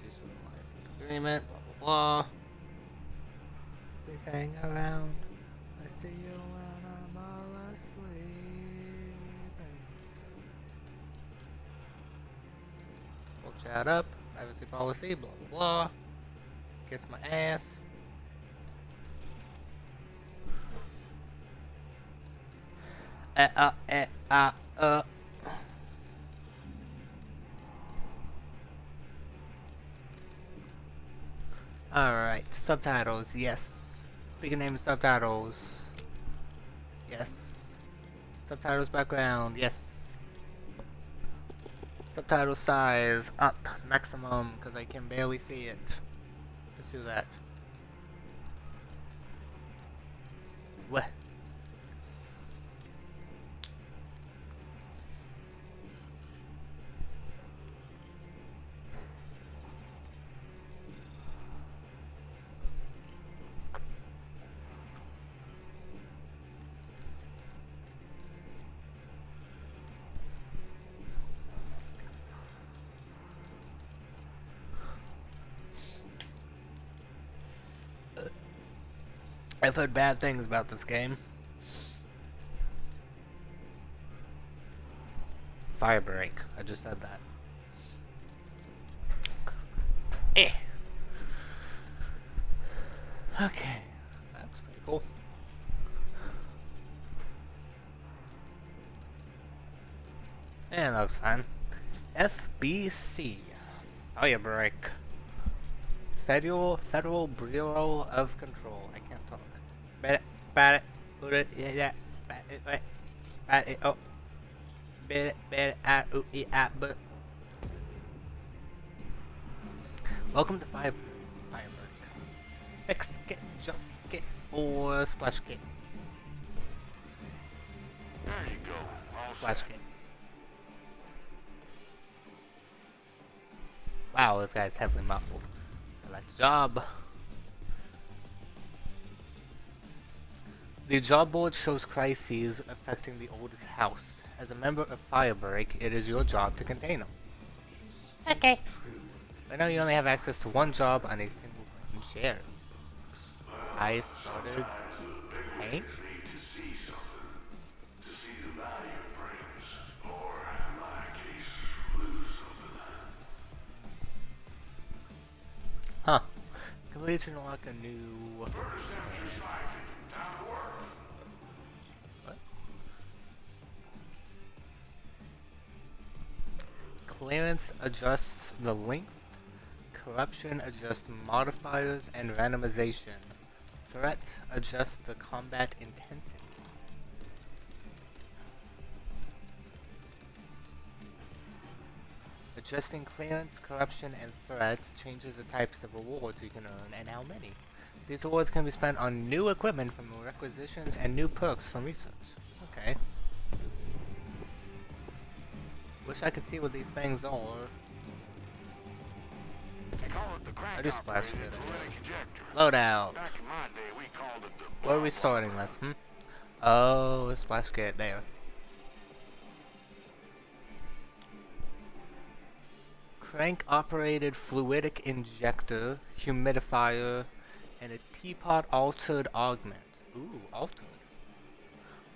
Use of license agreement, blah blah blah. Please hang around. I see you when I'm all asleep. We'll chat up. Privacy policy, blah blah blah. Kiss my ass. Uh. Alright, subtitles, yes. Speaking name subtitles. Yes. Subtitles background, yes. Subtitle size up, maximum, because I can barely see it. Let's do that. What? I've heard bad things about this game. Firebreak. I just said that. Eh. Okay. That's pretty cool. And that looks fine. FBC. Firebreak. Federal Bureau of Control. I can't talk. Bat it. Put it. Yeah. Bat it. Oh. But. Welcome to Firebreak. Fix kit, jump kit, or splash kit. There you go. All Splash set. kit. Wow, this guy's heavily muffled. Select job. The job board shows crises affecting the oldest house. As a member of Firebreak, it is your job to contain them. Okay. Right now you only have access to one job on a single share. I started paint? Huh. Completed to unlock a new... What? Clearance adjusts the length. Corruption adjusts modifiers and randomization. Threat adjusts the combat intensity. Adjusting clearance, corruption, and threat changes the types of rewards you can earn and how many. These rewards can be spent on new equipment from requisitions and new perks from research. Okay. Wish I could see what these things are. I just splashed it. Loadout. Back in my day, we called it the What are we starting with? Oh, a splash kit there. Crank-operated fluidic injector, humidifier, and a teapot altered augment. Ooh, altered.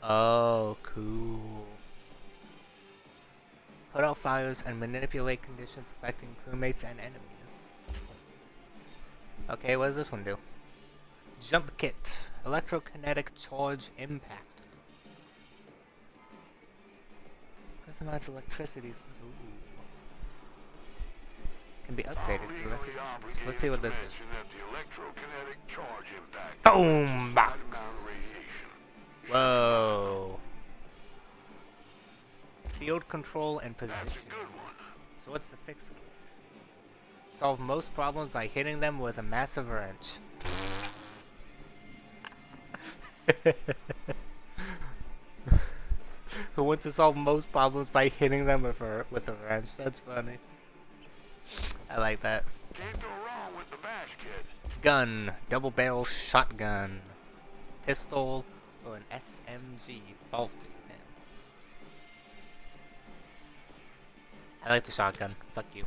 Oh, cool. Put out fires and manipulate conditions affecting crewmates and enemies. Okay, what does this one do? Jump kit. Electrokinetic charge impact. Customize electricity. Ooh. Can be upgraded. Let's see what this is. Boom box. Whoa. Field control and positioning. So what's the fix kit? Solve most problems by hitting them with a massive wrench. Who wants to solve most problems by hitting them with a wrench? That's funny. I like that. Can't go wrong with the bash kit. Gun, double barrel shotgun, pistol, or an SMG. Faulty. I like the shotgun. Fuck you.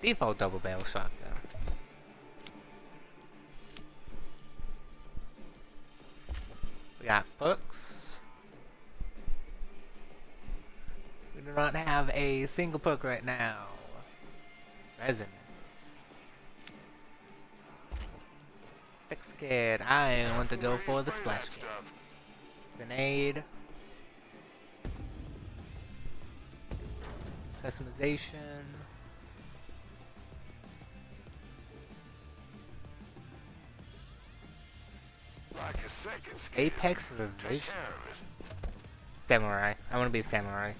Default double barrel shotgun. We got books. We do not have a single perk right now. Resonance. Fix kit. I want to go for the splash kit. Grenade. Customization. Like a second skin. Apex Take Revision. care of it. Samurai. I want to be a samurai.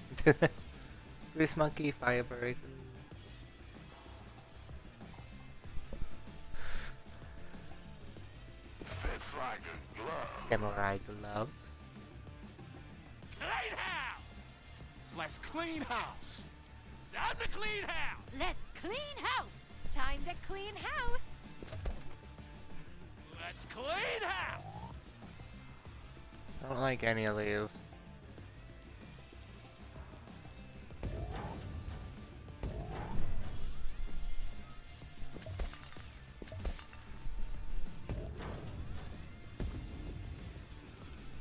Grease Monkey, Firebreak. Fits like a glove. Samurai gloves. Clean house! Let's clean house! Time to clean house! Let's clean house! Time to clean house! Let's clean house! I don't like any of these.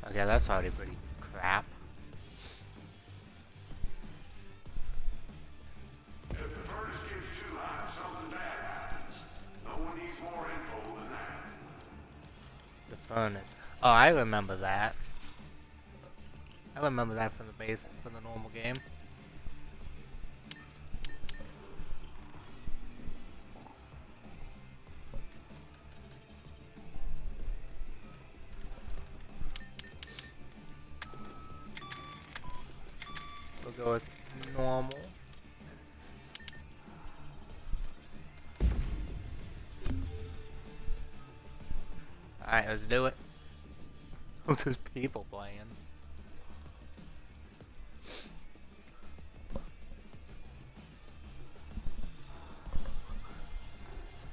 Okay, that's already pretty crap. If the furnace gets too hot, something bad happens. No one needs more info than that. The furnace. Oh, I remember that. I remember that from the base, from the normal game. We'll go with normal. Alright, let's do it. Oh, there's people playing.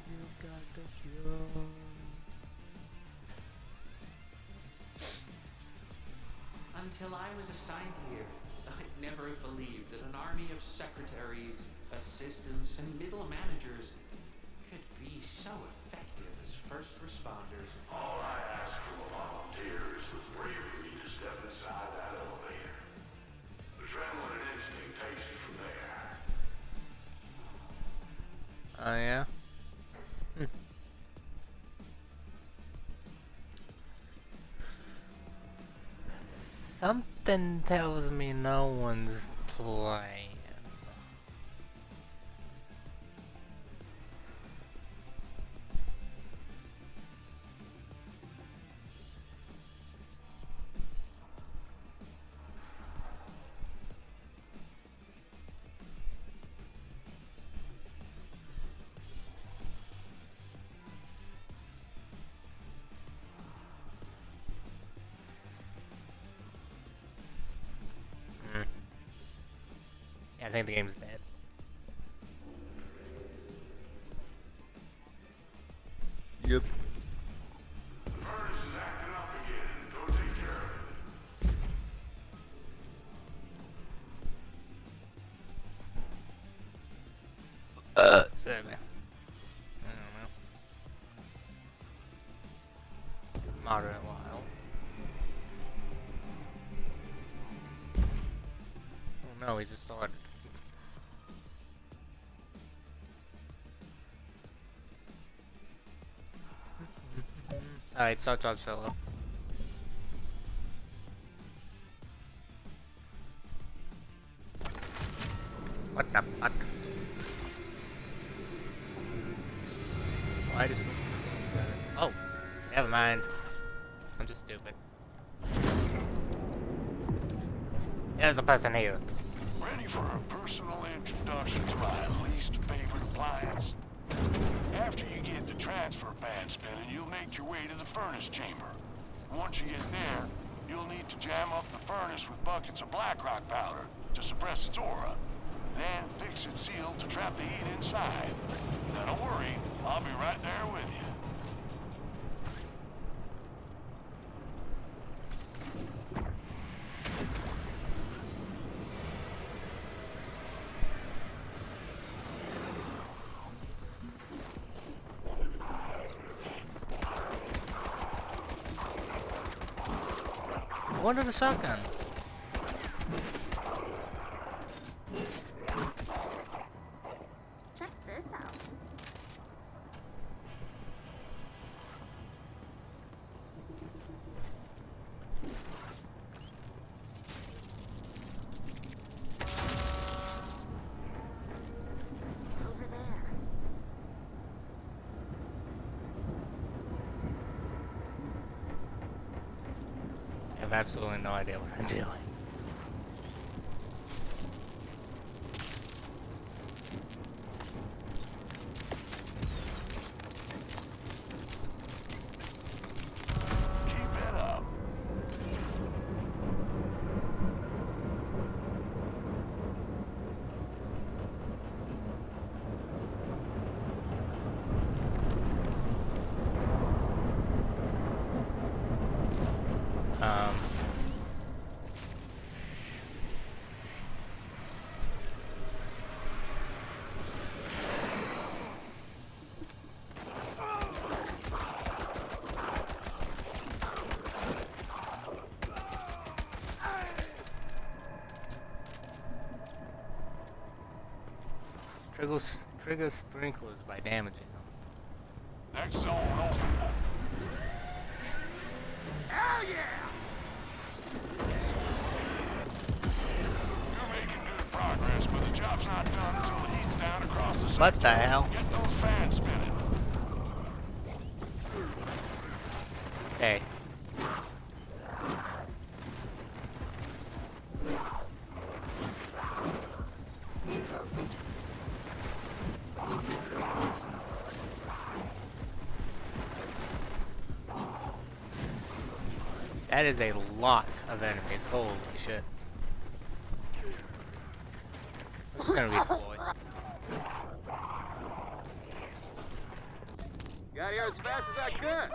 You got the cure. Until I was assigned here, I'd never believed that an army of secretaries, assistants, and middle managers could be so effective as first responders. All I ask from a volunteer is the bravery to step inside that elevator. Adrenaline and instinct takes you from there. Oh yeah? Something tells me no one's playing. I think the game's dead. Yep. The furnace is acting up again. Go take care of it. Certainly. I don't know. Modern a while. Oh no, he just started. Alright, start job solo. What the fuck? Why does oh, never mind. I'm just stupid. There's a person here. Ready for a personal introduction to my least favorite appliance? After you get the transfer pad spinning, you'll make your way to the furnace chamber. Once you get there, you'll need to jam up the furnace with buckets of black rock powder to suppress its aura. Then fix its seal to trap the heat inside. Now don't worry, I'll be right there with you. wanted a shotgun. Check this out. Over there. I have absolutely no idea what I'm doing. Keep it up. Um. Trigger sprinklers by damaging them. Next zone open. Hell yeah! You're making good progress, but the job's not done until the heat's down across the What the hell? Get those fans spinning. Hey. That is a lot of enemies. Holy shit. This is gonna redeploy. Got here as fast as I could.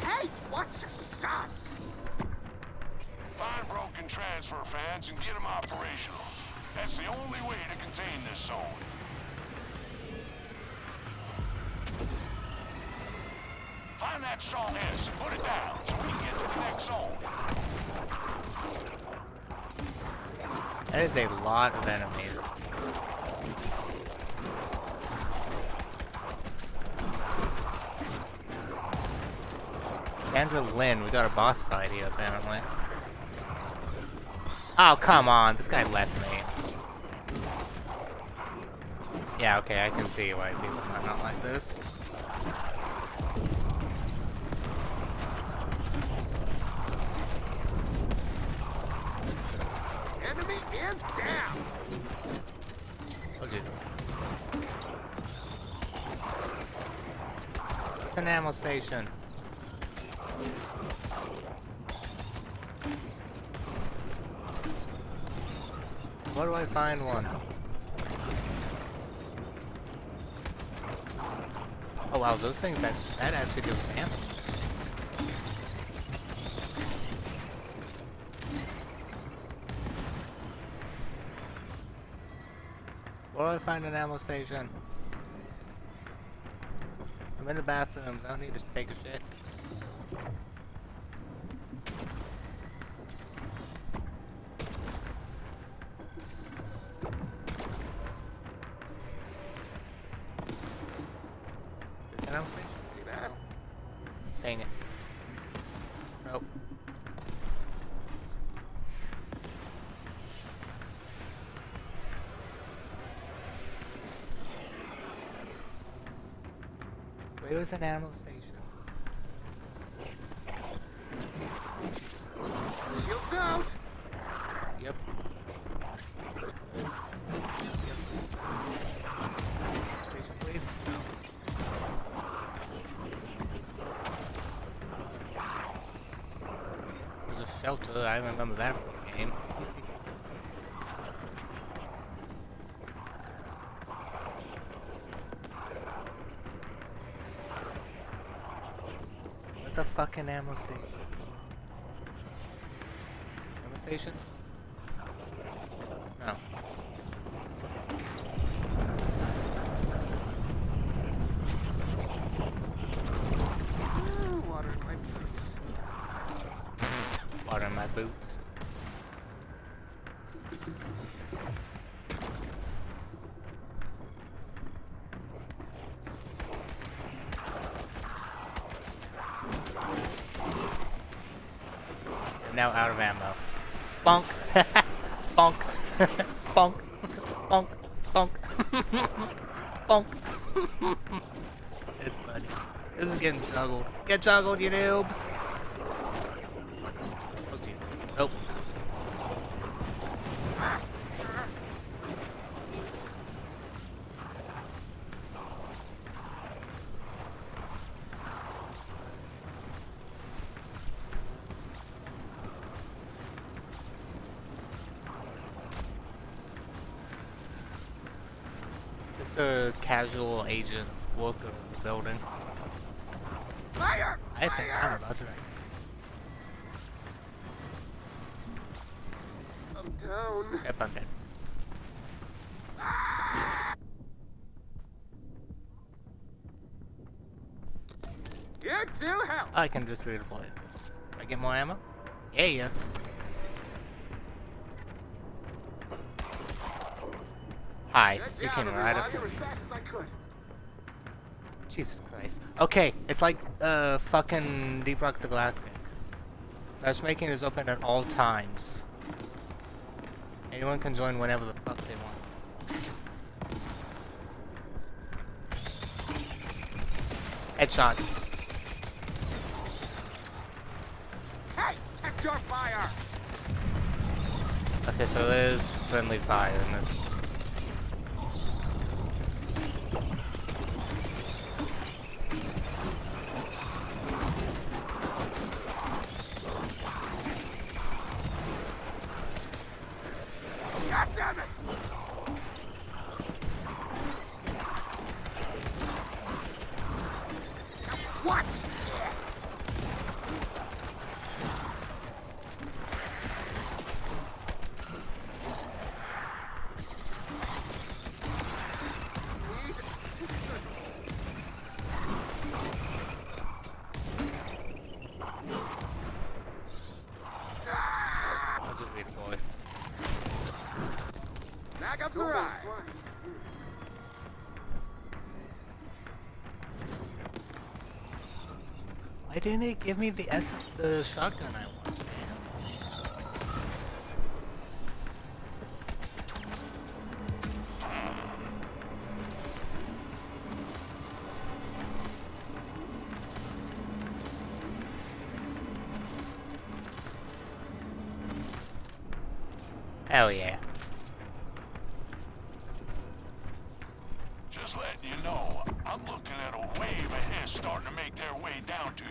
Hey, watch your shots! Find broken transfer fans and get them operational. That's the only way to contain this zone. Find that strong S and put it down so we can get to the next zone. That is a lot of enemies. Sandra Lynn, we got a boss fight here apparently. Oh, come on, this guy left me. Yeah, okay, I can see why people might not like this. Enemy is down! Oh, dude. It's an ammo station. Where do I find one? Oh wow, those things that actually do damage. Where do I find an ammo station? I'm in the bathrooms, I don't need to take a shit. There's an ammo station? See that? Dang it. Nope. Where was an ammo station? Shields out! Yep. Station, please. I remember that from the game. What's a fucking ammo station? Ammo station? No. Water in my boots. Water in my boots. I'm now out of ammo. Bonk! Bonk! Bonk! Bonk! Bonk! Bonk! It's funny. This is getting juggled. Get juggled, you noobs! Oh, Jesus. Nope. Just a casual agent worker in the building. Fire! I think I'm about to. I'm down. Yep, I'm dead. Here to help. I can just redeploy it. I get more ammo? Yeah, yeah. Hi, Good you job, came right up everybody. here. As fast as I could. Jesus Christ. Okay, it's like fucking Deep Rock the Galactic. Matchmaking is open at all times. Anyone can join whenever the fuck they want. Headshots. Hey, check your fire. Okay, so there's friendly fire in this. God damn it! What? Need assistance. I'll just redeploy. Backup's arrived. Why didn't it give me the shotgun I want, man? Hell yeah. Just letting you know, I'm looking at a wave ahead starting to make their way down to you.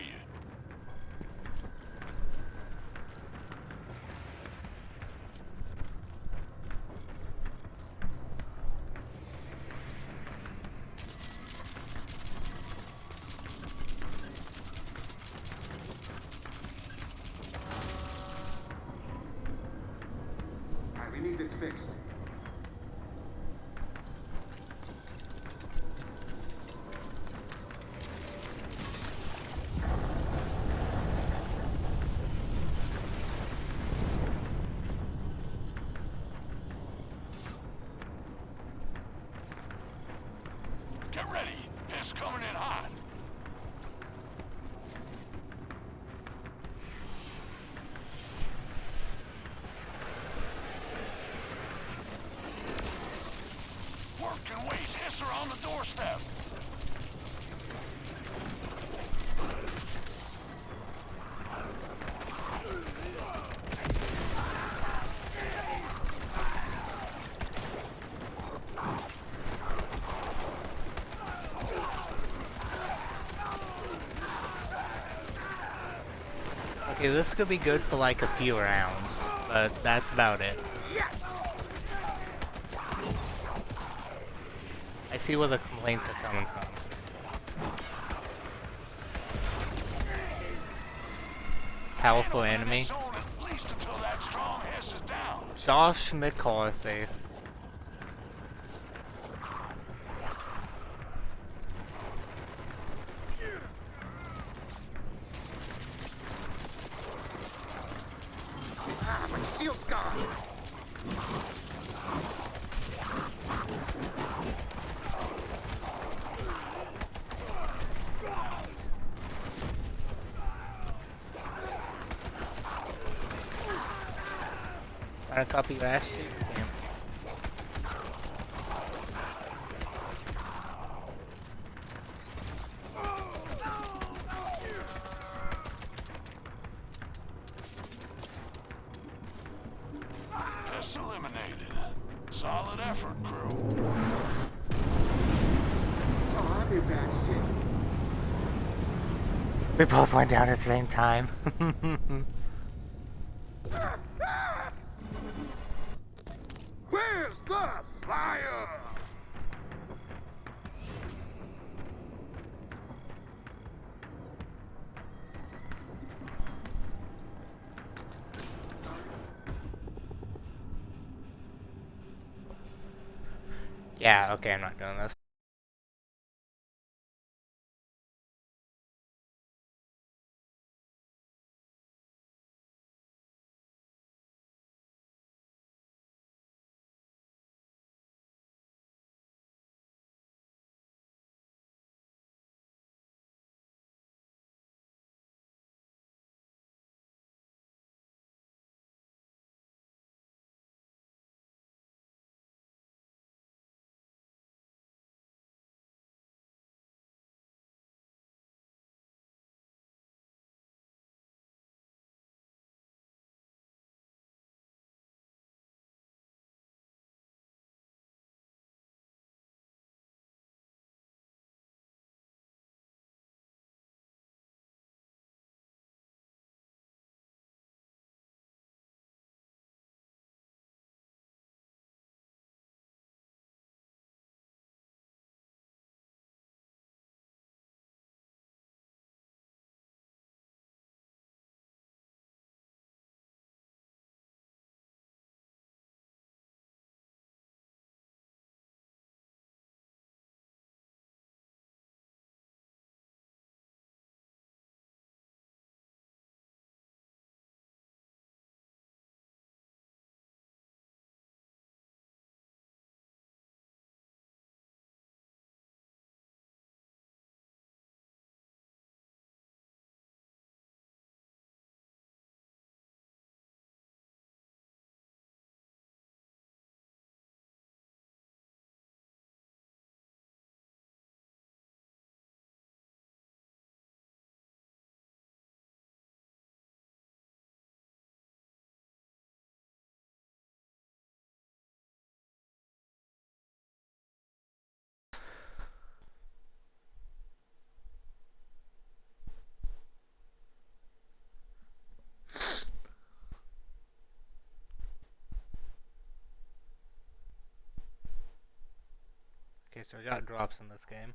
All right, we need this fixed. Get ready. It's coming in hot. Working ways. Hisser on the doorstep. Okay, this could be good for like a few rounds, but that's about it. I see where the complaints are coming from. Powerful enemy. At least until that strong hiss is down. Josh McCarthy. My shield's gone. Trying to copy your ass cheeks, Cam. Hiss eliminated. Solid effort, crew. Oh, I'm in bad shit. We both went down at the same time. Where's the fire? Yeah, okay, I'm not doing this. Okay, so I got drops in this game.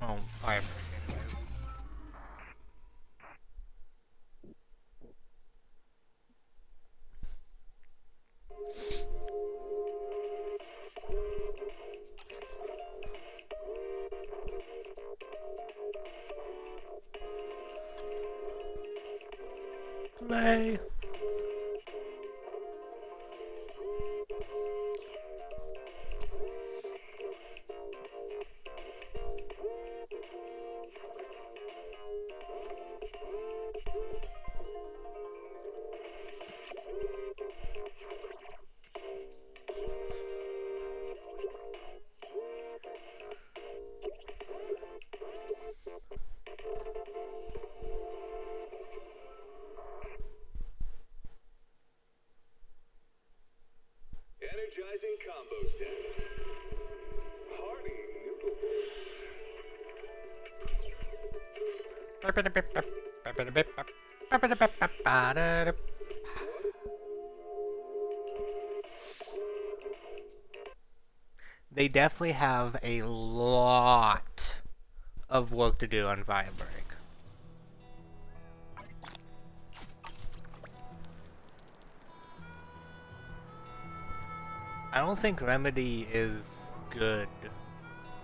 Oh, Firebreak anyways. Play! Energizing combo test. Hearty noodle. They definitely have a lot of work to do on Firebreak. I don't think Remedy is good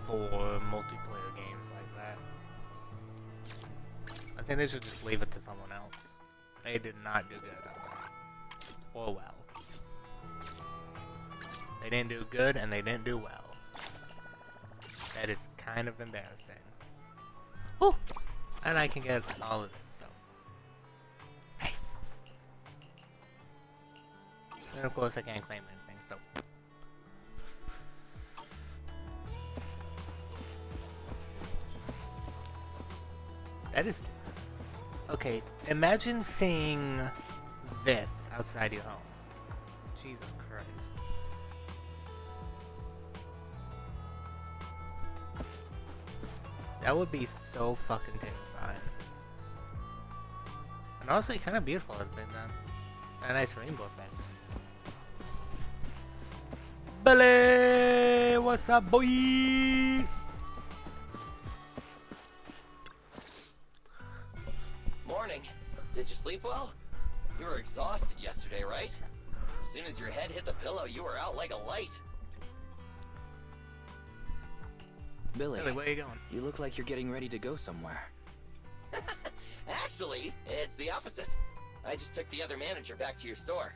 for multiplayer games like that. I think they should just leave it to someone else. They did not do good on that. Or well. They didn't do good and they didn't do well. That is kind of embarrassing. Woo! And I can get all of this, so. Nice! And of course I can't claim anything, so. That is... Okay, imagine seeing this outside your home. Jesus Christ. That would be so fucking terrifying. And honestly, kind of beautiful at the same time. And a nice rainbow effect. Billy! What's up, boy? Morning. Did you sleep well? You were exhausted yesterday, right? As soon as your head hit the pillow, you were out like a light. Billy, Where are you going? you look like you're getting ready to go somewhere. Actually, it's the opposite. I just took the other manager back to your store.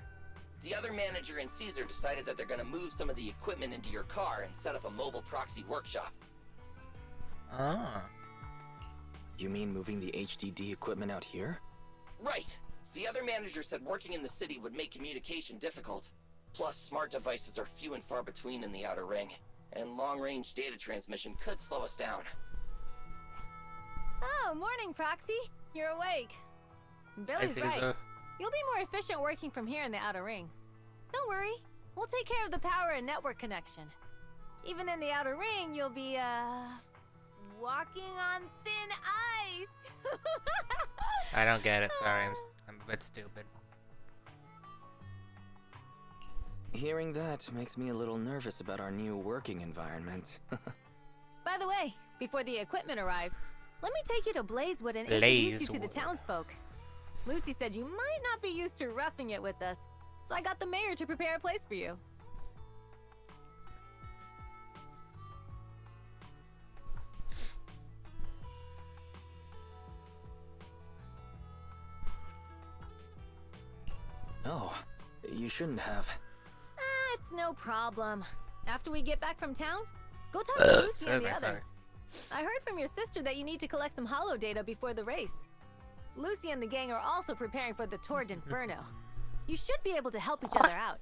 The other manager and Caesar decided that they're gonna move some of the equipment into your car and set up a mobile proxy workshop. Ah. You mean moving the HDD equipment out here? Right. The other manager said working in the city would make communication difficult. Plus, smart devices are few and far between in the Outer Ring, and long-range data transmission could slow us down. Oh, morning, Proxy. You're awake. Billy's Hi, right. Caesar. You'll be more efficient working from here in the Outer Ring. Don't worry. We'll take care of the power and network connection. Even in the Outer Ring, you'll be, walking on thin ice. I don't get it, sorry, I'm a bit stupid. Hearing that makes me a little nervous about our new working environment. By the way, before the equipment arrives, let me take you to Blazewood and introduce you to the Blazewood. townsfolk. Lucy said you might not be used to roughing it with us, so I got the mayor to prepare a place for you. Oh, you shouldn't have. It's no problem. After we get back from town, go talk to Lucy and the sorry. others. I heard from your sister that you need to collect some holo data before the race. Lucy and the gang are also preparing for the Tour d'Inferno. You should be able to help each other out.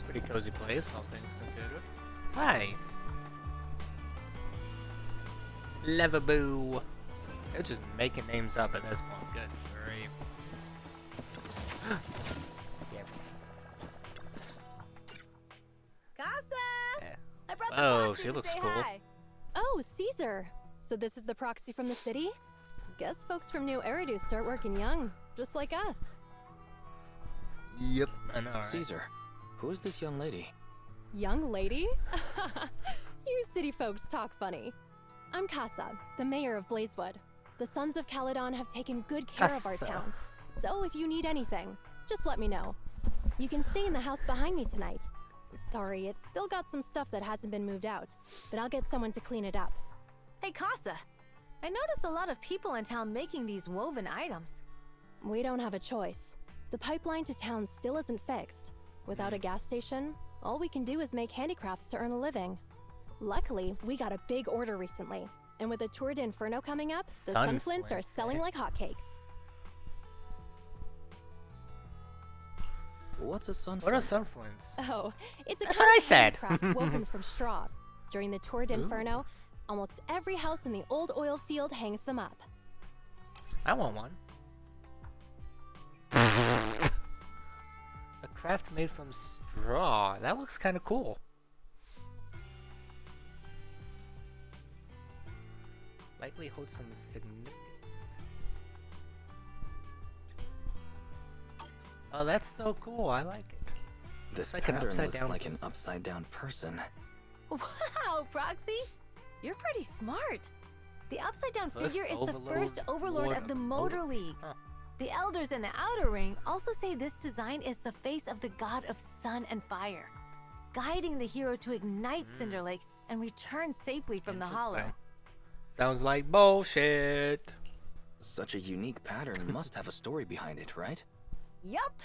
Pretty cozy place, all things considered. Hi! Levaboo! They're just making names up at this point. Good grief. Yeah. Casa! Yeah. I brought the Oh, proxy she to looks say cool. hi. Oh, Caesar. So this is the proxy from the city? Guess folks from New Eridu start working young, just like us. Yep, I know, right? Caesar, who is this young lady? Young lady? You city folks talk funny. I'm Casa, the mayor of Blazewood. The Sons of Caledon have taken good care of our Casa. town. So if you need anything, just let me know. You can stay in the house behind me tonight. Sorry, it's still got some stuff that hasn't been moved out, but I'll get someone to clean it up. Hey, Casa. I noticed a lot of people in town making these woven items. We don't have a choice. The pipeline to town still isn't fixed. Without a gas station, all we can do is make handicrafts to earn a living. Luckily, we got a big order recently, and with the Tour d'Inferno coming up, the Sunflints are selling like hotcakes. What's a sunflower? What are sunflints? Oh, it's a That's kind what I of said. handicraft woven from straw. During the Tour d'Inferno, almost every house in the old oil field hangs them up. I want one. A craft made from straw. That looks kind of cool. Likely holds some significance. Oh, that's so cool. I like it. This like an pattern upside looks down like an person. upside down person. Wow, Proxy! You're pretty smart. The upside down First figure is the overlord first overlord of the Motor League. Huh. The elders in the Outer Ring also say this design is the face of the god of sun and fire, guiding the hero to ignite Cinder Lake and return safely from the hollow. Interesting. Sounds like bullshit. Such a unique pattern must have a story behind it, right? Yup!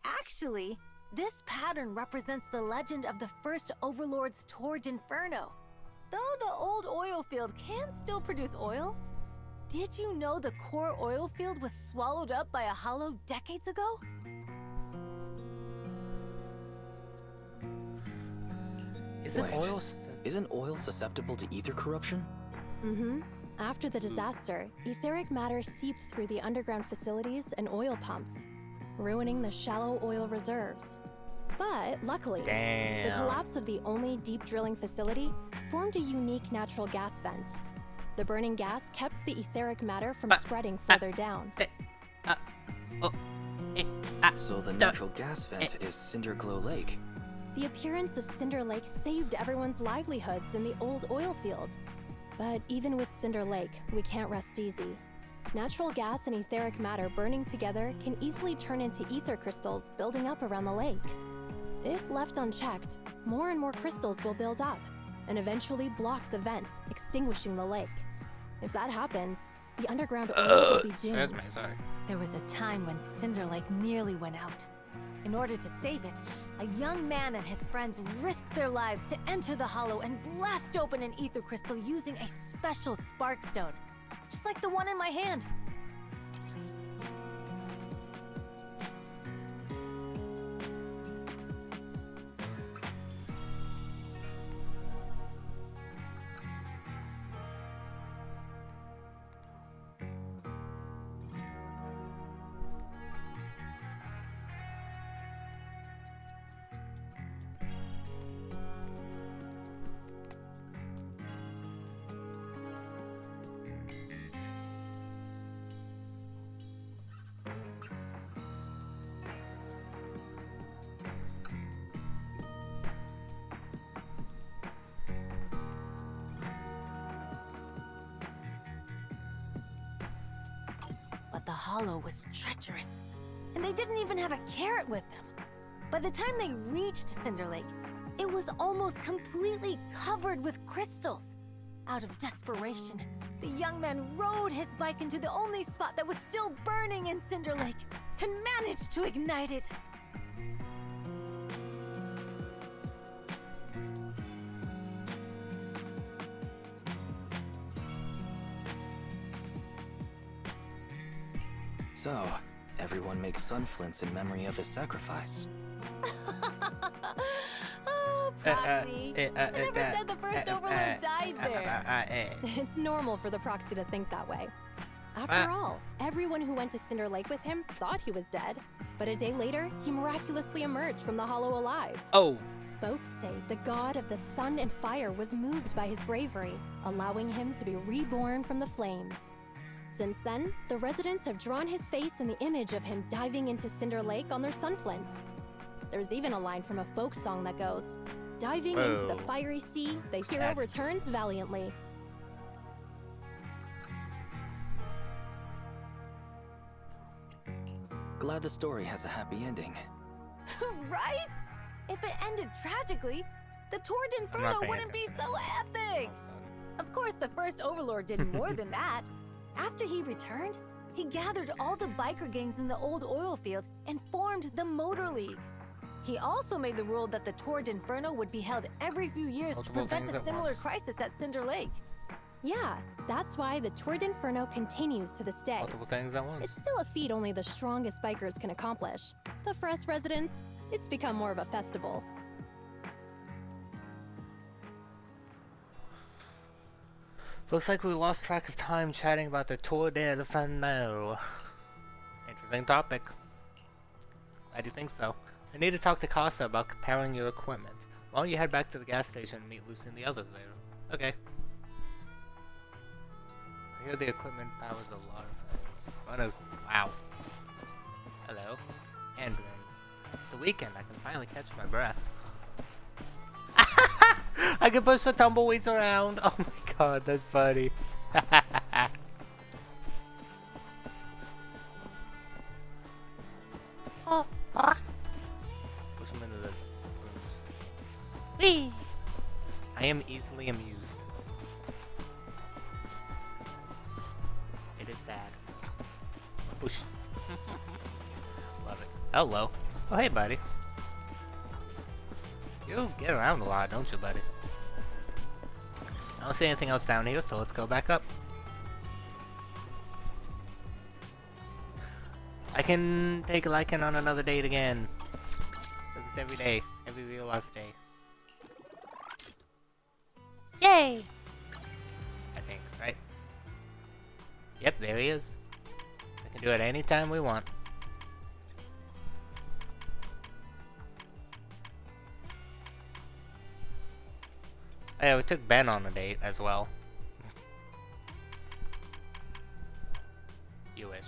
Actually, this pattern represents the legend of the first overlord's Tour d'Inferno. Though the old oil field can still produce oil, did you know the core oil field was swallowed up by a hollow decades ago? Wait, isn't oil susceptible to ether corruption? Mm-hmm. After the disaster, etheric matter seeped through the underground facilities and oil pumps, ruining the shallow oil reserves. But luckily, the collapse of the only deep drilling facility formed a unique natural gas vent. The burning gas kept the etheric matter from spreading further down. So the natural gas vent is Cinderglow Lake. The appearance of Cinder Lake saved everyone's livelihoods in the old oil field. But even with Cinder Lake, we can't rest easy. Natural gas and etheric matter burning together can easily turn into ether crystals building up around the lake. If left unchecked, more and more crystals will build up and eventually block the vent, extinguishing the lake. If that happens, the underground oil will be doomed. There was a time when Cinder Lake nearly went out. In order to save it, a young man and his friends risked their lives to enter the hollow and blast open an ether crystal using a special spark stone, just like the one in my hand. But the hollow was treacherous, and they didn't even have a carrot with them. By the time they reached Cinder Lake, it was almost completely covered with crystals. Out of desperation, the young man rode his bike into the only spot that was still burning in Cinder Lake and managed to ignite it. So, everyone makes sunflints in memory of his sacrifice. Oh, Proxy. I never said the first overlord died there. It's normal for the Proxy to think that way. After all, everyone who went to Cinder Lake with him thought he was dead, but a day later, he miraculously emerged from the hollow alive. Oh. Folks say the god of the sun and fire was moved by his bravery, allowing him to be reborn from the flames. Since then, the residents have drawn his face in the image of him diving into Cinder Lake on their sunflints. There's even a line from a folk song that goes, "Diving into the fiery sea, the hero returns valiantly." Glad the story has a happy ending. Right? If it ended tragically, the Tour d'Inferno wouldn't be so epic! Of course, the first overlord did more than that. After he returned, he gathered all the biker gangs in the old oil field and formed the Motor League. He also made the rule that the Tour d'Inferno would be held every few years to prevent a similar crisis at Cinder Lake. Yeah, that's why the Tour d'Inferno continues to this day. Multiple things at once. It's still a feat only the strongest bikers can accomplish, but for us residents, it's become more of a festival. Looks like we lost track of time chatting about the Tour de l'Inferno. Interesting topic. I do think so. I need to talk to Casa about comparing your equipment. Why don't you head back to the gas station and meet Lucy and the others there? Okay. I hear the equipment powers a lot of things. Wow. Hello. Hand grenade. It's the weekend. I can finally catch my breath. I can push the tumbleweeds around. Oh my god, that's funny. Push them into the rooms. Whee! I am easily amused. It is sad. Push. Love it. Hello. Oh, hey, buddy. You get around a lot, don't you, buddy? I don't see anything else down here, so let's go back up. I can take a liking on another date again. This is every day. Every real life day. Yay! I think, right? Yep, there he is. We can do it anytime we want. Oh, yeah, we took Ben on a date as well. You wish.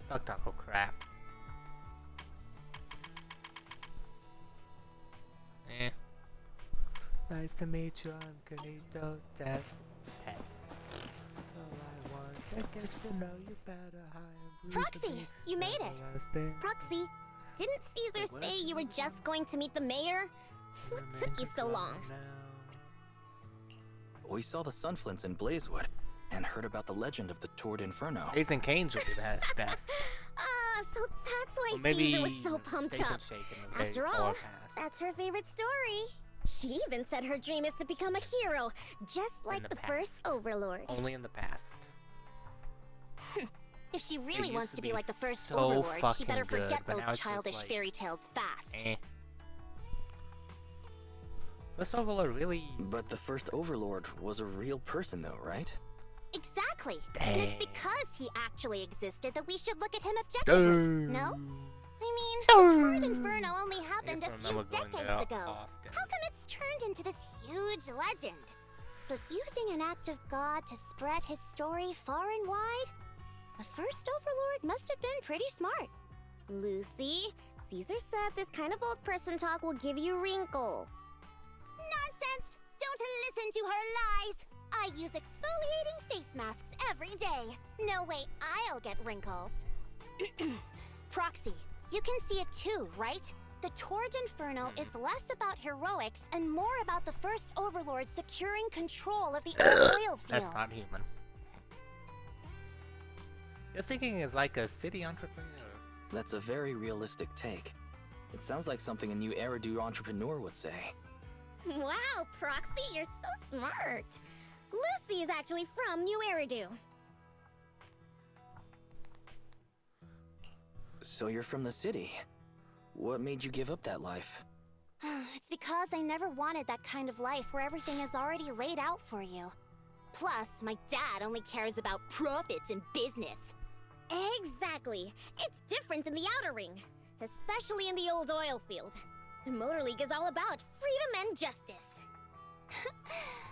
Fuck taco crap. Eh. Nice to meet you, I'm Canito Death Pet. All I want, I guess to know you better. Hi, I'm Proxy, you made it. Proxy, didn't Caesar say you were just going to meet the mayor? What took you so long? We saw the Sunflints in Blazewood and heard about the legend of the Tour d'Inferno. Raising Cane's would be the best. So that's why Well, maybe Caesar was so pumped Steak and up. Shake in the After day all, before pass. that's her favorite story. She even said her dream is to become a hero, just like the the past. first Overlord. Only in the past. If she It really used wants to to be be like the first so Overlord, she fucking better good, forget but now those it's just childish like, fairy tales fast. Eh. First Overlord really... But the first Overlord was a real person though, right? Exactly. And it's Dang. because he actually existed that we should look at him objectively. No? I mean, the Tour Inferno only happened I a used to few remember going decades there ago. often. How come it's turned into this huge legend? But using an act of God to spread his story far and wide? The first Overlord must have been pretty smart. Lucy, Caesar said this kind of old person talk will give you wrinkles. Nonsense! Don't listen to her lies! I use exfoliating face masks every day. No way I'll get wrinkles. Proxy, you can see it too, right? The Tour d'Inferno is less about heroics and more about the first Overlord securing control of the oil field. That's not human. You're thinking as like a city entrepreneur. That's a very realistic take. It sounds like something a new Eridu entrepreneur would say. Wow, Proxy, you're so smart. Lucy is actually from New Eridu. So you're from the city. What made you give up that life? It's because I never wanted that kind of life where everything is already laid out for you. Plus, my dad only cares about profits and business. Exactly. It's different in the Outer Ring, especially in the old oil field. The Motor League is all about freedom and justice.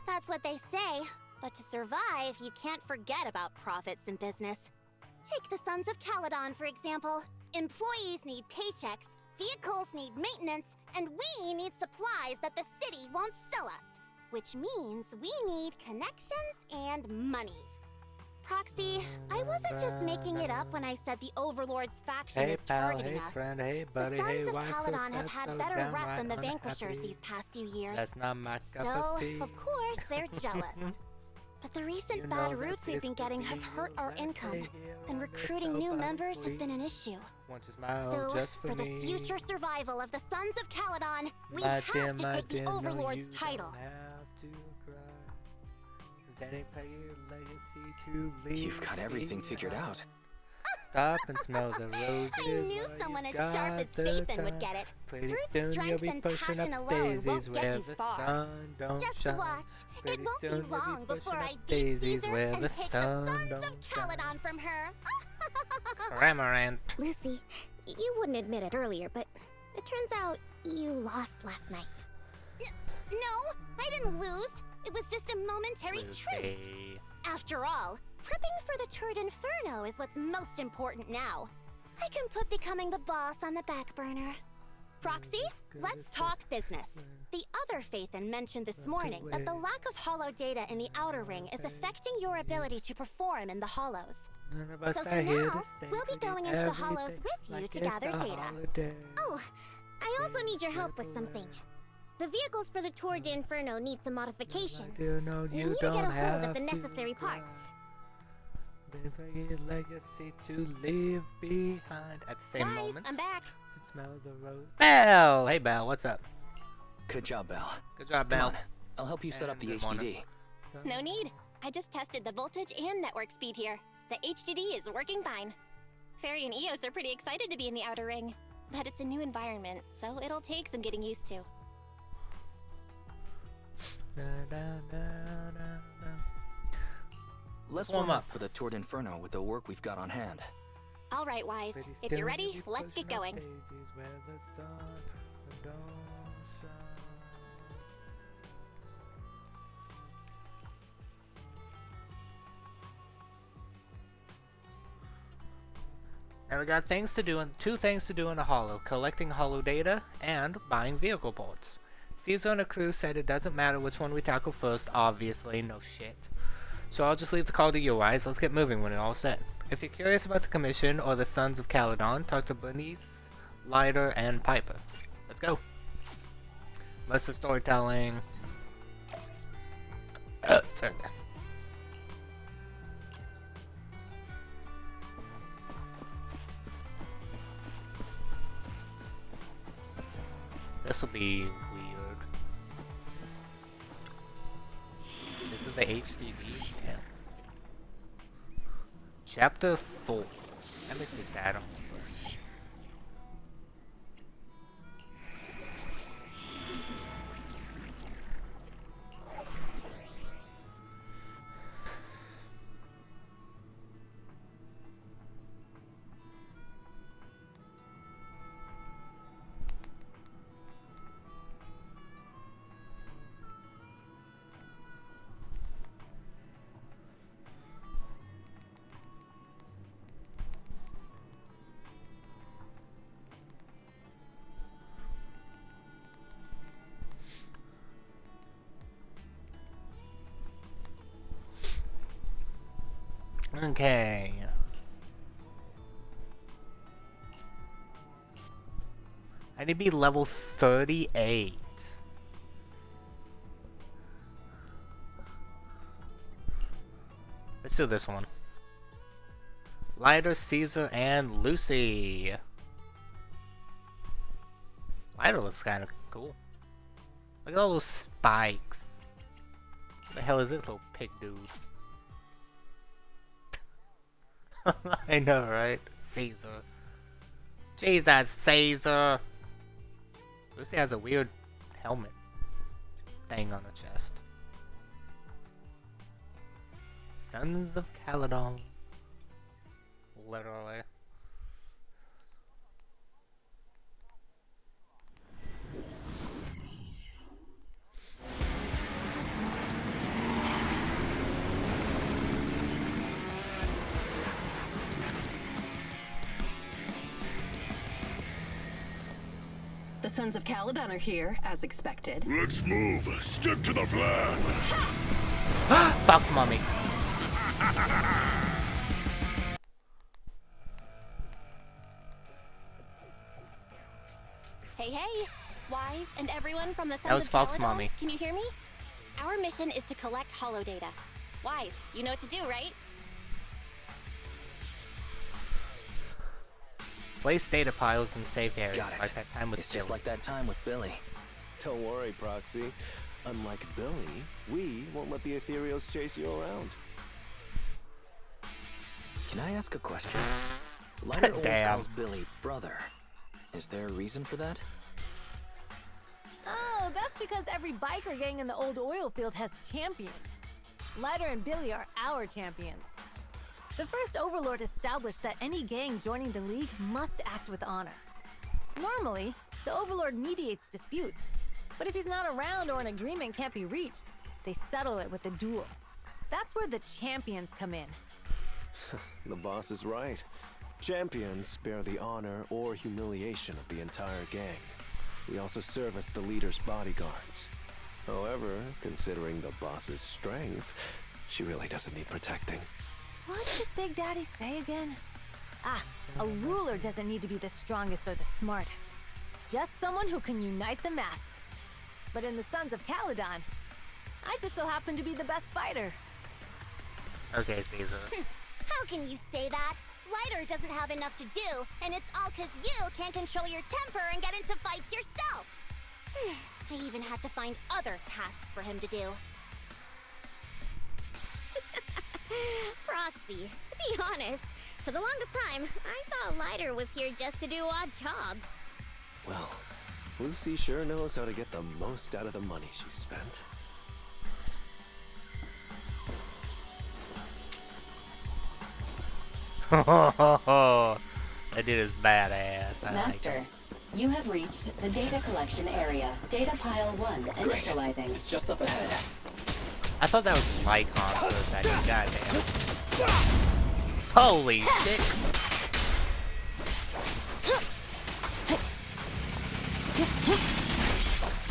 That's what they say, but to survive, you can't forget about profits and business. Take the Sons of Caledon, for example. Employees need paychecks, vehicles need maintenance, and we need supplies that the city won't sell us. Which means we need connections and money. Proxy, I wasn't just making it up when I said the Overlord's faction Hey is pal, targeting hey us. friend, hey The buddy, Sons hey of why so Caledon sad, have had so better rep than the downright Vanquishers unhappy? these past few years. That's not my cup So, of tea. of course, they're jealous. But the recent You bad know routes that we've been it's the getting have hurt our last income, day here and on recruiting this new soap members has opera. been an issue. Want to smile So, just for the me. future survival of the Sons of Caledon, we My have dear, to my take dear, the no, Overlord's you title. don't have to cry. That ain't part of your legacy to leave. You've got everything figured out. stop and smell the roses. I knew while someone you as got sharp as the Phaethon would time. get it. Pretty Brute soon you'll strength be and pushing passion up alone daisies won't get where you the far. sun don't Just shine. watch. Pretty It won't soon be you'll long pushing before up I beat daisies Caesar where and the take the sun sons don't of Caledon from her. Cramorant. Lucy, you wouldn't admit it earlier, but it turns out you lost last night. No, I didn't lose. It was just a momentary truce. Lucy. After all, prepping for the Turd Inferno is what's most important now. I can put becoming the boss on the back burner. Proxy, let's talk business. The other Phaethon mentioned this morning that the lack of hollow data in the Outer Ring is affecting your ability to perform in the Hollows. So for now, we'll be going into the Hollows with you to gather data. Oh, I also need your help with something. The vehicles for the Tour d'Inferno need some modifications. We need to get a hold of the necessary parts. Legacy to leave behind. At the same Guys, moment. I'm back. Smell the rose. Belle! Hey, Belle, what's up? Good job, Belle. Good job, Come Belle. on, I'll help you set up the And good HDD. No need. I just tested the voltage and network speed here. The HDD is working fine. Fairy and Eos are pretty excited to be in the Outer Ring, but it's a new environment, so it'll take some getting used to. Let's warm up for the Tour d'Inferno with the work we've got on hand. All right, Wise. If you're ready, let's get going. Now we got things to do and two things to do in a holo: collecting holo data and buying vehicle boards. Caesar and the crew said it doesn't matter which one we tackle first, obviously, no shit. So I'll just leave the call to you guys. Let's get moving when it's all set. If you're curious about the commission or the Sons of Caledon, talk to Bernice, Lighter, and Piper. Let's go. Most of storytelling. Sorry. This will be weird. This is the HDD? Yeah. Chapter 4. That makes me sad, honestly. Okay. I need to be level 38. Let's do this one. Lighter, Caesar, and Lucy. Lighter looks kind of cool. Look at all those spikes. What the hell is this little pig dude? I know, right? Caesar. Jesus, Caesar! Lucy has a weird helmet thing on her chest. Sons of Caledon. Literally. The Sons of Caledon are here, as expected. Let's move. Stick to the plan. Fox Mommy. Hey, hey! Wise and everyone from the Sons That was of Fox Caledon, Mommy. can you hear me? Our mission is to collect holo data. Wise, you know what to do, right? Place data piles in safe areas. Got it. Like that time with It's just Billy. like that time with Billy. Don't worry, Proxy. Unlike Billy, we won't let the Ethereals chase you around. Can I ask a question? Lighter always Damn. calls Billy brother. Is there a reason for that? Oh, that's because every biker gang in the old oil field has champions. Lighter and Billy are our champions. The first Overlord established that any gang joining the League must act with honor. Normally, the Overlord mediates disputes, but if he's not around or an agreement can't be reached, they settle it with a duel. That's where the champions come in. The boss is right. Champions bear the honor or humiliation of the entire gang. We also serve as the leader's bodyguards. However, considering the boss's strength, she really doesn't need protecting. What did Big Daddy say again? A ruler doesn't need to be the strongest or the smartest. Just someone who can unite the masses. But in the Sons of Caledon, I just so happen to be the best fighter. Okay, Caesar. How can you say that? Lighter doesn't have enough to do, and it's all 'cause you can't control your temper and get into fights yourself. I even had to find other tasks for him to do. Proxy, to be honest, for the longest time, I thought Lighter was here just to do odd jobs. Well, Lucy sure knows how to get the most out of the money she spent. That dude is badass. I like Master, him. you have reached the data collection area. Data pile 1 initializing. It's just up ahead. I thought that was Lycon for a second. Goddamn. Holy shit.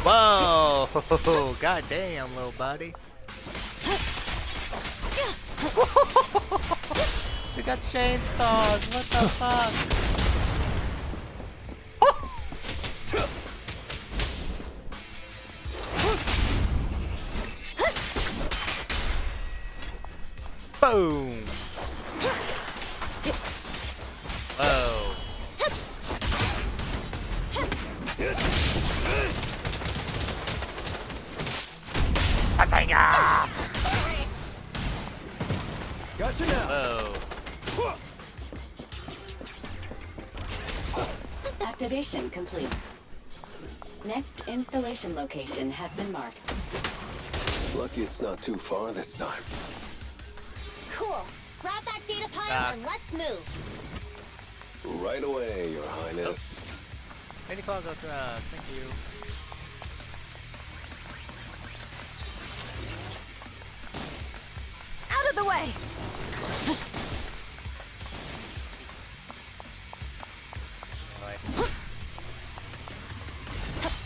Whoa! Goddamn, little buddy. We got chainsaws. What the fuck? Boom! Whoa. Patanga! Gotcha now! Whoa. Activation complete. Next installation location has been marked. Lucky it's not too far this time. Cool. Grab that data pile and let's move. Right away, Your Highness. Any calls out thank you. Out of the way!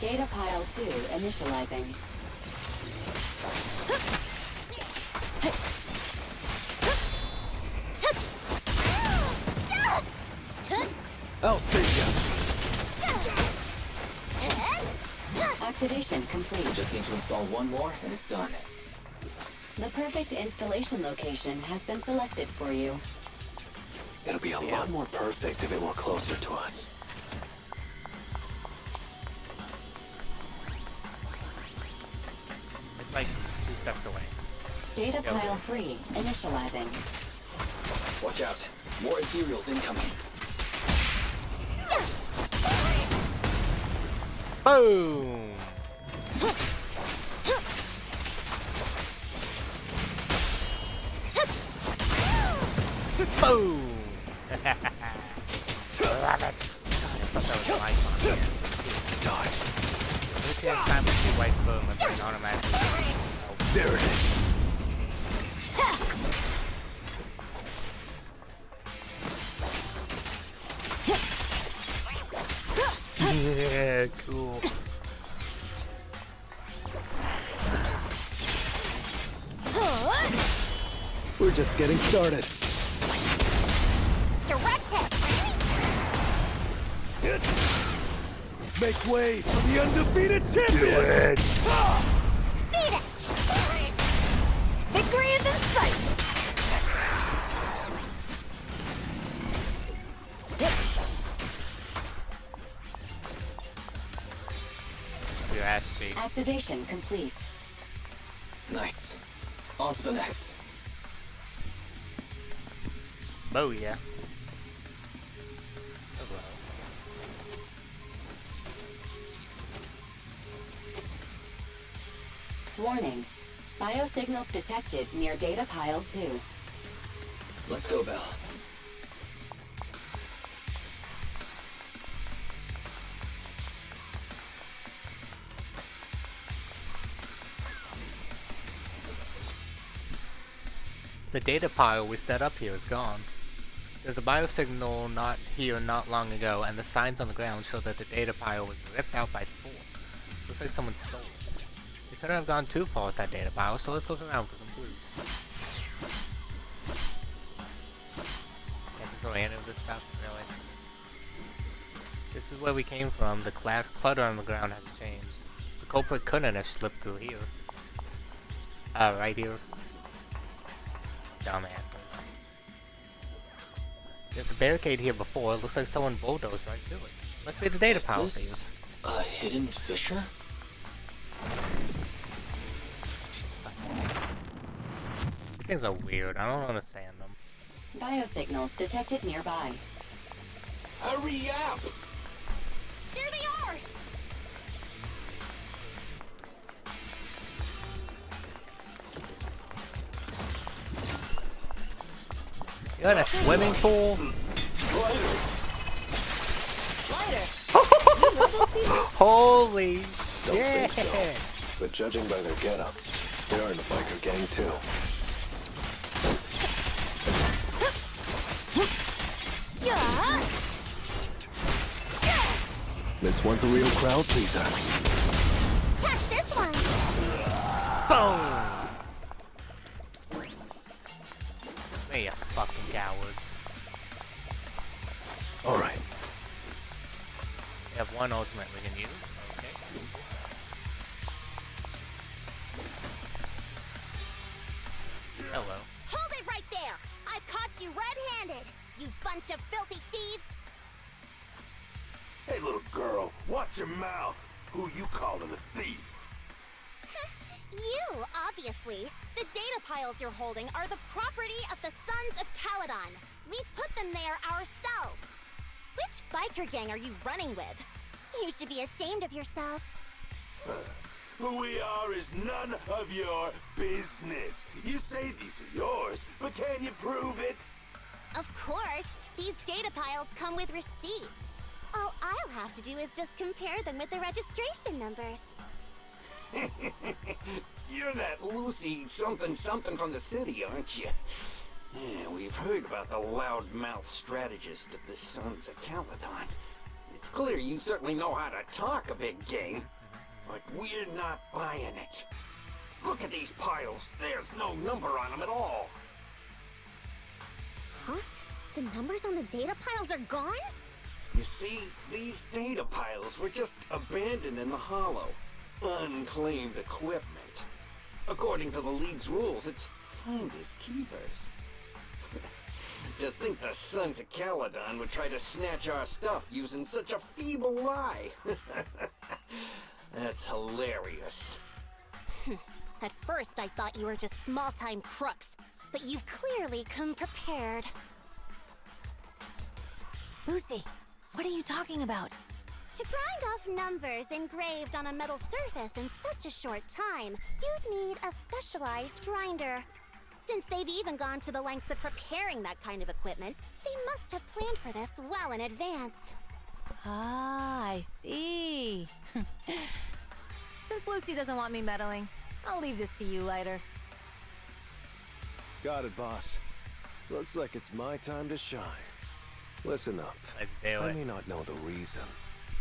Data pile 2 initializing. I'll save you. Activation complete. Just need to install one more, and it's done. The perfect installation location has been selected for you. It'll be a lot more perfect if it were closer to us. It's like 2 steps away. Data pile 3 initializing. Watch out. More ethereals incoming. Boom! Boom! Love it! God, I thought that was Lycon. Dodge. Every time we see white boom, my brain automatically. Oh, There it is. yeah, cool. We're just getting started. Direct hit. Make way for the undefeated champion! Beat it. Victory is in sight! Your ass cheeks. Activation complete. Nice. On to the next. Oh yeah. Warning. Biosignals detected near data pile 2. Let's go, Belle. The data pile we set up here is gone. There's a biosignal not long ago, and the signs on the ground show that the data pile was ripped out by force. Looks like someone stole it. We couldn't have gone too far with that data pile, so let's look around for some clues. Can't destroy any of this stuff, really. This is where we came from. The clutter on the ground has changed. The culprit couldn't have slipped through here. Right here. Dumbasses. There's a barricade here before. It looks like someone bulldozed right through it. Must be the data pile thieves. A hidden fissure? These things are weird. I don't understand them. Biosignals detected nearby. Hurry up! There they are! You're in a swimming pool? Holy Don't shit! think so. But judging by their get-ups, they're in the biker gang too. This one's a real crowd pleaser. Catch this one! Boom! Hey, you fucking cowards. Alright. We have one ultimate we can use. Okay. Hello. Hold it right there! I've caught you red-handed, you bunch of filthy thieves! Hey, little girl, watch your mouth. Who you calling a thief? You, obviously. The data piles you're holding are the property of the Sons of Caledon. We put them there ourselves. Which biker gang are you running with? You should be ashamed of yourselves. Who we are is none of your business. You say these are yours, but can you prove it? Of course. These data piles come with receipts. All I'll have to do is just compare them with the registration numbers. You're that Lucy something from the city, aren't you? Yeah, we've heard about the loudmouth strategist of the Sons of Caledon. It's clear you certainly know how to talk a big game, but we're not buying it. Look at these piles. There's no number on them at all. Huh? The numbers on the data piles are gone? You see, these data piles were just abandoned in the hollow. Unclaimed equipment. According to the League's rules, it's finders keepers. To think the Sons of Caledon would try to snatch our stuff using such a feeble lie. That's hilarious. At first, I thought you were just small-time crooks, but you've clearly come prepared. Lucy, what are you talking about? To grind off numbers engraved on a metal surface in such a short time, you'd need a specialized grinder. Since they've even gone to the lengths of preparing that kind of equipment, they must have planned for this well in advance. Ah, I see. Since Lucy doesn't want me meddling, I'll leave this to you, Lighter. Got it, boss. Looks like it's my time to shine. Listen up. Let's do I it. may not know the reason,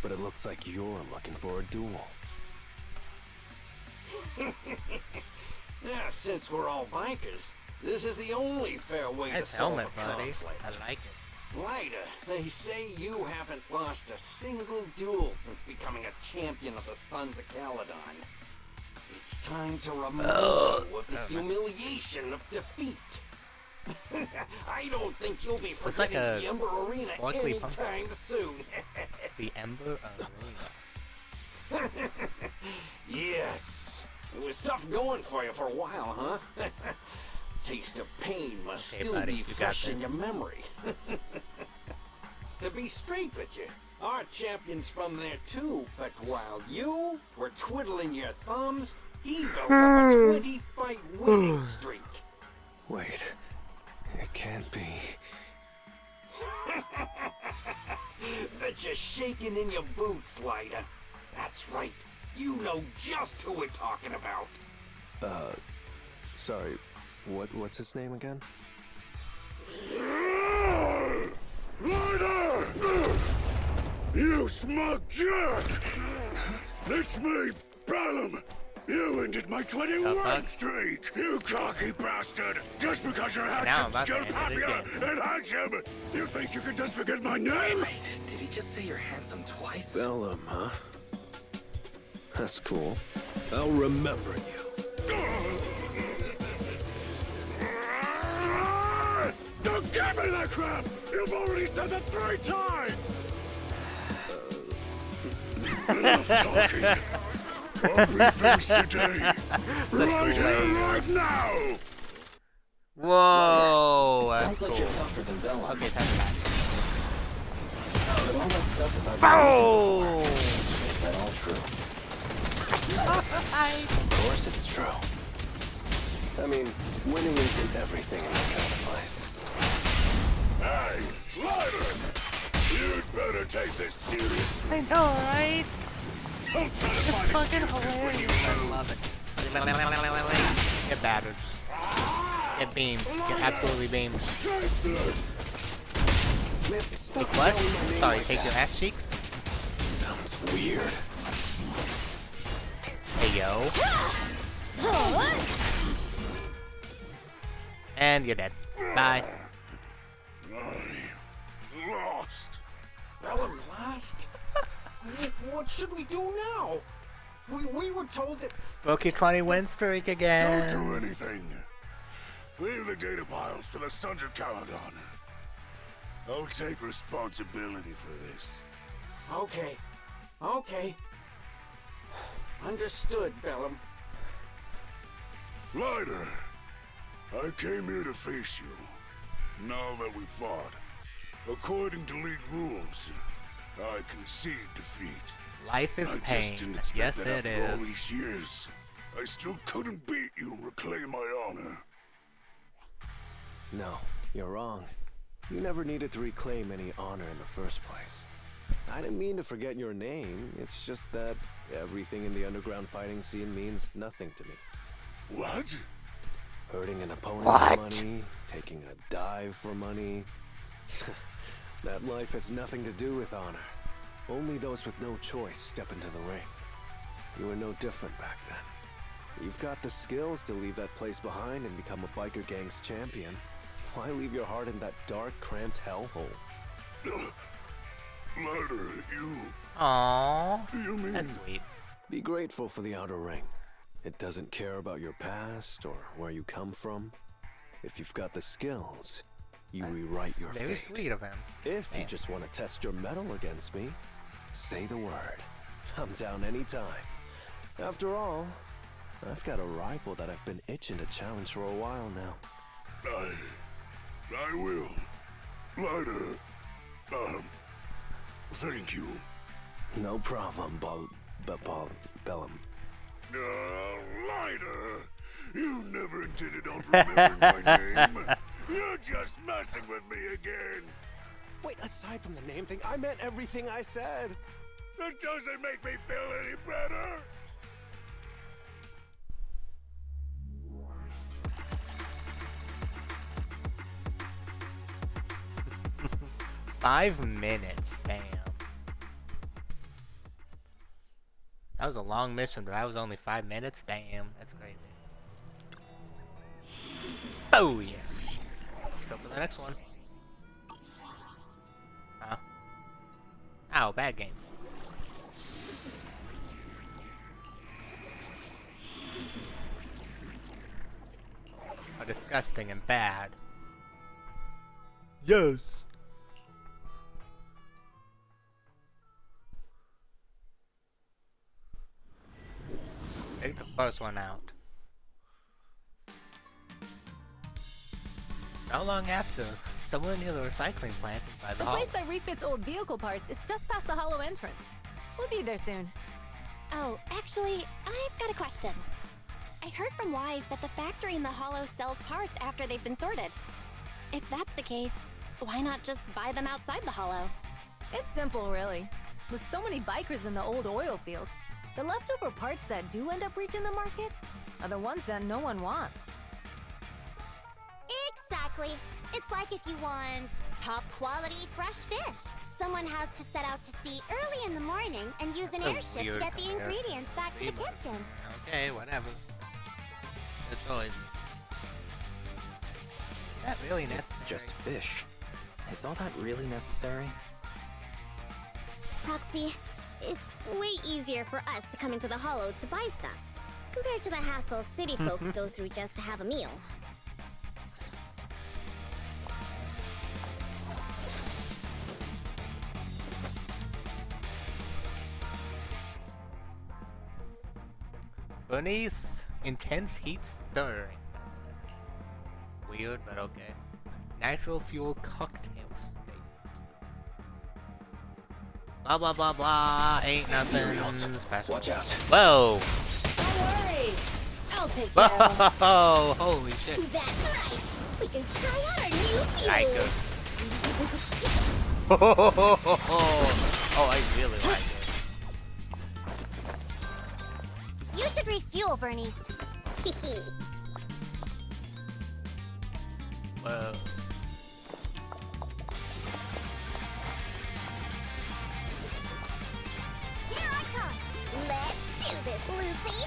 but it looks like you're looking for a duel. Yeah, since we're all bikers, this is the only fair way Nice to solve helmet, a buddy. conflict. I like it. Lighter, they say you haven't lost a single duel since becoming a champion of the Sons of Caledon. It's time to remind you of the humiliation of defeat. I don't think you'll be Looks like forgetting a the Ember Arena sparkly punk. anytime soon. The Ember Arena. Yes. It was tough going for you for a while, huh? Taste of pain must Okay, still buddy, be you got fresh in this. your memory. To be straight with you, our champion's from there too, but while you were twiddling your thumbs, He built up a 20-fight winning streak. Wait, it can't be. Bet you're shaking in your boots, Lighter. That's right. You know just who we're talking about. Sorry, what's his name again? Lighter! You smug jerk! It's me, Bellum! You ended my 21 streak, you cocky bastard! Just because you're handsome, skilled, happier, and handsome, you think you can just forget my name? Wait, did he just say you're handsome twice? Bellum, huh? That's cool. I'll remember you. Don't give me that crap! You've already said that 3 times! Enough talking. I'll be finished today. Right here, right now! Whoa, It that's sounds like cool. you're tougher than Bellum. Okay, that's bad. But all that stuff about Oh! is that all true? Of course it's true. I mean, winning isn't everything in that kind of place. Hey, Lighter! You'd better take this serious. I know, right? Don't try to It's find fucking excuses when you hilarious. I lose. love it. Get battered. Get beamed. Get absolutely beamed. Take this! Take what? Sorry, take your ass cheeks? Sounds weird. Hey, yo. And you're dead. Bye. I lost. Bellum lost? What should we do now? We were told that... Broke your 20 win streak again. Don't do anything. Leave the data piles for the Sons of Caledon. I'll take responsibility for this. Okay. Okay. Understood, Bellum. Lighter, I came here to face you. Now that we fought, according to League rules, I concede defeat. Life is I just pain. didn't expect Yes, that it after all is. these years, I still couldn't beat you and reclaim my honor. No, you're wrong. You never needed to reclaim any honor in the first place. I didn't mean to forget your name. It's just that everything in the underground fighting scene means nothing to me. What? Hurting an opponent What? for money, taking a dive for money. That life has nothing to do with honor. Only those with no choice step into the ring. You were no different back then. You've got the skills to leave that place behind and become a biker gang's champion. Why leave your heart in that dark, cramped hellhole? Lighter, you... Aww. You mean... That's sweet. Be grateful for the outer ring. It doesn't care about your past or where you come from. If you've got the skills, you rewrite your Very fate. sweet of him. If you Man. just want to test your mettle against me, say the word. I'm down anytime. After all, I've got a rival that I've been itching to challenge for a while now. I will. Lighter, thank you. No problem, Bellum. Lighter, you never intended on remembering my name. You're just messing with me again. Wait, aside from the name thing, I meant everything I said. That doesn't make me feel any better. Five minutes, damn. That was a long mission, but that was only 5 minutes? Damn, that's crazy. Oh yeah. Let's go for the next one. Huh? Ow, bad game. Oh, disgusting and bad. Yes. Take the first one out. Not long after, somewhere near the recycling plant by the The hall. place that refits old vehicle parts is just past the hollow entrance. We'll be there soon. Oh, actually, I've got a question. I heard from Wise that the factory in the Hollow sells parts after they've been sorted. If that's the case, why not just buy them outside the Hollow? It's simple, really. With so many bikers in the old oil field, the leftover parts that do end up reaching the market are the ones that no one wants. Exactly. It's like if you want top quality fresh fish. Someone has to set out to sea early in the morning and use an airship to get the ingredients back to the kitchen. Okay, whatever. Good choice. That really necessary. It's just fish. Is all that really necessary? Proxy, it's way easier for us to come into the Hollow to buy stuff, compared to the hassle city folks go through just to have a meal. Bernice, intense heat stirring. Weird, but okay. Natural fuel cocktail state. Blah blah blah blah. Ain't nothing special. Watch out. Whoa! Don't worry, I'll take care of them. Whoa! Holy shit! That's right. We can try out our new fuel. I could. Oh, I really like it. You should refuel, Bernice. Hehe. Whoa. Here I come. Let's do this, Lucy.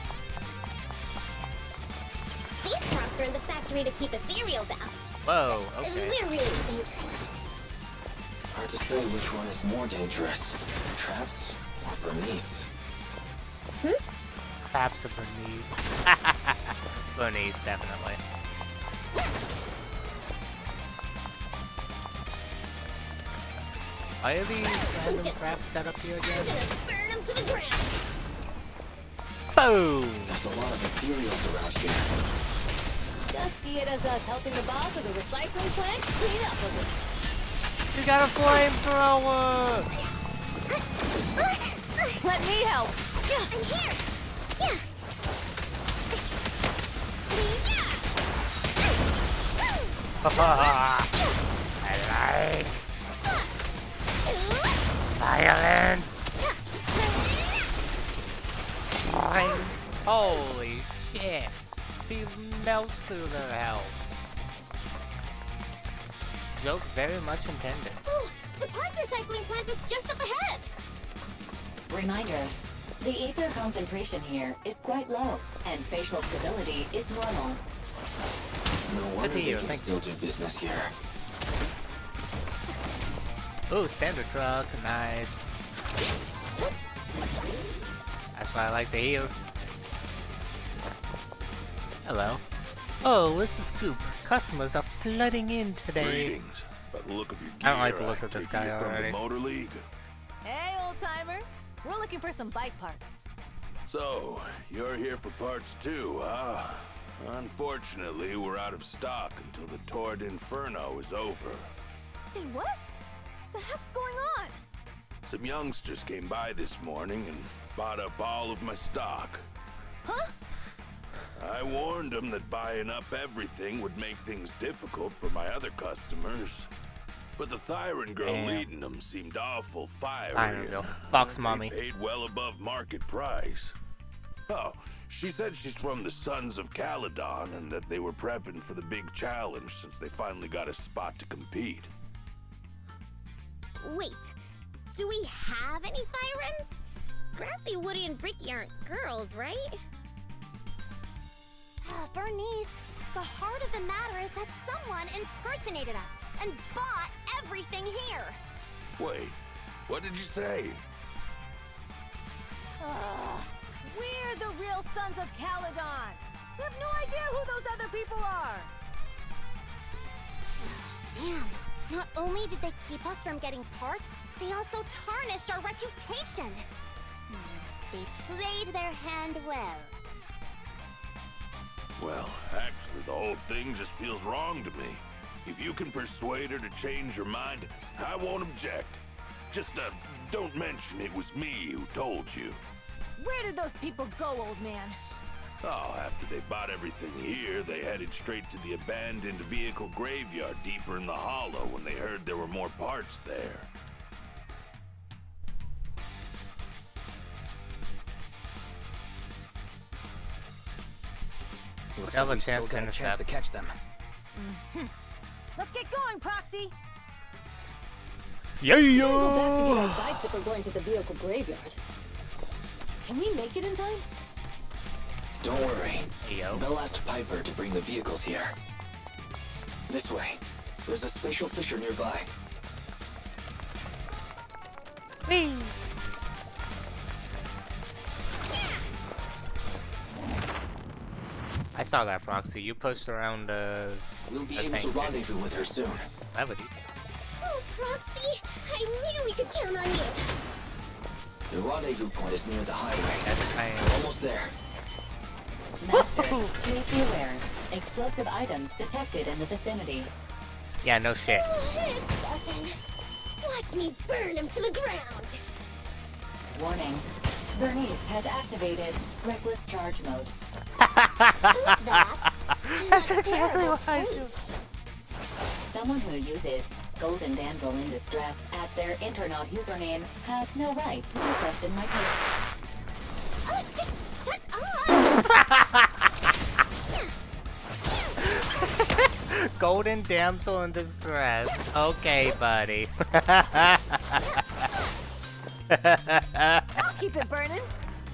These traps are in the factory to keep ethereals out. Whoa, okay. They're really dangerous. Hard to say which one is more dangerous. Traps or Bernice? Traps of Bernice. Bernice, definitely. Why are these random traps set up here again? Burn them to the ground. Boom! There's a lot of ethereals around here. Just see it as us helping the boss of the recycling plant clean up a bit. You got a flamethrower! Let me help. I'm here. Yeah. I like violence! Holy shit! She melts through their health. Joke very much intended. Oh, the parts recycling plant is just up ahead. Reminder, the ether concentration here is quite low, and spatial stability is normal. No wonder they can still do business here. Ooh, standard truck, nice. That's what I like to hear. Hello. Oh, what's the scoop? Customers are flooding in today. Greetings. By the look of your gear, I don't like the look of this take guy you from already. the Motor League. Hey, old timer. We're looking for some bike parts. So, you're here for parts too, huh? Unfortunately, we're out of stock until the Tour d'Inferno is over. Say what? The heck's going on? Some youngsters came by this morning and bought up all of my stock. Huh? I warned them that buying up everything would make things difficult for my other customers. But the Thyron girl leading them seemed awful fiery. Thyron girl. Fox They mommy. paid well above market price. Oh, she said she's from the Sons of Caledon and that they were prepping for the big challenge since they finally got a spot to compete. Wait, do we have any Thyrans? Grassy, Woody, and Bricky aren't girls, right? Bernice, the heart of the matter is that someone impersonated us and bought everything here. Wait, what did you say? We're the real Sons of Caledon. We have no idea who those other people are. Damn, not only did they keep us from getting parts, they also tarnished our reputation. They played their hand well. Well, actually, the whole thing just feels wrong to me. If you can persuade her to change her mind, I won't object. Just, don't mention it was me who told you. Where did those people go, old man? Oh, after they bought everything here, they headed straight to the abandoned vehicle graveyard deeper in the hollow when they heard there were more parts there. Looks Have like a we still chance to got a chance intercept. to catch them. Let's get going, Proxy! Yeah! Go back to get our bikes if we're going to the vehicle graveyard. Can we make it in time? Don't worry. Hey, yo. Bell asked Piper to bring the vehicles here. This way. There's a spatial fissure nearby. Whee! I saw that, Proxy. You pushed around We'll be the able to tank. rendezvous with her soon. Gravity. Oh, Proxy! I knew we could count on you! The rendezvous point is near the highway. That's Almost there. Master, please be aware. Explosive items detected in the vicinity. Yeah, no shit. It's nothing. Watch me burn him to the ground! Warning. Bernice has activated reckless charge mode. Who's that? That's What a exactly terrible what I do. taste. Someone who uses Golden Damsel in Distress as their Internaut username has no right to question my taste. Oh, just shut up! Golden damsel in distress. Okay, buddy. I'll keep it burning!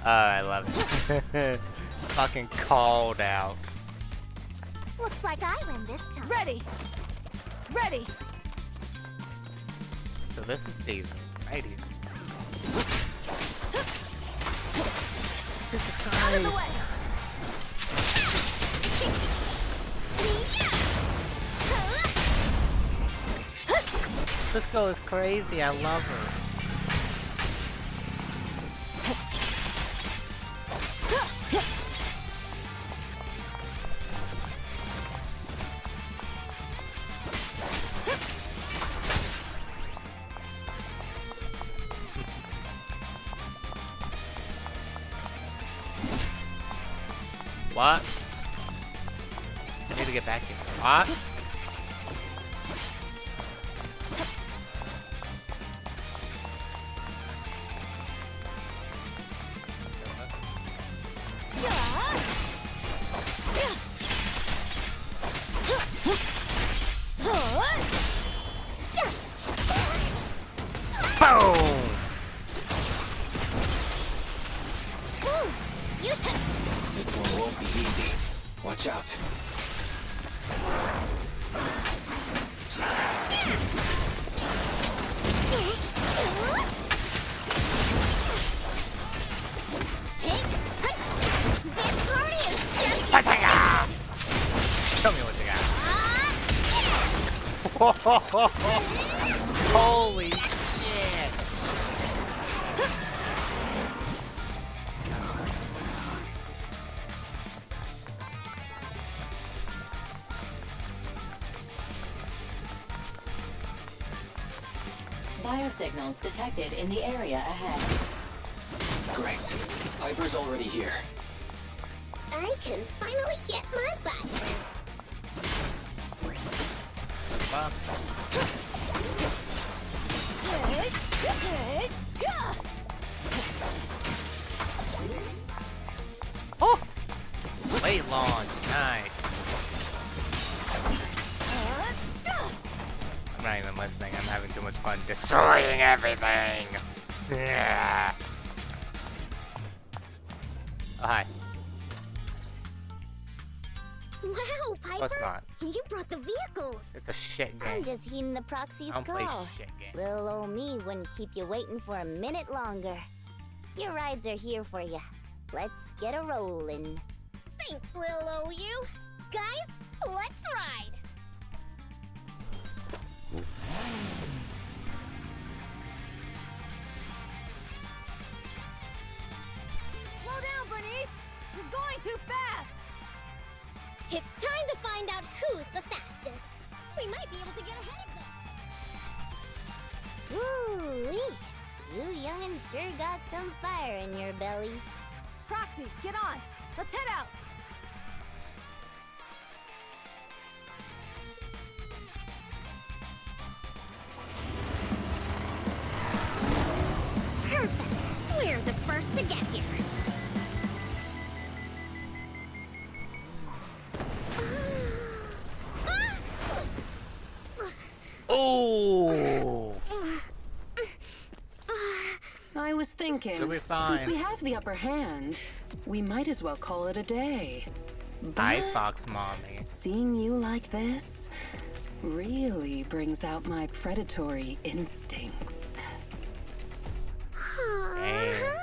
Oh, I love it. Fucking called out. Looks like I win this time. Ready! Ready! So this is season, right here. Jesus Out of the Christ. way! This girl is crazy. I love her. What? I need to get back here. What? Boom! This one won't be easy. Watch out. Show me what they got. Holy shit! Biosignals detected in the area ahead. Great. Piper's already here. I can finally get my bike. Oh! Late launch, nice. I'm not even listening. I'm having too much fun destroying everything. Yeah. Oh, hi. Wow, Plus Piper! not. You brought the vehicles! It's a shit game. I'm just heeding the proxy's I don't play call. shit games. Little old me wouldn't keep you waiting for a minute longer. Your rides are here for you. Let's get a rollin'. Thanks, little old you. Guys, let's ride! Slow down, Bernice! You're going too fast! It's time to find out who's the fastest. We might be able to get ahead of them. Ooh-wee. You young'uns sure got some fire in your belly. Proxy, get on! Let's head out. Perfect. We're the first to get here. Oh! I was thinking, You'll be fine. since we have the upper hand, we might as well call it a day. Hi, But Fox Mommy. seeing you like this really brings out my predatory instincts. Damn.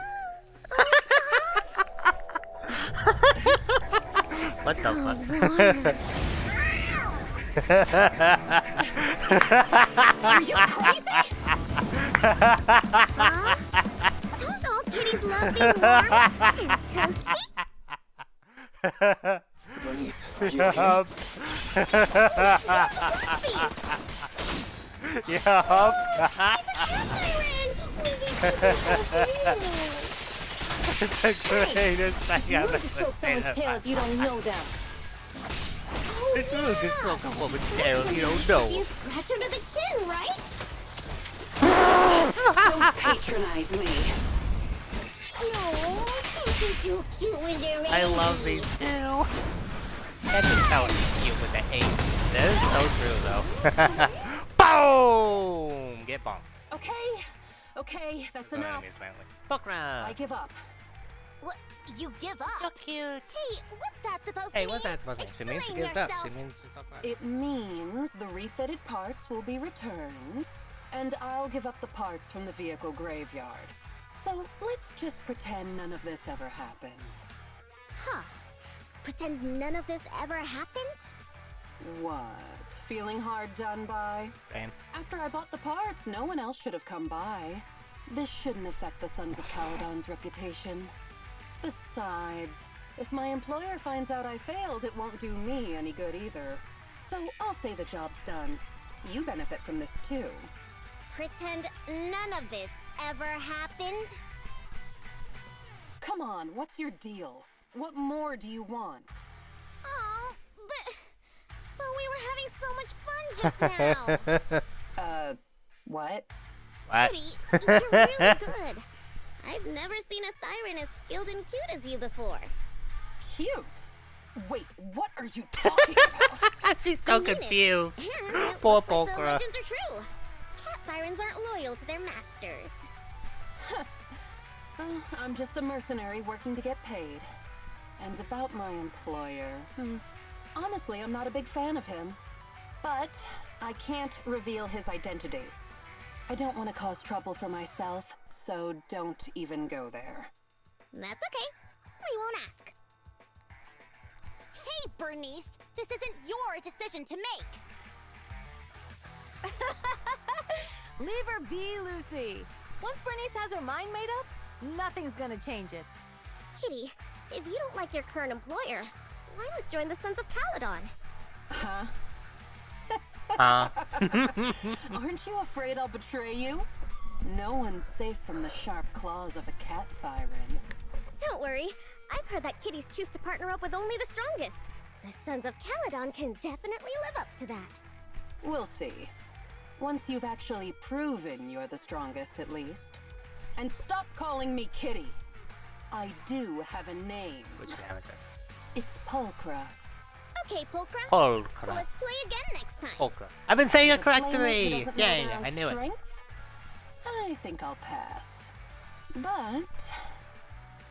What the fuck? Are you crazy? Don't all kitties love being warm and toasty? Bernice, are you okay? Yup. It's the greatest thing I've ever Stroke seen. someone's tail if you don't know them. It's really just stroke a woman's tail, you don't know. You scratch under the chin, right? Don't patronize me. No, this is so cute when they're I love these two. That is how it's cute with the hate. That is so true, though. Boom! Get bonked. Okay, that's Oh, enough. enemies, finally. Book round. I give up. What? You give up? So cute. Hey, what's that supposed to Hey, mean? what's that supposed to mean? She means she Explain gives up. yourself. She means she's not right. It means the refitted parts will be returned, and I'll give up the parts from the vehicle graveyard. So let's just pretend none of this ever happened. Huh. Pretend none of this ever happened? What? Feeling hard done by? Same. After I bought the parts, no one else should have come by. This shouldn't affect the Sons of Caledon's reputation. Besides, if my employer finds out I failed, it won't do me any good either. So I'll say the job's done. You benefit from this too. Pretend none of this ever happened? Come on, what's your deal? What more do you want? Oh, but we were having so much fun just now. What? What? Kitty, you're really good. I've never seen a Thyran as skilled and cute as you before. Cute? Wait, what are you talking about? She's I so mean it. confused. And it Poor looks like the Polkra. legends are true. Cat Thyrans aren't loyal to their masters. I'm just a mercenary working to get paid. And about my employer, honestly, I'm not a big fan of him. But I can't reveal his identity. I don't want to cause trouble for myself, so don't even go there. That's okay. We won't ask. Hey, Bernice, this isn't your decision to make. Leave her be, Lucy. Once Bernice has her mind made up, nothing's gonna change it. Kitty, if you don't like your current employer, why not join the Sons of Caledon? Huh? Aren't you afraid I'll betray you? No one's safe from the sharp claws of a cat Thyran. Don't worry. I've heard that kitties choose to partner up with only the strongest. The Sons of Caledon can definitely live up to that. We'll see. Once you've actually proven you're the strongest, at least. And stop calling me Kitty. I do have a name. Which name is it? It's Polkra. Okay, Polkra. Polkra. Let's play again next time. Polkra. I've been saying it The playmate who correctly! doesn't know Yay, their own I knew it. strength? I think I'll pass. But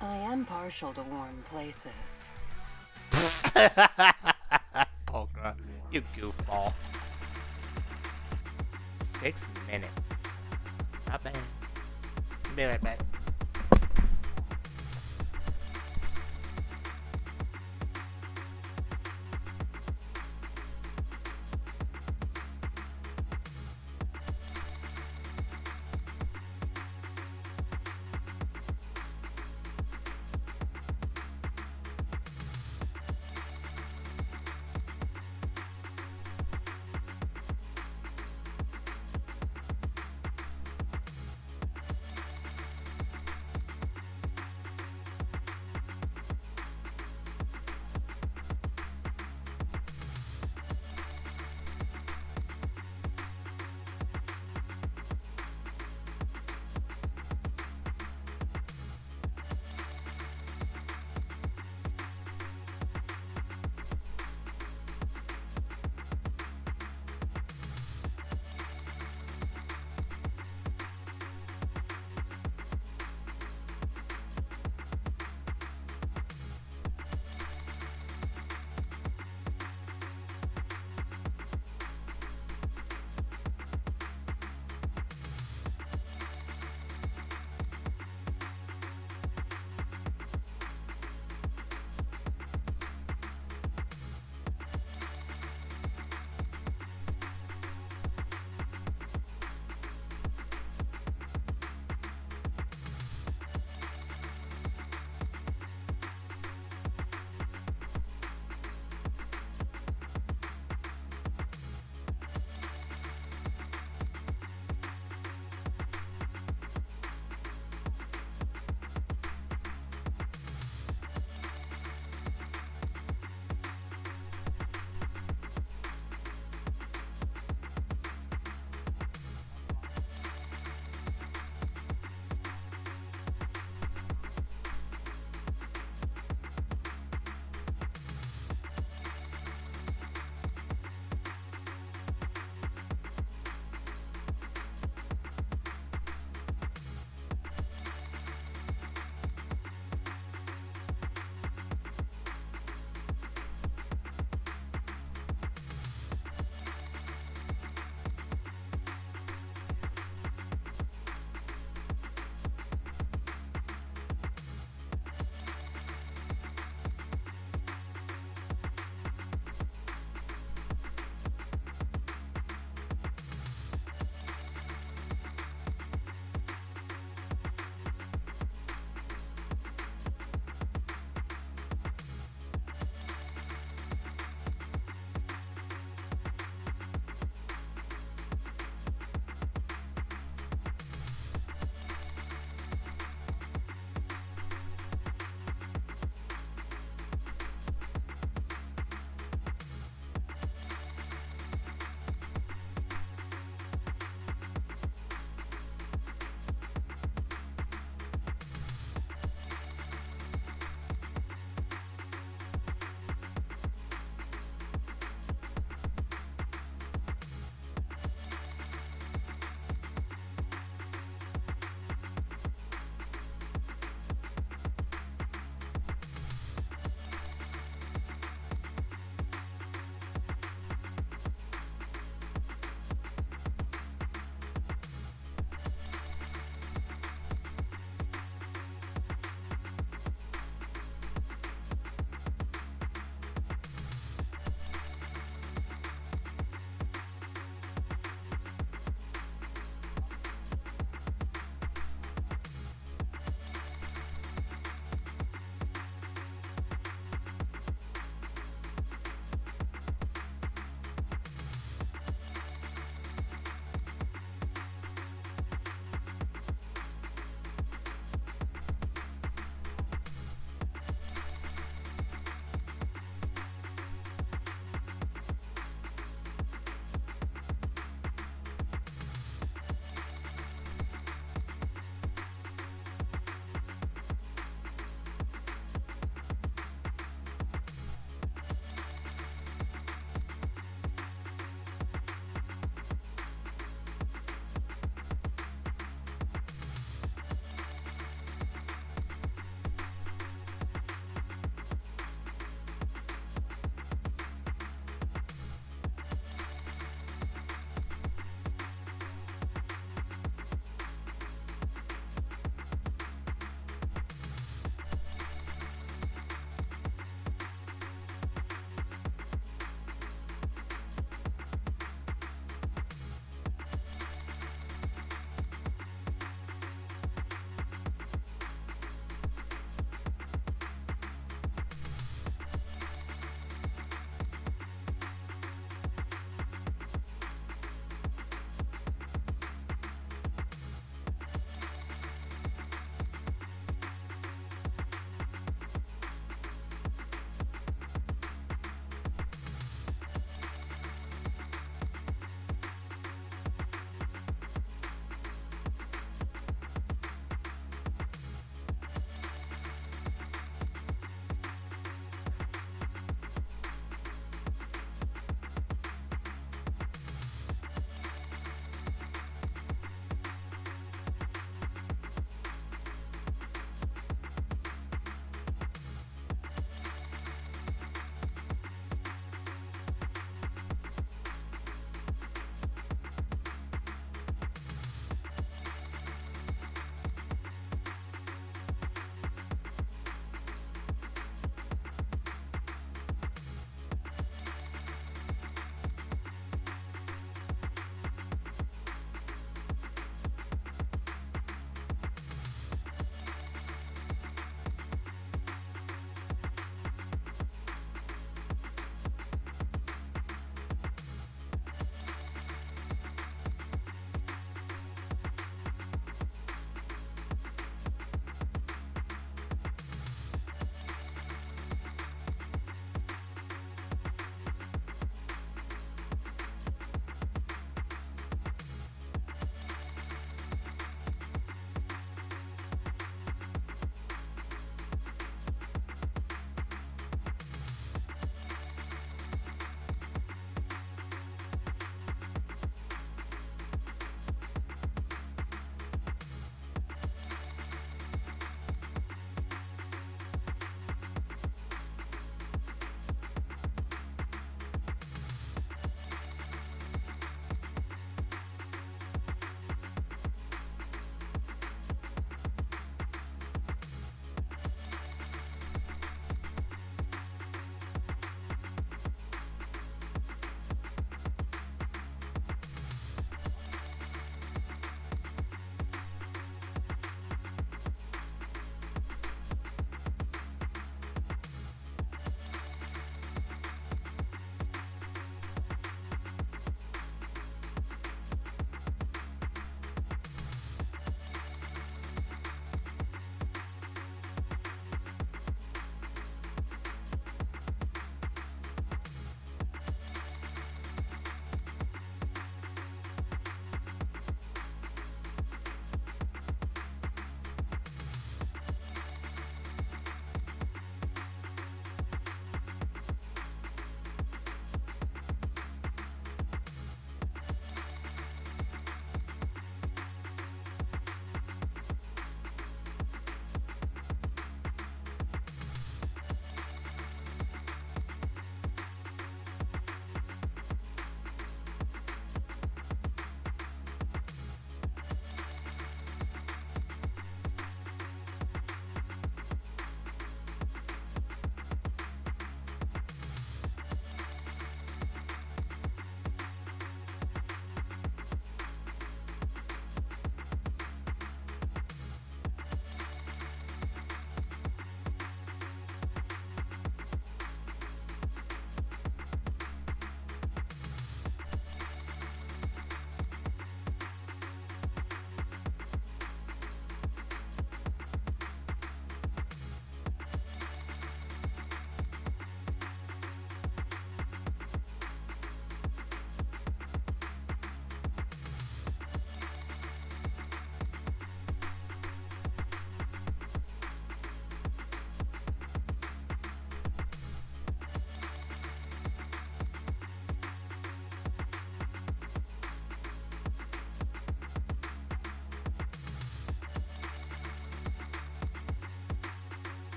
I am partial to warm places. Polkra, you goofball. 6 minutes. Not bad. Be right back.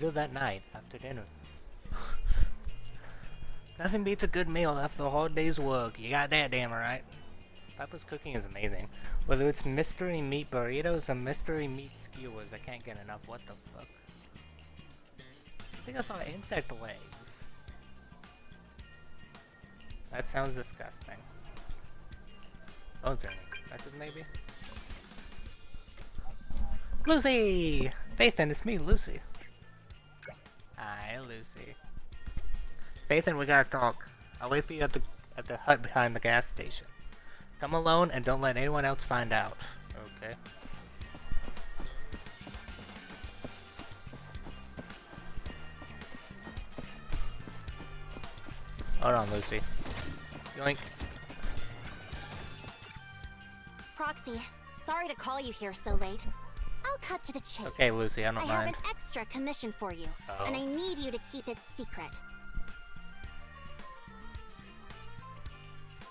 later that night after dinner. Nothing beats a good meal after a hard day's work. You got that damn right. Papa's cooking is amazing. Whether it's mystery meat burritos or mystery meat skewers, I can't get enough. What the fuck? I think I saw insect legs. That sounds disgusting. Don't think. That's it, maybe? Lucy! Faithin, it's me, Lucy. Hi, Lucy. Faithin, we gotta talk. I'll wait for you at the hut behind the gas station. Come alone and don't let anyone else find out. Okay. Hold on, Lucy. Yoink. Proxy, sorry to call you here so late. I'll cut to the chase. Okay, Lucy, I don't mind. I have an extra commission for you, and I need you to keep it secret.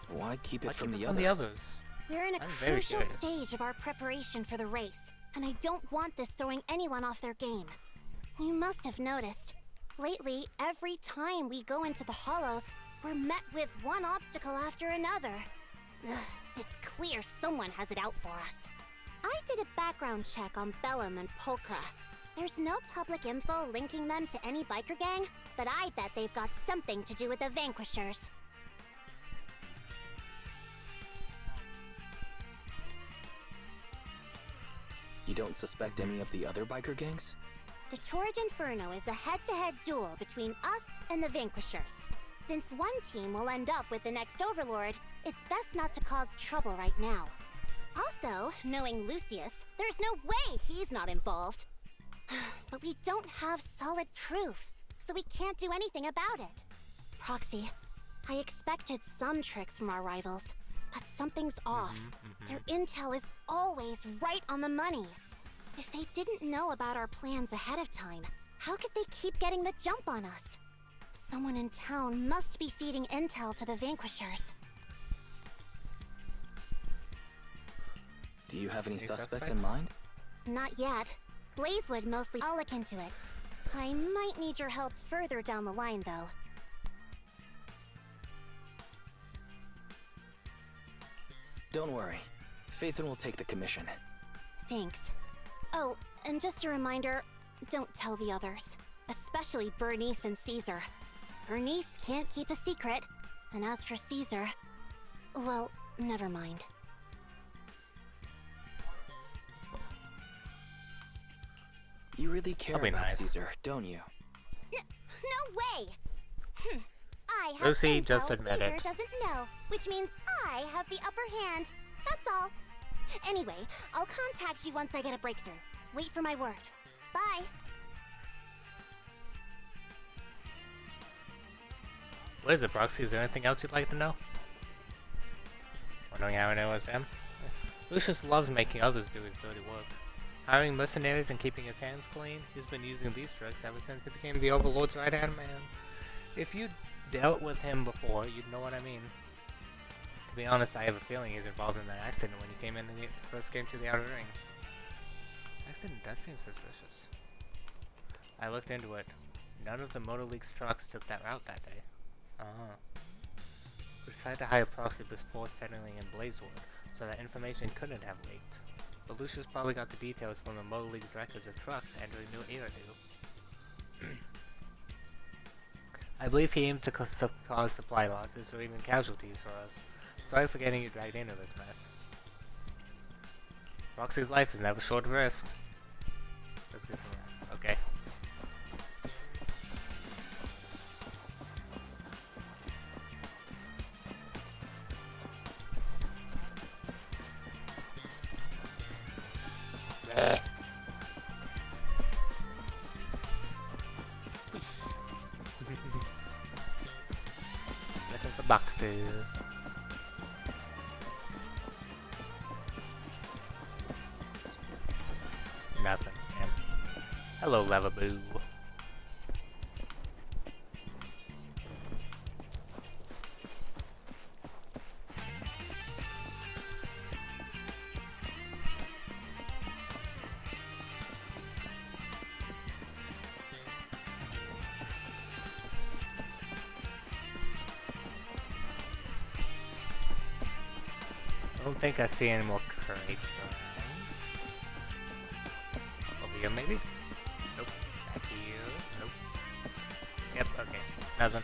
Why keep it from the others? We're in a crucial stage of our preparation for the race, and I don't want this throwing anyone off their game. You must have noticed. Lately, every time we go into the hollows, we're met with one obstacle after another. Ugh, it's clear someone has it out for us. I did a background check on Bellum and Polka. There's no public info linking them to any biker gang, but I bet they've got something to do with the Vanquishers. You don't suspect any of the other biker gangs? The Torrid Inferno is a head-to-head duel between us and the Vanquishers. Since one team will end up with the next Overlord, it's best not to cause trouble right now. Also, knowing Lucius, there's no way he's not involved. But we don't have solid proof, so we can't do anything about it. Proxy, I expected some tricks from our rivals, but something's off. Their intel is always right on the money. If they didn't know about our plans ahead of time, how could they keep getting the jump on us? Someone in town must be feeding intel to the Vanquishers. Do you have any suspects in mind? Not yet. Blaze would mostly. I'll look into it. I might need your help further down the line, though. Don't worry. Faithin will take the commission. Thanks. Oh, and just a reminder, don't tell the others. Especially Bernice and Caesar. Bernice can't keep a secret. And as for Caesar... well, never mind. You really care about Caesar, don't you? No way! I have Lucy, intel just admit Caesar it. doesn't know, which means I have the upper hand. That's all. Anyway, I'll contact you once I get a breakthrough. Wait for my word. Bye. What is it, Proxy? Is there anything else you'd like to know? Wondering how I know it's him? Lucius loves making others do his dirty work. Hiring mercenaries and keeping his hands clean, he's been using these tricks ever since he became the Overlord's right-hand man. If you dealt with him before, you'd know what I mean. To be honest, I have a feeling he's involved in that accident when he came in and first came to the Outer Ring. Accident does seem suspicious. I looked into it. None of the Motor League's trucks took that route that day. We decided to hire Proxy before settling in Blazewood, so that information couldn't have leaked. But Lucius probably got the details from the Motor League's records of trucks entering New Eridu. I believe he aimed to cause supply losses or even casualties for us. Sorry for getting you dragged into this mess. Roxy's life is never short of risks. Let's get some rest. Okay. Looking for boxes. Nothing. Man. Hello, Lavaboo. I don't think I see any more crates. Over here, maybe? Nope. Back here. Nope. Yep, okay. Nothing.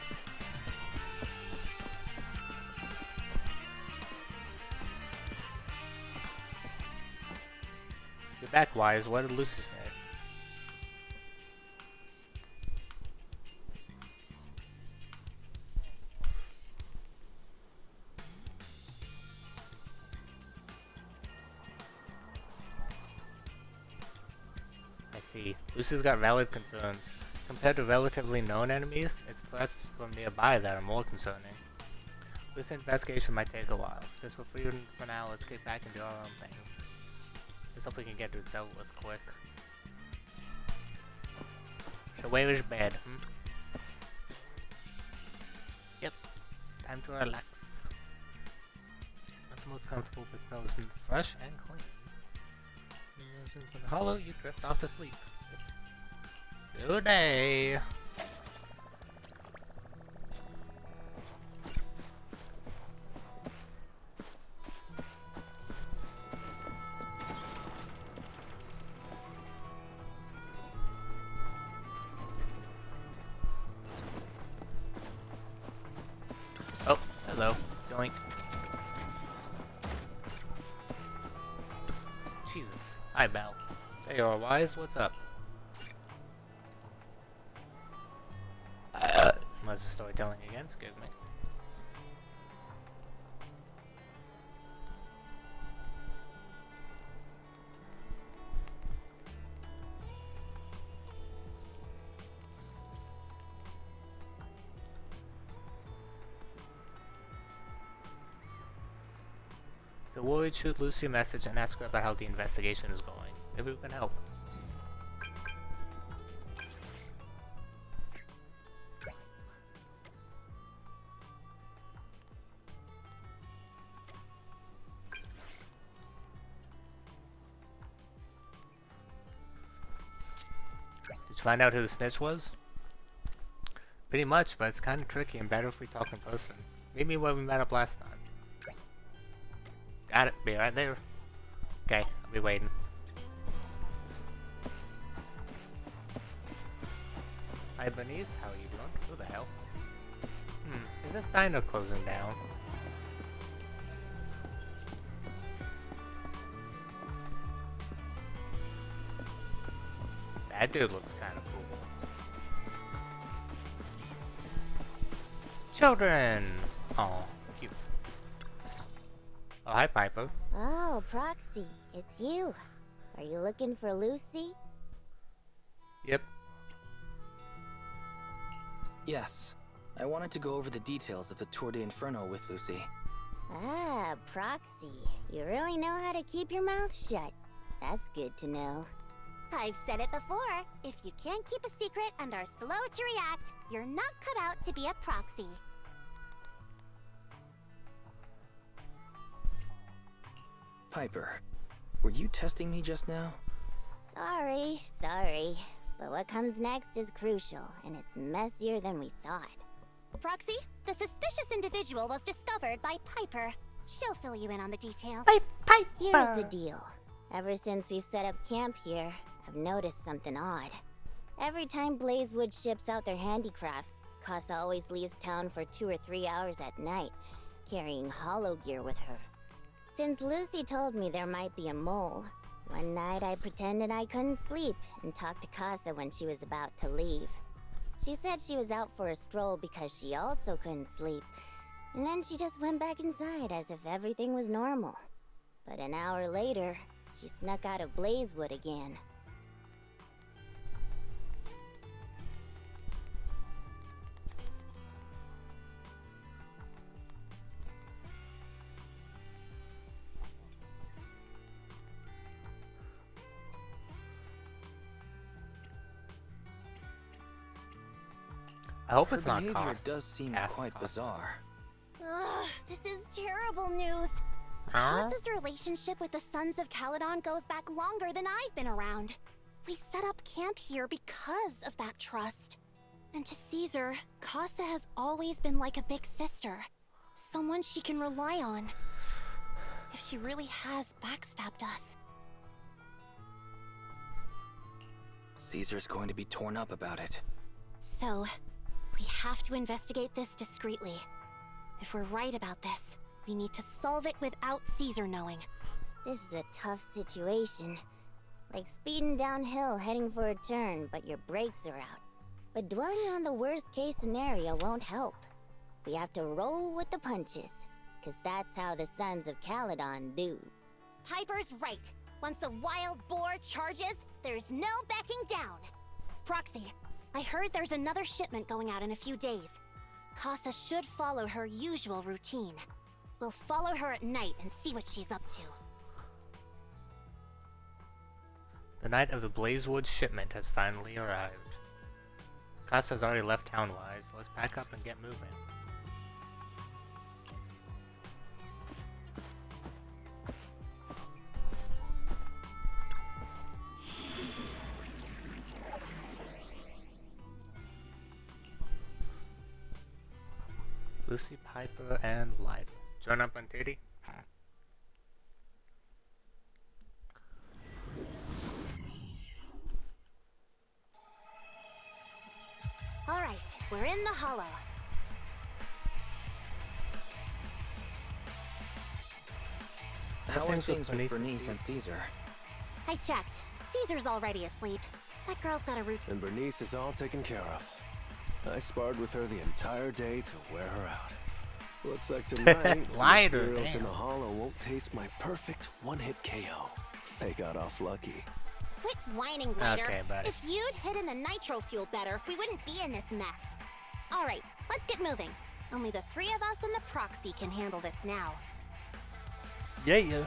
You're back, Wise. What did Lucy say? I see. Lucy's got valid concerns. Compared to relatively known enemies, it's threats from nearby that are more concerning. This investigation might take a while. Since we're free for now, let's get back and do our own things. There's something we can get dealt with quick. So where is bed, Yep. Time to relax. Not the most comfortable, but smells fresh and clean. Hollow, you drift off to sleep. Good day. Oh, hello. Doink. Jesus. Hi, Belle. There you are, Wise. What's up? Was the storytelling again? Excuse me. If you're worried, shoot Lucy a message and ask her about how the investigation is going. Maybe we can help. Did you find out who the snitch was? Pretty much, but it's kind of tricky and better if we talk in person. Meet me where we met up last time. Got it. Be right there. Okay, I'll be waiting. Hi, Bernice. How are you doing? Who the hell? Is this diner closing down? That dude looks kind of cool. Children! Oh, cute. Oh, hi, Piper. Oh, Proxy, it's you. Are you looking for Lucy? Yep. Yes. I wanted to go over the details of the Tour de Inferno with Lucy. Ah, Proxy. You really know how to keep your mouth shut. That's good to know. I've said it before. If you can't keep a secret and are slow to react, you're not cut out to be a proxy. Piper, were you testing me just now? Sorry. But what comes next is crucial, and it's messier than we thought. Proxy, the suspicious individual was discovered by Piper. She'll fill you in on the details. Piper! Here's the deal. Ever since we've set up camp here, I've noticed something odd. Every time Blazewood ships out their handicrafts, Casa always leaves town for 2 or 3 hours at night, carrying hollow gear with her. Since Lucy told me there might be a mole, one night I pretended I couldn't sleep and talked to Casa when she was about to leave. She said she was out for a stroll because she also couldn't sleep, and then she just went back inside as if everything was normal. But an hour later, she snuck out of Blazewood again. I hope it's Her not behavior cost. does seem quite bizarre. Ugh, this is terrible news. Casa's relationship with the Sons of Caledon goes back longer than I've been around. We set up camp here because of that trust. And to Caesar, Casa has always been like a big sister. Someone she can rely on. if she really has backstabbed us. Caesar's going to be torn up about it. So, we have to investigate this discreetly. If we're right about this, we need to solve it without Caesar knowing. This is a tough situation. Like speeding downhill heading for a turn, but your brakes are out. But dwelling on the worst case scenario won't help. We have to roll with the punches, cause that's how the Sons of Caledon do. Piper's right. Once a wild boar charges, there's no backing down. Proxy, I heard there's another shipment going out in a few days. Casa should follow her usual routine. We'll follow her at night and see what she's up to. The night of the Blazewood shipment has finally arrived. Casa's already left town-wise, so let's pack up and get moving. Lucy, Piper, and Lyda. Join up on Titty. Alright, we're in the hollow. How are things with Bernice and Caesar? I checked. Caesar's already asleep. That girl's got a routine. And Bernice is all taken care of. I sparred with her the entire day to wear her out. Looks like tonight, Lighter, the Ethereals in damn. the hollow won't taste my perfect one-hit KO. They got off lucky. Quit whining, Ryder. Okay, buddy. If you'd hidden the nitro fuel better, we wouldn't be in this mess. Alright, let's get moving. Only the three of us and the proxy can handle this now. Yeah.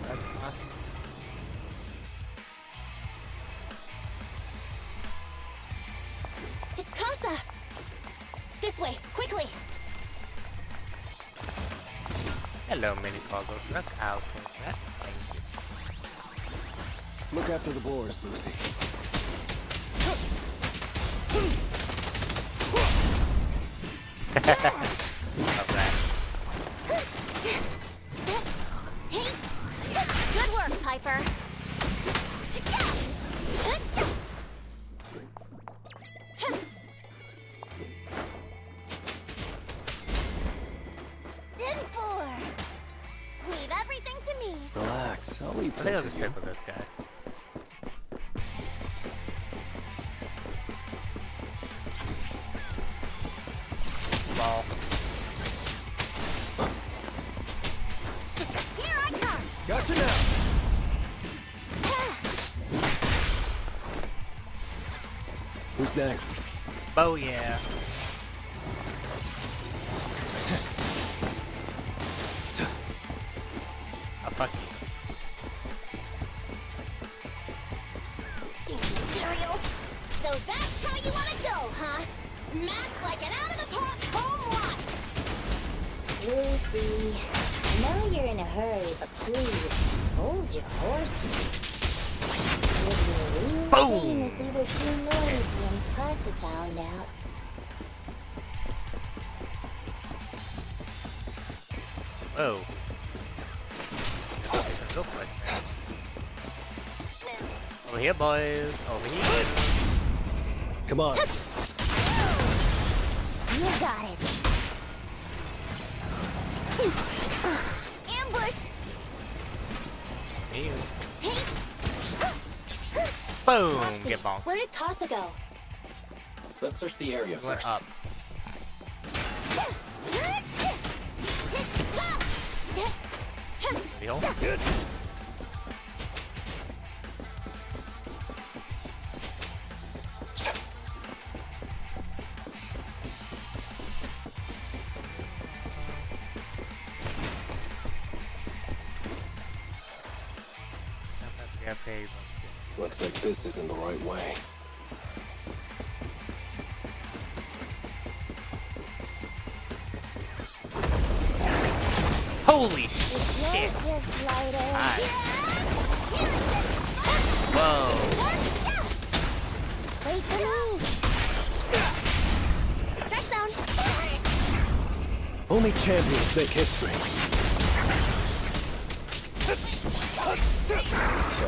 That's awesome. It's Casa! This way, quickly! Hello, mini cargo. Look out for that. Thank you. Look after the boars, Lucy. Alright. Good work, Piper. Leave everything to me. Relax, I'll leave I think I'll things just to you. stick with this guy. Ball. Here I come. Gotcha now! Who's next? Oh yeah. Oh fuck you. Damn materials. So that's how you want to go, huh? Smash like an out-of-the-park home run. Lucy, I know you're in a hurry, but please, hold your horses. It would be a real Boom! shame if we were too noisy and Casa found out. Whoa. Go for it. Over here, boys. Over here. Come on. You got it. Ambush. Here. Boom! Proxy, Get bonked. where did Casa go? Let's search the area Went first. up. Deal. Good. Get paid. Looks like this isn't the right way. Holy Your shit! shift, Lyda. Hi. Whoa! Wait for me! Strike zone! Only champions make history. I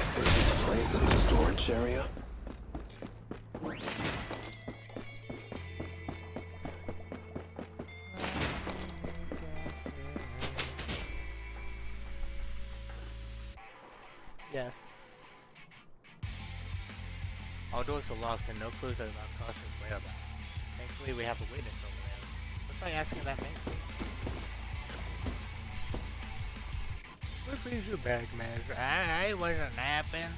think this place is a storage area. Yes. All doors are locked and no clues about Carson's whereabouts. Thankfully, we have a witness over there. Let's try asking that man. What brings you back, Master? I wasn't napping.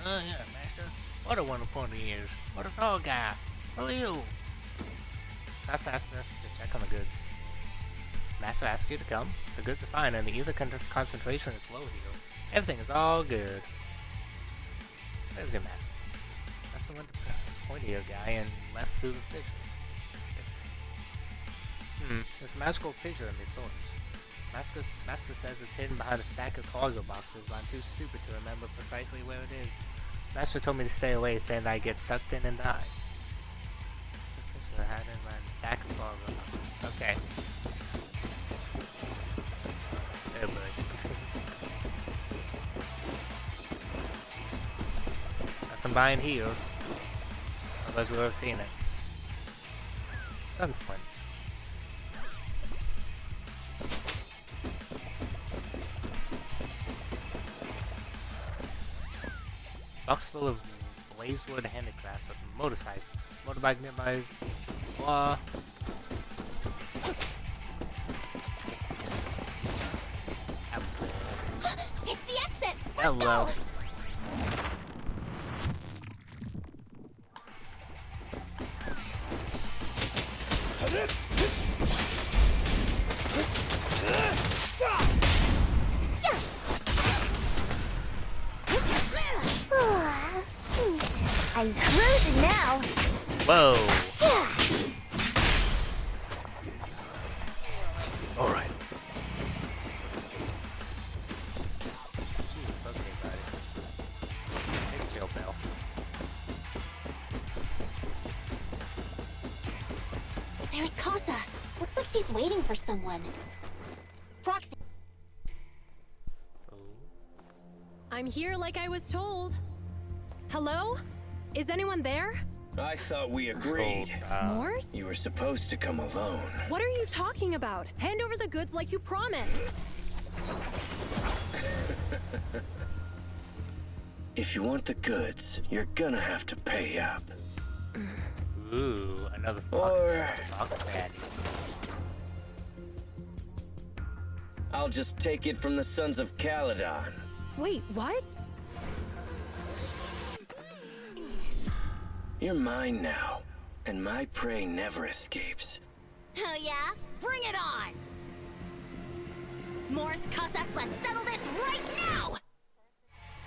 Oh, yeah, Master. What a wonderful years. What a tall guy. Who are you? Master asked us to check on the goods. Master asked you to come. The goods are fine and the ether concentration is low here. Everything is all good. There's your master. Master went to point to your guy and left through the fissure. There's a magical fissure in the source. Master says it's hidden behind a stack of cargo boxes, but I'm too stupid to remember precisely where it is. Master told me to stay away, saying that I get sucked in and die. The fissure hidden behind a stack of cargo boxes. Okay. Oh boy. Nothing behind here. Otherwise we would have seen it. Sunflint. Box full of blazewood handicrafts with a motorcycle. Motorbike nearby. Blah. It's the exit! Hello. I'm cruising now. Whoa. All right. Jesus, okay, buddy. Big chill, pal. There's Casa. Looks like she's waiting for someone. Proxy. I'm here like I was told. Hello? Is anyone there? I thought we agreed. Morse? You were supposed to come alone. What are you talking about? Hand over the goods like you promised. If you want the goods, you're gonna have to pay up. Ooh, another fox daddy. I'll just take it from the Sons of Caledon. Wait, what? You're mine now, and my prey never escapes. Oh yeah? Bring it on! Morse, Casa, let's settle this right now!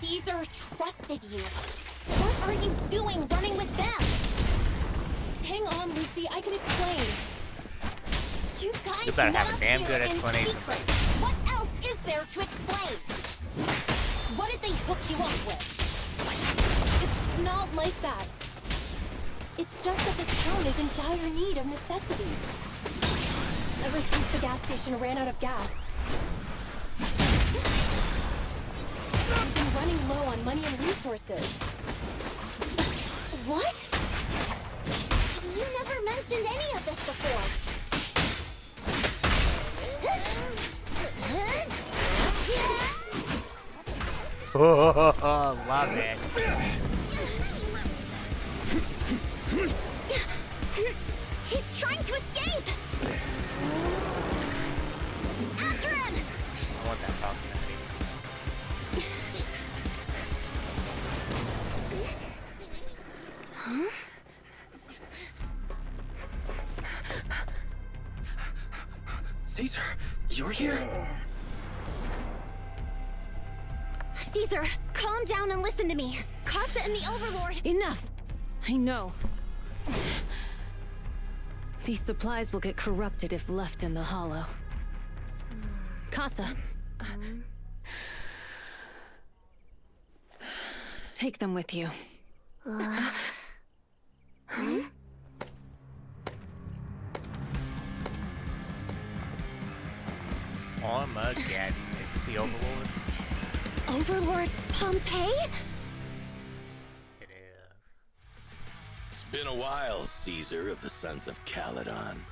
Caesar trusted you. What are you doing running with them? Hang on, Lucy, I can explain. You guys You better have met a damn up good here in explanation. secret. What else is there to explain? What did they hook you up with? It's not like that. It's just that the town is in dire need of necessities. Ever since the gas station ran out of gas, we've been running low on money and resources. What? You never mentioned any of this before. Oh, love it. He's trying to escape! After him! I want that fox daddy. Huh? Caesar, you're here? Caesar, calm down and listen to me. Casa and the Overlord... Enough! I know. These supplies will get corrupted if left in the hollow. Casa. Take them with you. Overlord Pompeii? It is. It's been a while, Caesar of the Sons of Caledon.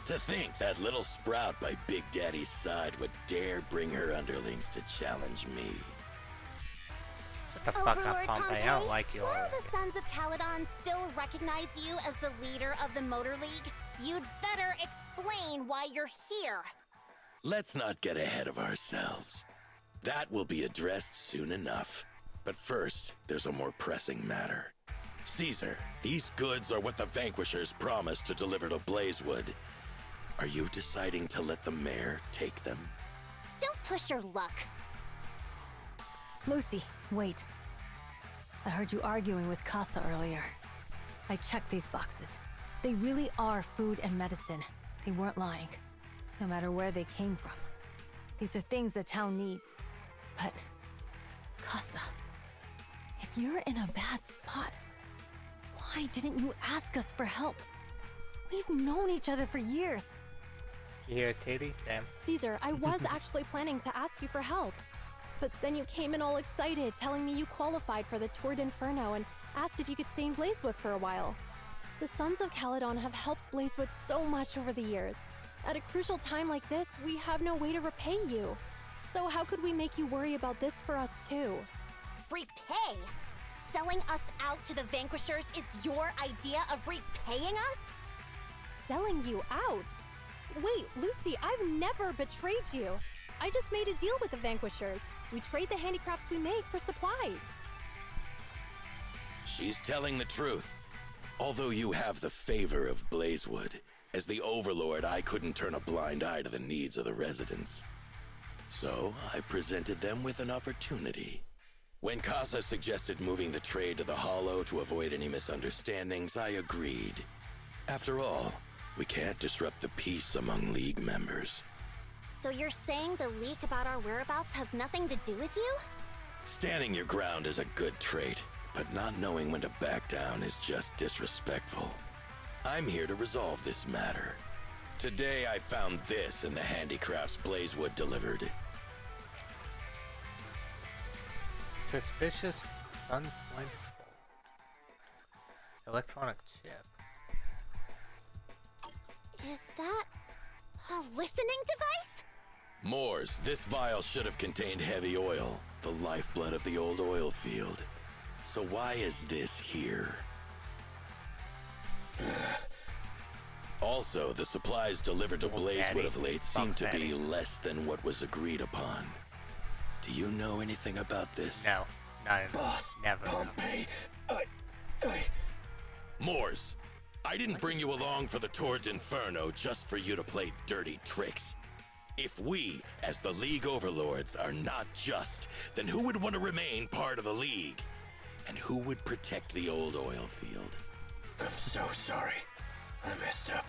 To think that little sprout by Big Daddy's side would dare bring her underlings to challenge me. Shut the fuck Overlord up, Pompeii. I don't like you will already. the Sons of Caledon still recognize you as the leader of the Motor League? You'd better explain why you're here. Let's not get ahead of ourselves. That will be addressed soon enough. But first, there's a more pressing matter. Caesar, these goods are what the Vanquishers promised to deliver to Blazewood. Are you deciding to let the mayor take them? Don't push your luck. Lucy, wait. I heard you arguing with Casa earlier. I checked these boxes. They really are food and medicine. They weren't lying, no matter where they came from. These are things the town needs. But, Casa, if you're in a bad spot, why didn't you ask us for help? We've known each other for years. You hear it, Teddy? Damn. Caesar, I was actually planning to ask you for help. But then you came in all excited, telling me you qualified for the Tour d'Inferno and asked if you could stay in Blazewood for a while. The Sons of Caledon have helped Blazewood so much over the years. At a crucial time like this, we have no way to repay you. So how could we make you worry about this for us too? Repay? Selling us out to the Vanquishers is your idea of repaying us? Selling you out? Wait, Lucy, I've never betrayed you. I just made a deal with the Vanquishers. We trade the handicrafts we make for supplies. She's telling the truth. Although you have the favor of Blazewood, as the Overlord, I couldn't turn a blind eye to the needs of the residents. So, I presented them with an opportunity. When Casa suggested moving the trade to the Hollow to avoid any misunderstandings, I agreed. After all, we can't disrupt the peace among League members. So you're saying the leak about our whereabouts has nothing to do with you? Standing your ground is a good trait, but not knowing when to back down is just disrespectful. I'm here to resolve this matter. Today I found this in the handicrafts Blazewood delivered. Suspicious sunflint bolt. Electronic chip. Is that a listening device? Moors, this vial should have contained heavy oil, the lifeblood of the old oil field. So why is this here? Also, the supplies delivered to Blazewood of late seem to be less than what was agreed upon. Do you know anything about this? No, not at all. Boss, Never. Pompeii, Moors, I didn't bring you along for the Tour d'Inferno just for you to play dirty tricks. If we, as the League Overlords, are not just, then who would want to remain part of the League? And who would protect the old oil field? I'm so sorry. I messed up.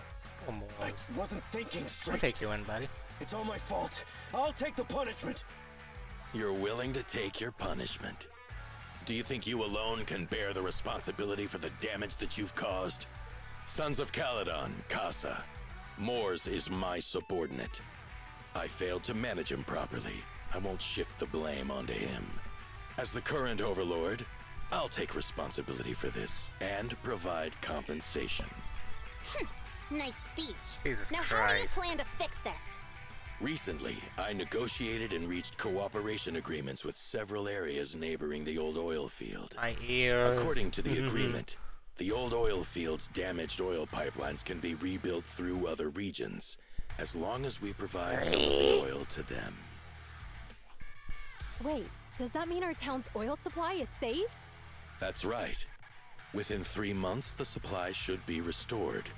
Oh, Moors. I wasn't thinking straight. I'll take you in, buddy. It's all my fault. I'll take the punishment. You're willing to take your punishment. Do you think you alone can bear the responsibility for the damage that you've caused? Sons of Caledon, Casa. Moors is my subordinate. I failed to manage him properly. I won't shift the blame onto him. As the current Overlord, I'll take responsibility for this and provide compensation. Nice speech. Jesus now Christ. how do you plan to fix this? Recently, I negotiated and reached cooperation agreements with several areas neighboring the old oil field. My ears. According to the agreement, the old oil field's damaged oil pipelines can be rebuilt through other regions, as long as we provide some of the oil to them. Wait, does that mean our town's oil supply is saved? That's right. Within 3 months, the supply should be restored.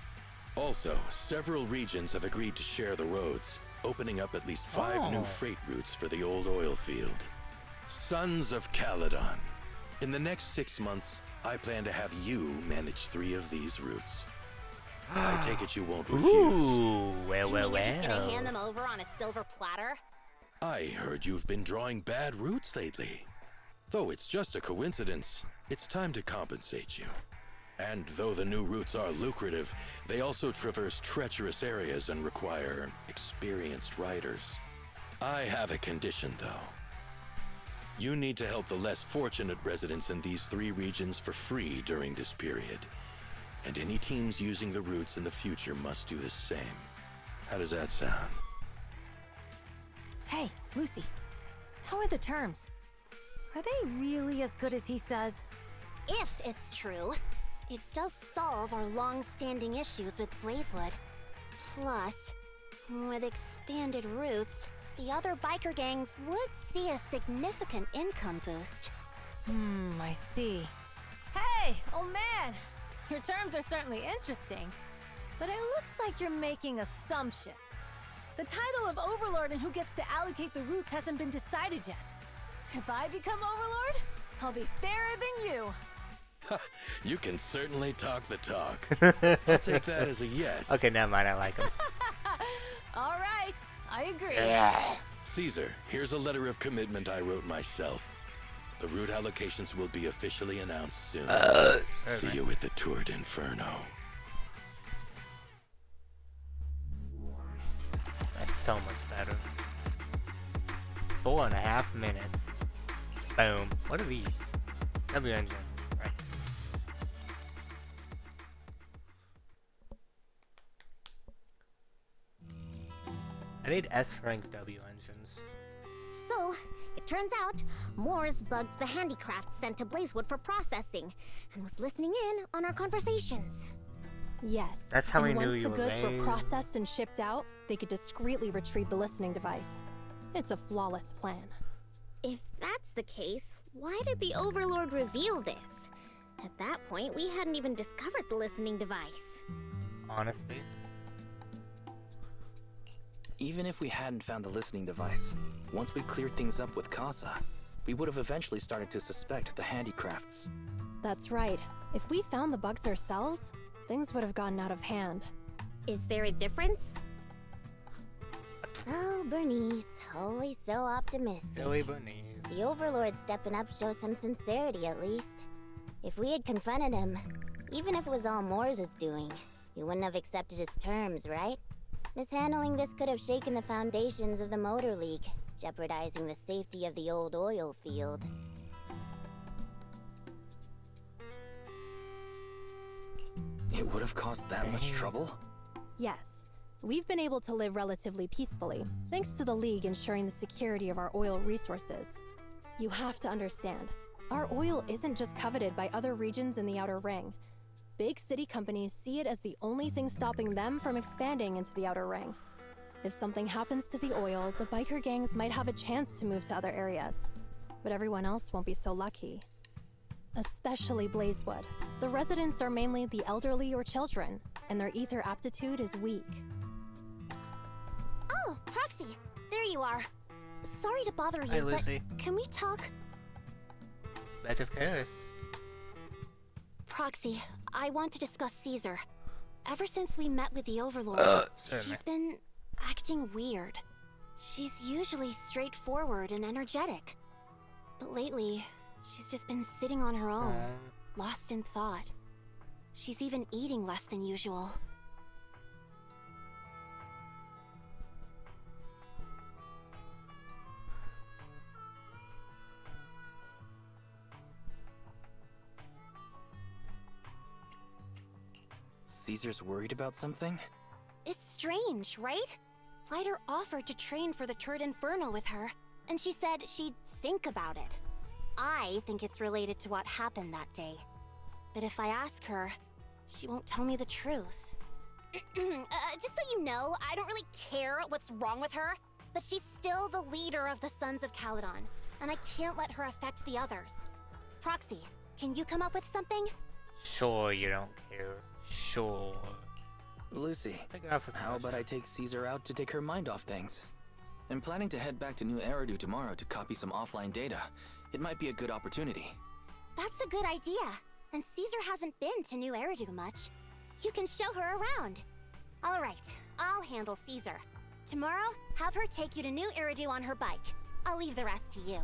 Also, several regions have agreed to share the roads, opening up at least 5 new freight routes for the old oil field. Sons of Caledon. In the next 6 months, I plan to have you manage 3 of these routes. I take it you won't refuse. Ooh, well, You well, mean you're just gonna hand well. them over on a silver platter? I heard you've been drawing bad routes lately. Though it's just a coincidence, it's time to compensate you. And though the new routes are lucrative, they also traverse treacherous areas and require experienced riders. I have a condition, though. You need to help the less fortunate residents in these 3 regions for free during this period. And any teams using the routes in the future must do the same. How does that sound? Hey, Lucy. How are the terms? Are they really as good as he says? If it's true, it does solve our long-standing issues with Blazewood. Plus, with expanded routes, the other biker gangs would see a significant income boost. I see. Hey, old man! Your terms are certainly interesting, but it looks like you're making assumptions. The title of Overlord and who gets to allocate the routes hasn't been decided yet. If I become Overlord, I'll be fairer than you. You can certainly talk the talk. I'll take that as a yes. Okay, never mind. I like him. All right, I agree. Caesar, here's a letter of commitment I wrote myself. The route allocations will be officially announced soon. See you at the Tour d'Inferno. That's so much better. 4.5 minutes. Boom. What are these? W engine. Right. I need S rank W engines. So, it turns out, Moores bugged the handicraft sent to Blazewood for processing, and was listening in on our conversations. Yes. That's how and we knew once you the were goods were lame. processed and shipped out, they could discreetly retrieve the listening device. It's a flawless plan. If that's the case, why did the Overlord reveal this? At that point, we hadn't even discovered the listening device. Honestly. Even if we hadn't found the listening device, once we cleared things up with Casa, we would have eventually started to suspect the handicrafts. That's right. If we found the bugs ourselves, things would have gotten out of hand. Is there a difference? Oh, Bernice, always so optimistic. Silly Bernice. The Overlord stepping up shows some sincerity, at least. If we had confronted him, even if it was all Moore's doing, he wouldn't have accepted his terms, right? Mishandling this could have shaken the foundations of the Motor League, jeopardizing the safety of the old oil field. It would have caused that much trouble? Yes. We've been able to live relatively peacefully, thanks to the League ensuring the security of our oil resources. You have to understand, our oil isn't just coveted by other regions in the Outer Ring. Big city companies see it as the only thing stopping them from expanding into the Outer Ring. If something happens to the oil, the biker gangs might have a chance to move to other areas. But everyone else won't be so lucky. Especially Blazewood. The residents are mainly the elderly or children, and their ether aptitude is weak. Oh, Proxy, there you are. Sorry to bother you, Hi, Lucy. but can we talk? But of course. Proxy, I want to discuss Caesar. Ever since we met with the Overlord, she's been acting weird. She's usually straightforward and energetic. But lately, she's just been sitting on her own, lost in thought. She's even eating less than usual. Caesar's worried about something? It's strange, right? Lighter offered to train for the Turd Infernal with her, and she said she'd think about it. I think it's related to what happened that day. But if I ask her, she won't tell me the truth. Just so you know, I don't really care what's wrong with her, but she's still the leader of the Sons of Caledon, and I can't let her affect the others. Proxy, can you come up with something? Sure, you don't care. Sure. Lucy, Take it off with how about I take Caesar out to take her mind off things? I'm planning to head back to New Eridu tomorrow to copy some offline data. It might be a good opportunity. That's a good idea. And Caesar hasn't been to New Eridu much. You can show her around. All right, I'll handle Caesar. Tomorrow, have her take you to New Eridu on her bike. I'll leave the rest to you.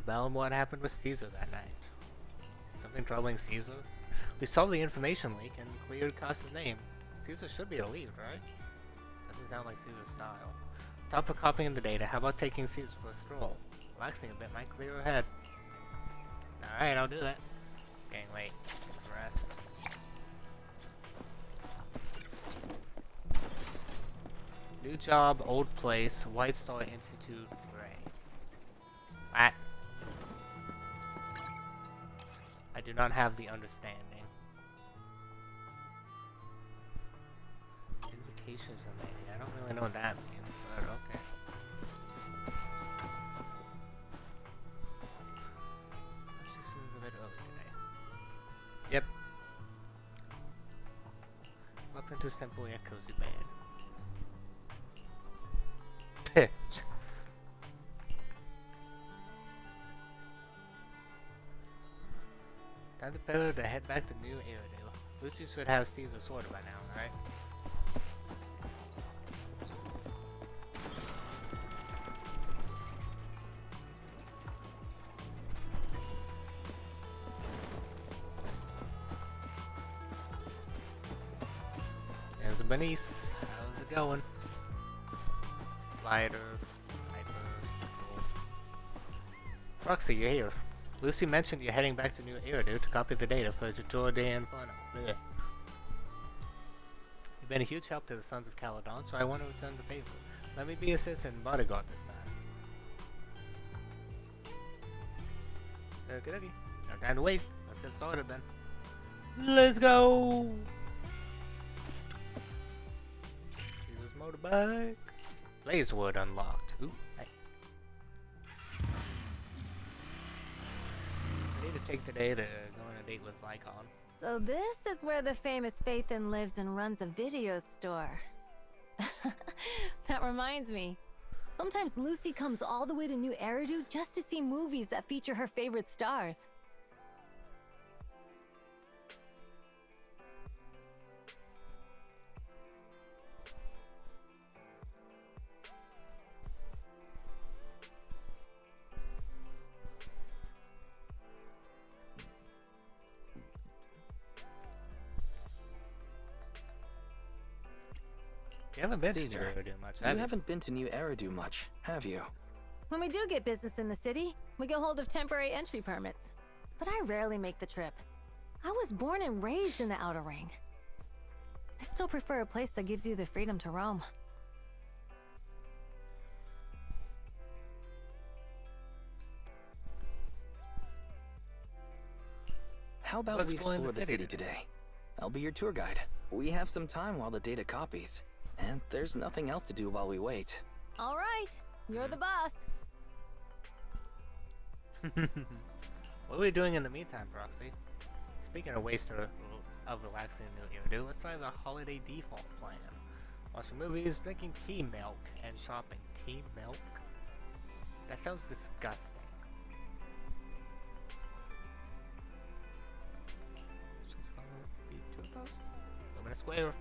Tell him what happened with Caesar that night. Something troubling Caesar? We solved the information leak and cleared Casa's name. Caesar should be relieved, right? Doesn't sound like Caesar's style. top of copying the data, how about taking Caesar for a stroll? Relaxing a bit might clear her head. Alright, I'll do that. Getting late. Let's rest. New job, old place, White Star Institute, Gray. What? I do not have the understanding. Invitations remaining. I don't really know what that means, but okay. A bit early today. Yep. Up into simply a cozy bed. Time to prepare to head back to New Aerodale. Lucy should have Caesar sorted by now, right? There's a Bernice. How's it going? Lighter, hyper, cool. Roxy, you're here. Lucy mentioned you're heading back to New Aerodale to copy the data for the DogDay Inferno. You've been a huge help to the Sons of Caledon, so I want to return the favor. Let me be assistant and bodyguard this time. Okie dokie. No time to waste. Let's get started then. Let's go! Caesar's motorbike. Blazewood unlocked. Ooh, nice. I need to take the day to go on a date with Lycon. So this is where the famous Phaethon lives and runs a video store. That reminds me. Sometimes Lucy comes all the way to New Eridu just to see movies that feature her favorite stars. You haven't been Caesar, to New Eridu much, you have you? haven't been to New Eridu much, have you? When we do get business in the city, we get hold of temporary entry permits. But I rarely make the trip. I was born and raised in the Outer Ring. I still prefer a place that gives you the freedom to roam. How about we explore the city today? I'll be your tour guide. We have some time while the data copies. And there's nothing else to do while we wait. All right, you're the boss. What are we doing in the meantime, Proxy? Speaking of ways of relaxing in New Eridu, let's try the holiday default plan. Watching movies, drinking tea milk, and shopping. Tea milk? That sounds disgusting. Luminous Square.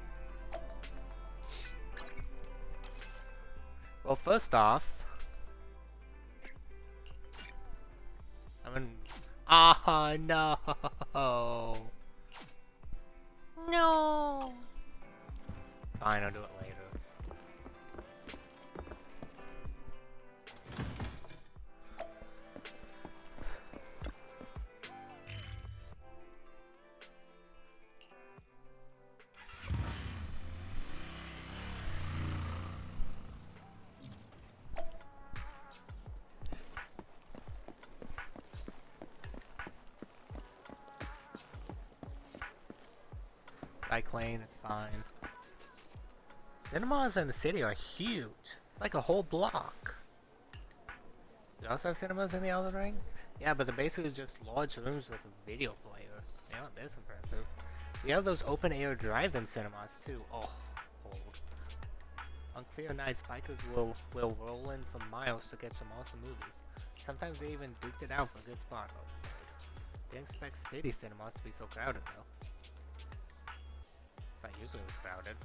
Well, first off, ah, no. No. Fine, I'll do it later. Bike lane, it's fine. Cinemas in the city are huge. It's like a whole block. You also have cinemas in the Outer Ring? Yeah, but they're basically just large rooms with a video player. Yeah, that's impressive. We have those open-air drive-in cinemas too. Oh, old. On clear nights, bikers will roll in for miles to catch some awesome movies. Sometimes they even duked it out for a good spot. Didn't expect city cinemas to be so crowded though. It's not usually this crowded.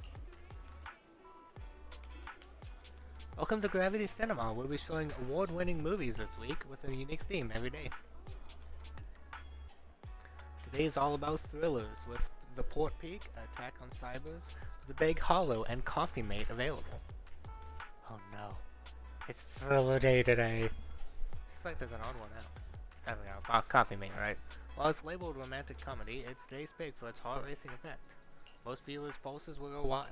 Welcome to Gravity Cinema. We'll be showing award-winning movies this week with a unique theme every day. Today is all about thrillers with The Port Peak, Attack on Cybers, The Big Hollow, and Coffee Mate available. Oh no. It's filler day today. It's like there's an odd one out. I don't know, Coffee Mate, right? While it's labeled romantic comedy, it stays big for its heart-racing effect. Most viewers' pulses will go wild.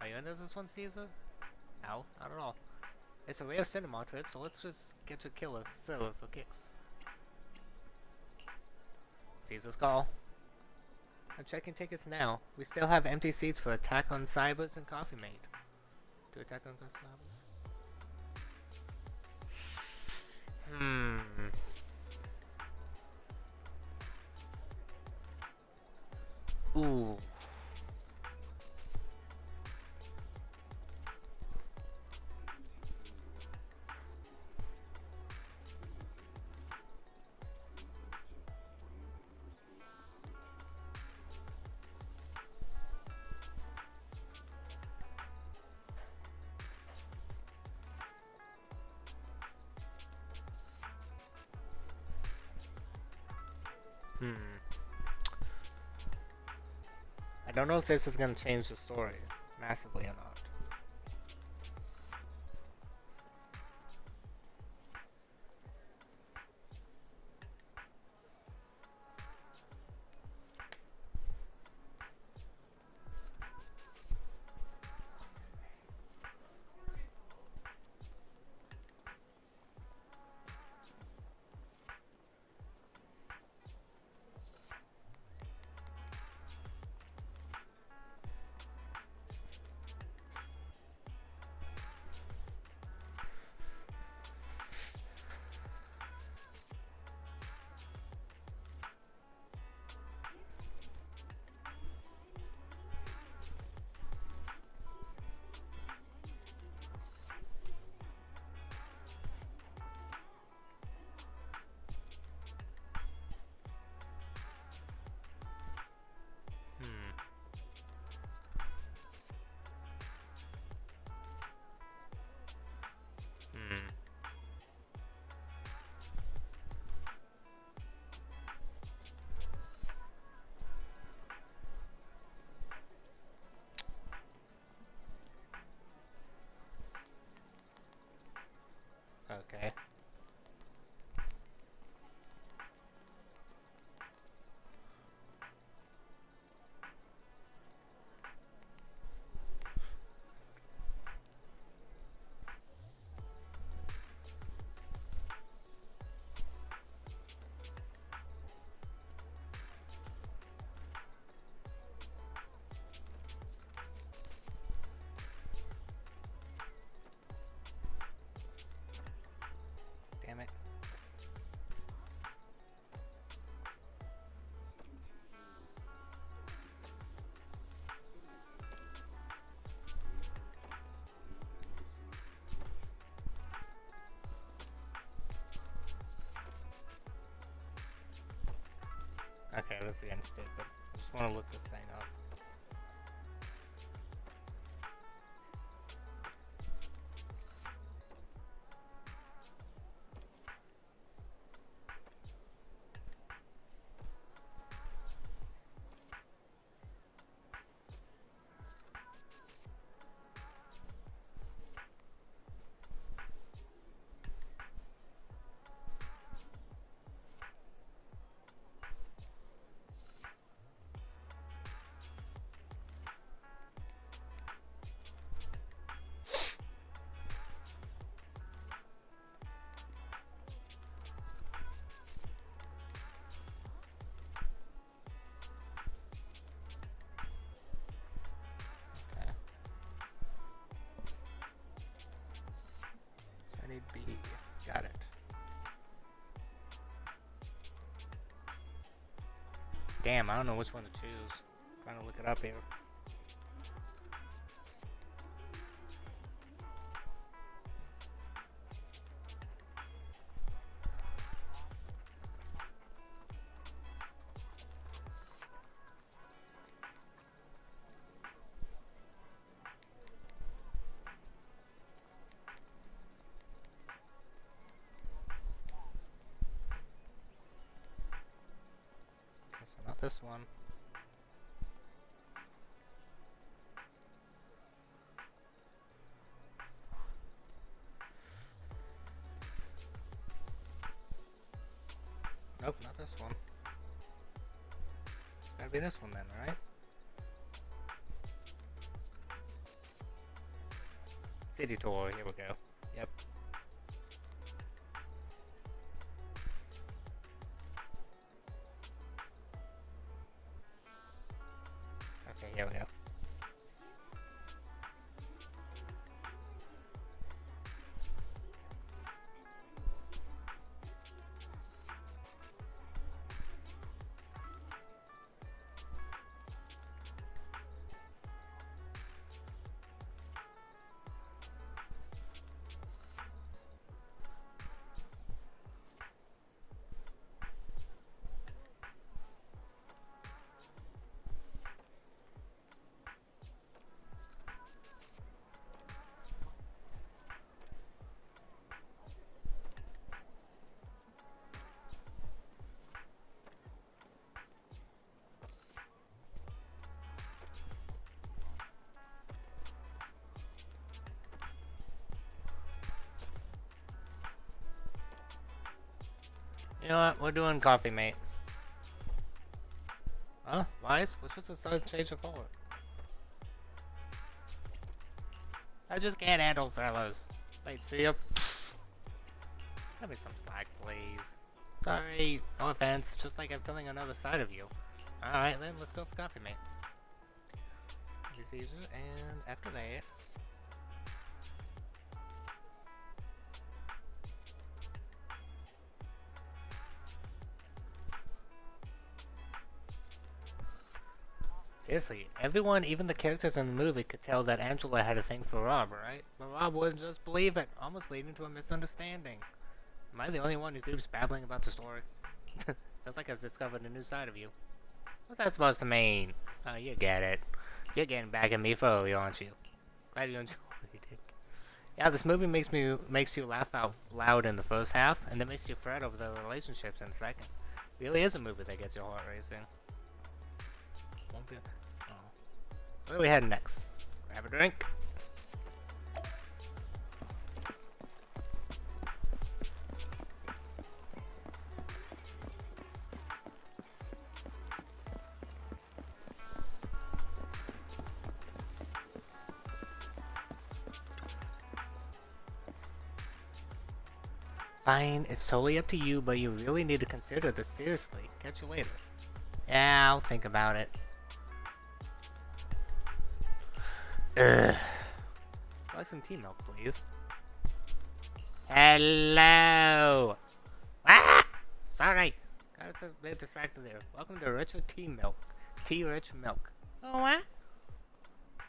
Are you into this one, Caesar? No, not at all. It's a rare cinema trip, so let's just get your killer thriller for kicks. Caesar's call. I'm checking tickets now. We still have empty seats for Attack on Cybers and Coffee Mate. Do Attack on Cybers? Ooh. I don't know if this is going to change the story massively or not. Okay. Damn it. Okay, this is getting stupid. I just want to look this thing up. B. Got it. Damn, I don't know which one to choose. Trying to look it up here. Not this one. Nope, not this one. Gotta be this one then, right? City tour, here we go. Yep. Okay, here we go. You know what? We're doing coffee, mate. Huh? Wise? What's with the sudden change of color? I just can't handle fellas. Wait, see ya. Give me some slack, please. Sorry, no offense. Just like I'm feeling another side of you. Alright, then let's go for coffee, mate. ZZZ, and after that. Seriously, everyone, even the characters in the movie, could tell that Angela had a thing for Rob, right? But Rob wouldn't just believe it, almost leading to a misunderstanding. Am I the only one who keeps babbling about the story? Feels like I've discovered a new side of you. What's that supposed to mean? Oh, you get it. You're getting back at me fully, aren't you? Glad you enjoyed it. Yeah, this movie makes you laugh out loud in the first half, and then makes you fret over the relationships in the second. Really is a movie that gets your heart racing. Won't be. Oh. Where are we heading next? Grab a drink. Fine, it's totally up to you, but you really need to consider this seriously. Catch you later. Yeah, I'll think about it. Ugh. I'd like some tea milk, please. Hello! Ah! Sorry! Got a bit distracted there. Welcome to Richer Tea Milk. Tea-rich milk. Oh, what?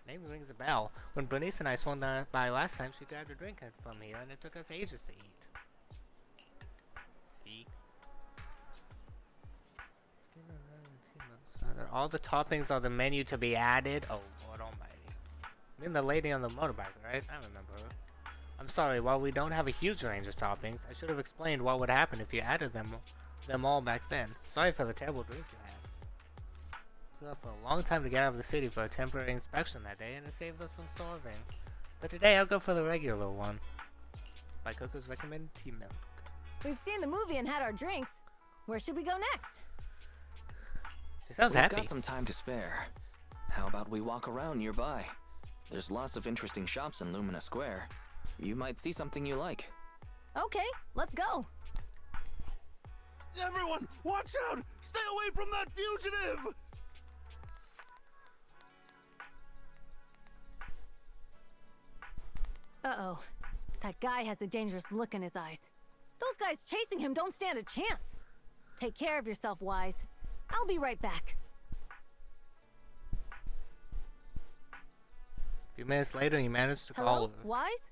Name rings a bell. When Bernice and I swung by last time, she grabbed a drink from here, and it took us ages to eat. All the toppings on the menu to be added? Oh, Lord almighty. I mean the lady on the motorbike, right? I remember her. I'm sorry, while we don't have a huge range of toppings, I should have explained what would happen if you added them all back then. Sorry for the terrible drink you had. We left for a long time to get out of the city for a temporary inspection that day, and it saved us from starving. But today I'll go for the regular one. By Coco's recommended tea milk. We've seen the movie and had our drinks. Where should we go next? She sounds happy. We've got some time to spare. How about we walk around nearby? There's lots of interesting shops in Lumina Square. You might see something you like. Okay, let's go. Everyone, watch out! Stay away from that fugitive! Uh-oh. That guy has a dangerous look in his eyes. Those guys chasing him don't stand a chance. Take care of yourself, Wise. I'll be right back. A few minutes later, he managed to Hello, call. Wise?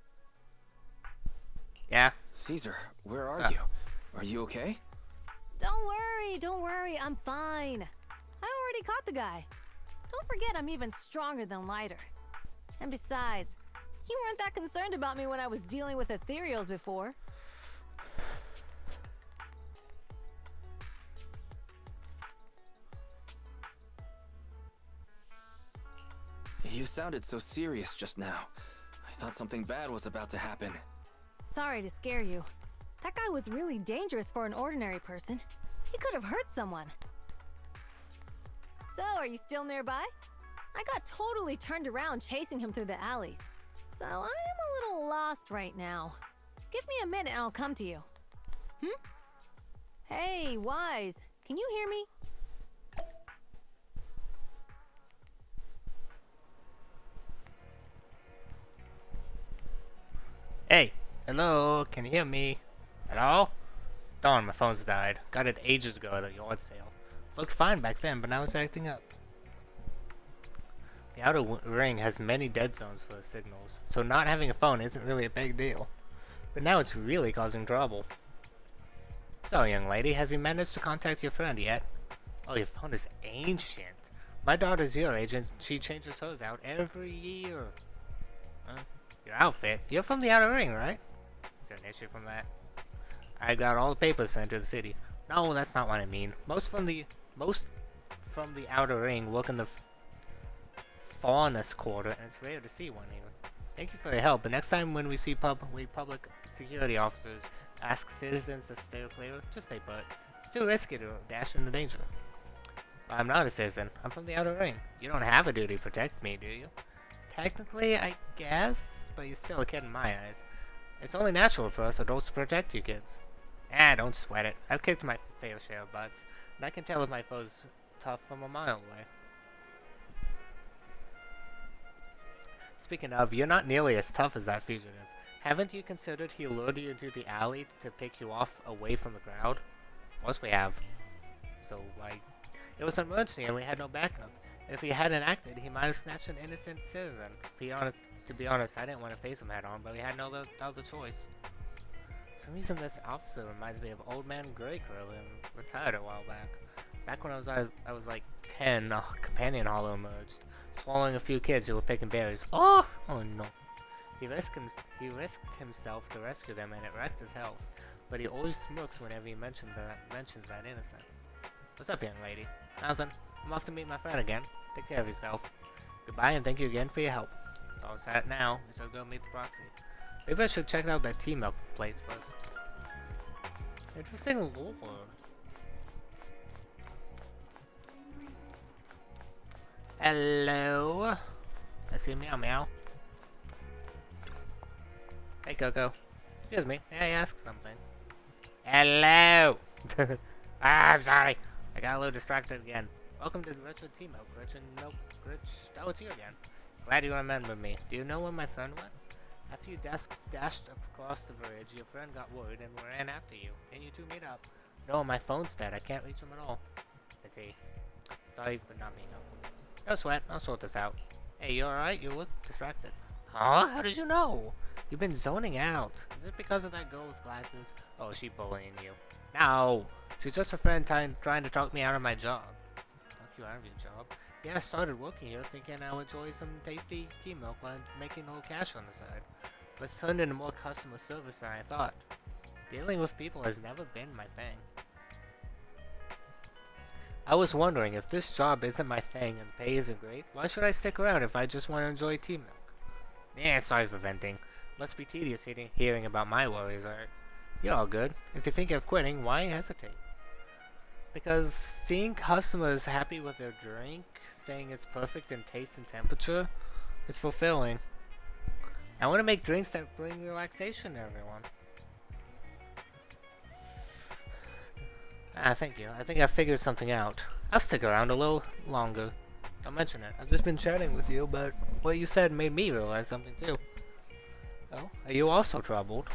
Yeah. Caesar, where are you? Are you okay? Don't worry, I'm fine. I already caught the guy. Don't forget I'm even stronger than Lighter. And besides, you weren't that concerned about me when I was dealing with ethereals before. You sounded so serious just now. I thought something bad was about to happen. Sorry to scare you. That guy was really dangerous for an ordinary person. He could have hurt someone. So, are you still nearby? I got totally turned around chasing him through the alleys. So, I am a little lost right now. Give me a minute and I'll come to you. Hey, Wise, can you hear me? Hey, hello, can you hear me? Hello? Darn, my phone's died. Got it ages ago at a yard sale. Looked fine back then, but now it's acting up. The outer ring has many dead zones for the signals, so not having a phone isn't really a big deal. But now it's really causing trouble. So, young lady, have you managed to contact your friend yet? Oh, your phone is ancient. My daughter's your age and she changes hers out every year. Your outfit? You're from the outer ring, right? Is there an issue from that? I got all the papers sent to the city. No, that's not what I mean. Most from the outer ring work in the Faunus quarter, and it's rare to see one here. Thank you for your help, but next time when we see public security officers ask citizens to stay clear, just stay put. It's too risky to dash into danger. But I'm not a citizen. I'm from the outer ring. You don't have a duty to protect me, do you? Technically, I guess, but you're still a kid in my eyes. It's only natural for us adults to protect you kids. Don't sweat it. I've kicked my fair share of butts, and I can tell if my foe's tough from a mile away. Speaking of, you're not nearly as tough as that fugitive. Haven't you considered he lured you into the alley to pick you off away from the crowd? Of course we have. So, it was an emergency and we had no backup. If he hadn't acted, he might have snatched an innocent citizen. To be honest, I didn't want to face him head on, but we had no other choice. For some reason, this officer reminds me of Old Man Greycrow and retired a while back. Back when I was like 10, a companion hollow emerged, swallowing a few kids who were picking berries. Oh no. He risked himself to rescue them, and it wrecked his health. But he always smirks whenever he mentions that innocent. What's up, young lady? Nothing. I'm off to meet my friend again. Take care of yourself. Goodbye, and thank you again for your help. It's all set now. I shall go meet the proxy. Maybe I should check out that tea milk place first. Interesting lore. Hello? I see meow meow. Hey Coco. Excuse me, may I ask something? Hello! I'm sorry. I got a little distracted again. Welcome to the Richard Tea Milk. Oh, it's you again. Glad you remembered me. Do you know where my friend went? After you dashed across the bridge, your friend got worried and ran after you. Can you two meet up? No, my phone's dead. I can't reach him at all. I see. Sorry for not being helpful. No sweat. I'll sort this out. Hey, you alright? You look distracted. Huh? How did you know? You've been zoning out. Is it because of that girl with glasses? Oh, is she bullying you? No! She's just a friend trying to talk me out of my job. Talk you out of your job? Yeah, I started working here thinking I would enjoy some tasty tea milk while making a little cash on the side. But it's turned into more customer service than I thought. Dealing with people has never been my thing. I was wondering, if this job isn't my thing and the pay isn't great, why should I stick around if I just want to enjoy tea milk? Yeah, sorry for venting. Must be tedious hearing about my worries, alright? You're all good. If you think of quitting, why hesitate? Because seeing customers happy with their drink, saying it's perfect in taste and temperature, is fulfilling. I want to make drinks that bring relaxation to everyone. Thank you. I think I figured something out. I'll stick around a little longer. Don't mention it. I've just been chatting with you, but what you said made me realize something too. Oh, are you also troubled?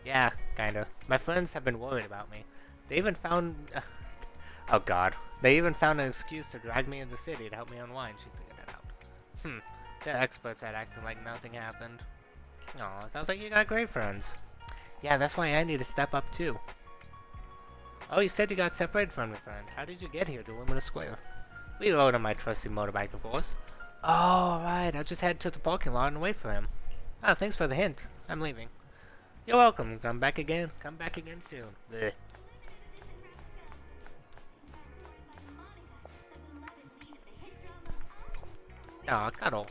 Yeah, kinda. My friends have been worried about me. They even found... oh god. They even found an excuse to drag me into the city to help me unwind. She figured it out. They're experts at acting like nothing happened. Aw, sounds like you got great friends. Yeah, that's why I need to step up too. Oh, you said you got separated from your friend. How did you get here to Luminous Square? We rode on my trusty motorbike, of course. Oh, right. I'll just head to the parking lot and wait for him. Oh, thanks for the hint. I'm leaving. You're welcome. Come back again. Come back again soon. Blech. Aw, cuddle.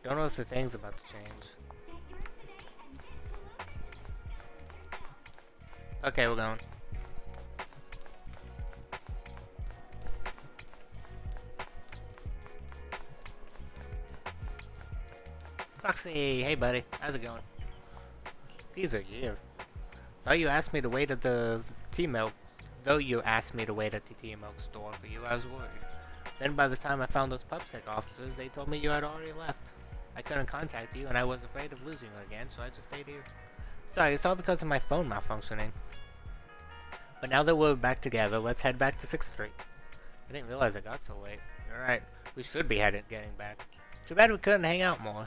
Don't know if the thing's about to change. Okay, we're going. Roxy, hey buddy, how's it going? Caesar, yeah. Though you asked me to wait at the T-Milk store for you, I was worried. Then by the time I found those PubSec officers, they told me you had already left. I couldn't contact you, and I was afraid of losing you again, so I just stayed here. Sorry, it's all because of my phone malfunctioning. But now that we're back together, let's head back to 6th Street. I didn't realize it got so late. You're right, we should be getting back. Too bad we couldn't hang out more.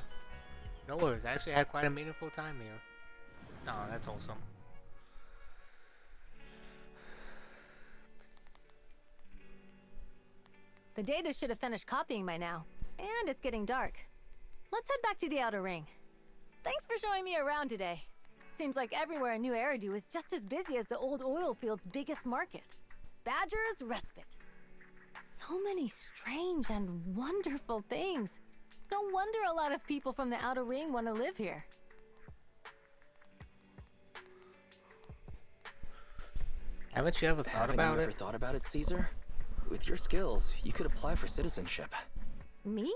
No worries, I actually had quite a meaningful time here. Oh, that's wholesome. The data should have finished copying by now. And it's getting dark. Let's head back to the Outer Ring. Thanks for showing me around today. Seems like everywhere in New Eridu is just as busy as the old oil field's biggest market. Badger's Respite. So many strange and wonderful things. No wonder a lot of people from the Outer Ring want to live here. Haven't you ever thought about it? Haven't you ever thought about it, Caesar? With your skills, you could apply for citizenship. Me?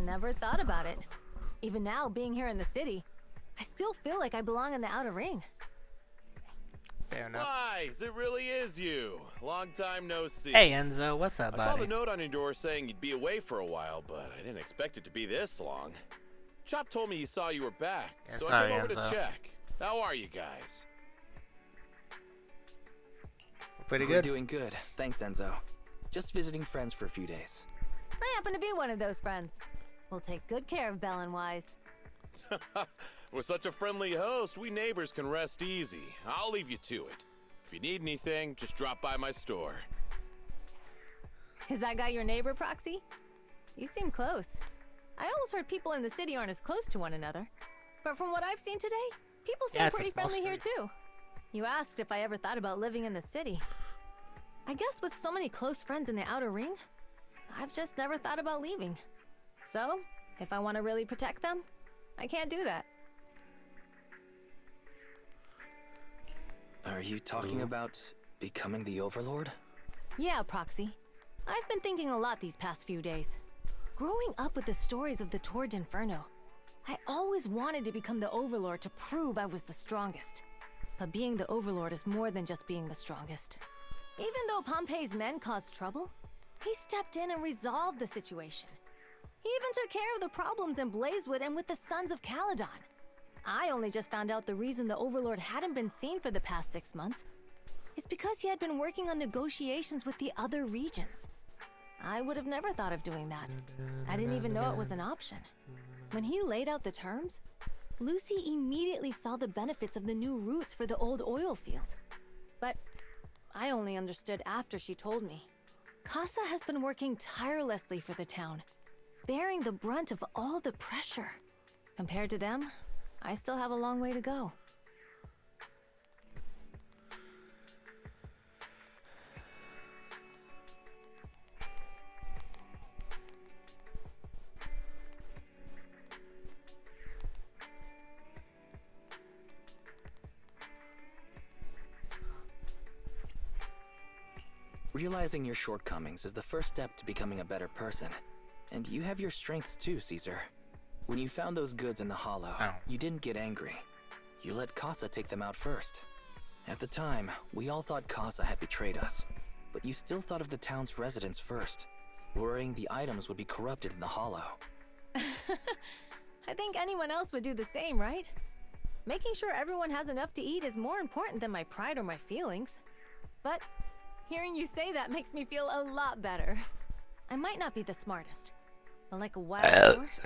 Never thought about it. Even now, being here in the city, I still feel like I belong in the Outer Ring. Fair enough. Wise, it really is you. Long time no see. Hey Enzo, what's up, buddy? I saw the note on your door saying you'd be away for a while, but I didn't expect it to be this long. Chop told me he saw you were back, Yeah, so sorry, I came over Enzo. to check. How are you guys? Pretty We're good. doing good. Thanks, Enzo. Just visiting friends for a few days. I happen to be one of those friends. We'll take good care of Belle and Wise. With such a friendly host, we neighbors can rest easy. I'll leave you to it. If you need anything, just drop by my store. Is that guy your neighbor, Proxy? You seem close. I always heard people in the city aren't as close to one another. But from what I've seen today, people seem it's a pretty small friendly here street. too. You asked if I ever thought about living in the city. I guess with so many close friends in the Outer Ring, I've just never thought about leaving. So, if I want to really protect them, I can't do that. Are you talking about becoming the Overlord? Yeah, Proxy. I've been thinking a lot these past few days. Growing up with the stories of the Torrid Inferno, I always wanted to become the Overlord to prove I was the strongest. But being the Overlord is more than just being the strongest. Even though Pompey's men caused trouble, he stepped in and resolved the situation. He even took care of the problems in Blazewood and with the Sons of Caledon. I only just found out the reason the Overlord hadn't been seen for the past 6 months is because he had been working on negotiations with the other regions. I would have never thought of doing that. I didn't even know it was an option. When he laid out the terms, Lucy immediately saw the benefits of the new routes for the old oil field. But I only understood after she told me. Casa has been working tirelessly for the town, bearing the brunt of all the pressure. Compared to them, I still have a long way to go. Realizing your shortcomings is the first step to becoming a better person. And you have your strengths too, Caesar. When you found those goods in the hollow, you didn't get angry. You let Casa take them out first. At the time, we all thought Casa had betrayed us. But you still thought of the town's residents first, worrying the items would be corrupted in the hollow. I think anyone else would do the same, right? Making sure everyone has enough to eat is more important than my pride or my feelings. But hearing you say that makes me feel a lot better. I might not be the smartest, but like a wild horse,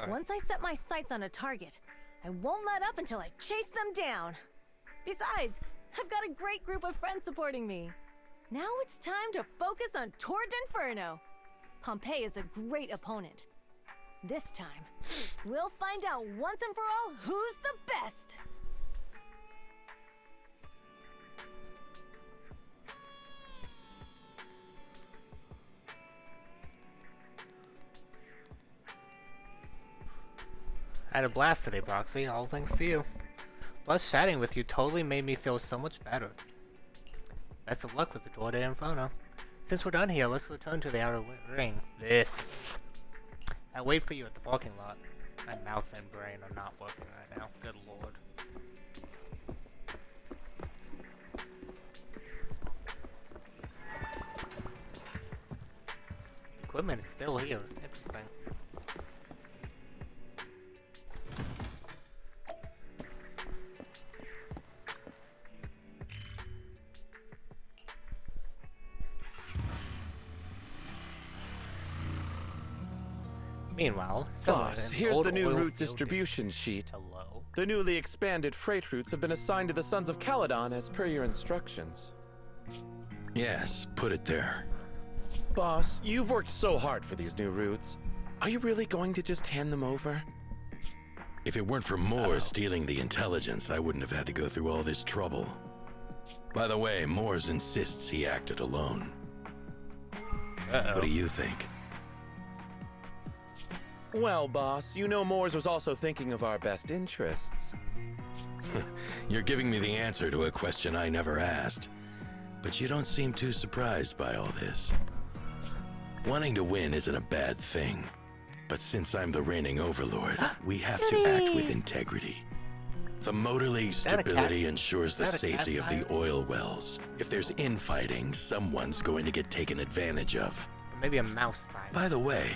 once I set my sights on a target, I won't let up until I chase them down. Besides, I've got a great group of friends supporting me. Now it's time to focus on Torrid Inferno. Pompey is a great opponent. This time, we'll find out once and for all who's the best. I had a blast today, Proxy. All thanks to you. Plus, chatting with you totally made me feel so much better. Best of luck with the DogDay Inferno. Since we're done here, let's return to the outer ring. Ugh. I'll wait for you at the parking lot. My mouth and brain are not working right now. Good lord. Equipment is still here. Interesting. Meanwhile, Boss, here's the new route distribution sheet. Hello. The newly expanded freight routes have been assigned to the Sons of Caledon as per your instructions. Yes, put it there. Boss, you've worked so hard for these new routes. Are you really going to just hand them over? If it weren't for Moore stealing the intelligence, I wouldn't have had to go through all this trouble. By the way, Moores insists he acted alone. What do you think? Well, boss, you know Moores was also thinking of our best interests. You're giving me the answer to a question I never asked. But you don't seem too surprised by all this. Wanting to win isn't a bad thing. But since I'm the reigning overlord, we have to act with integrity. The Motor League's stability ensures the safety of the oil wells. If there's infighting, someone's going to get taken advantage of. Maybe a mouse time. By the way,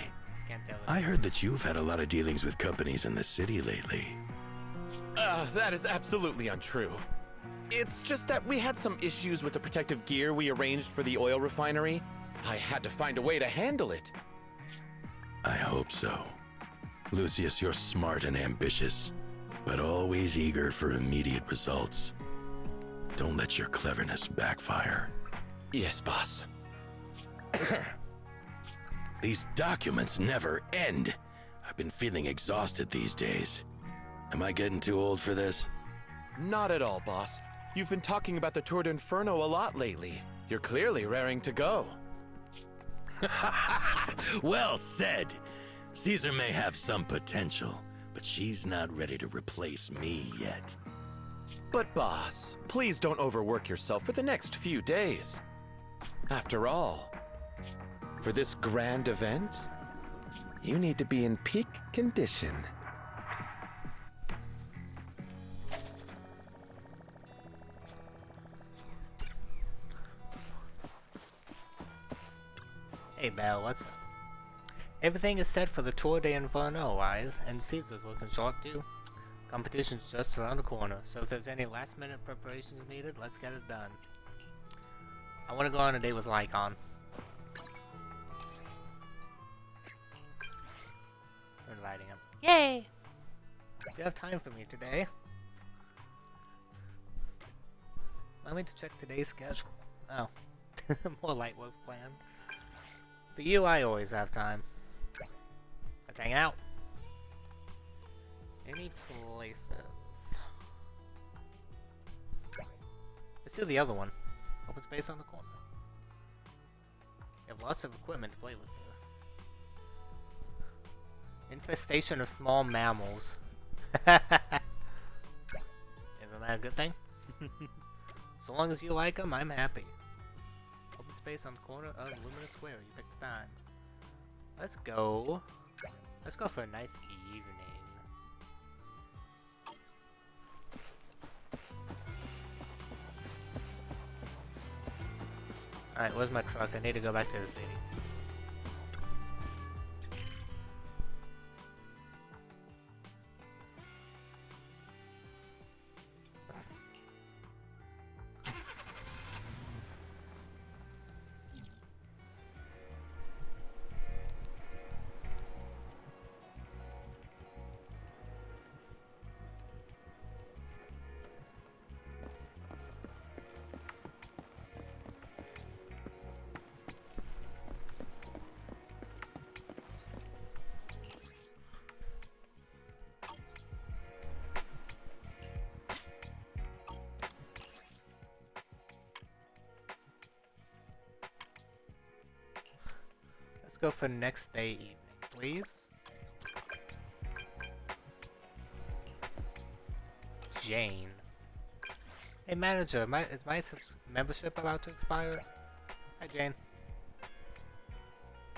I heard that you've had a lot of dealings with companies in the city lately. That is absolutely untrue. It's just that we had some issues with the protective gear we arranged for the oil refinery. I had to find a way to handle it. I hope so. Lucius, you're smart and ambitious, but always eager for immediate results. Don't let your cleverness backfire. Yes, boss. These documents never end. I've been feeling exhausted these days. Am I getting too old for this? Not at all, boss. You've been talking about the Tour d'Inferno a lot lately. You're clearly raring to go. Well said. Caesar may have some potential, but she's not ready to replace me yet. But boss, please don't overwork yourself for the next few days. After all, for this grand event, you need to be in peak condition. Hey Belle, what's up? Everything is set for the Tour d'Inferno, Wise, and Caesar's looking sharp too. Competition's just around the corner, so if there's any last minute preparations needed, let's get it done. I want to go on a date with Lycon. I'm inviting him. Yay! Do you have time for me today? Allow me to check today's schedule. Oh. More light work planned. For you, I always have time. Let's hang out. Any places? Let's do the other one. Open space on the corner. You have lots of equipment to play with here. Infestation of small mammals. Isn't that a good thing? So long as you like them, I'm happy. Open space on the corner of Luminous Square. You pick the time. Let's go. Let's go for a nice evening. Alright, where's my truck? I need to go back to the city. Let's go for next day evening, please. Jane. Hey manager, is my membership about to expire? Hi Jane.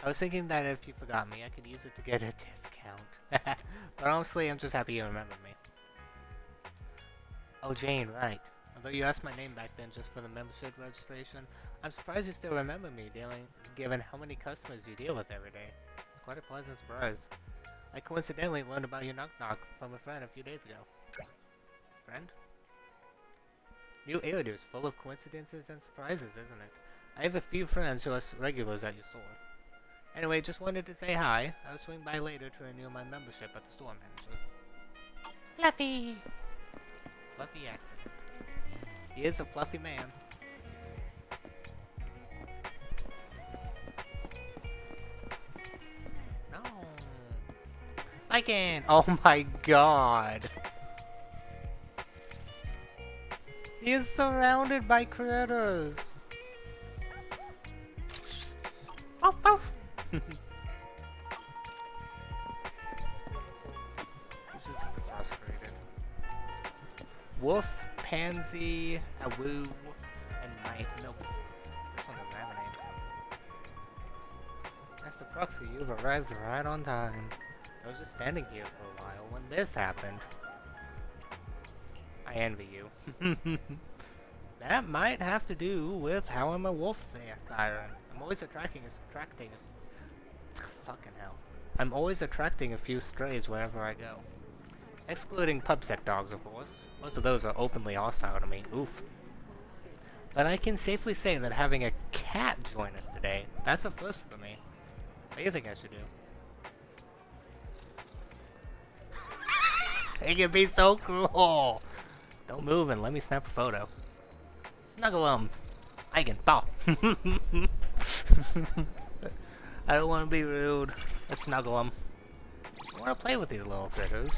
I was thinking that if you forgot me, I could use it to get a discount. But honestly, I'm just happy you remembered me. Oh Jane, right. Although you asked my name back then just for the membership registration, I'm surprised you still remember me, given how many customers you deal with every day. It's quite a pleasant surprise. I coincidentally learned about your knock-knock from a friend a few days ago. Friend? New Eridu is full of coincidences and surprises, isn't it? I have a few friends who are regulars at your store. Anyway, just wanted to say hi. I'll swing by later to renew my membership at the store manager. Fluffy! Fluffy accident. He is a fluffy man. No. Lycan! Oh my god! He is surrounded by critters! Woof woof! This is frustrated. Wolf, Pansy, Awoo, and Mike. Nope. This one doesn't have a name. Master Proxy, you've arrived right on time. I was just standing here for a while when this happened. I envy you. That might have to do with how I'm a wolf tyrant. I'm always attracting fucking hell. I'm always attracting a few strays wherever I go. Excluding pubsec dogs, of course. Most of those are openly hostile to me. Oof. But I can safely say that having a cat join us today, that's a first for me. What do you think I should do? It can be so cruel! Don't move and let me snap a photo. Snuggle him! I can thaw! I don't want to be rude. Let's snuggle him. I want to play with these little critters.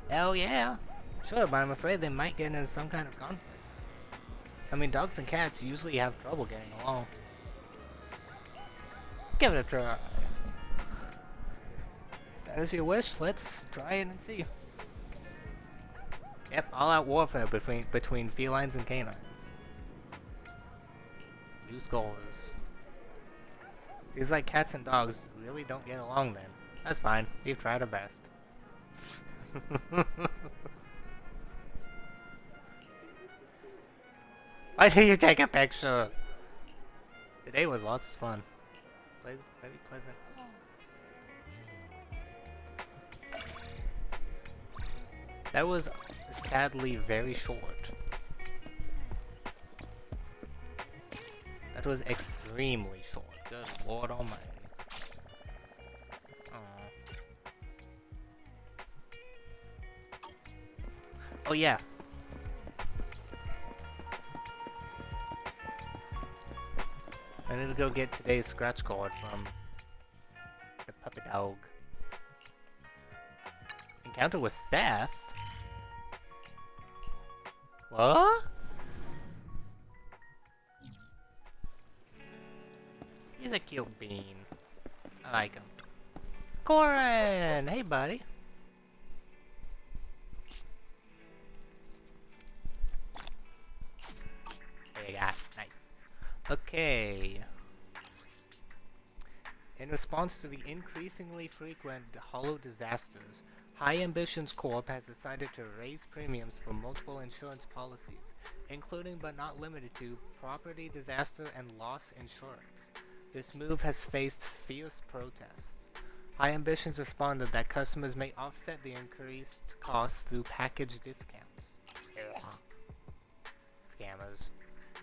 Hell yeah! Sure, but I'm afraid they might get into some kind of conflict. I mean, dogs and cats usually have trouble getting along. Give it a try. If that is your wish, let's try it and see. Yep, all-out warfare between felines and canines. New scores. Seems like cats and dogs really don't get along then. That's fine, we've tried our best. Why did you take a picture? Today was lots of fun. Very pleasant. That was sadly very short. That was extremely short. Good Lord Almighty. Oh yeah. I need to go get today's scratch card from the puppy dog. Encounter with Seth? What? He's a cute bean. I like him. Corin! Hey, buddy. There you got. Nice. Okay. In response to the increasingly frequent hollow disasters, High Ambitions Corp has decided to raise premiums for multiple insurance policies, including but not limited to property disaster and loss insurance. This move has faced fierce protests. High Ambitions responded that customers may offset the increased costs through package discounts. Ugh. Scammers.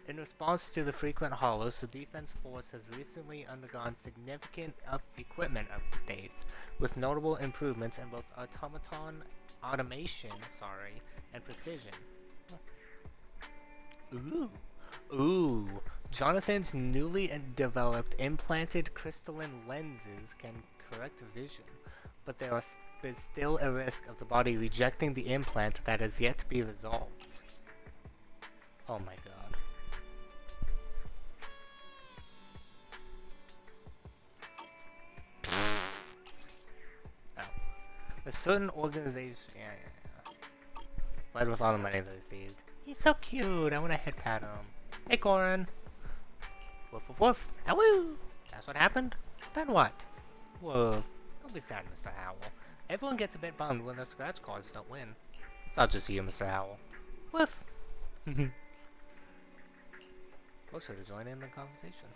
In response to the frequent hollows, the Defense Force has recently undergone significant equipment updates, with notable improvements in both automation, and precision. Ooh. Jonathan's newly developed implanted crystalline lenses can correct vision, but there is still a risk of the body rejecting the implant that has yet to be resolved. Oh my god. A certain organization, fled with all the money they received. He's so cute. I want to head pat him. Hey, Corin. Woof, woof, woof. Awoo! That's what happened? Then what? Woof. Don't be sad, Mr. Howell. Everyone gets a bit bummed when their scratch cards don't win. It's not just you, Mr. Howell. Woof. We'll sure to join in the conversation.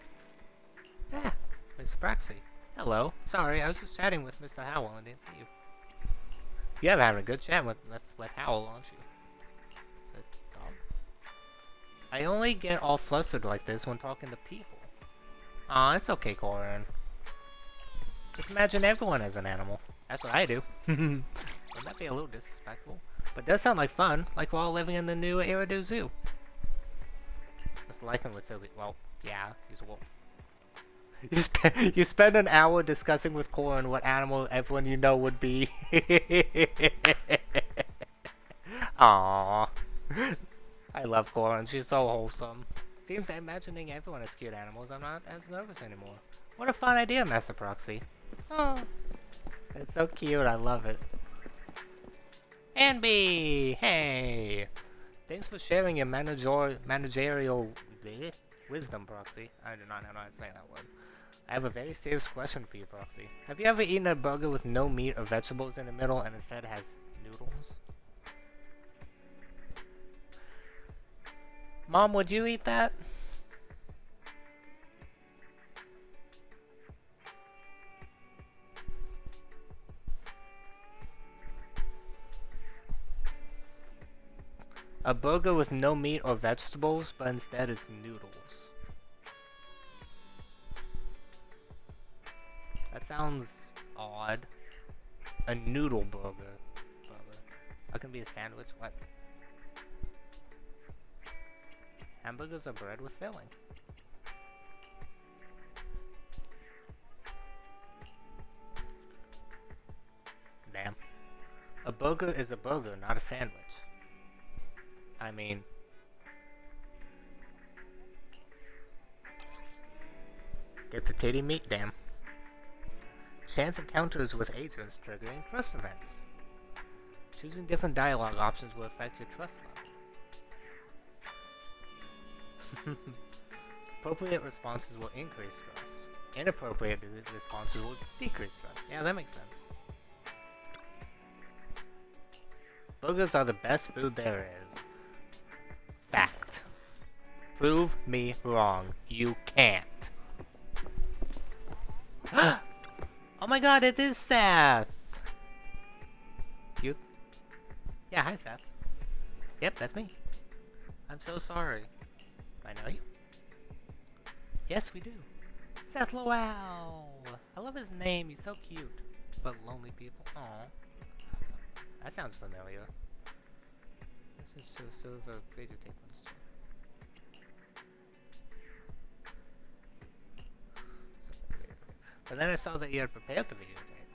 Ah, Miss Braxy. Hello. Sorry, I was just chatting with Mr. Howell and didn't see you. You're having a good chat with Howell, aren't you? Is it dog? I only get all flustered like this when talking to people. Aw, it's okay, Corin. Just imagine everyone as an animal. That's what I do. Wouldn't that be a little disrespectful? But it does sound like fun, like we're all living in the new Eridu Zoo. Mr. Lycan would still be, well, yeah, he's a wolf. You spend an hour discussing with Corin what animal everyone you know would be. Aww. I love Corin, she's so wholesome. Seems that imagining everyone as cute animals, I'm not as nervous anymore. What a fun idea, Master Proxy. Oh, it's so cute, I love it. Anby! Hey! Thanks for sharing your managerial wisdom, Proxy. I do not know how to say that word. I have a very serious question for you, Proxy. Have you ever eaten a burger with no meat or vegetables in the middle and instead has noodles? Mom, would you eat that? A burger with no meat or vegetables, but instead it's noodles. That sounds odd. A noodle burger. That can be a sandwich. What? Hamburgers are bread with filling. Damn. A burger is a burger, not a sandwich. I mean... Get the titty meat, damn. Chance encounters with agents triggering trust events. Choosing different dialogue options will affect your trust level. Appropriate responses will increase stress. Inappropriate responses will decrease stress. Yeah, that makes sense. Burgers are the best food there is. Fact. Prove me wrong. You can't. Oh my god, it is Seth! You? Yeah, hi Seth. Yep, that's me. I'm so sorry. I know you? Yes, we do. Seth Lowell! I love his name, he's so cute. But lonely people. Aww. That sounds familiar. This is silver videotape on the store. But then I saw that you had prepared the videotape.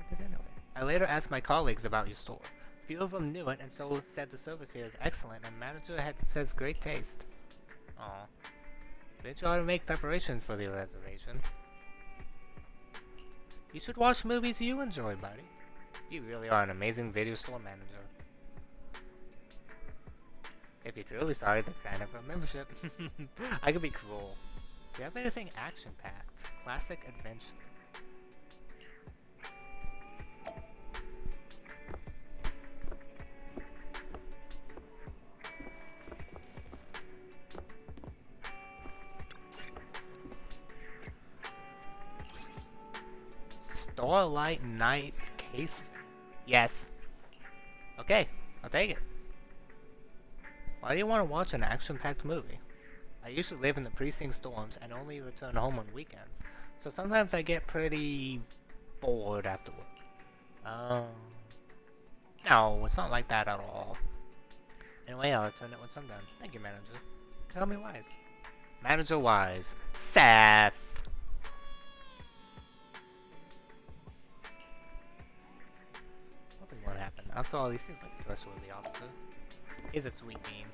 But anyway. I later asked my colleagues about your store. Few of them knew it, and so said the service here is excellent, and manager says great taste. Aw. Didn't you ought to make preparations for the reservation? You should watch movies you enjoy, buddy. You really are an amazing video store manager. If you're truly sorry, then sign up for a membership. I could be cruel. Do you have anything action-packed? Classic adventure. Starlight Night case. Yes. Okay, I'll take it. Why do you want to watch an action-packed movie? I usually live in the precinct storms and only return home on weekends, so sometimes I get pretty bored after work. No, it's not like that at all. Anyway, I'll return it when I'm done. Thank you, manager. Tell me wise. Manager wise. Seth! Nothing won't happen. After all, he seems like a trustworthy officer. He's a sweet bean.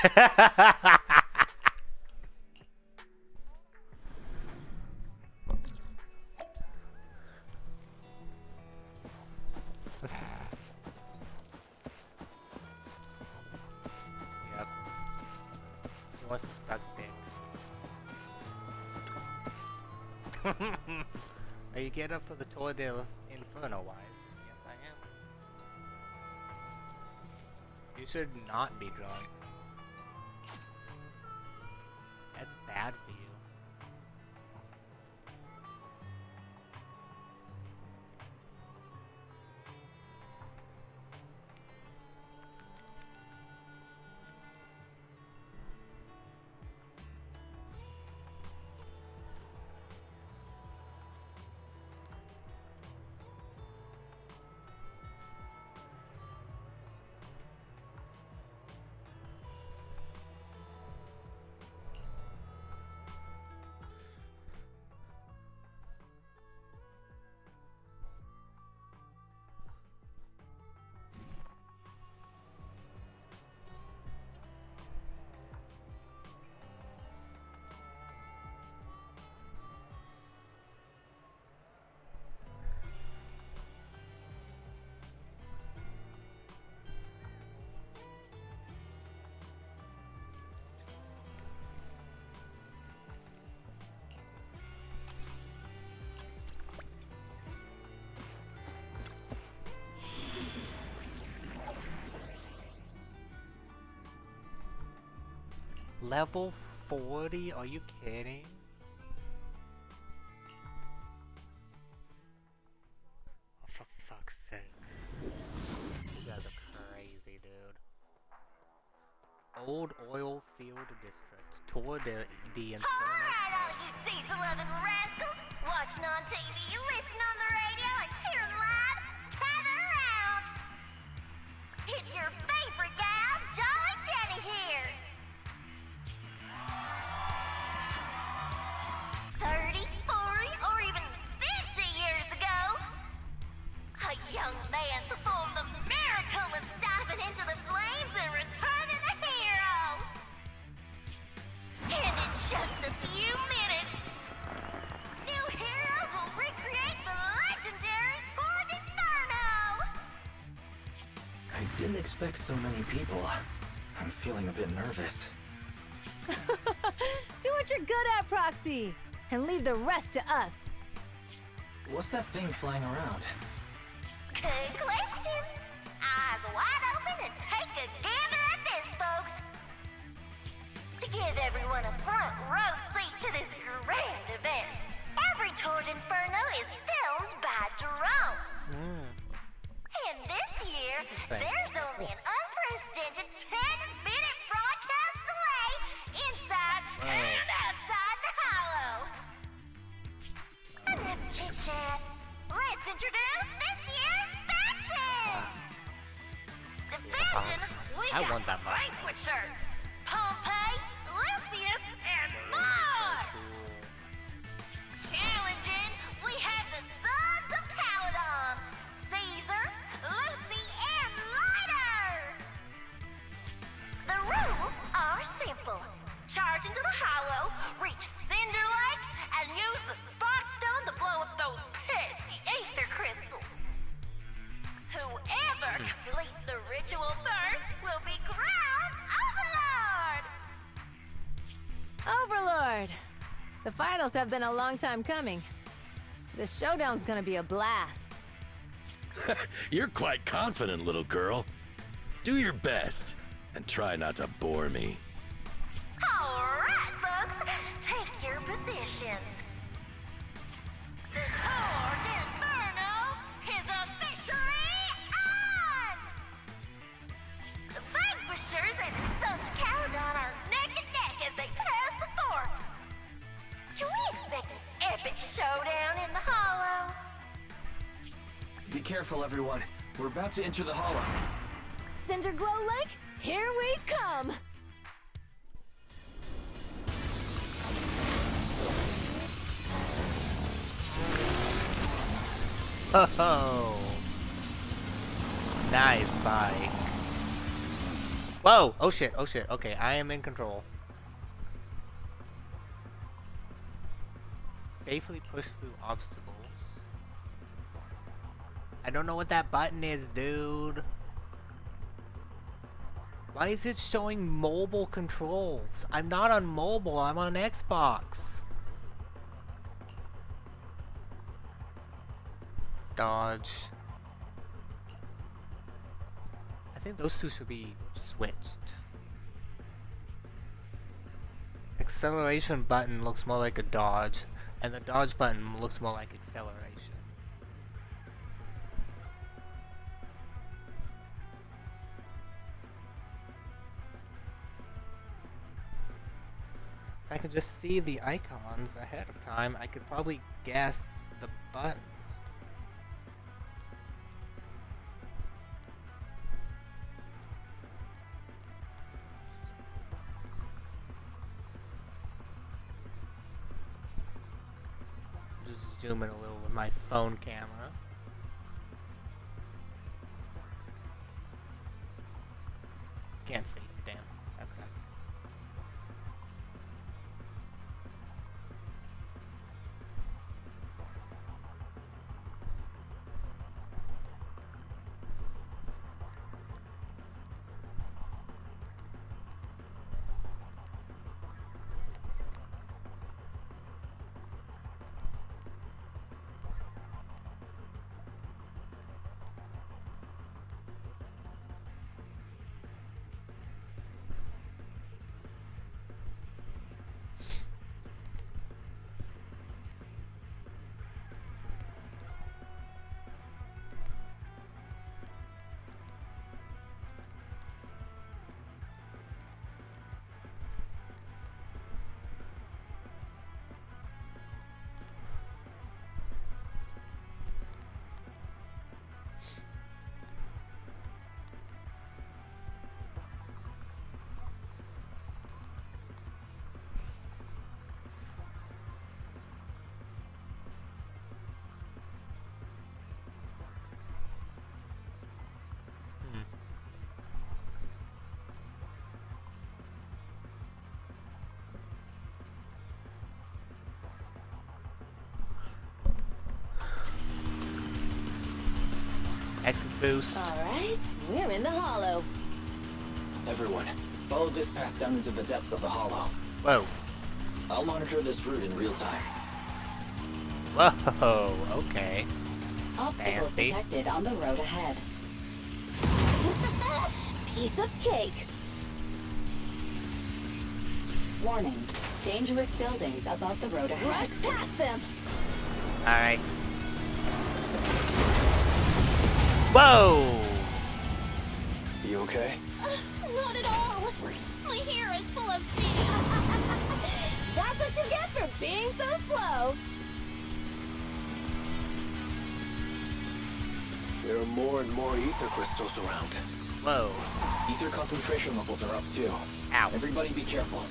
Yep. He wants to suck dick. Are you geared up for the Tour del Inferno, Wise? Yes, I am. You should not be drunk. That's bad for you. Level 40? Are you kidding? Oh, for fuck's sake. You guys are crazy, dude. Old Oil Field District. Tour the Inferno. Alright, all you diesel-loving rascals! Watching on TV, listening on the radio, and cheering live, gather around! It's your favorite gal, Jolly Jenny here! 30, 40, or even 50 years ago, a young man performed the miracle of diving into the flames and returning the hero! And in just a few minutes, new heroes will recreate the legendary Tour d'Inferno! I didn't expect so many people. I'm feeling a bit nervous. Do what you're good at, Proxy! And leave the rest to us. What's that thing flying around? Good question. Eyes wide open and take a gander at this, folks. To give everyone a front row seat to this grand event, every Tour d'Inferno is filmed by drones. And this year, there's only an unprecedented 10-minute broadcast delay inside and outside the hollow. Enough chit-chat. Let's introduce this year's faction! Defending, we got Vanquishers, Pompey, Lucius, and Mars! Challenging, we have the Sons of Caledon, Caesar, Lucy, and Lighter! The rules are simple. Charge into the hollow, reach Cinder Lake, and use the Spark Stone to blow up those pesky ether crystals. Whoever completes the ritual first will be crowned Overlord! Overlord! The finals have been a long time coming. The showdown's gonna be a blast. You're quite confident, little girl. Do your best, and try not to bore me. Alright, folks, take your positions. The Tour d'Inferno is officially on! The Vanquishers and the Sons of Caledon are neck and neck as they pass the fork. Can we expect an epic showdown in the hollow? Be careful, everyone. We're about to enter the hollow. Cinderglow Lake, here we come! Oh, nice bike. Whoa! Oh shit, oh shit. Okay, I am in control. Safely push through obstacles. I don't know what that button is, dude. Why is it showing mobile controls? I'm not on mobile, I'm on Xbox. Dodge. I think those two should be switched. Acceleration button looks more like a dodge, and the dodge button looks more like acceleration. If I could just see the icons ahead of time, I could probably guess the buttons. Just zoom in a little with my phone camera. Can't see. Damn, that sucks. Exit boost. Alright, we're in the hollow. Everyone, follow this path down into the depths of the hollow. Whoa. I'll monitor this route in real time. Whoa, okay. Obstacles Fancy. detected on the road ahead. Piece of cake. Warning. Dangerous buildings above the road ahead. Rush past them. Alright. Whoa! You okay? Not at all. My hair is full of steam. That's what you get for being so slow. There are more and more ether crystals around. Whoa. Ether concentration levels are up too. Ow. Everybody be careful.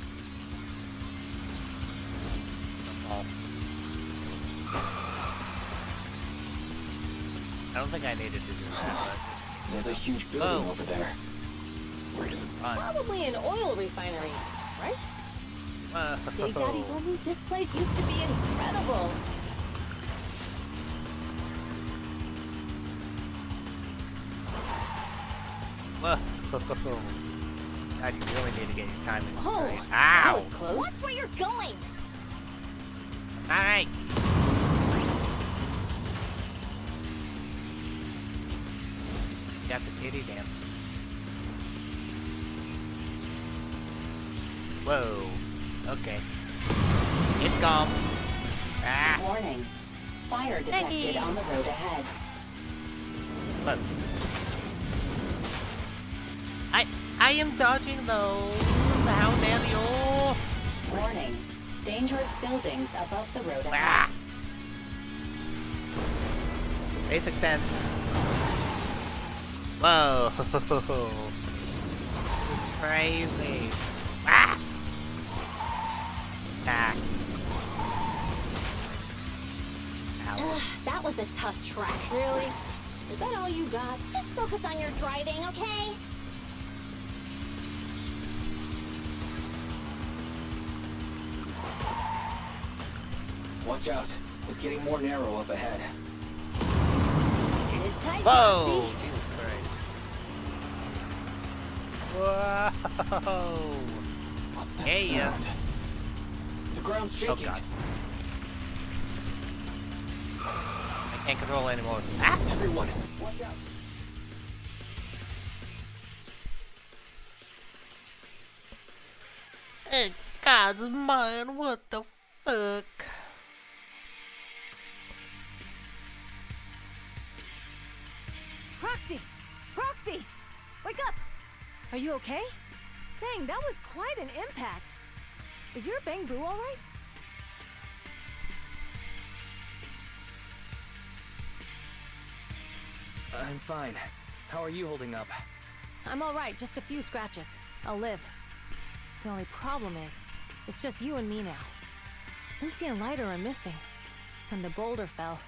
I don't think I needed to do that, but... There's a huge building over there. Probably an oil refinery, right? Whoa. Big Daddy told me this place used to be incredible. Whoa. God, you really need to get your timing Oh, straight. that Ow! was close. Watch where you're going. Alright. Got the titty dam. Whoa. Okay. It's gone. Ah. Warning. Fire detected on the road ahead. Look. I am dodging those. How dare you? Warning. Dangerous buildings above the road ahead. Ah. Basic sense. Whoa. Crazy. Ah. Ah. Ow. That was a tough track. Really? Is that all you got? Just focus on your driving, okay? Watch out. It's getting more narrow up ahead. Whoa! Jesus Christ. Whoa! What's that Hey, sound? The ground's shaking. Oh, God. I can't control anymore. Ah! Everyone, watch out. Hey, God's mine, what the fuck? Proxy! Proxy! Wake up! Are you okay? Dang, that was quite an impact. Is your bang boo alright? I'm fine. How are you holding up? I'm alright, just a few scratches. I'll live. The only problem is, it's just you and me now. Lucy and Lighter are missing. When the boulder fell,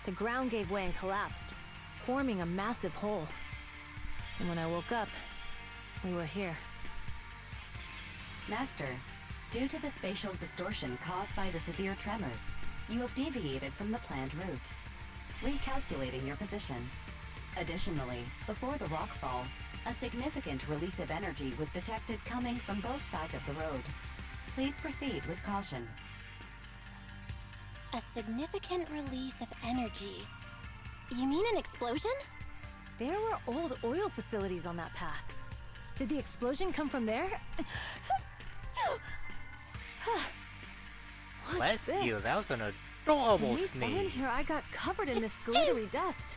the ground gave way and collapsed, forming a massive hole. And when I woke up, we were here. Master, due to the spatial distortion caused by the severe tremors, you have deviated from the planned route, recalculating your position. Additionally, before the rockfall, a significant release of energy was detected coming from both sides of the road. Please proceed with caution. A significant release of energy. You mean an explosion? There were old oil facilities on that path. Did the explosion come from there? What's Bless you, this? that was an adorable When we fell in sneeze. here, I got covered in this glittery dust.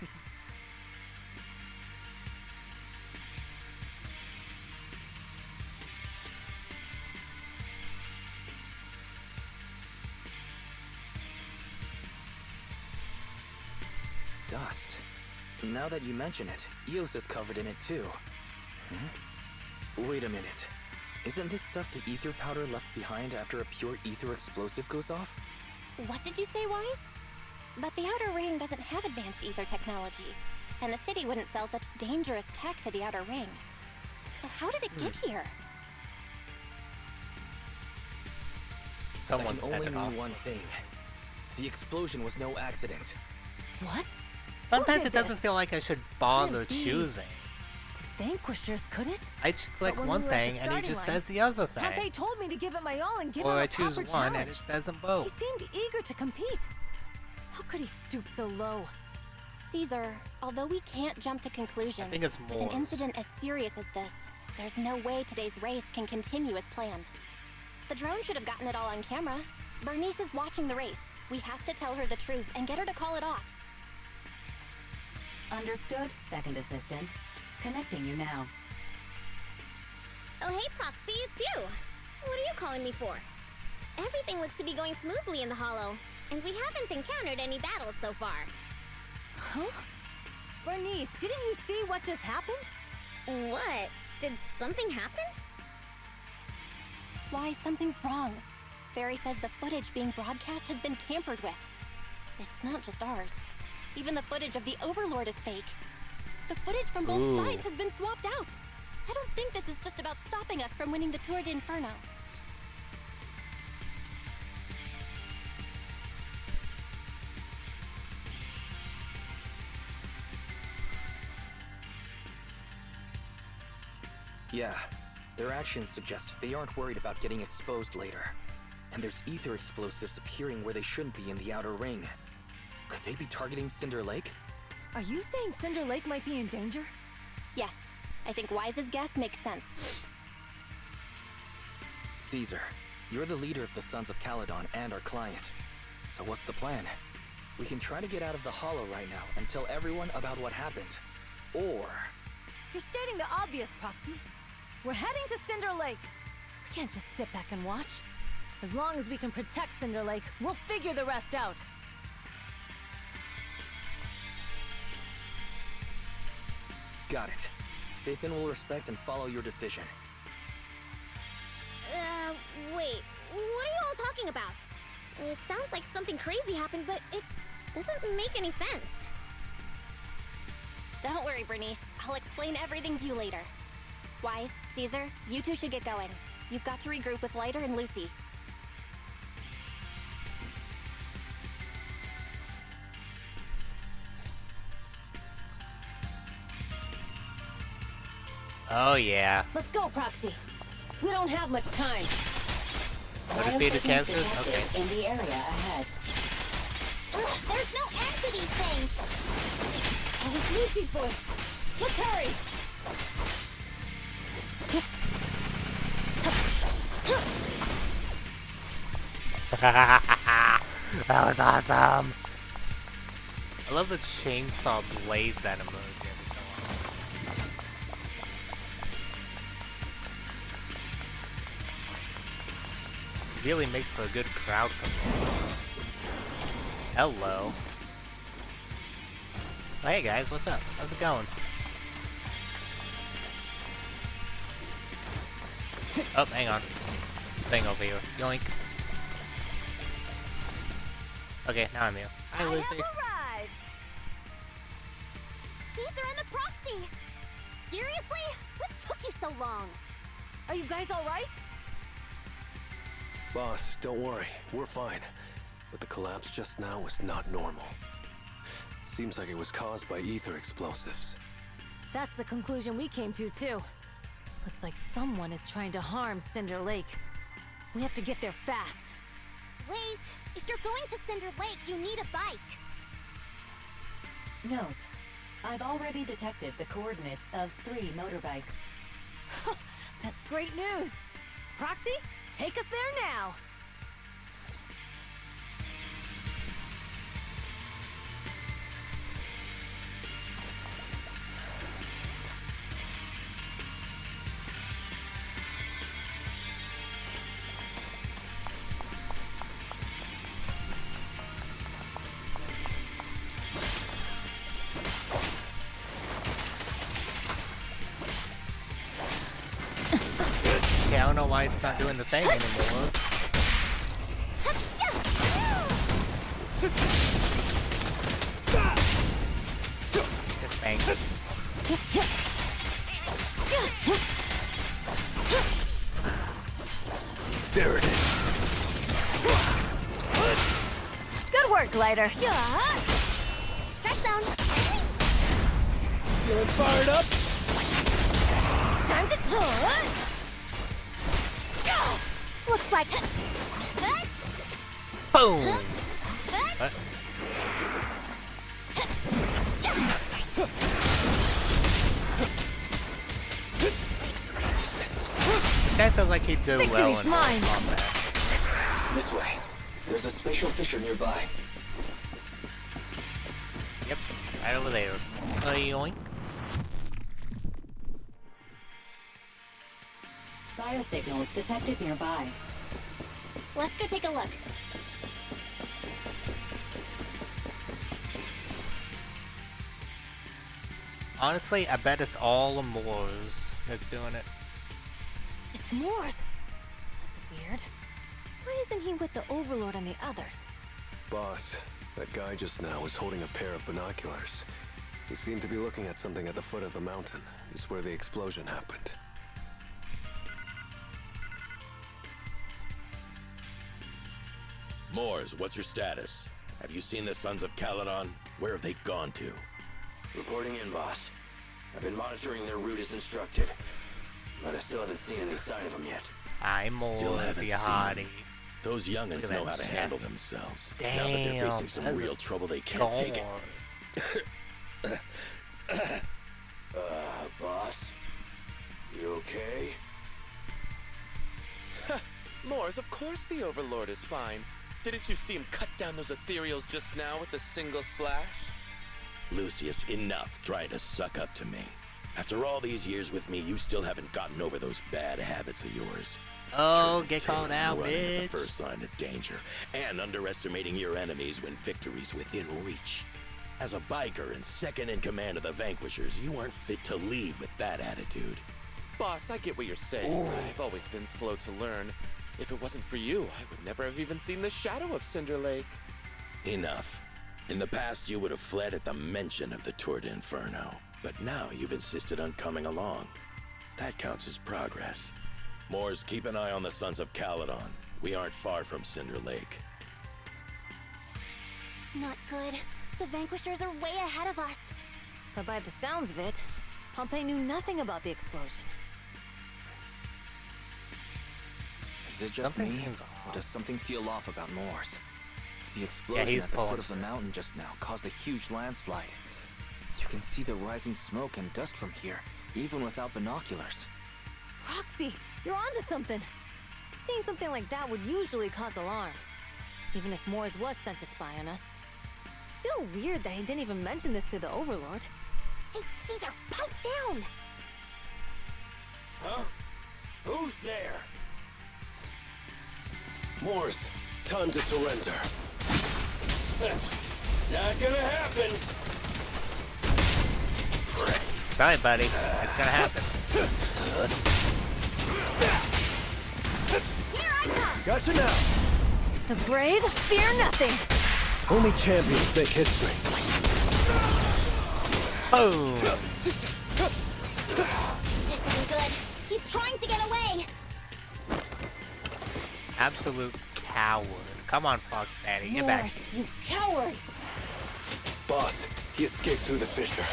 Dust. Now that you mention it, Eos is covered in it too. Wait a minute. Isn't this stuff the ether powder left behind after a pure ether explosive goes off? What did you say, Wise? But the Outer Ring doesn't have advanced ether technology, and the city wouldn't sell such dangerous tech to the Outer Ring. So how did it get here? Someone that can set only it mean off. one thing. The explosion was no accident. What? Sometimes did it doesn't this? feel like I should bother Couldn't be. choosing. Vanquishers, could it? I just click But when one we were at the thing and he starting just line, says the other thing. Pompey told me to give it my all and give Or him I a choose proper one and challenge. it says them He both. seemed eager to compete. How could he stoop so low? Caesar, although we can't jump to conclusions, I think it's with an Moors. incident as serious as this, there's no way today's race can continue as planned. The drone should have gotten it all on camera. Bernice is watching the race. We have to tell her the truth and get her to call it off. Understood, second assistant. Connecting you now. Oh, hey, Proxy, it's you. What are you calling me for? Everything looks to be going smoothly in the Hollow, and we haven't encountered any battles so far. Huh? Bernice, didn't you see what just happened? What? Did something happen? Why, something's wrong. Fairy says the footage being broadcast has been tampered with. It's not just ours. Even the footage of the Overlord is fake. The footage from both Ooh. sides has been swapped out. I don't think this is just about stopping us from winning the Tour d'Inferno. Yeah, their actions suggest they aren't worried about getting exposed later. And there's ether explosives appearing where they shouldn't be in the Outer Ring. Could they be targeting Cinder Lake? Are you saying Cinder Lake might be in danger? Yes, I think Wise's guess makes sense. Caesar, you're the leader of the Sons of Caledon and our client. So what's the plan? We can try to get out of the Hollow right now and tell everyone about what happened. Or... You're stating the obvious, Proxy. We're heading to Cinder Lake. We can't just sit back and watch. As long as we can protect Cinder Lake, we'll figure the rest out. Got it. Faithin will respect and follow your decision. Wait. What are you all talking about? It sounds like something crazy happened, but it doesn't make any sense. Don't worry, Bernice. I'll explain everything to you later. Wise, Caesar, you two should get going. You've got to regroup with Lighter and Lucy. Oh yeah. Let's go, Proxy. We don't have much time. Defeated cancers? Okay. In the area ahead. There's no end to these things! Oh, it's Lucy's voice! Let's hurry! That was awesome! I love the chainsaw blades that emerge every so often. Really makes for a good crowd control. Hello. Oh, hey guys, what's up? How's it going? Oh, hang on. Thing over here. Yoink. Okay, now I'm here. Hi, Lucy. I have arrived! Caesar and the Proxy! Seriously? What took you so long? Are you guys alright? Boss, don't worry. We're fine. But the collapse just now was not normal. Seems like it was caused by ether explosives. That's the conclusion we came to, too. Looks like someone is trying to harm Cinder Lake. We have to get there fast. Wait, if you're going to Cinder Lake, you need a bike. Note, I've already detected the coordinates of 3 motorbikes. That's great news. Proxy, take us there now. Okay, I don't know why it's not doing the thing anymore. Just bang. There it is. Good work, Glider. Strike zone. Feeling fired up? Time to... Looks like... Boom! What? That feels like he'd do well in combat. This way. There's a spatial fissure nearby. Yep, right over there. Yoink. Biosignals detected nearby. Let's go take a look. Honestly, I bet it's all Moors that's doing it. It's Moors. That's weird. Why isn't he with the Overlord and the others? Boss, that guy just now was holding a pair of binoculars. He seemed to be looking at something at the foot of the mountain. It's where the explosion happened. Moors, what's your status? Have you seen the Sons of Caledon? Where have they gone to? Reporting in, boss. I've been monitoring their route as instructed, but I still haven't seen any sign of them yet. I'm Moors, Still haven't you seen hottie. them. Those young'uns Look at know that how to chef. handle themselves. Damn, Now that they're facing some that's real a trouble, they can't take it. Boss? You okay? Moors, of course the Overlord is fine. Didn't you see him cut down those ethereals just now with a single slash? Lucius, enough trying to suck up to me. After all these years with me, you still haven't gotten over those bad habits of yours. Oh, Turning get tail called out, running at the bitch. first sign of danger, and underestimating your enemies when victory's within reach. As a biker and second in command of the Vanquishers, you aren't fit to lead with that attitude. Boss, I get what you're saying. I've always been slow to learn. If it wasn't for you, I would never have even seen the shadow of Cinder Lake. Enough. In the past, you would have fled at the mention of the Tour d'Inferno, but now you've insisted on coming along. That counts as progress. Moors, keep an eye on the Sons of Caledon. We aren't far from Cinder Lake. Not good. The Vanquishers are way ahead of us. But by the sounds of it, Pompey knew nothing about the explosion. Is it just Something me, seems or off. does something feel off about Moors? The explosion he's at the pulling foot of the mountain just now caused a huge landslide. You can see the rising smoke and dust from here, even without binoculars. Roxy, you're onto something. Seeing something like that would usually cause alarm. Even if Moores was sent to spy on us. It's still weird that he didn't even mention this to the Overlord. Hey, Caesar, pipe down! Huh? Who's there? Morse, time to surrender. Not gonna happen. Sorry, buddy. It's gonna happen. Here I come! Gotcha now. The brave fear nothing. Only champions make history. Oh! This isn't good. He's trying to get away! Absolute coward. Come on, Fox Daddy, get back. Morse, you coward! Boss, he escaped through the fissure.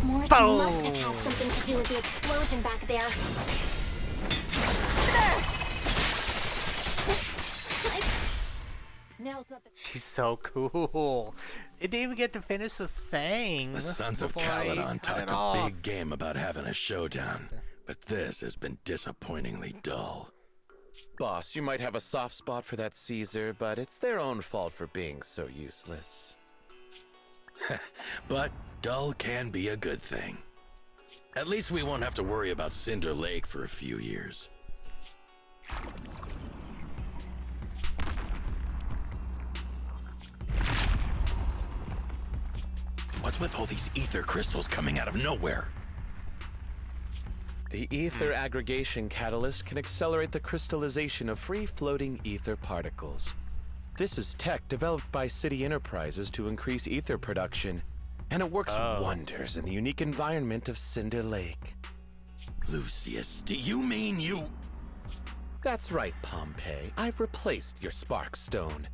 Morse Boom. must have had something to do with the explosion back there. Now's not the... She's so cool. It didn't even get to finish the thing. The Sons of before I Caledon cut it talked a off. big game about having a showdown, but this has been disappointingly dull. Boss, you might have a soft spot for that Caesar, but it's their own fault for being so useless. But dull can be a good thing. At least we won't have to worry about Cinder Lake for a few years. What's with all these ether crystals coming out of nowhere? The ether aggregation catalyst can accelerate the crystallization of free-floating ether particles. This is tech developed by City Enterprises to increase ether production, and it works wonders in the unique environment of Cinder Lake. Lucius, do you mean you... That's right, Pompey. I've replaced your spark stone.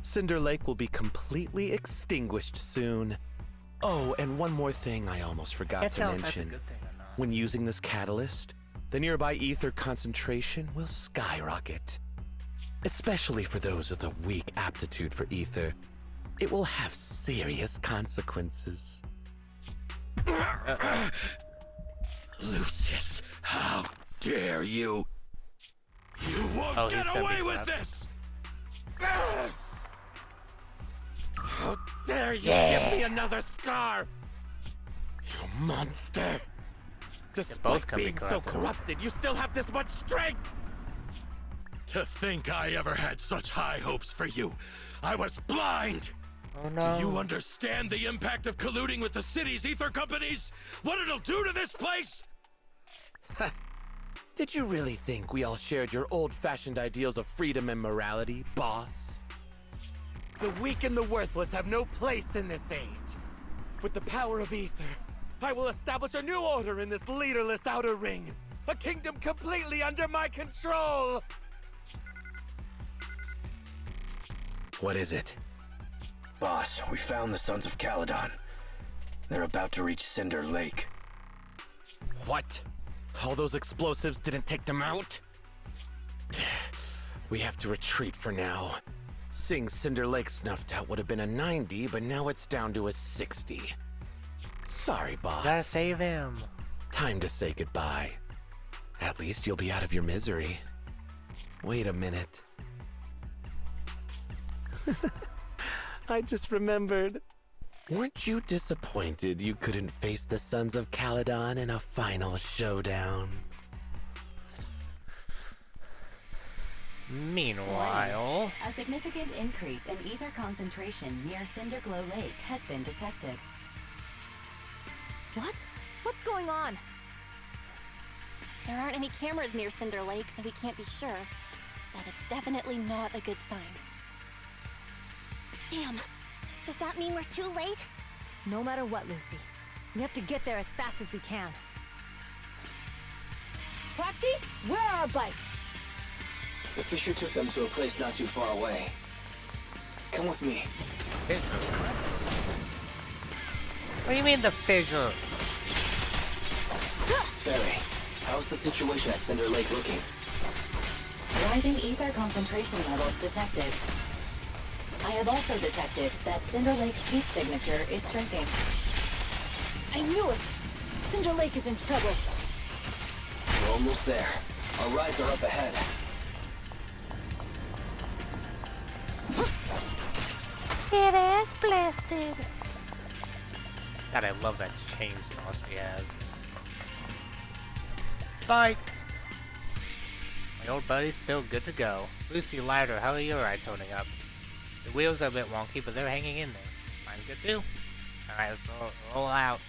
Cinder Lake will be completely extinguished soon. Oh, and one more thing I almost forgot Can't to tell if that's a mention. good thing or not. When using this catalyst, the nearby ether concentration will skyrocket. Especially for those with a weak aptitude for ether, it will have serious consequences. Lucius, how dare you? You won't get away with this! How dare you give me another scar? You monster! Despite being so corrupted, you still have this much strength! To think I ever had such high hopes for you. I was blind! Oh no. Do you understand the impact of colluding with the city's ether companies? What it'll do to this place? Did you really think we all shared your old-fashioned ideals of freedom and morality, boss? The weak and the worthless have no place in this age. With the power of ether, I will establish a new order in this leaderless outer ring. A kingdom completely under my control! What is it? Boss, we found the Sons of Caledon. They're about to reach Cinder Lake. What? All those explosives didn't take them out? We have to retreat for now. Seeing Cinder Lake snuffed out would have been a 90, but now it's down to a 60. Sorry, boss. Gotta save him. Time to say goodbye. At least you'll be out of your misery. Wait a minute. I just remembered. Weren't you disappointed you couldn't face the Sons of Caledon in a final showdown? Meanwhile... A significant increase in ether concentration near Cinderglow Lake has been detected. What? What's going on? There aren't any cameras near Cinder Lake, so we can't be sure. But it's definitely not a good sign. Damn. Does that mean we're too late? No matter what, Lucy. We have to get there as fast as we can. Proxy, where are our bikes? The fissure took them to a place not too far away. Come with me. What do you mean the fissure? Fairy, how's the situation at Cinder Lake looking? Rising ether concentration levels detected. I have also detected that Cinder Lake's heat signature is shrinking. I knew it! Cinder Lake is in trouble. We're almost there. Our rides are up ahead. It is blasted. God, I love that chainsaw she has. Bye! My old buddy's still good to go. Lucy, Lighter, how are your rides holding up? The wheels are a bit wonky, but they're hanging in there. Mine's good too. Alright, let's roll out.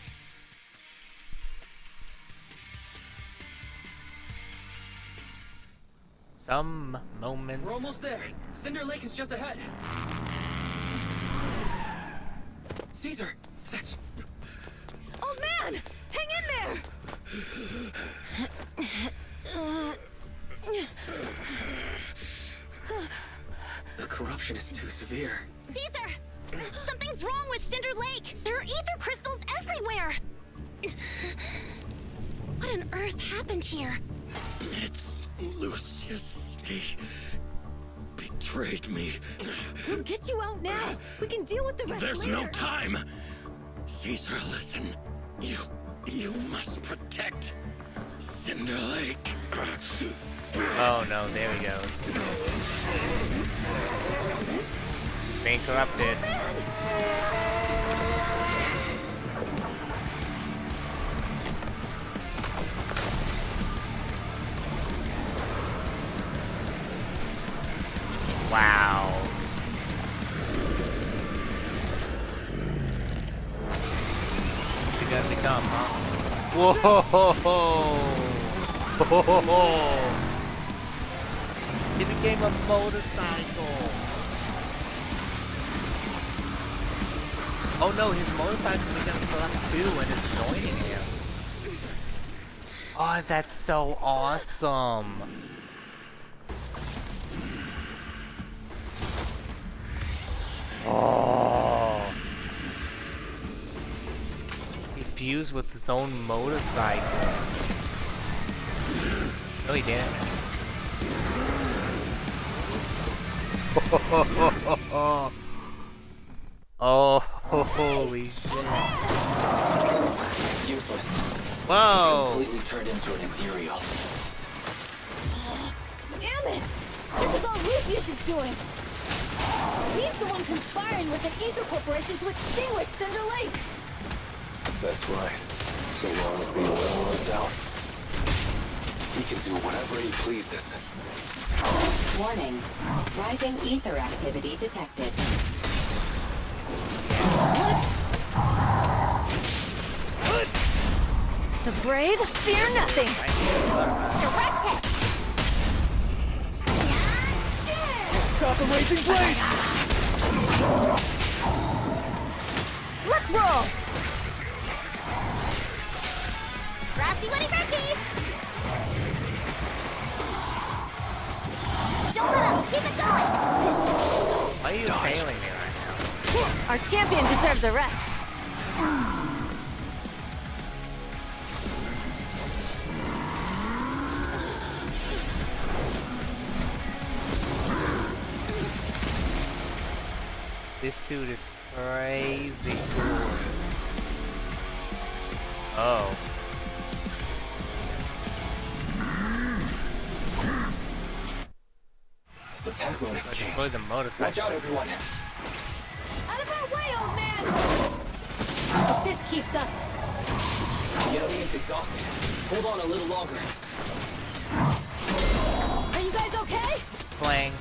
Some moments. We're almost there. Cinder Lake is just ahead. Caesar, that's... Old man! Hang in there! The corruption is too severe. Caesar! Something's wrong with Cinder Lake! There are ether crystals everywhere! What on earth happened here? It's Lucius. He betrayed me. We'll get you out now. We can deal with the rest There's later. no time. Caesar, listen. You must protect Cinder Lake. Oh no, there he goes. Being corrupted. Wow. You got to come, huh? Whoa! He became a motorcycle. Oh no, his motorcycle is gonna collect too and is joining him. Oh, that's so awesome. Oh. He fused with his own motorcycle. No, he didn't. Oh, holy shit. It's useless. Whoa! It's completely turned into an ethereal. Damn it! This is all Lucius is doing! He's the one conspiring with the Ether Corporation to extinguish Cinder Lake! That's right. So long as the oil runs out, he can do whatever he pleases. Warning. Rising ether activity detected. The brave fear nothing! Direct hit! Stop the raging blade! Let's roll! Rusty, Woody, Ricky! Don't let up! Keep it going! Why are you failing me right now? Our champion deserves a rest. This dude is crazy cool. Oh. His attack mode has changed. For the motorcycle. Watch out, everyone! Out of our way, old man! If this keeps up. The enemy is exhausted. Hold on a little longer. Are you guys okay? Playing.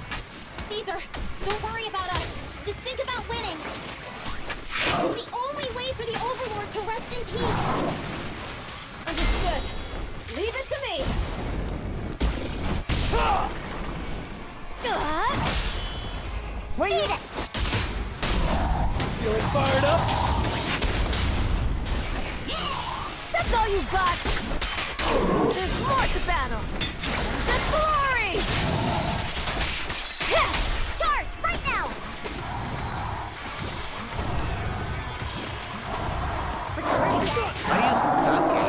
Caesar, don't worry about us. Just think about winning. It's the only way for the Overlord to rest in peace. Understood. Leave it to me. Where you at? Feeling fired up? That's all you've got. There's more to battle. The glory! Charge right now! Why are you sucking?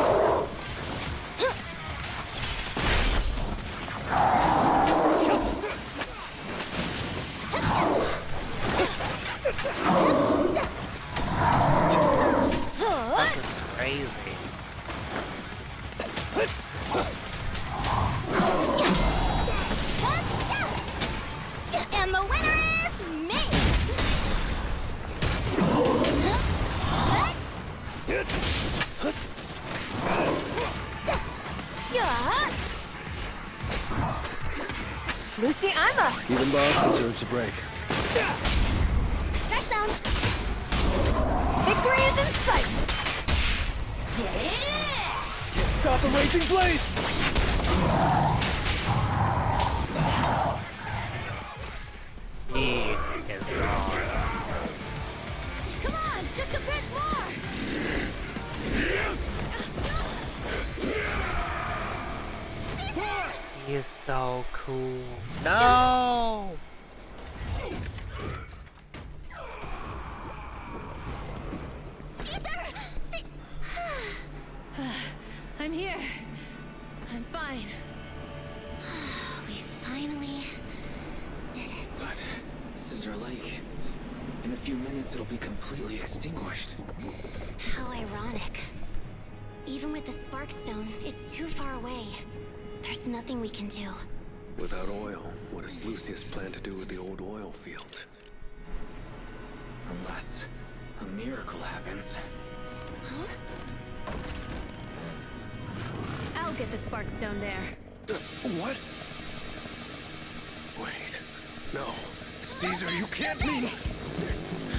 That was crazy. And the winner is me! Lucy, I'm up. Even boss deserves a break. Back down. Victory is in sight. Can't stop a raging blade! He is wrong. Come on, just a bit more. He is so cool. No! I'm here. I'm fine. We finally did it. But Cinder Lake, in a few minutes it'll be completely extinguished. How ironic. Even with the Sparkstone, it's too far away. There's nothing we can do. Without oil, what does Lucius plan to do with the old oil field? Unless a miracle happens. Huh? I'll get the Sparkstone there. What? Wait. No. Caesar, you can't mean...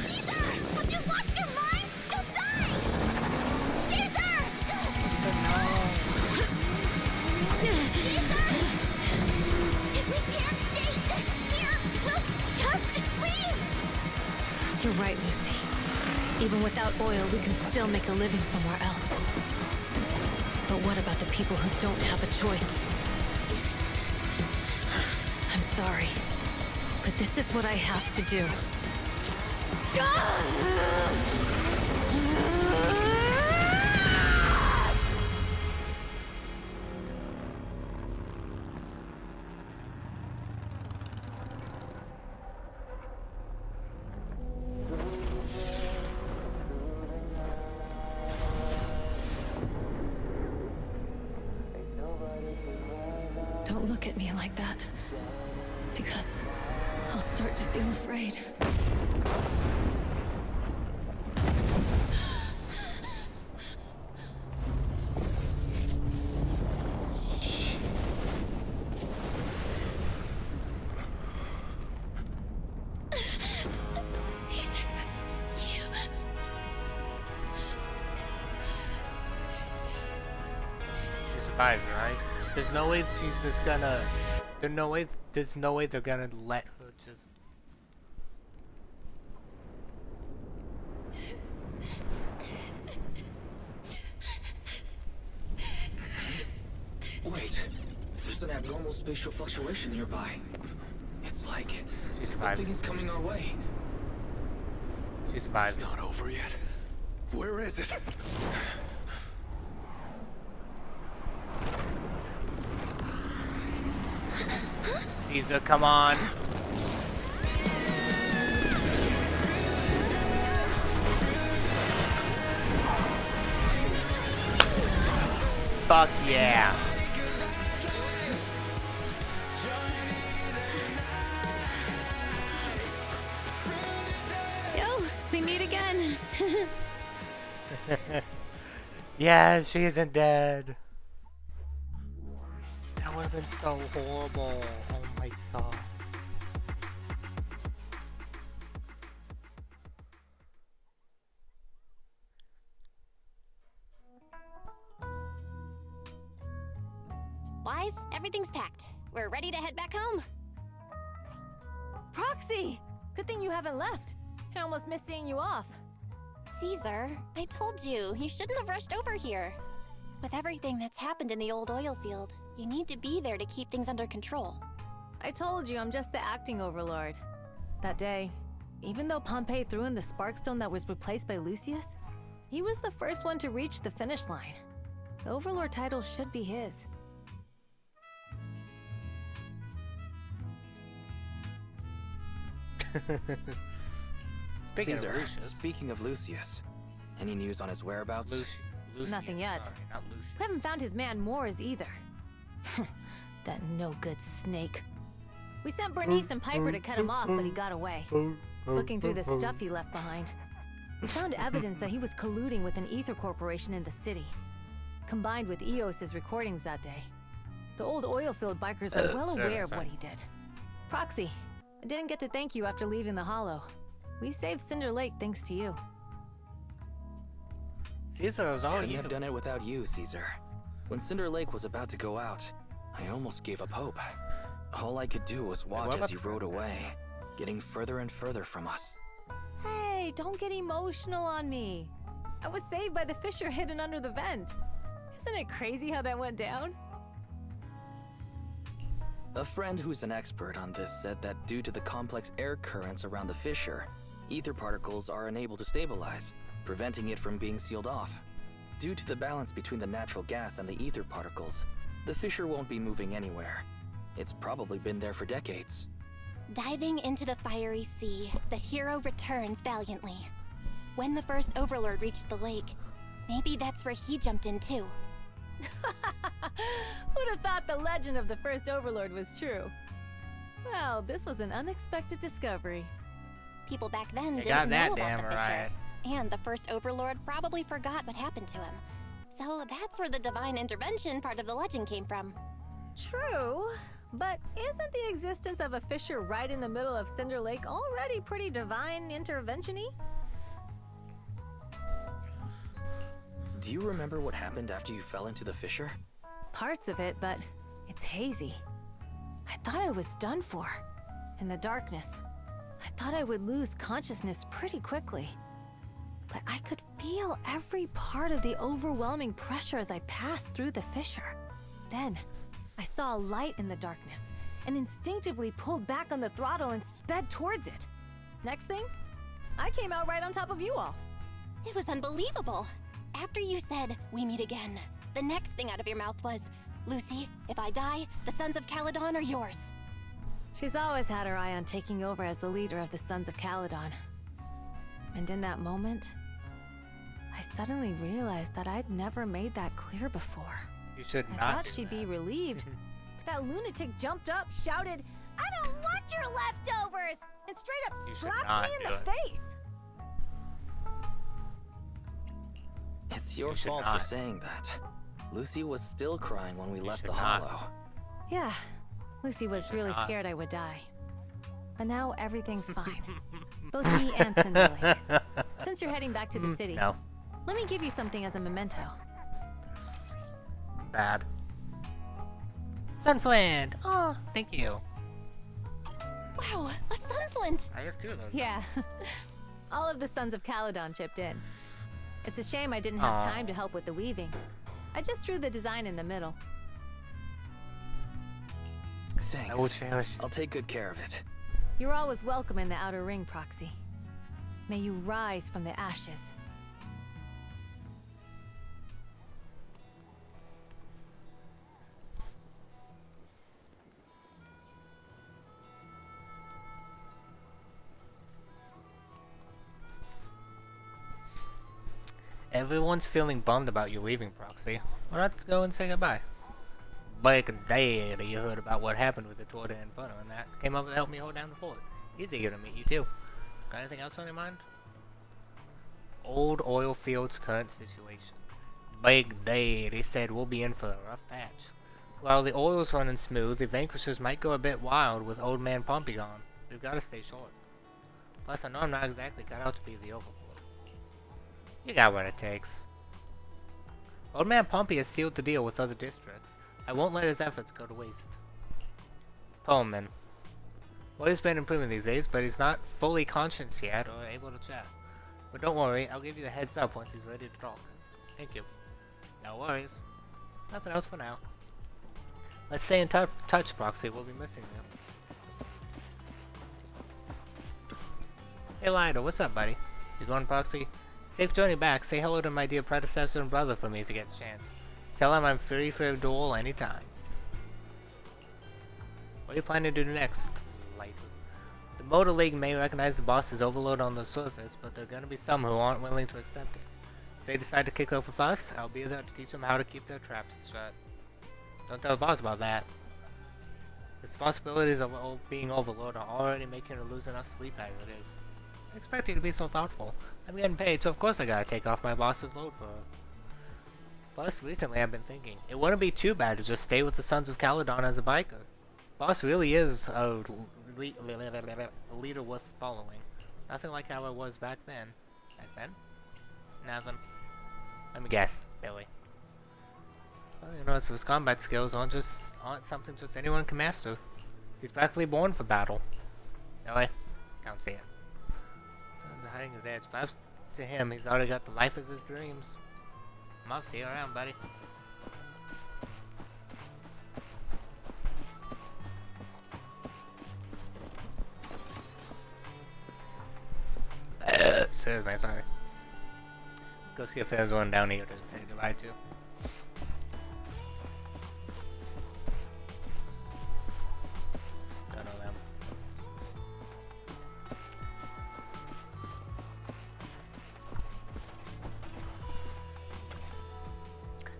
Caesar! Have you lost your mind? You'll die! Caesar! Caesar, no. Caesar! If we can't stay here, we'll just leave! You're right, Lucy. Even without oil, we can still make a living somewhere else. But what about the people who don't have a choice? I'm sorry, but this is what I have to do. Don't look at me like that, because I'll start to feel afraid. Caesar, you... She survived, right? There's no way she's just gonna... There's no way they're gonna let her just... Wait, there's an abnormal spatial fluctuation nearby. It's like She survived. something is coming our way. She survived. It's not over yet. Where is it? Caesar, come on. Fuck yeah. Yo, we meet again. Yes, she isn't dead. That would have been so horrible. Oh my god. Wise, everything's packed. We're ready to head back home. Proxy! Good thing you haven't left. I almost missed seeing you off. Caesar, I told you, you shouldn't have rushed over here. With everything that's happened in the old oil field, you need to be there to keep things under control. I told you I'm just the acting overlord. That day, even though Pompey threw in the Sparkstone that was replaced by Lucius, He was the first one to reach the finish line. The Overlord title should be his. Caesar, speaking of Lucius, any news on his whereabouts? Nothing yet. Sorry, not Lucius. We haven't found his man Moors either. That no-good snake. We sent Bernice and Piper to cut him off, but he got away. Looking through the stuff he left behind, we found evidence that he was colluding with an ether corporation in the city, combined with EOS's recordings that day. The old oil-field bikers are well aware of what he did. Proxy, I didn't get to thank you after leaving the Hollow. We saved Cinder Lake thanks to you. Caesar was all Couldn't you. have done it without you, Caesar. When Cinder Lake was about to go out, I almost gave up hope. All I could do was watch as he rode away, getting further and further from us. Hey, don't get emotional on me. I was saved by the fissure hidden under the vent. Isn't it crazy how that went down? A friend who's an expert on this said that due to the complex air currents around the fissure, ether particles are unable to stabilize, preventing it from being sealed off. Due to the balance between the natural gas and the ether particles, the fissure won't be moving anywhere. It's probably been there for decades. Diving into the fiery sea, the hero returns valiantly. When the first Overlord reached the lake, maybe that's where he jumped in too. Who'd have thought the legend of the first Overlord was true? Well, this was an unexpected discovery. People back then You didn't got that know about damn the fissure. right. And the first Overlord probably forgot what happened to him. So that's where the divine intervention part of the legend came from. True, but isn't the existence of a fissure right in the middle of Cinder Lake already pretty divine intervention-y? Do you remember what happened after you fell into the fissure? Parts of it, but it's hazy. I thought I was done for. In the darkness, I thought I would lose consciousness pretty quickly. But I could feel every part of the overwhelming pressure as I passed through the fissure. Then, I saw a light in the darkness and instinctively pulled back on the throttle and sped towards it. Next thing, I came out right on top of you all. It was unbelievable. After you said, "We meet again," the next thing out of your mouth was, "Lucy, if I die, the Sons of Caledon are yours." She's always had her eye on taking over as the leader of the Sons of Caledon. And in that moment, I suddenly realized that I'd never made that clear before. You should I not. thought she'd be relieved. That lunatic jumped up, shouted, "I don't want your leftovers!" and straight up You should slapped not me in do the it. face. It's your You should fault not. for saying that. Lucy was still crying when we left the should not. Hollow. Yeah, Lucy was should really not. scared I would die. But now everything's fine. Both me and Cinder Lake. Since you're heading back to the city, No. let me give you something as a memento. Bad. Sunflint! Oh, thank you. Wow, a sunflint! I have two of those. Yeah. All of the Sons of Caledon chipped in. It's a shame I didn't have Aw. time to help with the weaving. I just drew the design in the middle. Thanks. I will cherish it. I'll take good care of it. You're always welcome in the Outer Ring, Proxy. May you rise from the ashes. Everyone's feeling bummed about you leaving, Proxy. Why not go and say goodbye? Back day that you heard about what happened with the Torta Inferno and that came over to help me hold down the fort. He's eager to meet you too. Got anything else on your mind? Old oil fields current situation. Big day, they said we'll be in for a rough patch. While the oil's running smooth, the Vanquishers might go a bit wild with Old Man Pompey gone. We've got to stay short. Plus, I know I'm not exactly cut out to be the Overlord. You got what it takes. Old Man Pompey has sealed the deal with other districts. I won't let his efforts go to waste. Pullman. Well, he's been improving these days, but he's not fully conscious yet or able to chat. But don't worry, I'll give you the heads up once he's ready to talk. Thank you. No worries. Nothing else for now. Let's stay in touch, Proxy. We'll be missing you. Hey, Lido, what's up, buddy? You going, Proxy? Safe journey back. Say hello to my dear predecessor and brother for me if you get a chance. Tell him I'm free for a duel anytime. What are you planning to do next, Light? The Motor League may recognize the boss's overload on the surface, but there are going to be some who aren't willing to accept it. If they decide to kick up a fuss, I'll be there to teach them how to keep their traps shut. Don't tell the boss about that. The responsibilities of being overloaded are already making her lose enough sleep as it is. I expect you to be so thoughtful. I'm getting paid, so of course I gotta take off my boss's load for her. Plus, recently I've been thinking, it wouldn't be too bad to just stay with the Sons of Caledon as a biker. Boss really is a leader worth following. Nothing like how I was back then. Back then? Nothing. Let me guess. Billy. Well, you know, so his combat skills aren't something just anyone can master. He's practically born for battle. Billy? Don't see it. Hiding his edge. Perhaps to him, he's already got the life of his dreams. I'm off. See you around, buddy. Excuse me, sorry. Go see if there's one down here to say goodbye to. Don't know them.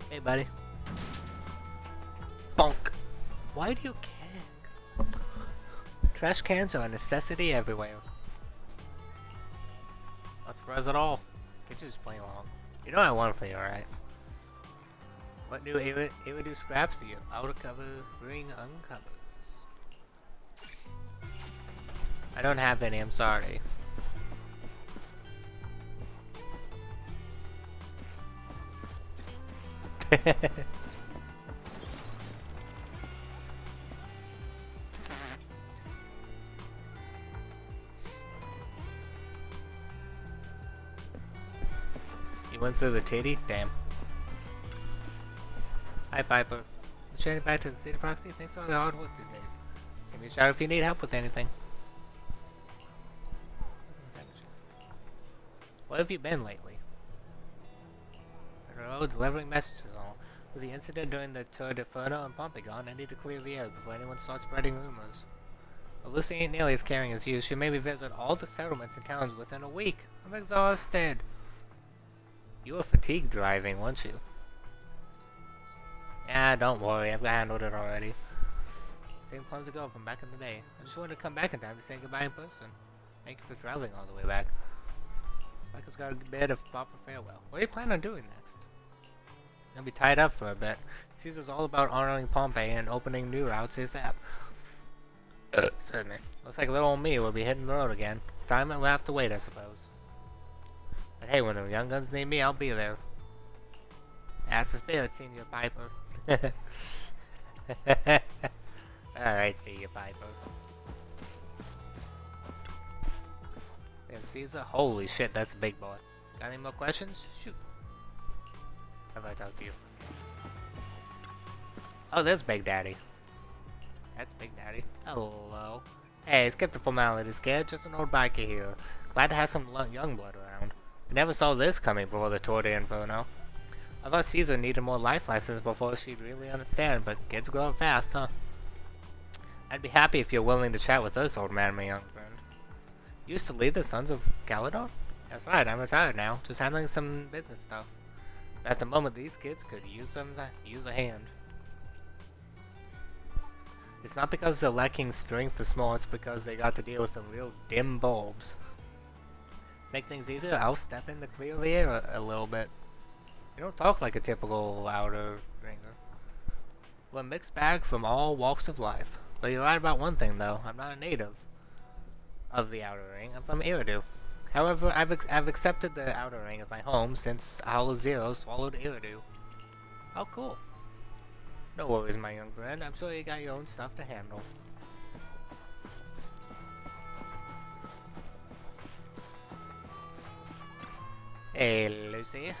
Hey, buddy. Bonk. Why do you care? Trash cans are a necessity everywhere. Not surprised at all. Can't you just play along? You know I want for you, alright? What new Iridu scraps do you? Outer cover, ring uncovers. I don't have any, I'm sorry. You went through the titty? Damn. Hi, Piper. Let's change back to the city proxy. Thanks for all the hard work these days. Give me a shout if you need help with anything. What have you been lately? I don't know, delivering messages on. With the incident during the Tour de Ferno and Pompeigon, I need to clear the air before anyone starts spreading rumors. Well, Lucy ain't nearly as caring as you. She made me visit all the settlements and towns within a week. I'm exhausted. You were fatigued driving, weren't you? Yeah, don't worry. I've handled it already. Same clumsy girl from back in the day. I just wanted to come back in time to say goodbye in person. Thank you for traveling all the way back. Michael's got a bit of proper farewell. What are you planning on doing next? Gonna be tied up for a bit. Caesar's all about honoring Pompey and opening new routes ASAP. Certainly. Looks like little old me will be hitting the road again. Time will have to wait, I suppose. But hey, when the young guns need me, I'll be there. Ask the spirit, Senior Piper. Alright, Senior Piper. There's Caesar. Holy shit, that's a big boy. Got any more questions? Shoot. How about I talk to you? Oh, there's Big Daddy. That's Big Daddy. Hello. Hey, skip the formalities, kid. Just an old biker here. Glad to have some young blood around. I never saw this coming before the Tour de Inferno. I thought Caesar needed more life lessons before she'd really understand, but kids grow up fast, huh? I'd be happy if you're willing to chat with us, old man, my young friend. You used to lead the Sons of Caledon? That's right, I'm retired now, just handling some business stuff. At the moment, these kids could use a hand. It's not because they're lacking strength or smarts, because they got to deal with some real dim bulbs. Make things easier, I'll step in to clear the air a little bit. You don't talk like a typical outer ringer. We're a mixed bag from all walks of life. But you're right about one thing, though. I'm not a native of the outer ring. I'm from Iridu. However, I've accepted the outer ring as my home since Hollow Zero swallowed Iridu. Oh, cool. No worries, my young friend. I'm sure you got your own stuff to handle. Hey, Lucy.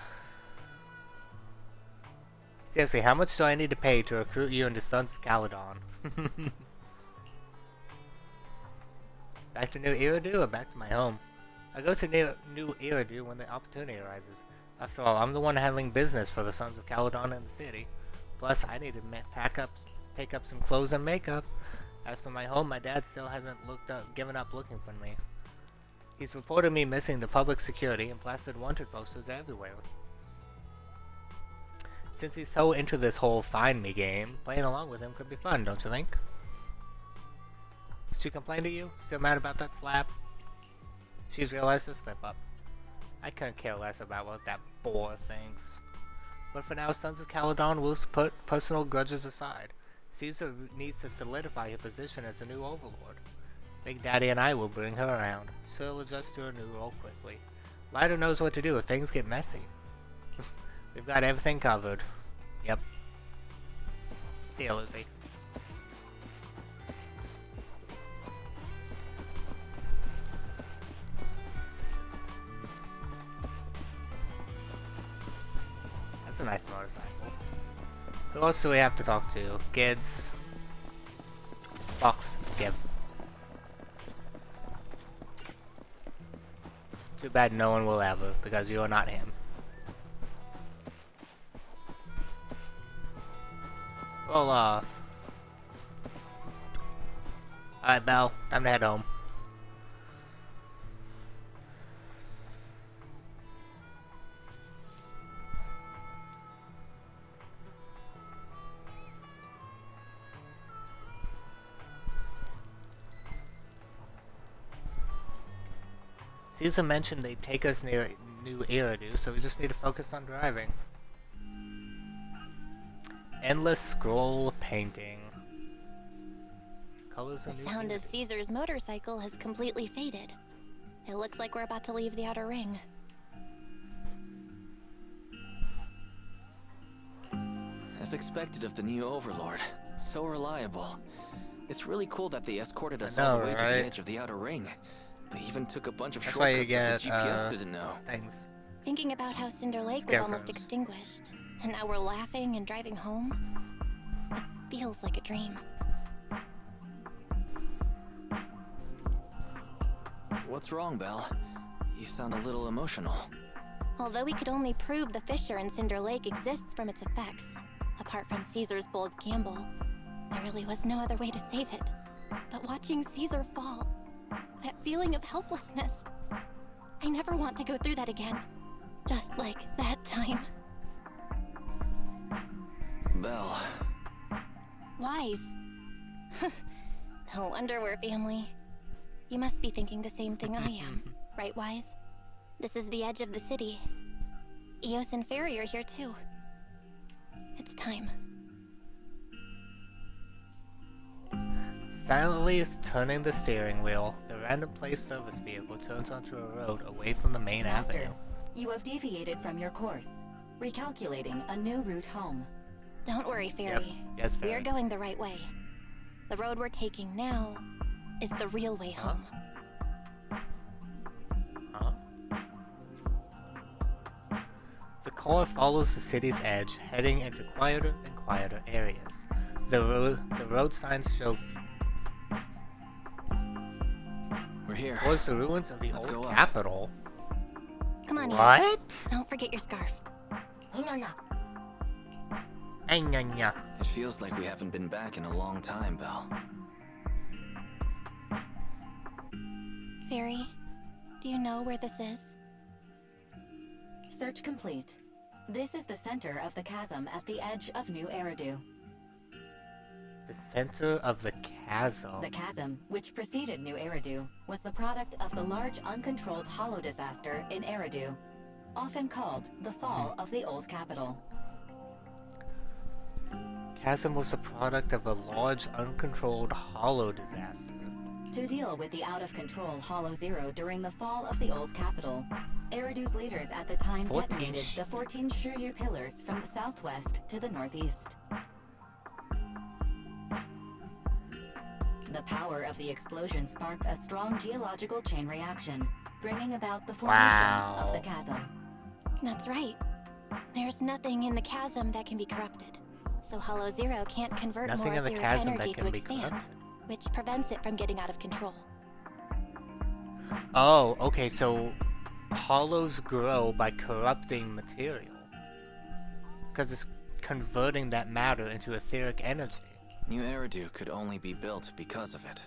Seriously, how much do I need to pay to recruit you into Sons of Caledon? Back to New Iridu or back to my home? I go to New Eridu when the opportunity arises. After all, I'm the one handling business for the Sons of Caledon in the city. Plus, I need to pick up some clothes and makeup. As for my home, my dad still hasn't given up looking for me. He's reported me missing to public security and plastered wanted posters everywhere. Since he's so into this whole find me game, playing along with him could be fun, don't you think? Did she complain to you? Still mad about that slap? She's realized her slip up. I couldn't care less about what that boar thinks. But for now, Sons of Caledon will put personal grudges aside. Caesar needs to solidify her position as a new overlord. Big Daddy and I will bring her around. She'll adjust to her new role quickly. Lighter knows what to do if things get messy. We've got everything covered. Yep. See you, Lucy. That's a nice motorcycle. Who else do we have to talk to? Kids. Fox. Give. Too bad no one will ever, because you are not him. Roll off. Alright, Belle. Time to head home. Caesar mentioned they'd take us near New Eridu, so we just need to focus on driving. Endless scroll painting. Colors The sound of Caesar's motorcycle has completely faded. It looks like we're about to leave the outer ring. As expected of the new overlord. So reliable. It's really cool that they escorted us all the way to the edge of the outer ring. They even took a bunch of shortcuts that the GPS didn't know. Things. Thinking about how Cinder Lake was almost extinguished, and now we're laughing and driving home, it feels like a dream. What's wrong, Belle? You sound a little emotional. Although we could only prove the fissure in Cinder Lake exists from its effects, apart from Caesar's bold gamble, there really was no other way to save it. But watching Caesar fall, that feeling of helplessness, I never want to go through that again. Just like that time. Belle. Wise. No wonder we're family. You must be thinking the same thing I am, right, Wise? This is the edge of the city. Eos and Fairy are here too. It's time. Silently turning the steering wheel, the random place service vehicle turns onto a road away from the main avenue. You have deviated from your course, recalculating a new route home. Don't worry, Fairy. Yep. Yes, Fairy. We're going the right way. The road we're taking now is the real way home. Huh? The car follows the city's edge, heading into quieter and quieter areas. The road signs show we're here. Towards the ruins of the old capital. Come on, what? Eos. Don't forget your scarf. It feels like we haven't been back in a long time, Belle. Fairy, do you know where this is? Search complete. This is the center of the chasm at the edge of New Eridu. The center of the chasm. The chasm, which preceded New Eridu, was the product of the large uncontrolled hollow disaster in Eridu, often called the fall of the old capital. Chasm was a product of a large uncontrolled hollow disaster. To deal with the out-of-control Hollow Zero during the fall of the old capital, Eridu's leaders at the time detonated the 14 Shiryu pillars from the southwest to the northeast. The power of the explosion sparked a strong geological chain reaction, bringing about the formation of the chasm. That's right. There's nothing in the chasm that can be corrupted, so Hollow Zero can't convert more etheric energy to expand, which prevents it from getting out of control. Oh, okay, so hollows grow by corrupting material. Because it's converting that matter into etheric energy. New Eridu could only be built because of it.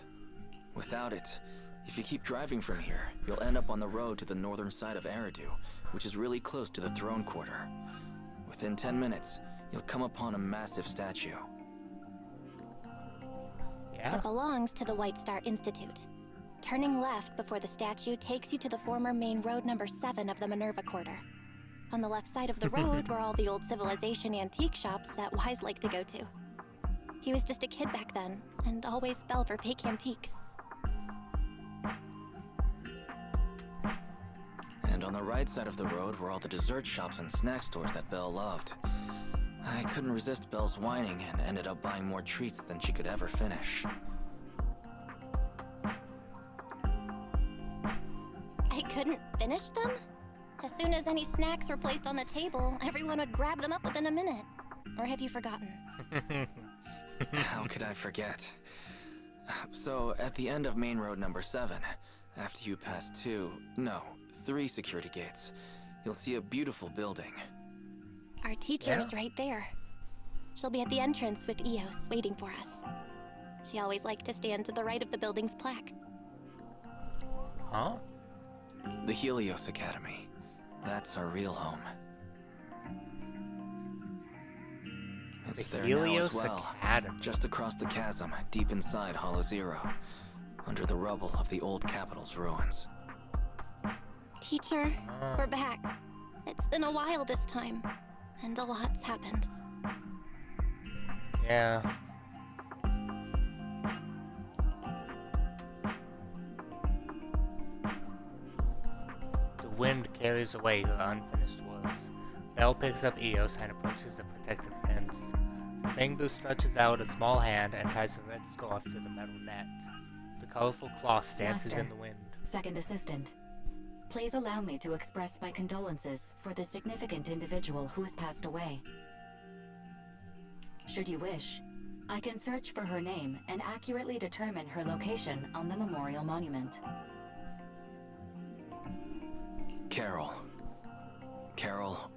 Without it, if you keep driving from here, you'll end up on the road to the northern side of Eridu, which is really close to the throne quarter. Within 10 minutes, you'll come upon a massive statue. It belongs to the White Star Institute. Turning left before the statue takes you to the former main road number 7 of the Minerva Quarter. On the left side of the road were all the old civilization antique shops that Wise liked to go to. He was just a kid back then, and always fell for fake antiques. And on the right side of the road were all the dessert shops and snack stores that Belle loved. I couldn't resist Belle's whining and ended up buying more treats than she could ever finish. I couldn't finish them? As soon as any snacks were placed on the table, everyone would grab them up within a minute. Or have you forgotten? How could I forget? So, at the end of main road number 7, after you pass 3 security gates, you'll see a beautiful building. Our teacher is right there. She'll be at the entrance with Eos waiting for us. She always liked to stand to the right of the building's plaque. Huh? The Helios Academy. That's our real home. It's there now as well, just across the chasm, deep inside Hollow Zero, under the rubble of the old capital's ruins. Teacher, we're back. It's been a while this time, and a lot's happened. Yeah. The wind carries away her unfinished words. Belle picks up Eos and approaches the protective fence. Mangbu stretches out a small hand and ties a red scarf to the metal net. The colorful cloth dances in the wind. Second assistant. Please allow me to express my condolences for the significant individual who has passed away. Should you wish, I can search for her name and accurately determine her location on the memorial monument. Carol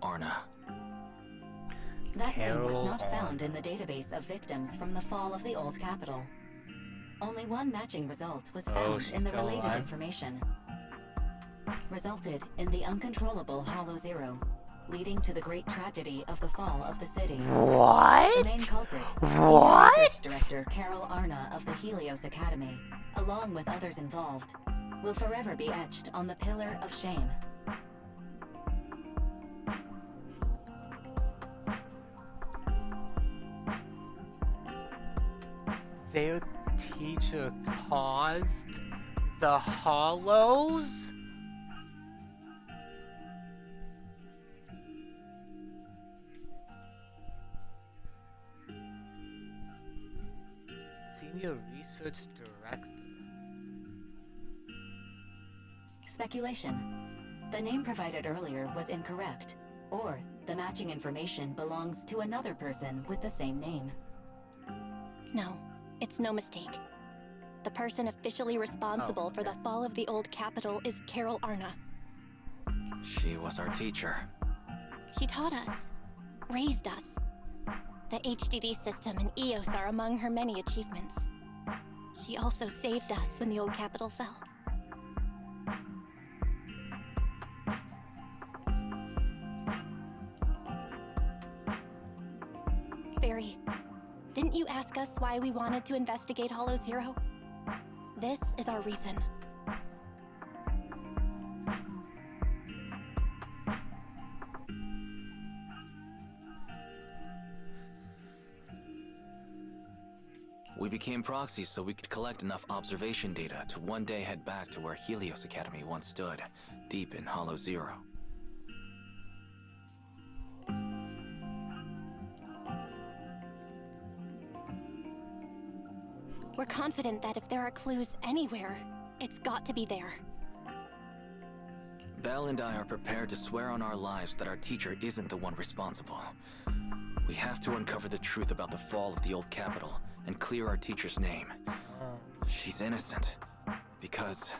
Arna. That name was not found in the database of victims from the fall of the old capital. Only one matching result was found in the related information. Resulted in the uncontrollable Hollow Zero, leading to the great tragedy of the fall of the city. What? The main culprit, Senior Research Director Carol Arna of the Helios Academy, along with others involved, will forever be etched on the Pillar of Shame. Their teacher caused the hollows? Senior Research Director. Speculation. The name provided earlier was incorrect, or the matching information belongs to another person with the same name. No, it's no mistake. The person officially responsible for the fall of the old capital is Carol Arna. She was our teacher. She taught us, raised us. The HDD system and EOS are among her many achievements. She also saved us when the old capital fell. Fairy, didn't you ask us why we wanted to investigate Hollow Zero? This is our reason. We became proxies so we could collect enough observation data to one day head back to where Helios Academy once stood, deep in Hollow Zero. We're confident that if there are clues anywhere, it's got to be there. Belle and I are prepared to swear on our lives that our teacher isn't the one responsible. We have to uncover the truth about the fall of the old capital and clear our teacher's name. She's innocent because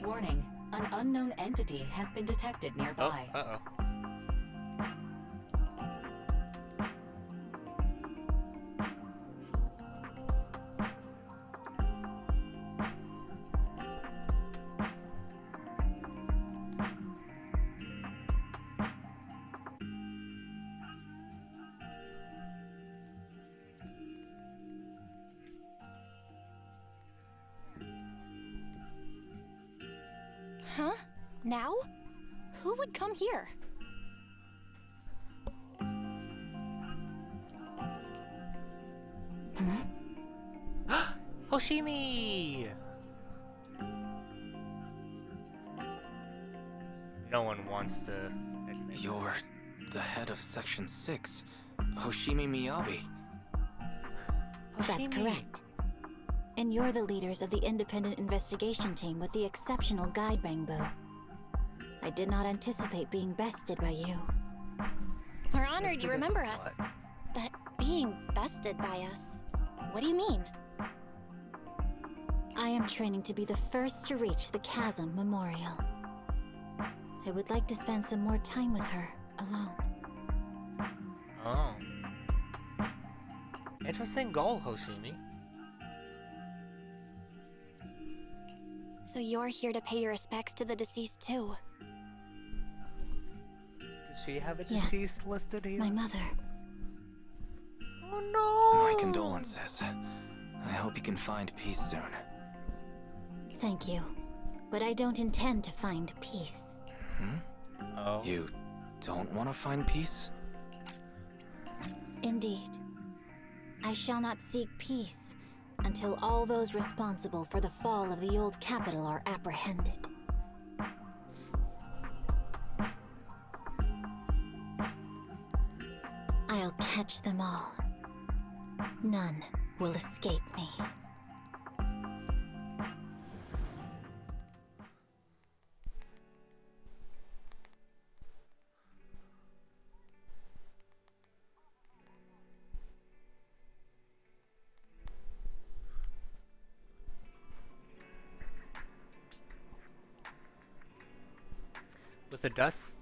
Warning, an unknown entity has been detected nearby. Oh, uh-oh. Huh? Now? Who would come here? Hoshimi! No one wants to admit. You're the head of Section 6, Hoshimi Miyabi. That's correct. And you're the leaders of the independent investigation team with the exceptional guide Bangbo. I did not anticipate being bested by you. We're honored you remember us. But being bested by us, what do you mean? I am training to be the first to reach the Chasm Memorial. I would like to spend some more time with her, alone. Oh. Interesting goal, Hoshimi. So you're here to pay your respects to the deceased too? Does she have a Yes, deceased listed here? my mother. Oh no! My condolences. I hope you can find peace soon. Thank you. But I don't intend to find peace. Oh. You don't want to find peace? Indeed. I shall not seek peace until all those responsible for the fall of the old capital are apprehended. I'll catch them all. None will escape me. With the dust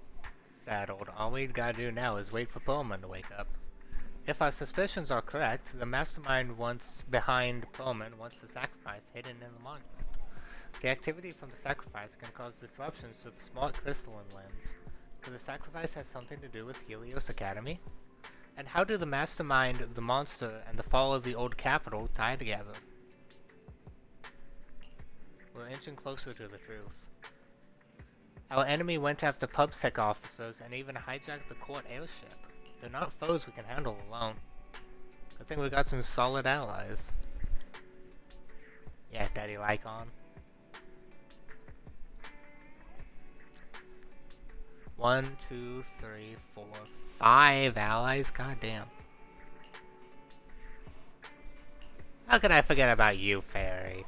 settled, all we gotta do now is wait for Pullman to wake up. If our suspicions are correct, the mastermind behind Pullman wants the sacrifice hidden in the monument. The activity from the sacrifice can cause disruptions to the smart crystalline lens. Could the sacrifice have something to do with Helios Academy? And how do the mastermind, the monster, and the fall of the old capital tie together? We're inching closer to the truth. Our enemy went after PubSec officers and even hijacked the court airship. They're not foes we can handle alone. I think we got some solid allies. Yeah, Daddy Lycon. 1, 2, 3, 4, 5 allies? God damn. How could I forget about you, Fairy?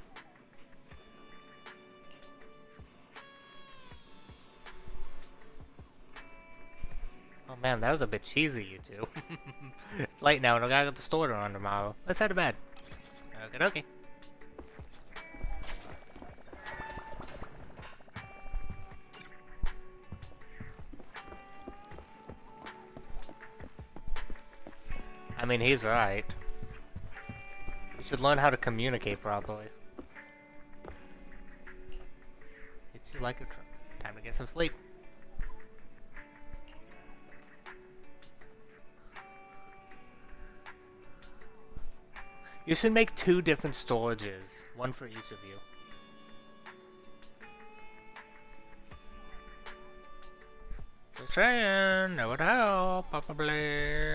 Oh man, that was a bit cheesy, you two. It's late now and I gotta get the store to run tomorrow. Let's head to bed. Okay, okay. I mean, he's right. You should learn how to communicate properly. Hits you like a truck. Time to get some sleep. You should make 2 different storages, one for each of you. Just saying, that would help, probably.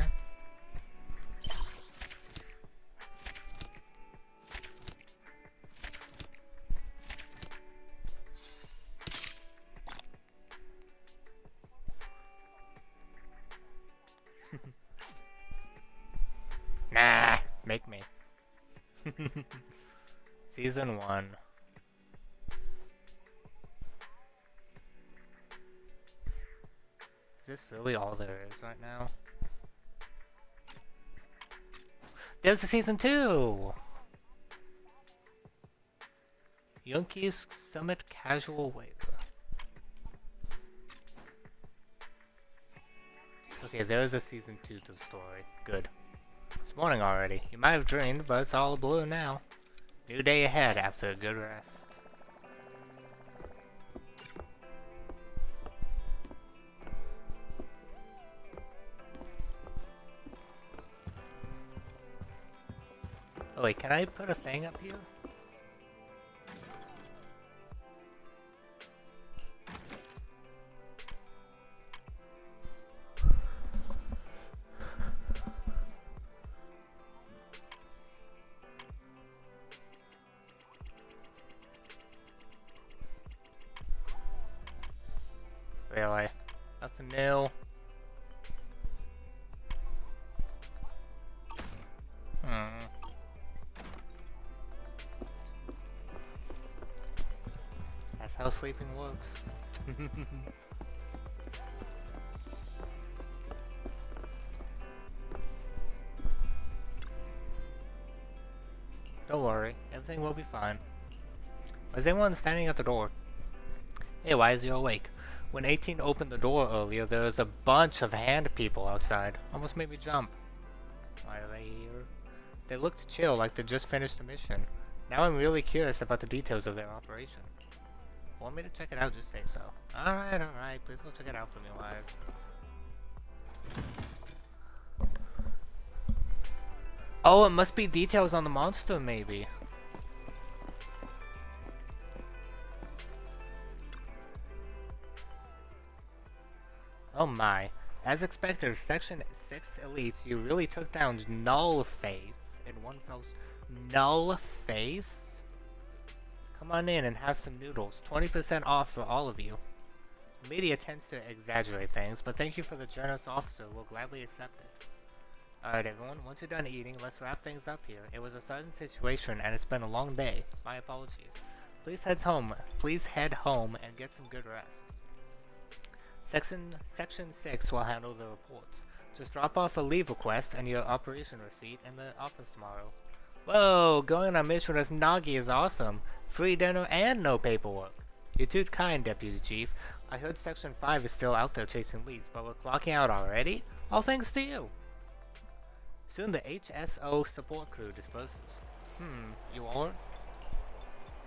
Nah, make me. Season 1. Is this really all there is right now? There's a Season 2! Yunki's Summit Casual Waiver. Okay, there is a season 2 to the story. Good. It's morning already. You might have dreamed, but it's all blue now. New day ahead after a good rest. Oh wait, can I put a thing up here? Really? Nothing new. That's how sleeping works. Don't worry, everything will be fine. Was anyone standing at the door? Hey, why is he awake? When 18 opened the door earlier, there was a bunch of hand people outside. Almost made me jump. Why are they here? They looked chill, like they just finished the mission. Now I'm really curious about the details of their operation. If you want me to check it out, just say so. Alright, please go check it out for me, Wise. Oh, it must be details on the monster, maybe. Oh my. As expected of Section 6 elites, you really took down Nullface in one fell swoop. Nullface? Come on in and have some noodles. 20% off for all of you. The media tends to exaggerate things, but thank you for the generous offer. We'll gladly accept it. Alright everyone, once you're done eating, let's wrap things up here. It was a sudden situation and it's been a long day. My apologies. Please head home and get some good rest. Section 6 will handle the reports. Just drop off a leave request and your operation receipt in the office tomorrow. Whoa, going on a mission with Nagi is awesome. Free dinner and no paperwork. You're too kind, Deputy Chief. I heard Section 5 is still out there chasing leads, but we're clocking out already? All thanks to you. Soon the HSO support crew disperses. You are?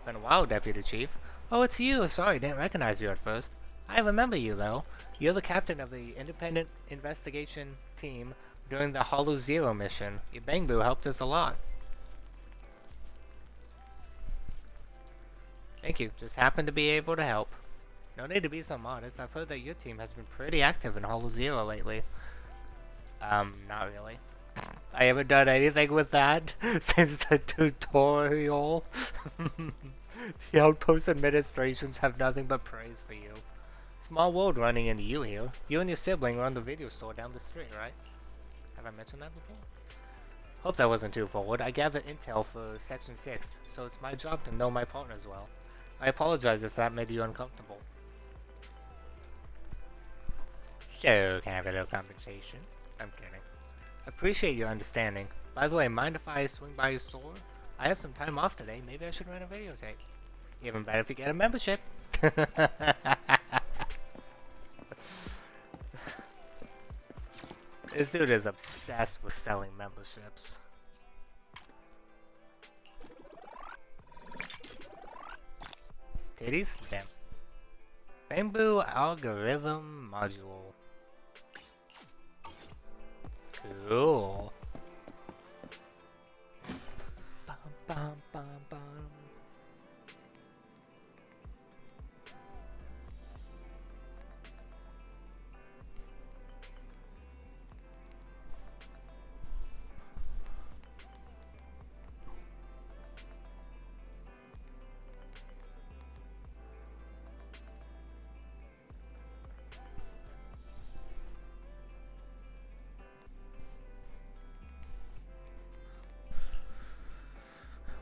Been a while, Deputy Chief. Oh, it's you. Sorry, didn't recognize you at first. I remember you, though. You're the captain of the independent investigation team during the Hollow Zero mission. Your Bang Boo helped us a lot. Thank you. Just happened to be able to help. No need to be so modest. I've heard that your team has been pretty active in Hollow Zero lately. Not really. I haven't done anything with that since the tutorial. The Outpost administrations have nothing but praise for you. Small world running into you here. You and your sibling run the video store down the street, right? Have I mentioned that before? Hope that wasn't too forward. I gathered intel for Section 6, so it's my job to know my partners well. I apologize if that made you uncomfortable. So, can I have a little compensation? I'm kidding. Appreciate your understanding. By the way, mind if I swing by your store? I have some time off today. Maybe I should rent a videotape. Even better if you get a membership. This dude is obsessed with selling memberships. Titties? Damn. Bamboo algorithm module. Cool. Bum, bum, bum, bum.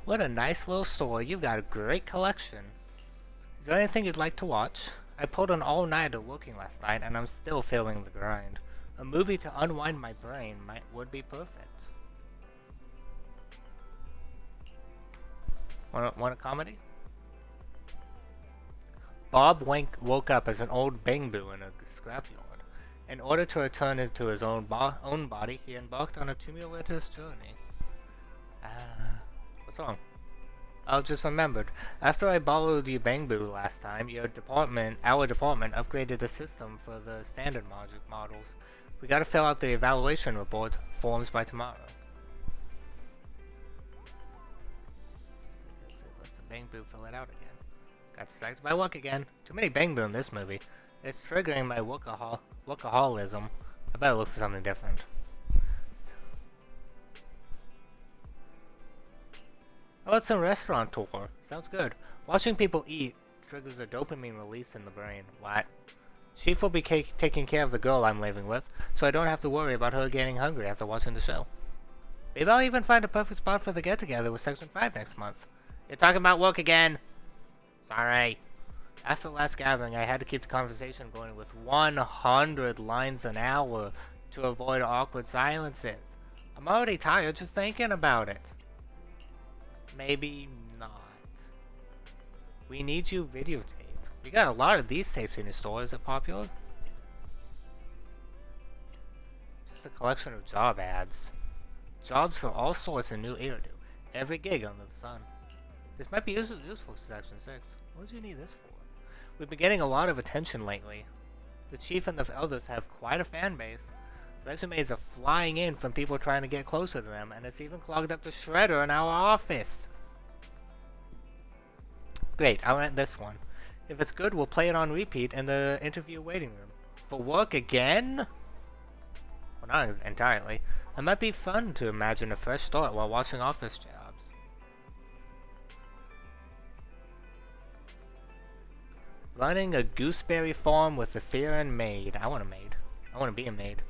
What a nice little store. You've got a great collection. Is there anything you'd like to watch? I pulled an all-nighter working last night and I'm still feeling the grind. A movie to unwind my brain would be perfect. Want a comedy? Bob woke up as an old bangbu in a scrapyard. In order to return to his own body, he embarked on a tumultuous journey. What's wrong? I just remembered. After I borrowed you bangbu last time, our department upgraded the system for the standard models. We gotta fill out the evaluation report forms by tomorrow. Let's the bangbu fill it out again. Got distracted by work again. Too many bangbu in this movie. It's triggering my workaholism. I better look for something different. How about some restaurant tour? Sounds good. Watching people eat triggers a dopamine release in the brain. What? Chief will be taking care of the girl I'm living with, so I don't have to worry about her getting hungry after watching the show. Maybe I'll even find a perfect spot for the get-together with Section 5 next month. You're talking about work again? Sorry. After the last gathering, I had to keep the conversation going with 100 lines an hour to avoid awkward silences. I'm already tired just thinking about it. Maybe not. We need you videotape. We got a lot of these tapes in the store. Is it popular? Just a collection of job ads. Jobs for all sorts of new Eridu. Every gig under the sun. This might be useful for Section 6. What do you need this for? We've been getting a lot of attention lately. The Chief and the elders have quite a fan base. Resumes are flying in from people trying to get closer to them, and it's even clogged up the shredder in our office. Great, I'll rent this one. If it's good, we'll play it on repeat in the interview waiting room. For work again? Well, not entirely. It might be fun to imagine a fresh start while watching office jobs. Running a gooseberry farm with a Theron maid. I want a maid. I want to be a maid.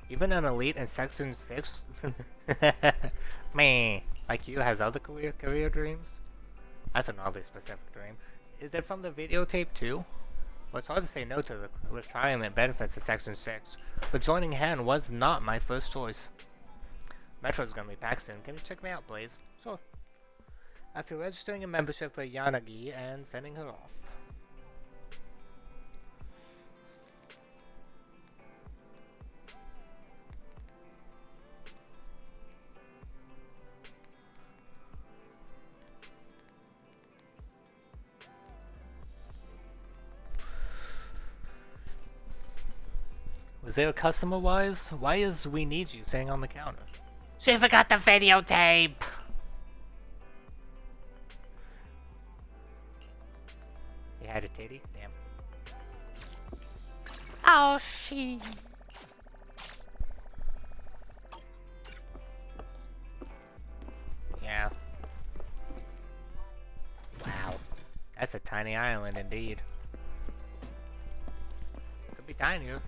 Even an elite in Section 6? Meh. Like you has other career dreams? That's an oddly specific dream. Is it from the videotape too? Well, it's hard to say no to the retirement benefits of Section 6, but joining Han was not my first choice. Metro's gonna be packed soon. Can you check me out, please? Sure. After registering a membership for Yanagi and sending her off. Was there a customer-wise? Why is "we need you" sitting on the counter? She forgot the videotape! You had a titty? Damn. Oh, she. Yeah. Wow. That's a tiny island indeed. Could be tinier.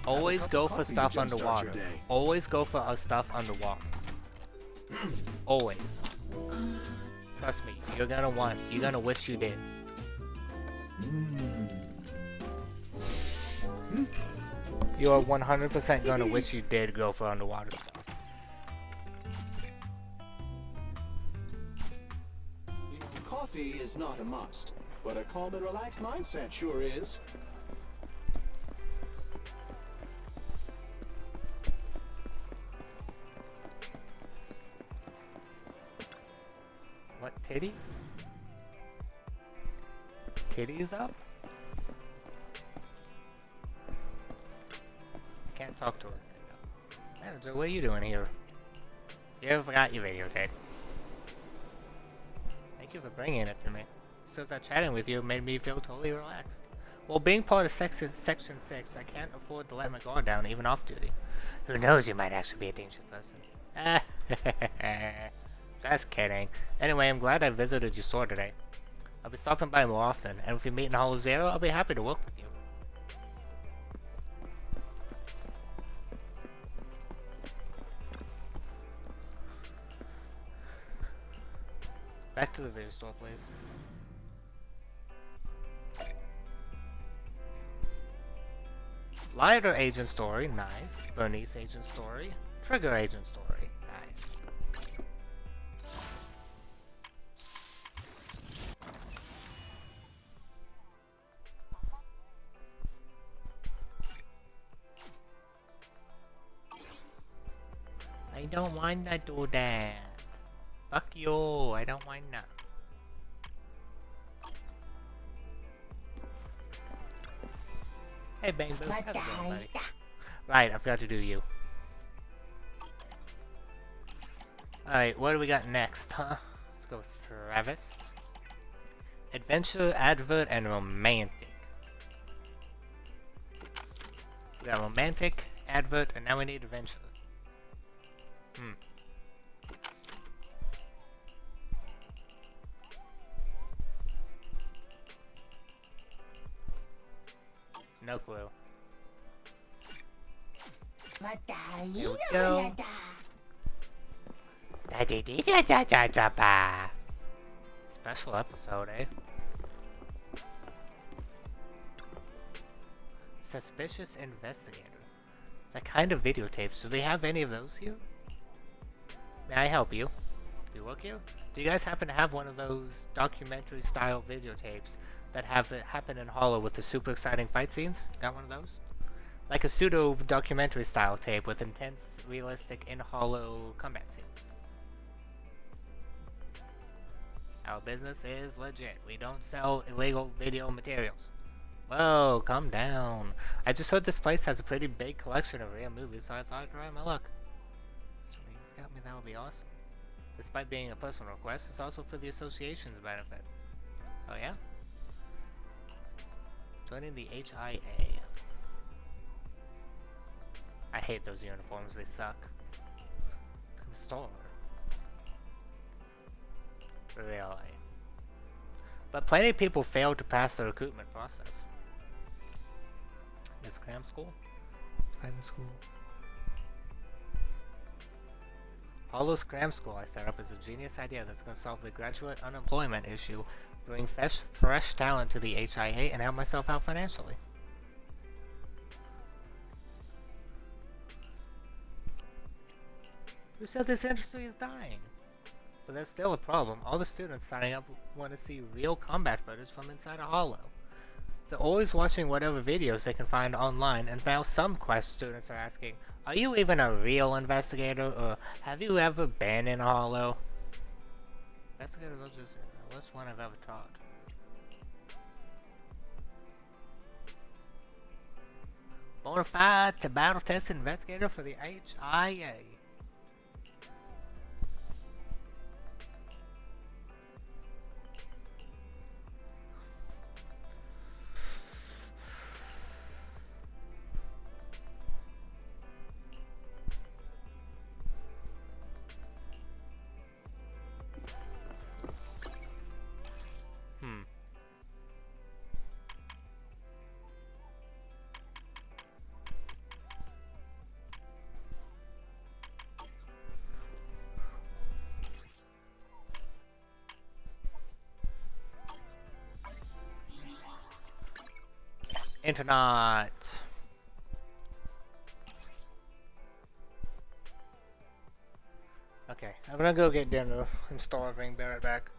Always go for stuff underwater. Always go for stuff underwater. Always. Trust me, you're gonna wish you did. You are 100% gonna wish you did go for underwater stuff. Coffee is not a must, but a calm and relaxed mindset sure is. What, titty? Titties up? Can't talk to her. Manager, what are you doing here? You forgot your videotape. Thank you for bringing it to me. Since that chatting with you made me feel totally relaxed. Well, being part of Section 6, I can't afford to let my guard down even off duty. Who knows, you might actually be a dangerous person. Just kidding. Anyway, I'm glad I visited your store today. I'll be stopping by more often, and if we meet in Hollow Zero, I'll be happy to work with you. Back to the video store, please. Lighter agent story, nice. Bernice agent story. Trigger agent story, nice. I don't wanna do that. Fuck you, I don't wanna. Hey Bang Boo, how's it going, buddy? Right, I forgot to do you. Alright, what do we got next, huh? Let's go with Travis. Adventure, advert, and romantic. We got romantic, advert, and now we need adventure. No clue. Here we go. Special episode, eh? Suspicious investigator. That kind of videotapes. Do they have any of those here? May I help you? Do you work here? Do you guys happen to have one of those documentary style videotapes that have it happen in Hollow with the super exciting fight scenes? Got one of those? Like a pseudo documentary style tape with intense, realistic, in Hollow combat scenes. Our business is legit. We don't sell illegal video materials. Whoa, calm down. I just heard this place has a pretty big collection of rare movies, so I thought I'd try my luck. Actually, if you got me, that would be awesome. Despite being a personal request, it's also for the association's benefit. Oh yeah? Joining the HIA. I hate those uniforms, they suck. Store. Really. But plenty of people fail to pass the recruitment process. Is cram school? Private school. Hollow's cram school I set up is a genius idea that's going to solve the graduate unemployment issue, bring fresh talent to the HIA, and help myself out financially. Who said this industry is dying? But there's still a problem. All the students signing up want to see real combat footage from inside a Hollow. They're always watching whatever videos they can find online, and now some Quest students are asking, are you even a real investigator, or have you ever been in a Hollow? Investigators are just the worst one I've ever taught. Bonafide to battle test investigator for the HIA. Internet. Okay, I'm gonna go get dinner. I'm starving. Be right back.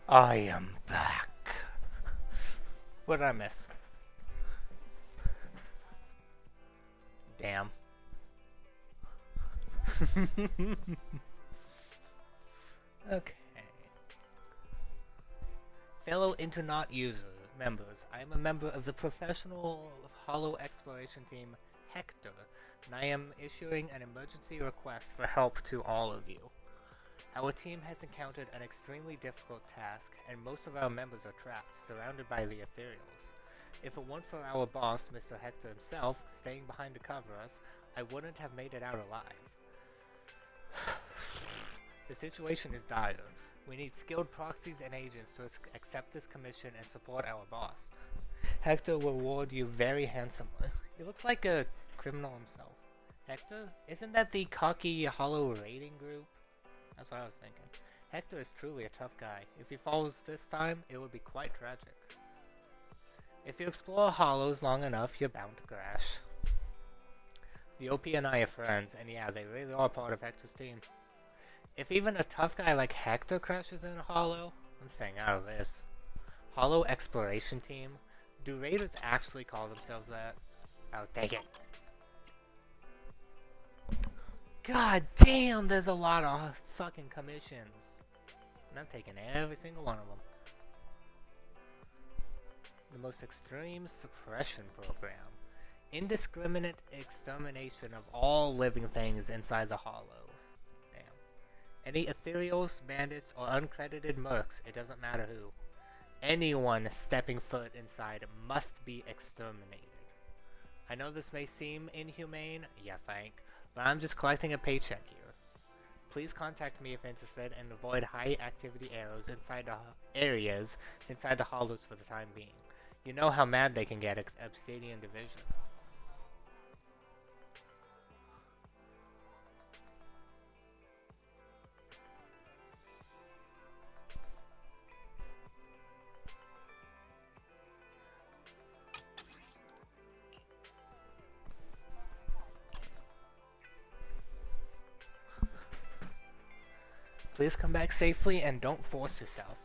I am back. What did I miss? Damn. Okay. Fellow Internaut members, I am a member of the professional Hollow exploration team Hector, and I am issuing an emergency request for help to all of you. Our team has encountered an extremely difficult task, and most of our members are trapped, surrounded by the Ethereals. If it weren't for our boss, Mr. Hector himself, staying behind to cover us, I wouldn't have made it out alive. The situation is dire. We need skilled proxies and agents to accept this commission and support our boss. Hector will reward you very handsomely. He looks like a criminal himself. Hector? Isn't that the cocky Hollow raiding group? That's what I was thinking. Hector is truly a tough guy. If he falls this time, it would be quite tragic. If you explore Hollows long enough, you're bound to crash. The OP and I are friends, and yeah, they really are part of Hector's team. If even a tough guy like Hector crashes in a Hollow, I'm staying out of this. Hollow Exploration Team? Do raiders actually call themselves that? I'll take it. God damn, there's a lot of fucking commissions. And I'm taking every single one of them. The most extreme suppression program. Indiscriminate extermination of all living things inside the Hollows. Damn. Any ethereals, bandits, or uncredited mercs, it doesn't matter who. Anyone stepping foot inside must be exterminated. I know this may seem inhumane, yeah thank, but I'm just collecting a paycheck here. Please contact me if interested and avoid high activity areas inside the Hollows for the time being. You know how mad they can get Obsidian Division. Please come back safely and don't force yourself.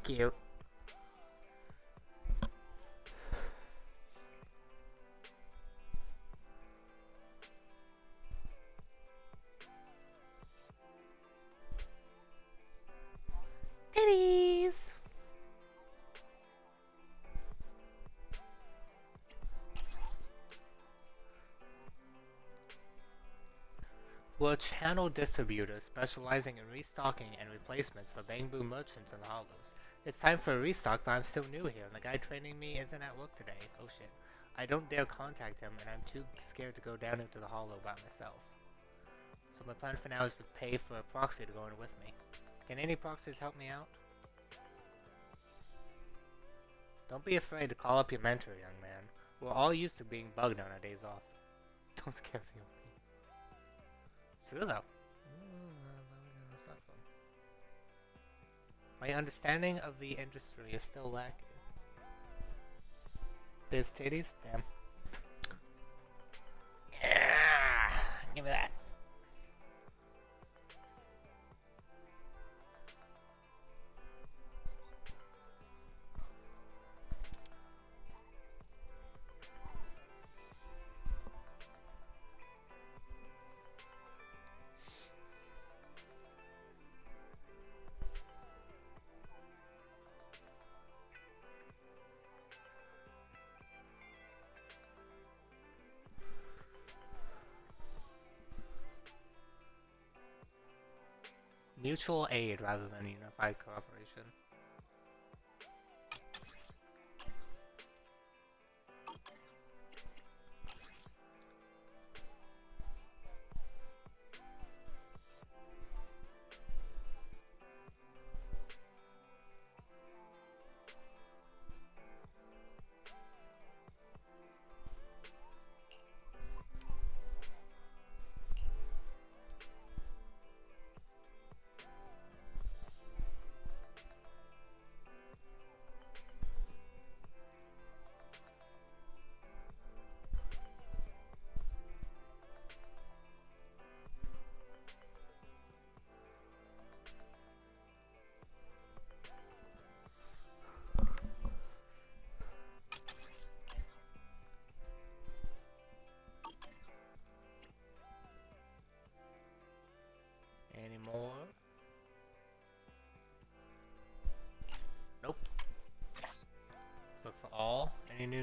Cute. Titties! We're a channel distributor specializing in restocking and replacements for Bamboo merchants in the Hollows. It's time for a restock, but I'm still new here, and the guy training me isn't at work today. Oh shit. I don't dare contact him, and I'm too scared to go down into the Hollow by myself. So my plan for now is to pay for a proxy to go in with me. Can any proxies help me out? Don't be afraid to call up your mentor, young man. We're all used to being bugged on our days off. Don't scare the OP. It's true though. My understanding of the industry is still lacking. There's titties? Damn. Yeah! Give me that. Mutual aid rather than unified cooperation.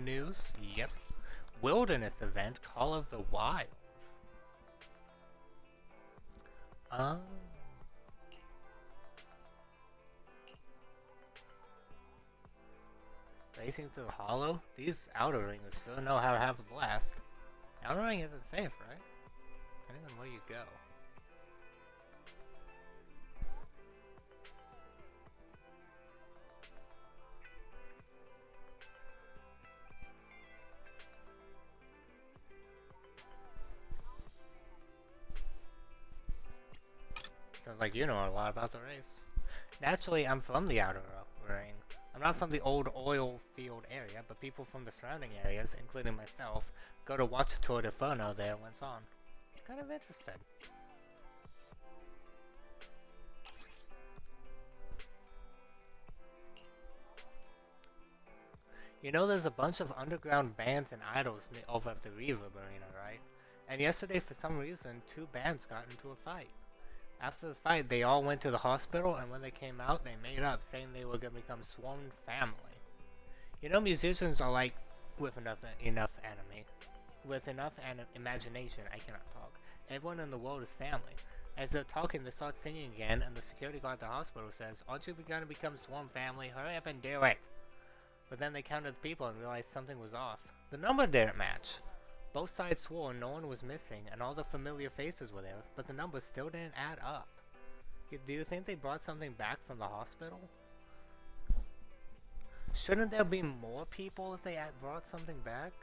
new news? Yep. Wilderness event, Call of the Wild. Racing through the hollow? These outer ringers sure know how to have a blast. Outer ring isn't safe, right? Depending on where you go. Sounds like you know a lot about the race. Naturally, I'm from the outer ring. I'm not from the old oil field area, but people from the surrounding areas, including myself, go to watch the Tour de Inferno there when it's on. Kind of interested. You know there's a bunch of underground bands and idols over at the Reverb Arena, right? And yesterday, for some reason, 2 bands got into a fight. After the fight, they all went to the hospital, and when they came out, they made up, saying they were going to become sworn family. You know, musicians are like, with enough imagination, I cannot talk. Everyone in the world is family. As they're talking, they start singing again, and the security guard at the hospital says, "Aren't you going to become sworn family? Hurry up and do it!" But then they counted the people and realized something was off. The number didn't match. Both sides swore no one was missing, and all the familiar faces were there, but the numbers still didn't add up. Do you think they brought something back from the hospital? Shouldn't there be more people if they brought something back?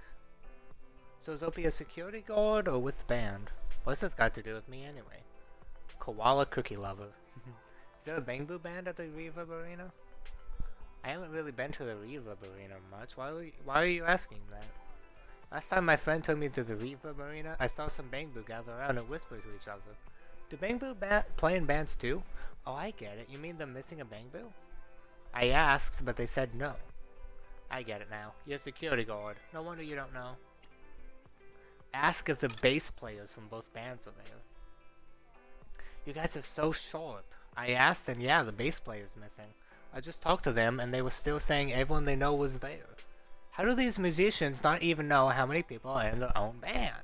So is Opie a security guard or with the band? What's this got to do with me anyway? Koala Cookie Lover. Is there a Bang Boo band at the Reverb Arena? I haven't really been to the Reverb Arena much. Why are you asking that? Last time my friend took me to the Reverb Arena, I saw some Bang Boo gather around and whisper to each other. Do Bang Boo play in bands too? Oh, I get it. You mean they're missing a Bang Boo? I asked, but they said no. I get it now. You're a security guard. No wonder you don't know. Ask if the bass players from both bands are there. You guys are so sharp. I asked, and yeah, the bass player's missing. I just talked to them, and they were still saying everyone they know was there. How do these musicians not even know how many people are in their own band?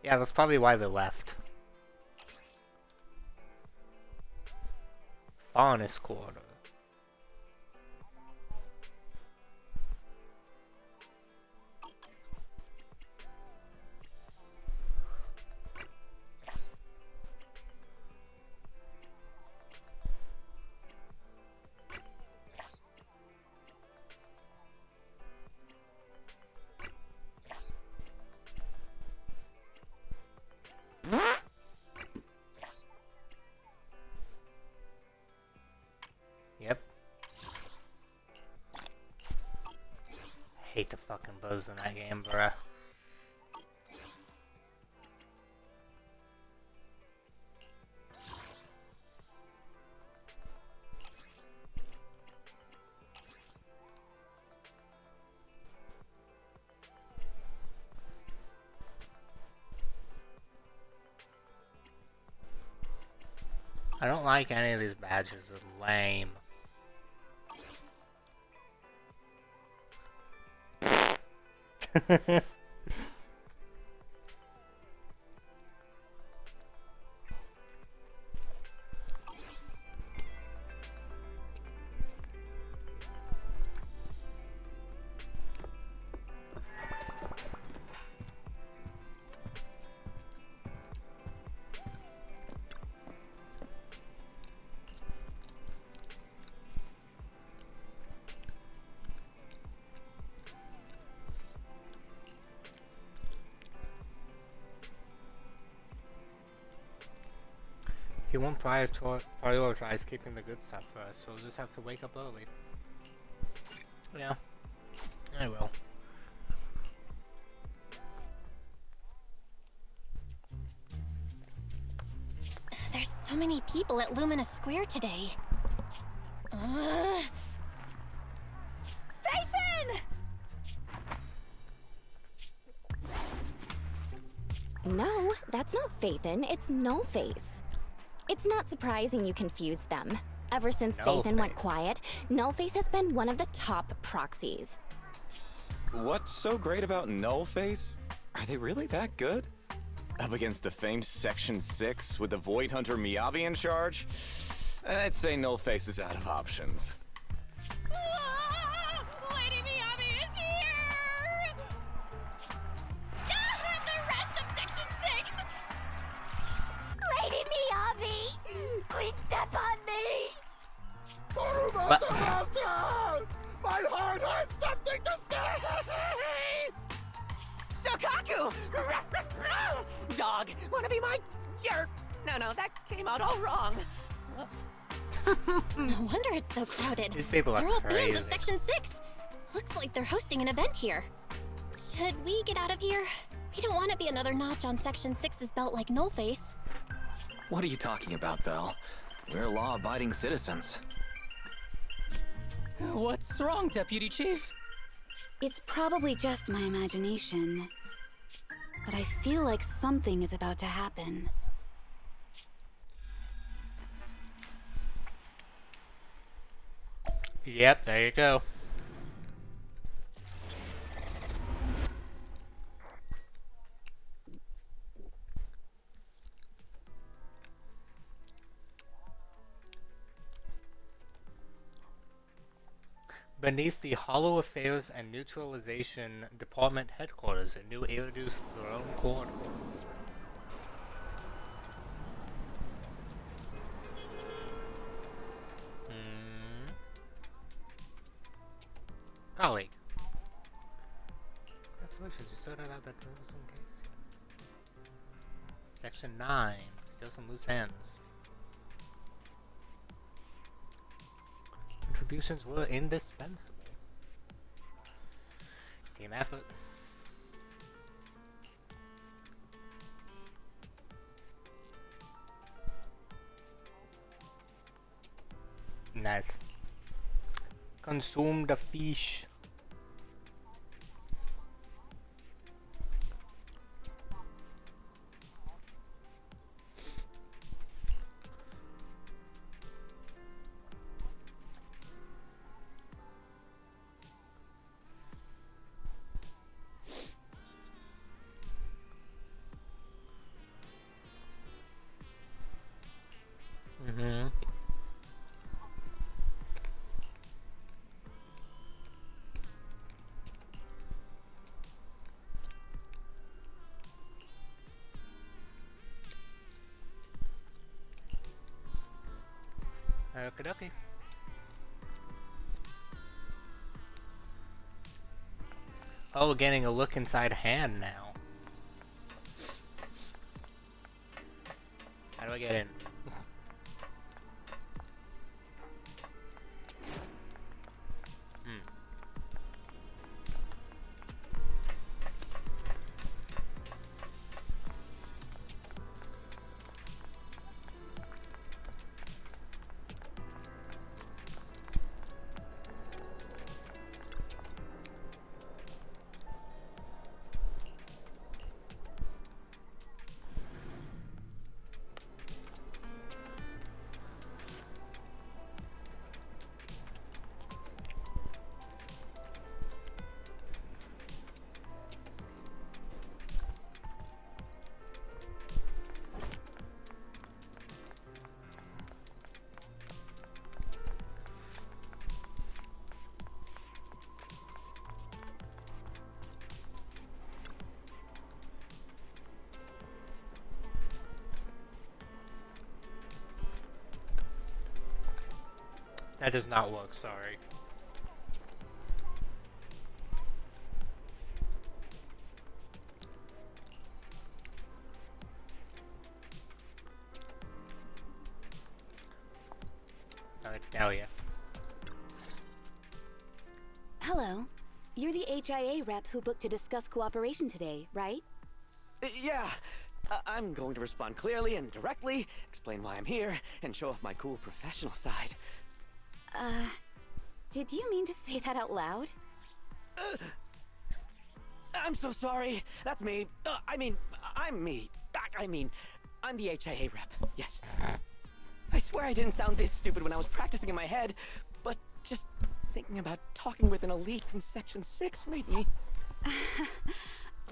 Yeah, that's probably why they left. Faunus Quarter. Yep. Hate the fucking buzz in that game, bruh. I don't like any of these badges, they're lame. He won't prioritize keeping the good stuff first, so we'll just have to wake up early. Yeah, I will. There's so many people at Luminous Square today. Phaethon! No, that's not Phaethon, it's No Face. It's not surprising you confused them. Ever since Phaethon went quiet, Nullface has been one of the top proxies. What's so great about Nullface? Are they really that good? Up against the famed Section 6 with the Void Hunter Miyavi in charge? I'd say Nullface is out of options. Lady Miyavi is here! The rest of Section 6! Lady Miyavi! Please step on me! My heart has something to say! Sokaku! Dog, wanna be my... No, that came out all wrong. No wonder it's so crowded. These people are They're all crazy. fans of Section 6. Looks like they're hosting an event here. Should we get out of here? We don't want to be another notch on Section 6's belt like Nullface. What are you talking about, Belle? We're law-abiding citizens. What's wrong, Deputy Chief? It's probably just my imagination, but I feel like something is about to happen. Yep, there you go. Beneath the Hollow Affairs and Neutralization Department headquarters, a new Eridu's throne corridor. Colleague. Congratulations, you sorted out that troublesome case. Section 9. Still some loose ends. Contributions were indispensable. Team effort. Nice. Consume the fish. Okie dokie. Oh, we're getting a look inside hand now. How do I get in? That does not work, sorry. Sorry to tell you. Hello. You're the HIA rep who booked to discuss cooperation today, right? Yeah. I'm going to respond clearly and directly, explain why I'm here, and show off my cool professional side. Did you mean to say that out loud? I'm so sorry. That's me. I'm me. I'm the HIA rep. Yes. swear I didn't sound this stupid when I was practicing in my head, but just thinking about talking with an elite from Section 6 made me...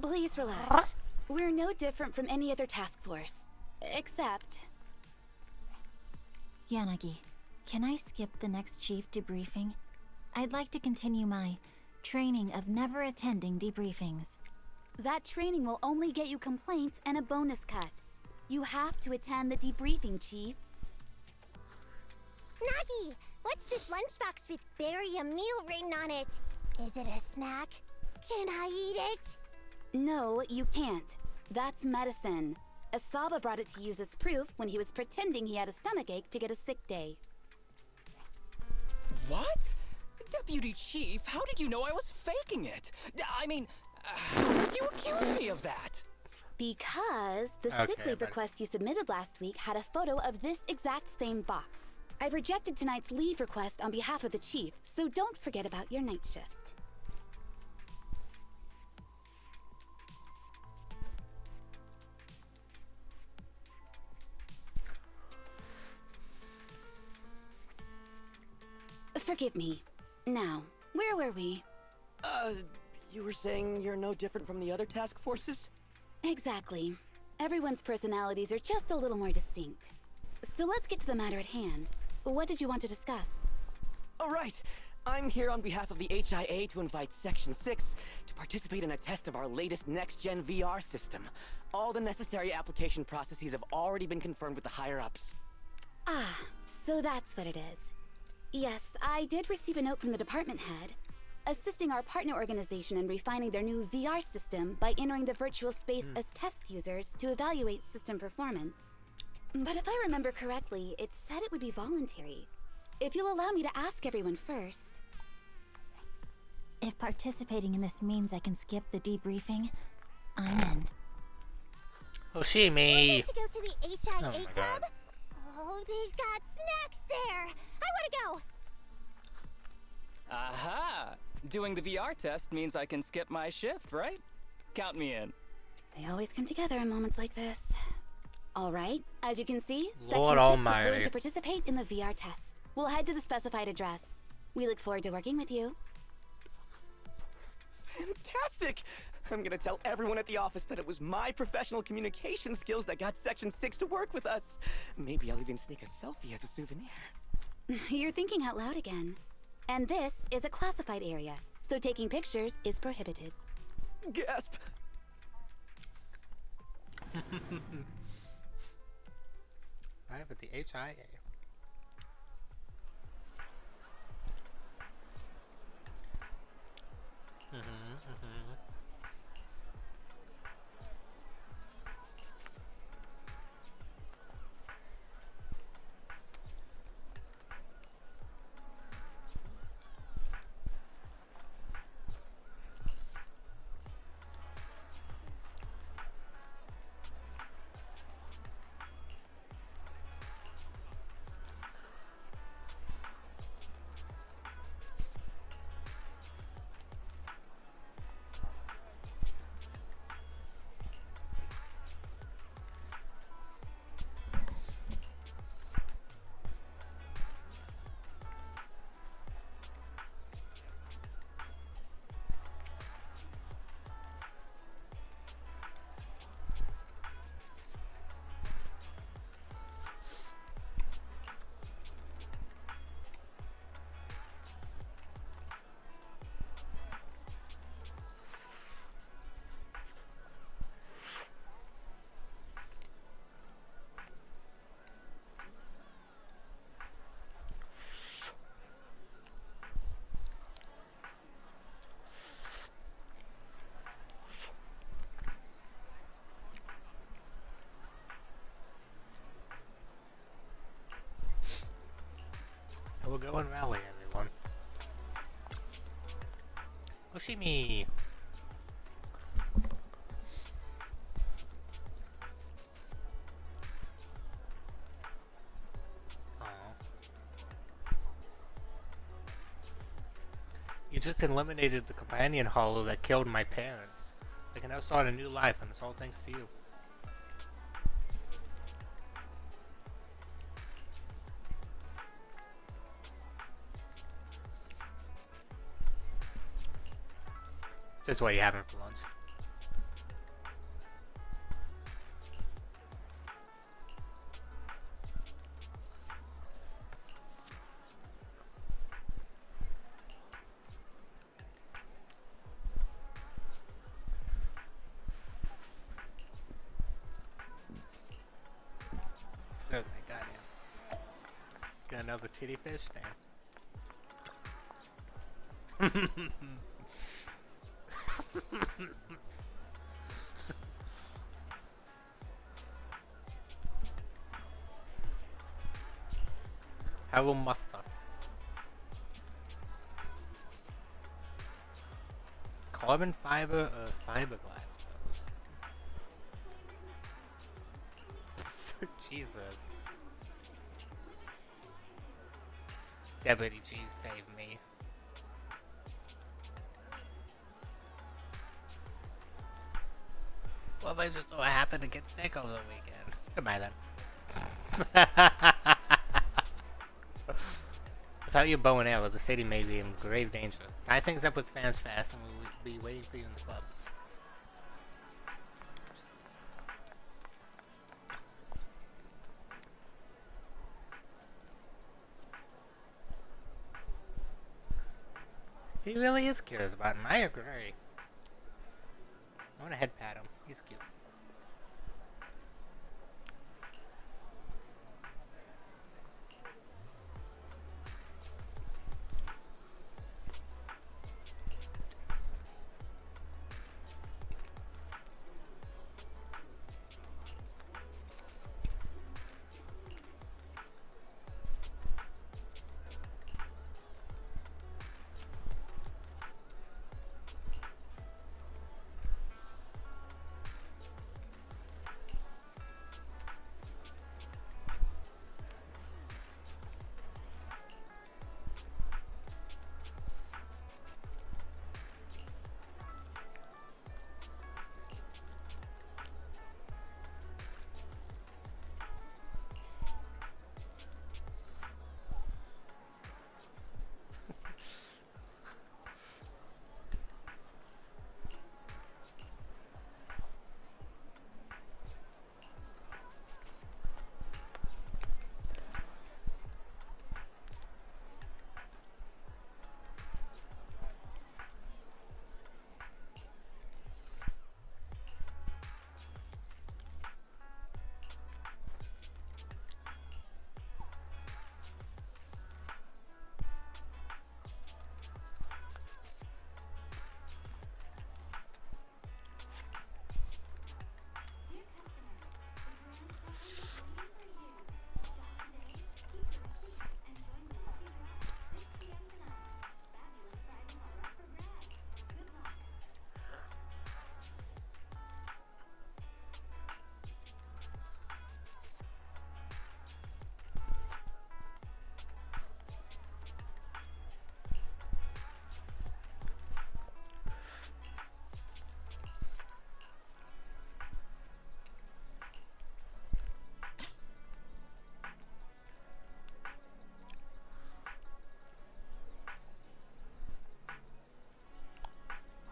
Please relax. We're no different from any other task force. Except... Yanagi, can I skip the next chief debriefing? I'd like to continue my training of never attending debriefings. That training will only get you complaints and a bonus cut. You have to attend the debriefing, Chief. Nagi, what's this lunchbox with "bury a meal" written on it? Is it a snack? Can I eat it? No, you can't. That's medicine. Asaba brought it to use as proof when he was pretending he had a stomachache to get a sick day. What? Deputy Chief, how did you know I was faking it? I mean, how did you accuse me of that? Because the sick leave request you submitted last week had a photo of this exact same box. I've rejected tonight's leave request on behalf of the Chief, so don't forget about your night shift. Forgive me. Now, where were we? You were saying you're no different from the other task forces? Exactly. Everyone's personalities are just a little more distinct. So let's get to the matter at hand. What did you want to discuss? All right. I'm here on behalf of the HIA to invite Section 6 to participate in a test of our latest next-gen VR system. All the necessary application processes have already been confirmed with the higher-ups. Ah, so that's what it is. Yes, I did receive a note from the department head, assisting our partner organization in refining their new VR system by entering the virtual space as test users to evaluate system performance. But if I remember correctly, it said it would be voluntary. If you'll allow me to ask everyone first. If participating in this means I can skip the debriefing, I'm in. Hoshimi! To go to the HIA Oh my club? God. Oh, they've got snacks there! I wanna go! Aha! Doing the VR test means I can skip my shift, right? Count me in. They always come together in moments like this. All right, as you can see, Lord Section 6 is Almighty. willing to participate in the VR test. We'll head to the specified address. We look forward to working with you. Fantastic! I'm gonna tell everyone at the office that it was my professional communication skills that got Section 6 to work with us. Maybe I'll even sneak a selfie as a souvenir. You're thinking out loud again. And this is a classified area, so taking pictures is prohibited. Gasp! Right, with the HIA. We'll go and rally everyone. Hoshimi! You just eliminated the companion hollow that killed my parents. I can now start a new life, and it's all thanks to you. This is what you're having for lunch. So, goddamn. Got another titty fish? Damn. Have a massa. Carbon fiber or fiberglass pills? Jesus. Deputy Chief, save me. Well, if I just so happen to get sick over the weekend. Goodbye then. Without your bow and arrow, the city may be in grave danger. Tie things up with fans fast, and we'll be waiting for you in the club. He really is curious about him. I agree. I want to head pat him. He's cute.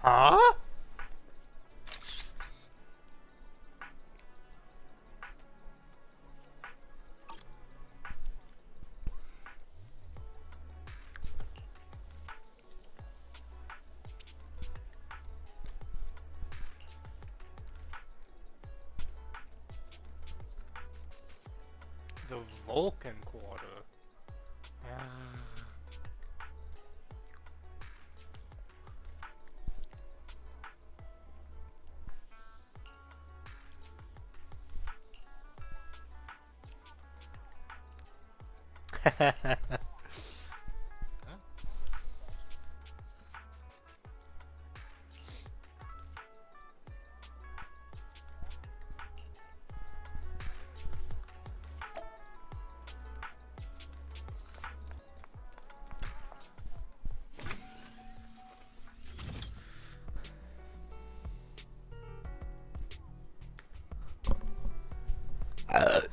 Huh? The Vulcan Quarter.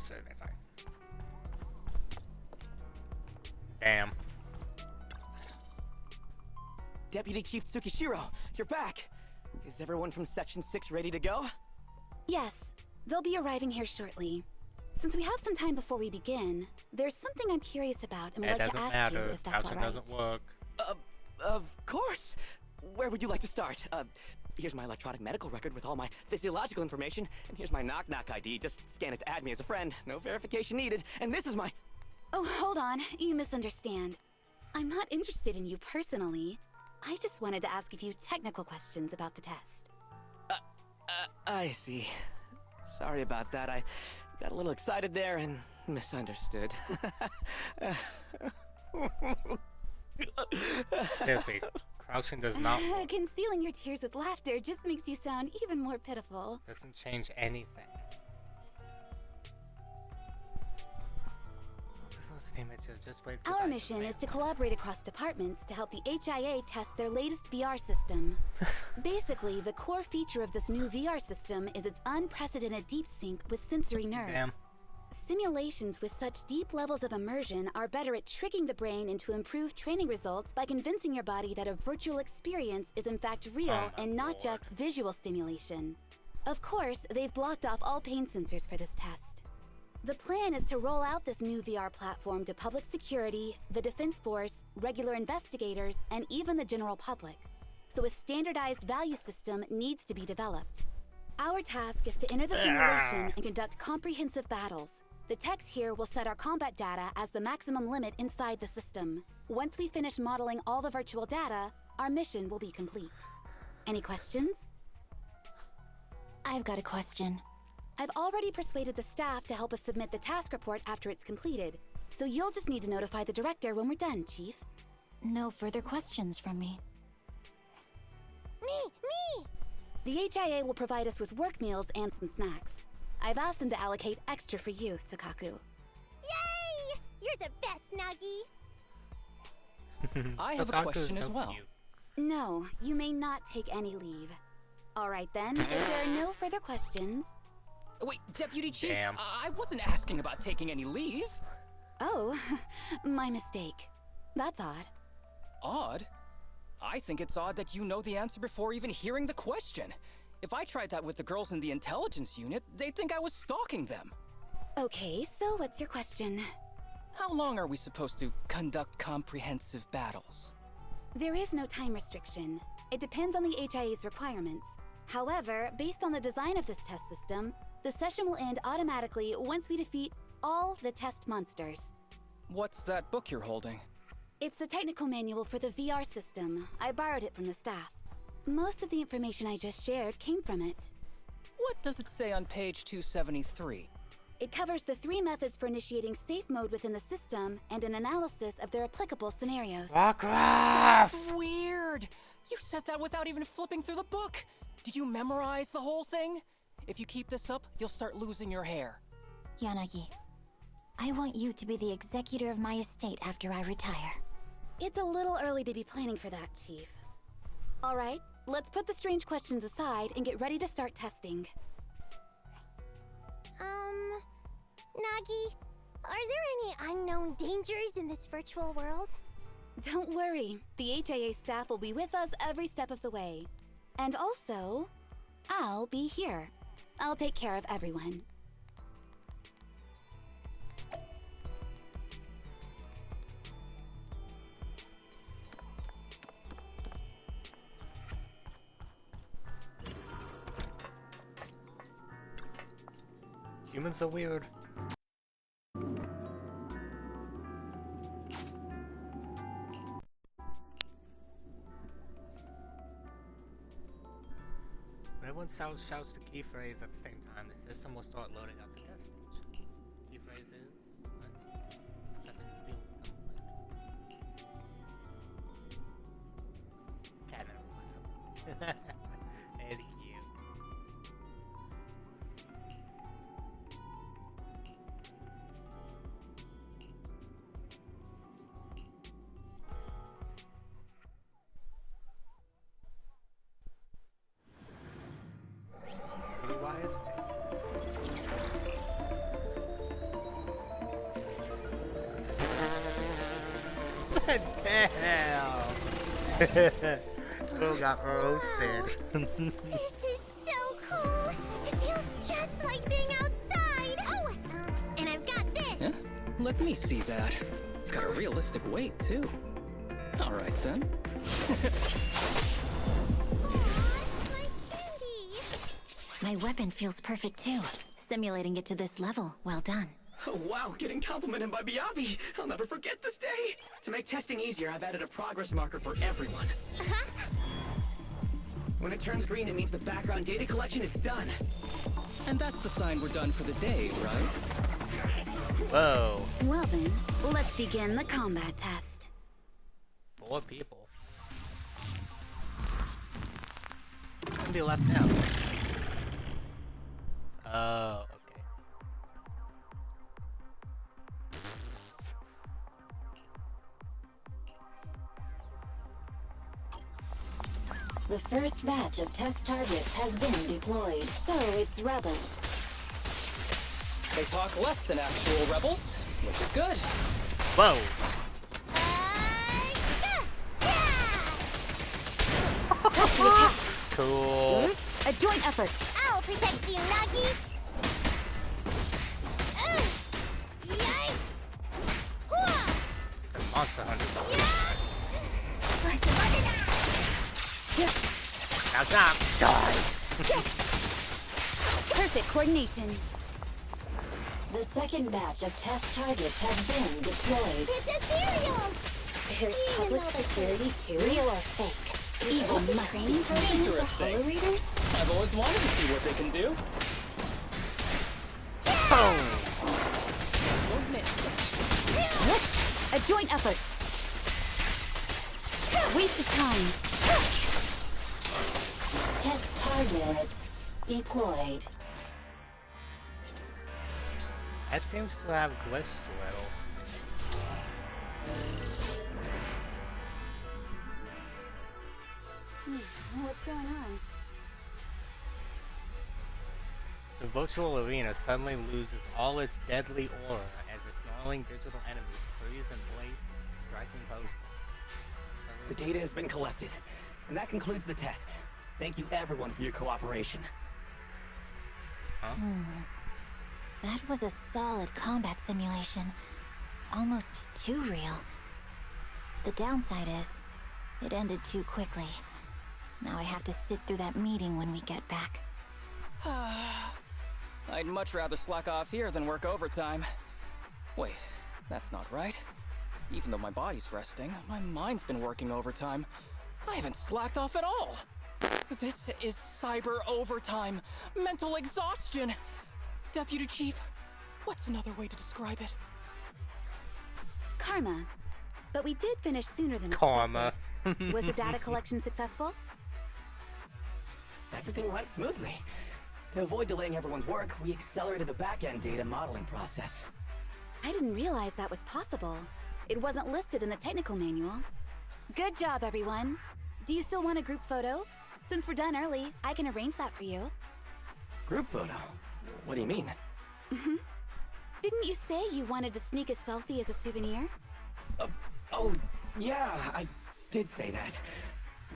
Sorry. Damn. Deputy Chief Tsukishiro, you're back! Is everyone from Section 6 ready to go? Yes, they'll be arriving here shortly. Since we have some time before we begin, there's something I'm curious about and would like to ask you if that's all right. Doesn't work. Of course. Where would you like to start? Here's my electronic medical record with all my physiological information, and here's my knock-knock ID. Just scan it to add me as a friend. No verification needed. And this is my... Oh, hold on. You misunderstand. I'm not interested in you personally. I just wanted to ask a few technical questions about the test. I see. Sorry about that. I got a little excited there and misunderstood. Seriously, crouching does not work. Concealing your tears with laughter just makes you sound even more pitiful. Doesn't change anything. Our mission is to collaborate across departments to help the HIA test their latest VR system. Basically, the core feature of this new VR system is its unprecedented deep sync with sensory nerves. Damn. Simulations with such deep levels of immersion are better at tricking the brain into improved training results by convincing your body that a virtual experience is in fact real and not just visual stimulation. Of course, they've blocked off all pain sensors for this test. The plan is to roll out this new VR platform to public security, the Defense Force, regular investigators, and even the general public. So a standardized value system needs to be developed. Our task is to enter the simulation and conduct comprehensive battles. The techs here will set our combat data as the maximum limit inside the system. Once we finish modeling all the virtual data, our mission will be complete. Any questions? I've got a question. I've already persuaded the staff to help us submit the task report after it's completed, so you'll just need to notify the director when we're done, Chief. No further questions from me. Me! The HIA will provide us with work meals and some snacks. I've asked them to allocate extra for you, Sakaku. Yay! You're the best, Nagi! I have a question as well. No, you may not take any leave. All right then, if there are no further questions... Wait, Deputy Chief, Damn. I wasn't asking about taking any leave. Oh, my mistake. That's odd. Odd? I think it's odd that you know the answer before even hearing the question. If I tried that with the girls in the intelligence unit, they'd think I was stalking them. Okay, so what's your question? How long are we supposed to conduct comprehensive battles? There is no time restriction. It depends on the HIA's requirements. However, based on the design of this test system, the session will end automatically once we defeat all the test monsters. What's that book you're holding? It's the technical manual for the VR system. I borrowed it from the staff. Most of the information I just shared came from it. What does it say on page 273? It covers the 3 methods for initiating safe mode within the system and an analysis of their applicable scenarios. Warcraft! That's weird! You said that without even flipping through the book! Did you memorize the whole thing? If you keep this up, you'll start losing your hair. Yanagi, I want you to be the executor of my estate after I retire. It's a little early to be planning for that, Chief. All right, let's put the strange questions aside and get ready to start testing. Nagi, are there any unknown dangers in this virtual world? Don't worry, the HIA staff will be with us every step of the way. And also, I'll be here. I'll take care of everyone. Humans are weird. When everyone shouts the key phrase at the same time, the system will start loading up the test stage. Key phrase is what? That's real. CatNap. Very cute. Damn! Girl got roasted. This is so cool. It feels just like being outside. Oh, and I've got this. Yeah? Let me see that. It's got a realistic weight, too. All right, then. My weapon feels perfect too. Simulating it to this level, well done. Oh, wow, getting complimented by Biabi. I'll never forget this day. To make testing easier, I've added a progress marker for everyone. When it turns green, it means the background data collection is done. And that's the sign we're done for the day, right? Whoa. Well then, let's begin the combat test. 4 people. Can be left out. Oh, okay. The first batch of test targets has been deployed. So it's rebels. They talk less than actual rebels, which is good. Whoa. Cool. A joint effort. I'll protect you, Nagi. Yay! Monster Hunter. Now stop. Die. Perfect coordination. The second batch of test targets has been deployed. It's ethereal. There's public security too? Real or fake? Evil must be Interesting. holo readers? I've always wanted to see what they can do. A joint effort. Waste of time. Test target deployed. That seems to have glitched a little. What's going on? The virtual arena suddenly loses all its deadly aura as the snarling digital enemies freeze and blaze striking poses. The data has been collected, and that concludes the test. Thank you everyone for your cooperation. That was a solid combat simulation. Almost too real. The downside is, it ended too quickly. Now I have to sit through that meeting when we get back. I'd much rather slack off here than work overtime. Wait, that's not right. Even though my body's resting, my mind's been working overtime. I haven't slacked off at all. This is cyber overtime. Mental exhaustion. Deputy Chief, what's another way to describe it? Karma. But we did finish sooner than Karma. expected. Was the data collection successful? Everything went smoothly. To avoid delaying everyone's work, we accelerated the back-end data modeling process. I didn't realize that was possible. It wasn't listed in the technical manual. Good job, everyone. Do you still want a group photo? Since we're done early, I can arrange that for you. Group photo? What do you mean? Didn't you say you wanted to sneak a selfie as a souvenir? Oh, yeah, I did say that.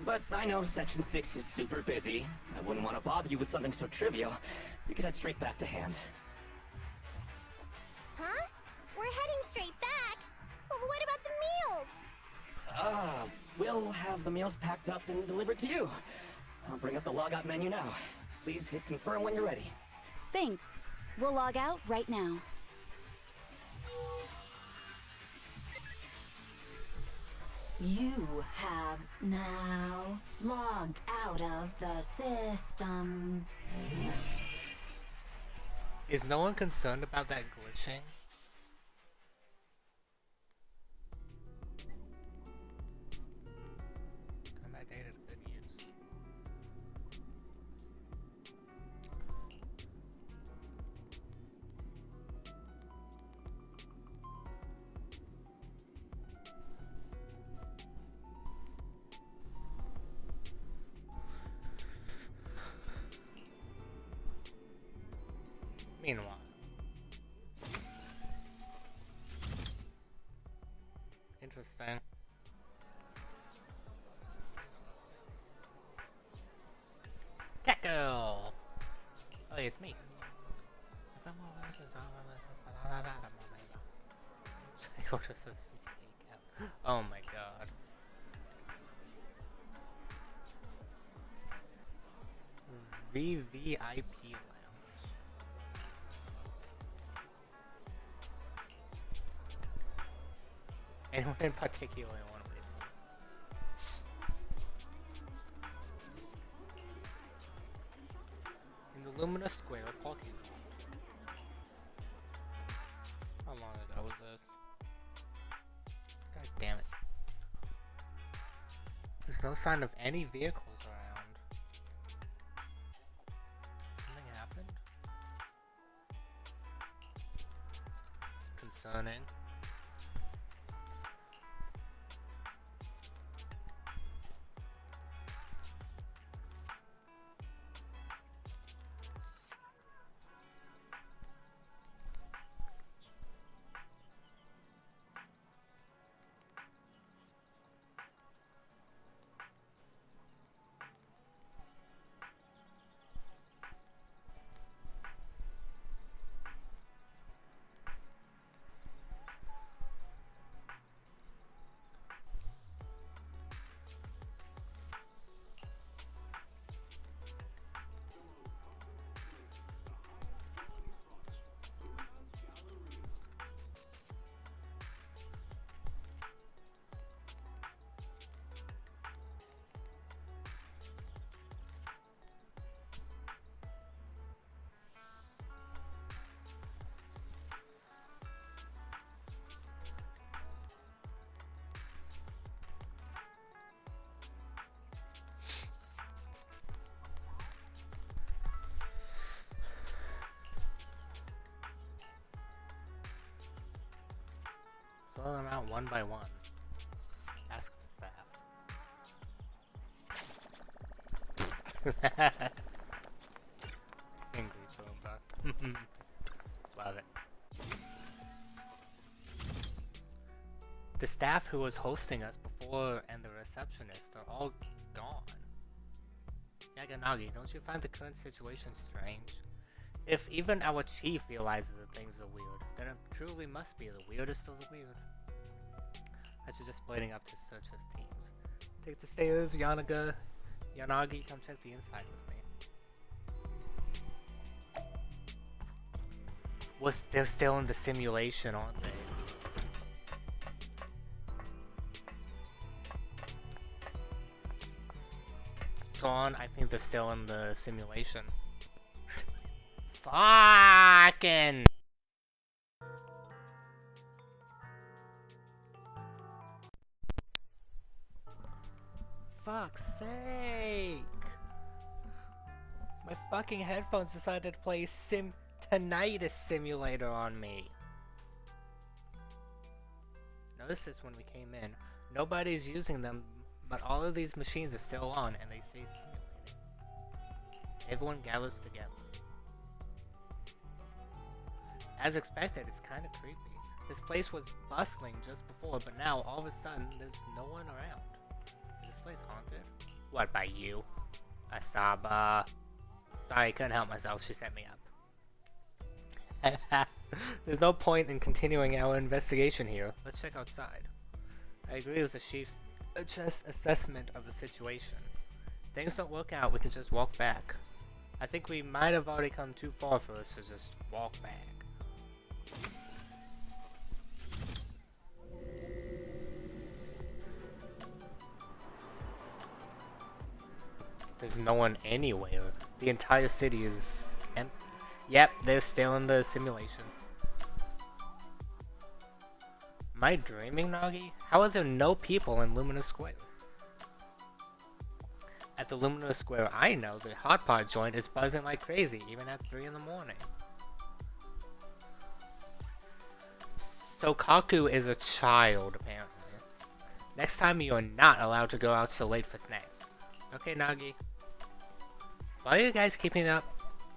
But I know Section 6 is super busy. I wouldn't want to bother you with something so trivial. We could head straight back to hand. Huh? We're heading straight back. Well, what about the meals? We'll have the meals packed up and delivered to you. I'll bring up the logout menu now. Please hit confirm when you're ready. Thanks. We'll log out right now. You have now logged out of the system. Is no one concerned about that glitching? Combat data to good use. Meanwhile, order some takeout. Oh my god. VVIP lounge. Anyone in particular want to wait for? In the Lumina Square parking lot. How long ago was this? God damn it. There's no sign of any vehicles around. Something happened? Concerning. Sort them out one by one. Ask the staff. Angry Boomba. Love it. The staff who was hosting us before and the receptionist are all gone. Yaganagi, don't you find the current situation strange? If even our chief realizes that things are weird, then it truly must be the weirdest of the weird. I suggest splitting up to search as teams. Take the stairs, Yanagi, come check the inside with me. They're still in the simulation, aren't they? Sean, I think they're still in the simulation. Fucking! Fuck's sake! My fucking headphones decided to play Tinnitus Simulator on me. Notice this when we came in. Nobody's using them, but all of these machines are still on and they say simulating. Everyone gathers together. As expected, it's kind of creepy. This place was bustling just before, but now, all of a sudden, there's no one around. Is this place haunted? What, by you? Asaba. Sorry, I couldn't help myself, she set me up. There's no point in continuing our investigation here. Let's check outside. I agree with the chief's assessment of the situation. If things don't work out, we can just walk back. I think we might have already come too far for us to just walk back. There's no one anywhere. The entire city is empty. Yep, they're still in the simulation. Am I dreaming, Nagi? How are there no people in Lumina Square? At the Lumina Square I know, the hot pot joint is buzzing like crazy, even at 3 in the morning. So Kaku is a child, apparently. Next time you are not allowed to go out so late for snacks. Okay, Nagi. Why are you guys keeping up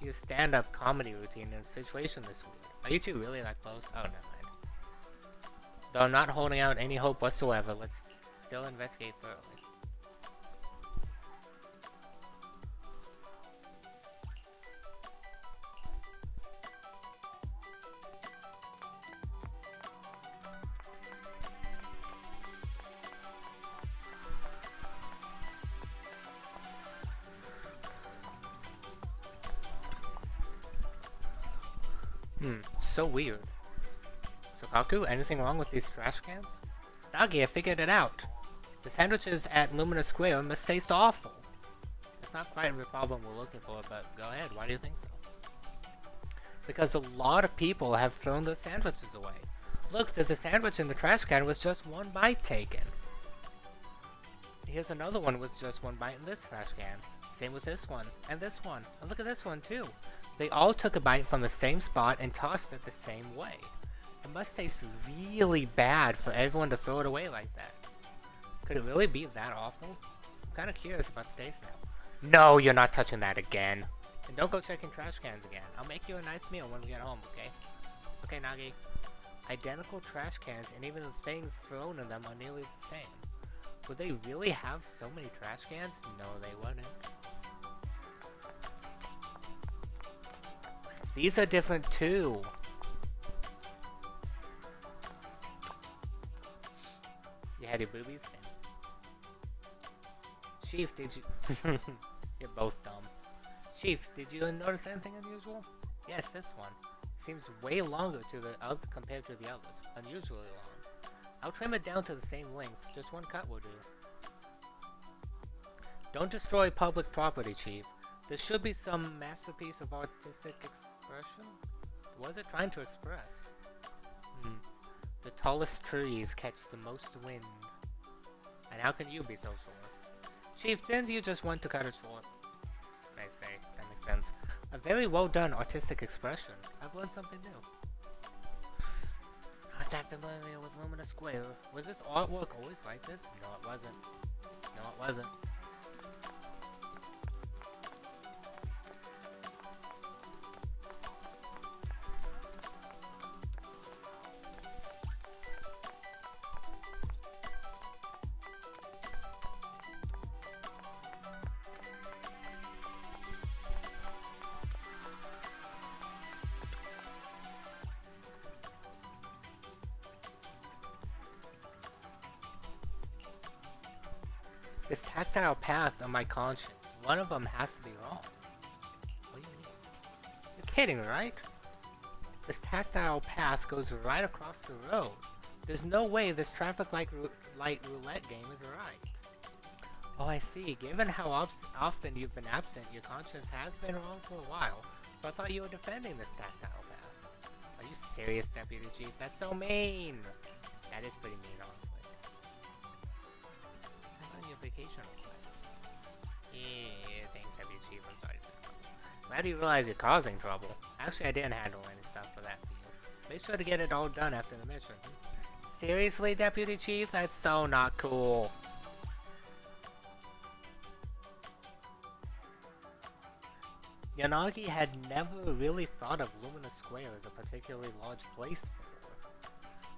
your stand-up comedy routine in a situation this weird? Are you two really that close? Oh, never mind. Though I'm not holding out any hope whatsoever, let's still investigate thoroughly. So weird. So Kaku, anything wrong with these trash cans? Nagi, I figured it out. The sandwiches at Lumina Square must taste awful. It's not quite the problem we're looking for, but go ahead, why do you think so? Because a lot of people have thrown their sandwiches away. Look, there's a sandwich in the trash can with just one bite taken. Here's another one with just one bite in this trash can. Same with this one, and this one. And look at this one too. They all took a bite from the same spot and tossed it the same way. It must taste really bad for everyone to throw it away like that. Could it really be that awful? I'm kind of curious about the taste now. No, you're not touching that again. And don't go checking trash cans again. I'll make you a nice meal when we get home, okay? Okay, Nagi. Identical trash cans and even the things thrown in them are nearly the same. Would they really have so many trash cans? No, they wouldn't. These are different too. You had your boobies? Chief, did you... You're both dumb. Chief, did you notice anything unusual? Yes, this one. Seems way longer to the other compared to the others. Unusually long. I'll trim it down to the same length. Just one cut will do. Don't destroy public property, Chief. There should be some masterpiece of artistic expression. What is it trying to express? The tallest trees catch the most wind. And how can you be so sure? Chief, didn't you just want to cut it short? I say, that makes sense. A very well done artistic expression. I've learned something new. Not that familiar with Lumina Square. Was this artwork always like this? No, it wasn't. No, it wasn't. This tactile path on my conscience, one of them has to be wrong. What do you mean? You're kidding, right? This tactile path goes right across the road. There's no way this traffic light roulette game is right. Oh, I see. Given how often you've been absent, your conscience has been wrong for a while. So I thought you were defending this tactile path. Are you serious, Deputy Chief? That's so mean! That is pretty mean, honestly. Your vacation requests. Yeah, thanks, Deputy Chief. I'm sorry for the trouble. Glad you realize you're causing trouble. Actually, I didn't handle any stuff for that for you. Make sure to get it all done after the mission. Seriously, Deputy Chief? That's so not cool. Yanagi had never really thought of Lumina Square as a particularly large place before.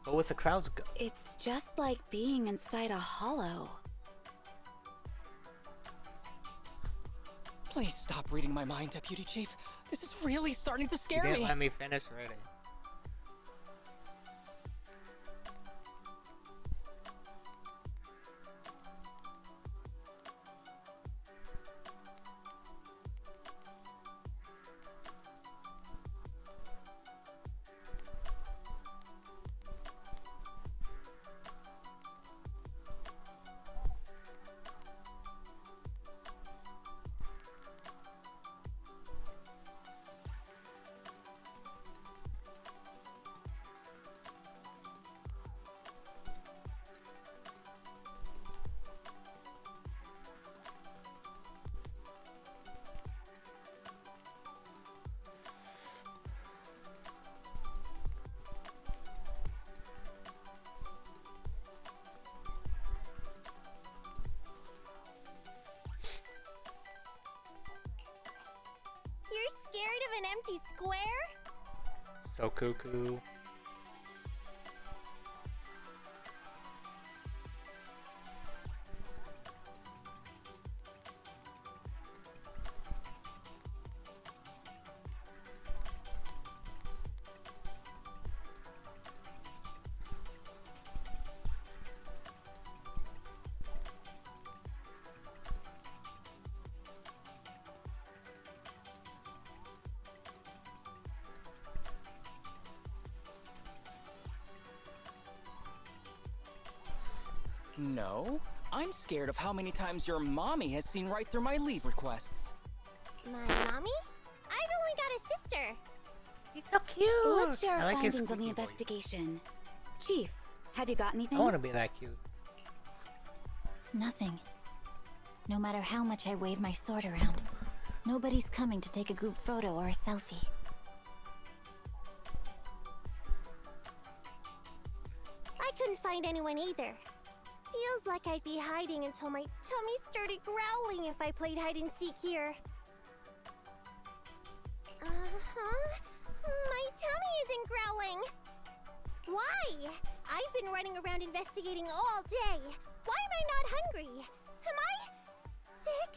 But with the crowds It's just like being inside a hollow. Please stop reading my mind, Deputy Chief. This is really starting to scare you me. didn't let me finish reading. Scared of an empty square? So cuckoo. No, I'm scared of how many times your mommy has seen right through my leave requests. My mommy? I've only got a sister. He's so cute. Let's share our I like his findings on the squeaky voice. investigation. Chief, have you got anything? I want to be that cute. Nothing. No matter how much I wave my sword around, nobody's coming to take a group photo or a selfie. I couldn't find anyone either. Feels like I'd be hiding until my tummy started growling if I played hide and seek here. My tummy isn't growling. Why? I've been running around investigating all day. Why am I not hungry? Am I sick?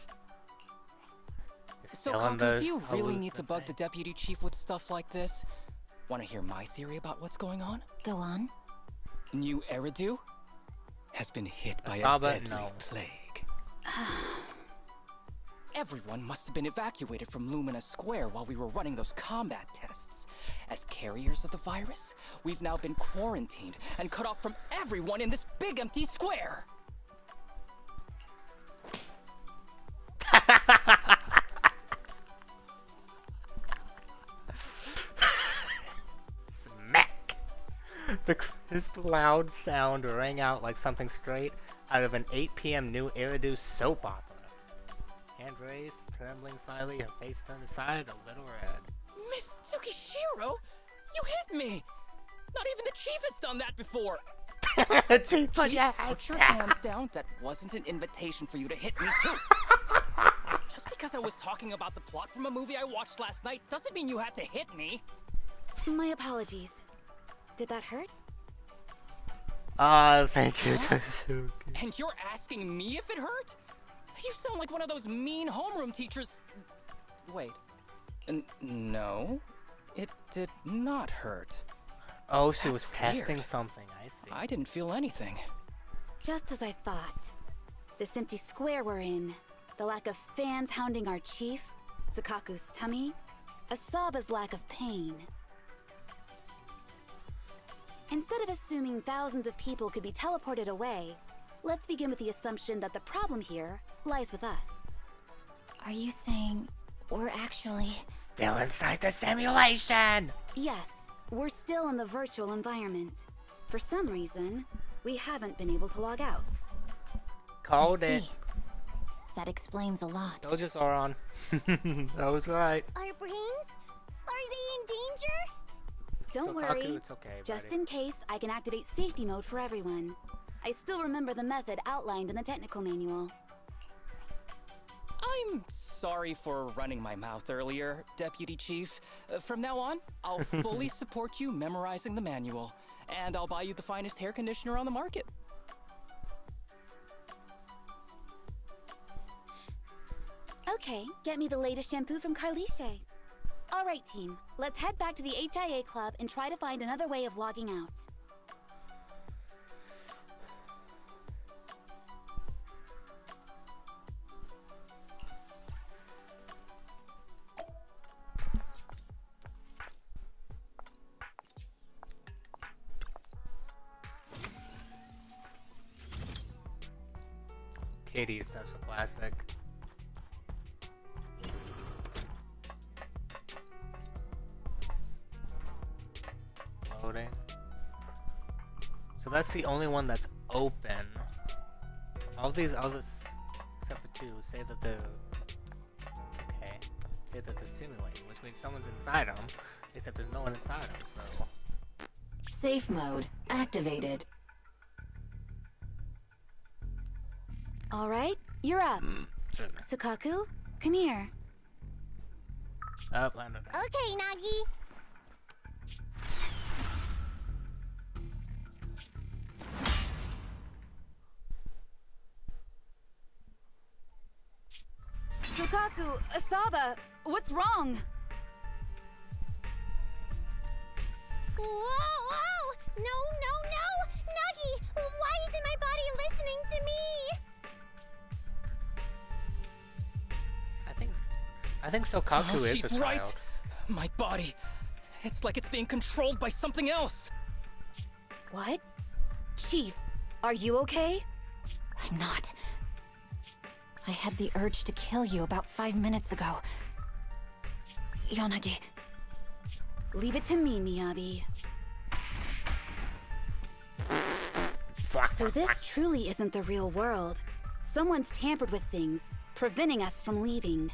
So, Kaku, do you really need to bug the deputy chief with stuff like this? Want to hear my theory about what's going on? Go on. New Eridu has been hit by a Asaba, deadly no. plague. Everyone must have been evacuated from Lumina Square while we were running those combat tests. As carriers of the virus, we've now been quarantined and cut off from everyone in this big empty square. Smack! The crisp, loud sound rang out like something straight out of an 8 p.m. New Eridu soap opera. Hand raised, trembling slightly, her face turned aside, a little red. Miss Tsukishiro, you hit me! Not even the chief has done that before! Chief, Put your hands down. That wasn't an invitation for you to hit me too. Just because I was talking about the plot from a movie I watched last night doesn't mean you had to hit me. My apologies. Did that hurt? Thank you, Huh? Tatsuki. And you're asking me if it hurt? You sound like one of those mean homeroom teachers. Wait. No. It did not hurt. Oh, she That's was testing weird. something, I see. I didn't feel anything. Just as I thought. This empty square we're in, the lack of fans hounding our chief, Sukaku's tummy, Asaba's lack of pain. Instead of assuming thousands of people could be teleported away, let's begin with the assumption that the problem here lies with us. Are you saying we're actually... Still inside the simulation! Yes, we're still in the virtual environment. For some reason, we haven't been able to log out. Called I it. see. That explains a lot. Soldiers are on. That was right. Our brains? Are they in danger? Don't Sukaku, worry. it's okay, Just buddy. in case, I can activate safety mode for everyone. I still remember the method outlined in the technical manual. I'm sorry for running my mouth earlier, Deputy Chief. From now on, I'll fully support you memorizing the manual, and I'll buy you the finest hair conditioner on the market. Okay, get me the latest shampoo from Carliche. All right, team. Let's head back to the HIA club and try to find another way of logging out. Titties, that's a classic. Loading. So that's the only one that's open. All these others, except for two, say that they're... Okay. Say that they're simulating, which means someone's inside them, except there's no one inside them, so... Safe mode activated. All right, you're up. Sukaku, come here. Up, landed. Okay, Nagi. Sukaku, Asaba, what's wrong? Whoa! No, no, no! Nagi, why isn't my body listening to me? I think Sokaku is a She's child. right. My body. It's like it's being controlled by something else. What? Chief, are you okay? I'm not. I had the urge to kill you about 5 minutes ago. Yanagi. Leave it to me, Miyabi. So this truly isn't the real world. Someone's tampered with things, preventing us from leaving.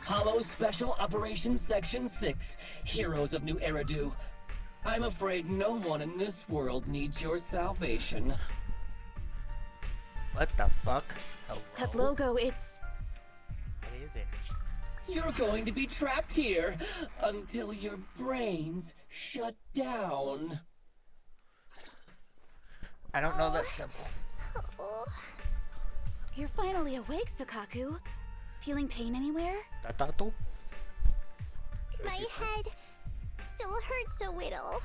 Hollow Special Operations Section 6, Heroes of New Eridu. I'm afraid no one in this world needs your salvation. What the fuck? Hello? That logo, it's... What is it? You're going to be trapped here until your brains shut down. I don't know that symbol. You're finally awake, Sukaku. Feeling pain anywhere? Tatatu? My head still hurts a little.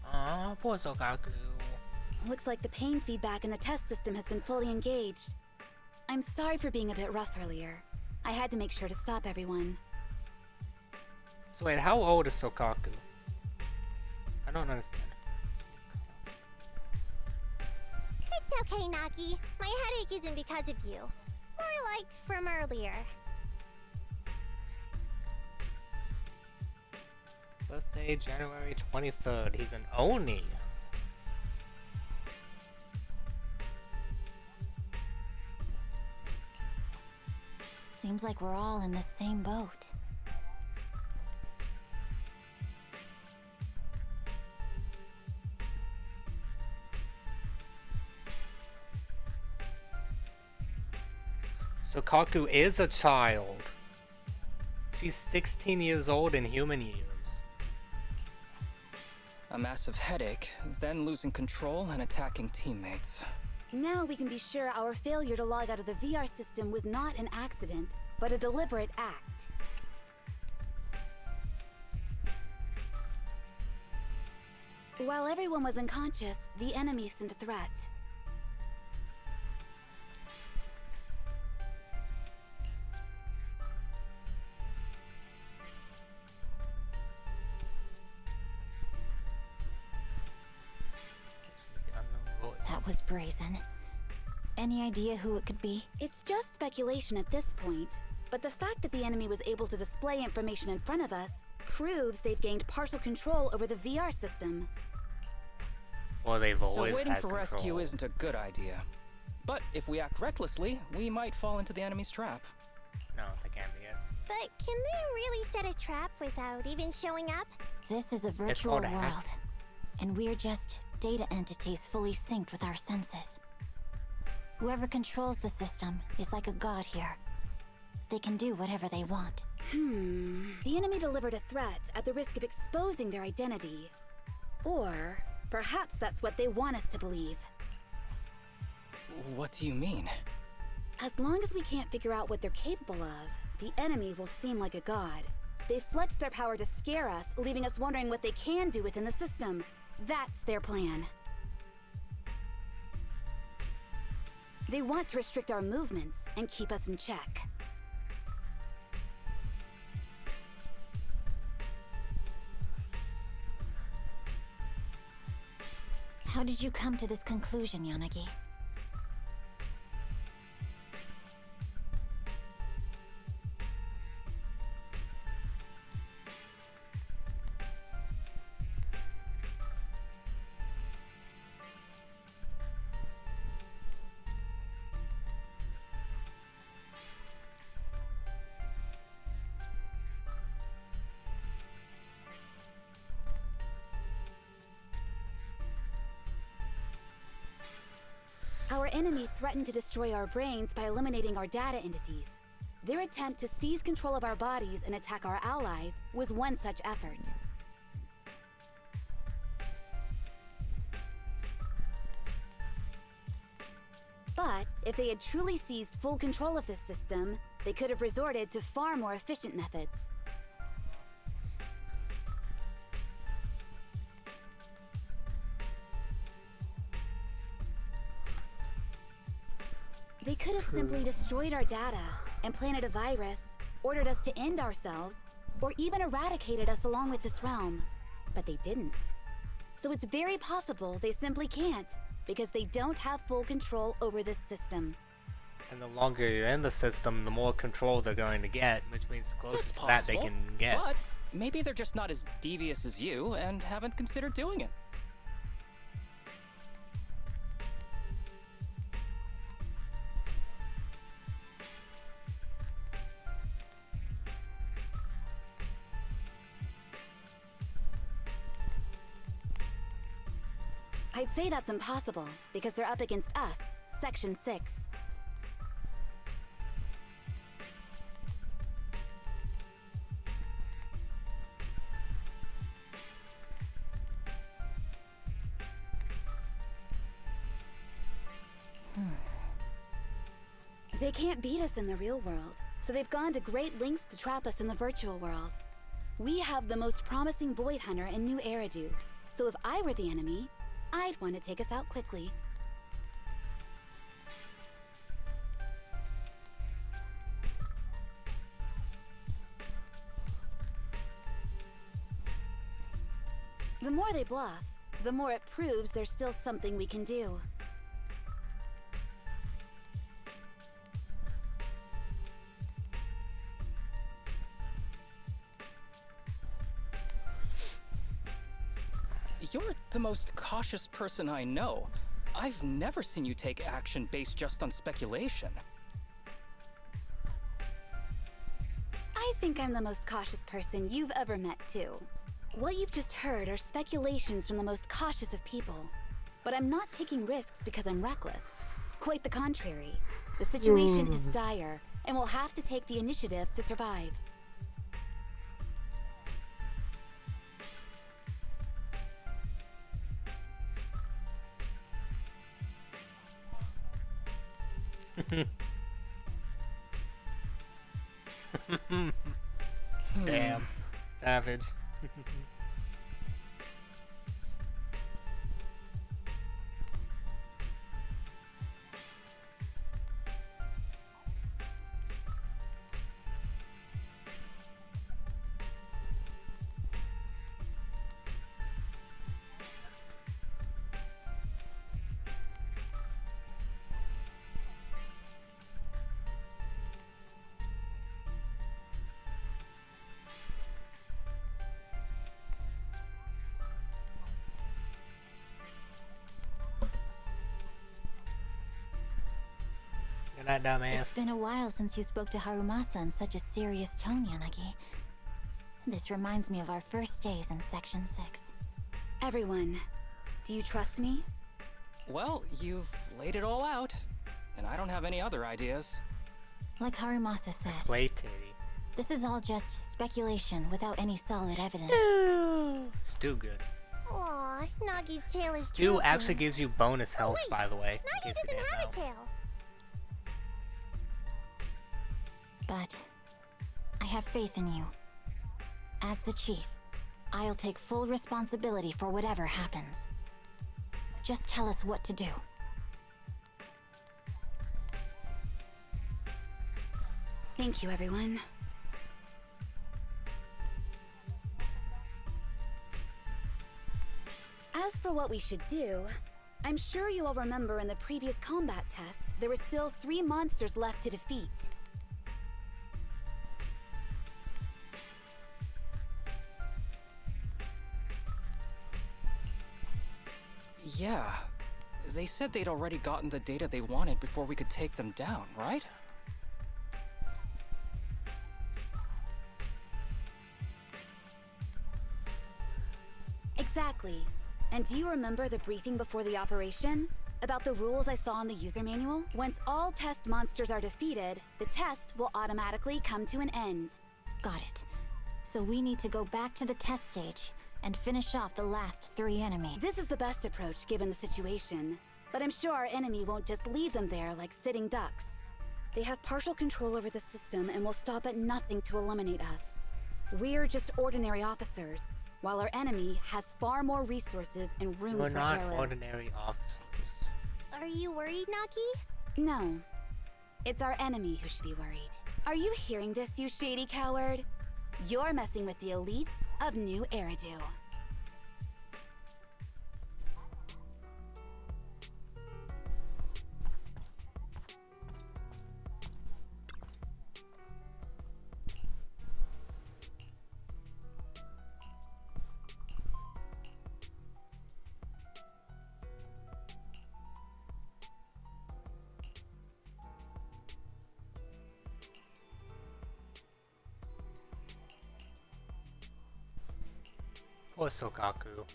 Aw, poor Sokaku. Looks like the pain feedback in the test system has been fully engaged. I'm sorry for being a bit rough earlier. I had to make sure to stop everyone. So wait, how old is Sokaku? I don't understand. It's okay, Nagi. My headache isn't because of you. More like from earlier. Birthday, January 23rd. He's an Oni. Seems like we're all in the same boat. Sokaku is a child. She's 16 years old in human years. A massive headache, then losing control and attacking teammates. Now we can be sure our failure to log out of the VR system was not an accident, but a deliberate act. While everyone was unconscious, the enemy sent a threat. That was brazen. Any idea who it could be? It's just speculation at this point, but the fact that the enemy was able to display information in front of us proves they've gained partial control over the VR system. Well, they've always So waiting had for control. rescue isn't a good idea. But if we act recklessly, we might fall into the enemy's trap. No, that can't be it. But can they really set a trap without even showing up? This is a virtual world, and we're just data entities fully synced with our senses. Whoever controls the system is like a god here. They can do whatever they want. The enemy delivered a threat at the risk of exposing their identity. Or perhaps that's what they want us to believe. What do you mean? As long as we can't figure out what they're capable of, the enemy will seem like a god. They flex their power to scare us, leaving us wondering what they can do within the system. That's their plan. They want to restrict our movements and keep us in check. How did you come to this conclusion, Yanagi? Our enemy threatened to destroy our brains by eliminating our data entities. Their attempt to seize control of our bodies and attack our allies was one such effort. But if they had truly seized full control of this system, they could have resorted to far more efficient methods. They could have simply destroyed our data, implanted a virus, ordered us to end ourselves, or even eradicated us along with this realm. But they didn't. So it's very possible they simply can't, because they don't have full control over this system. And the longer you're in the system, the more control they're going to get, which means the closer to that they can get. But maybe they're just not as devious as you and haven't considered doing it. I'd say that's impossible, because they're up against us, Section 6. They can't beat us in the real world, so they've gone to great lengths to trap us in the virtual world. We have the most promising Void Hunter in New Eridu, so if I were the enemy, I'd want to take us out quickly. The more they bluff, the more it proves there's still something we can do. You're the most cautious person I know. I've never seen you take action based just on speculation. I think I'm the most cautious person you've ever met, too. What you've just heard are speculations from the most cautious of people. But I'm not taking risks because I'm reckless. Quite the contrary. The situation is dire, and we'll have to take the initiative to survive. Damn. Savage. Good night, dumbass. It's been a while since you spoke to Harumasa in such a serious tone, Yanagi. This reminds me of our first days in Section 6. Everyone, do you trust me? Well, you've laid it all out, and I don't have any other ideas. Like Harumasa said, Play titty. this is all just speculation without any solid evidence. Stew good. Aw, Nagi's tail is Stew drooping. actually gives you bonus health, wait, by the way. Nagi doesn't have a tail. But I have faith in you. As the chief, I'll take full responsibility for whatever happens. Just tell us what to do. Thank you, everyone. As for what we should do, I'm sure you all remember in the previous combat test, there were still 3 monsters left to defeat. Yeah. They said they'd already gotten the data they wanted before we could take them down, right? Exactly. And do you remember the briefing before the operation? About the rules I saw in the user manual? Once all test monsters are defeated, the test will automatically come to an end. Got it. So we need to go back to the test stage and finish off the last 3 enemies. This is the best approach given the situation. But I'm sure our enemy won't just leave them there like sitting ducks. They have partial control over the system and will stop at nothing to eliminate us. We're just ordinary officers, while our enemy has far more resources and room We're for not error. ordinary officers. Are you worried, Nagi? No. It's our enemy who should be worried. Are you hearing this, you shady coward? You're messing with the elites of New Eridu. Poor Sokaku.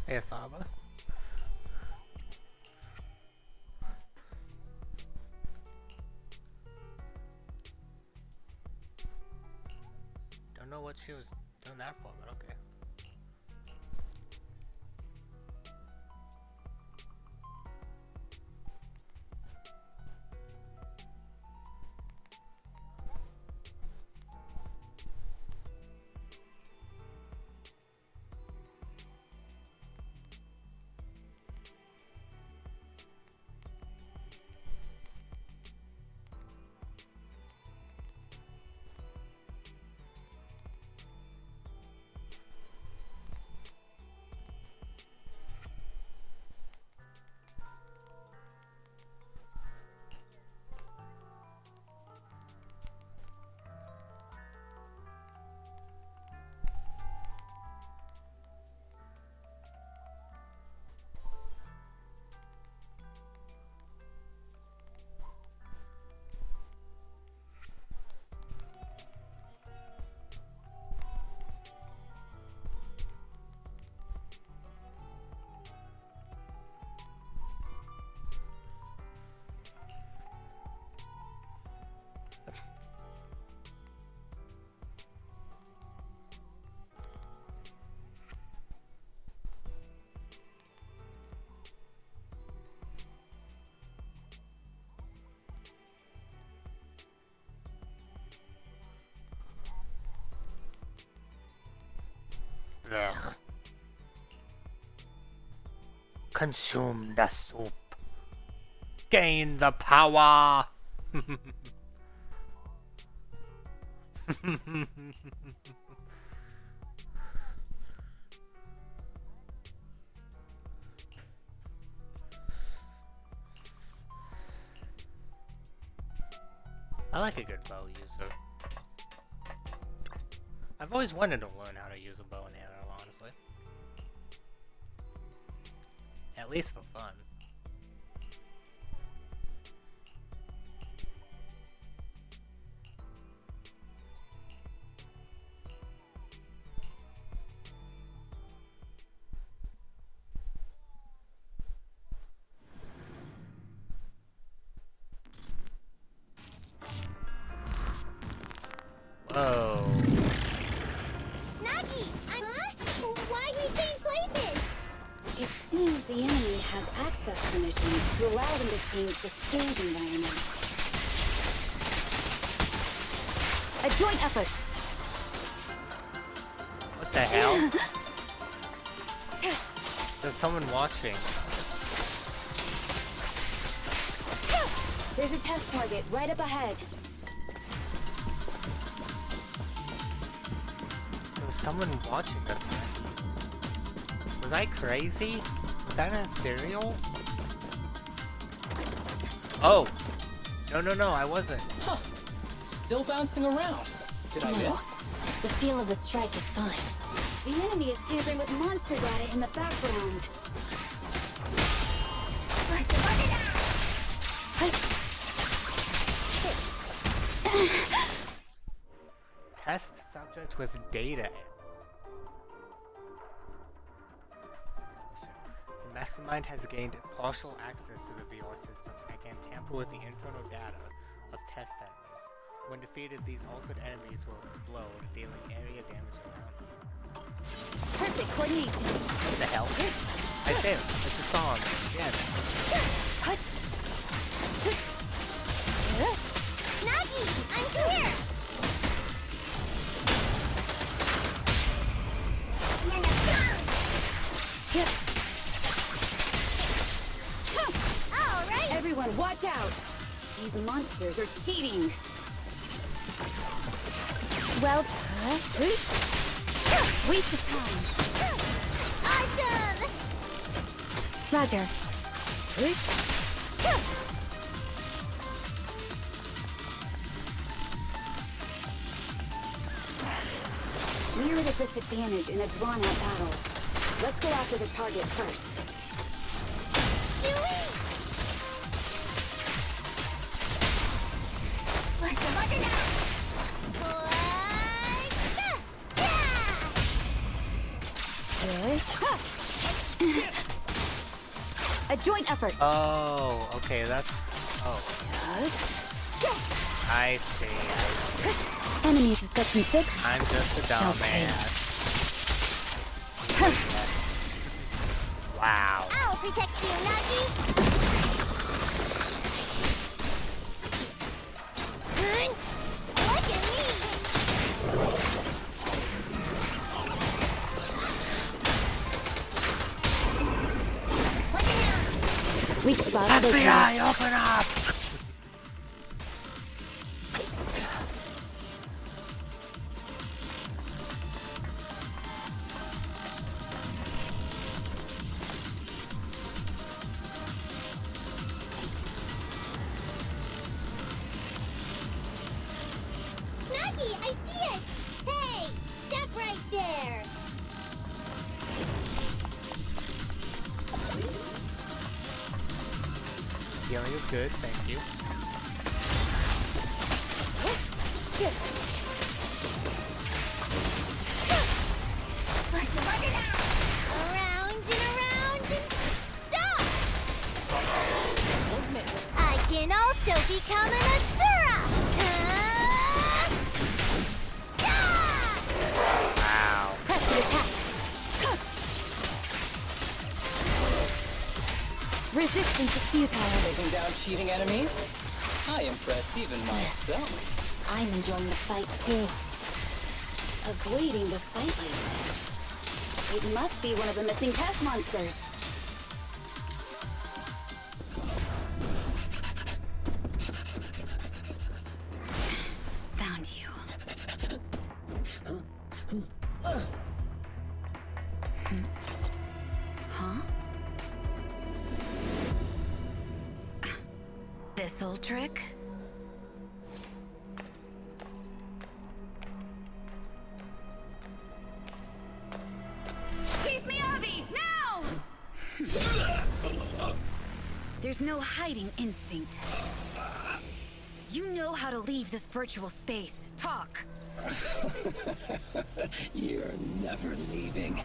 Hey, Asaba. Don't know what she was doing that for, but okay. Ugh. Consume the soup. Gain the power. I like a good bow user. I've always wanted to learn how to use a bow and arrow, honestly. At least for fun. Whoa. Nagi! Huh? Why'd we change places? It seems the enemy has access permissions to allow them to change the stage environment. A joint effort. What the hell? There's someone watching. There's a test target right up ahead. There's someone watching this thing. Was I crazy? Was that a cereal? Oh! No, I wasn't. Huh. Still bouncing around. Did I miss? The feel of the strike is fine. The enemy is tampering with monster data in the background. Test subject with data. Oh, shit. Mastermind has gained partial access to the VR systems and can tamper with the internal data of test enemies. When defeated, these altered enemies will explode, dealing area damage around them. Perfect coordination. What the hell? I say it. It's a song. Damn it. Nagi, I'm here! Alright! Everyone, watch out! These monsters are cheating! Well, waste of time. Awesome! Roger. We're at a disadvantage in a drawn-out battle. Let's go after the target first. A joint effort. Oh, okay, that's... Oh. I see. Enemies of section 6. I'm just a dumbass. Wow. I'll protect you, Nagi! Look at me! Weak spot. FBI, open up! Nagi, I see it! Hey, step right there! Healing is good, thank you. Around and around and stop! I can also become an Asura! Wow. Resistance is futile. Taking down cheating enemies? I impress even myself. I'm enjoying the fight too. Avoiding the fight like this. It must be one of the missing test monsters. Found you. Huh? This old trick? Chief Miyabi, now! There's no hiding instinct. You know how to leave this virtual space. Talk. You're never leaving.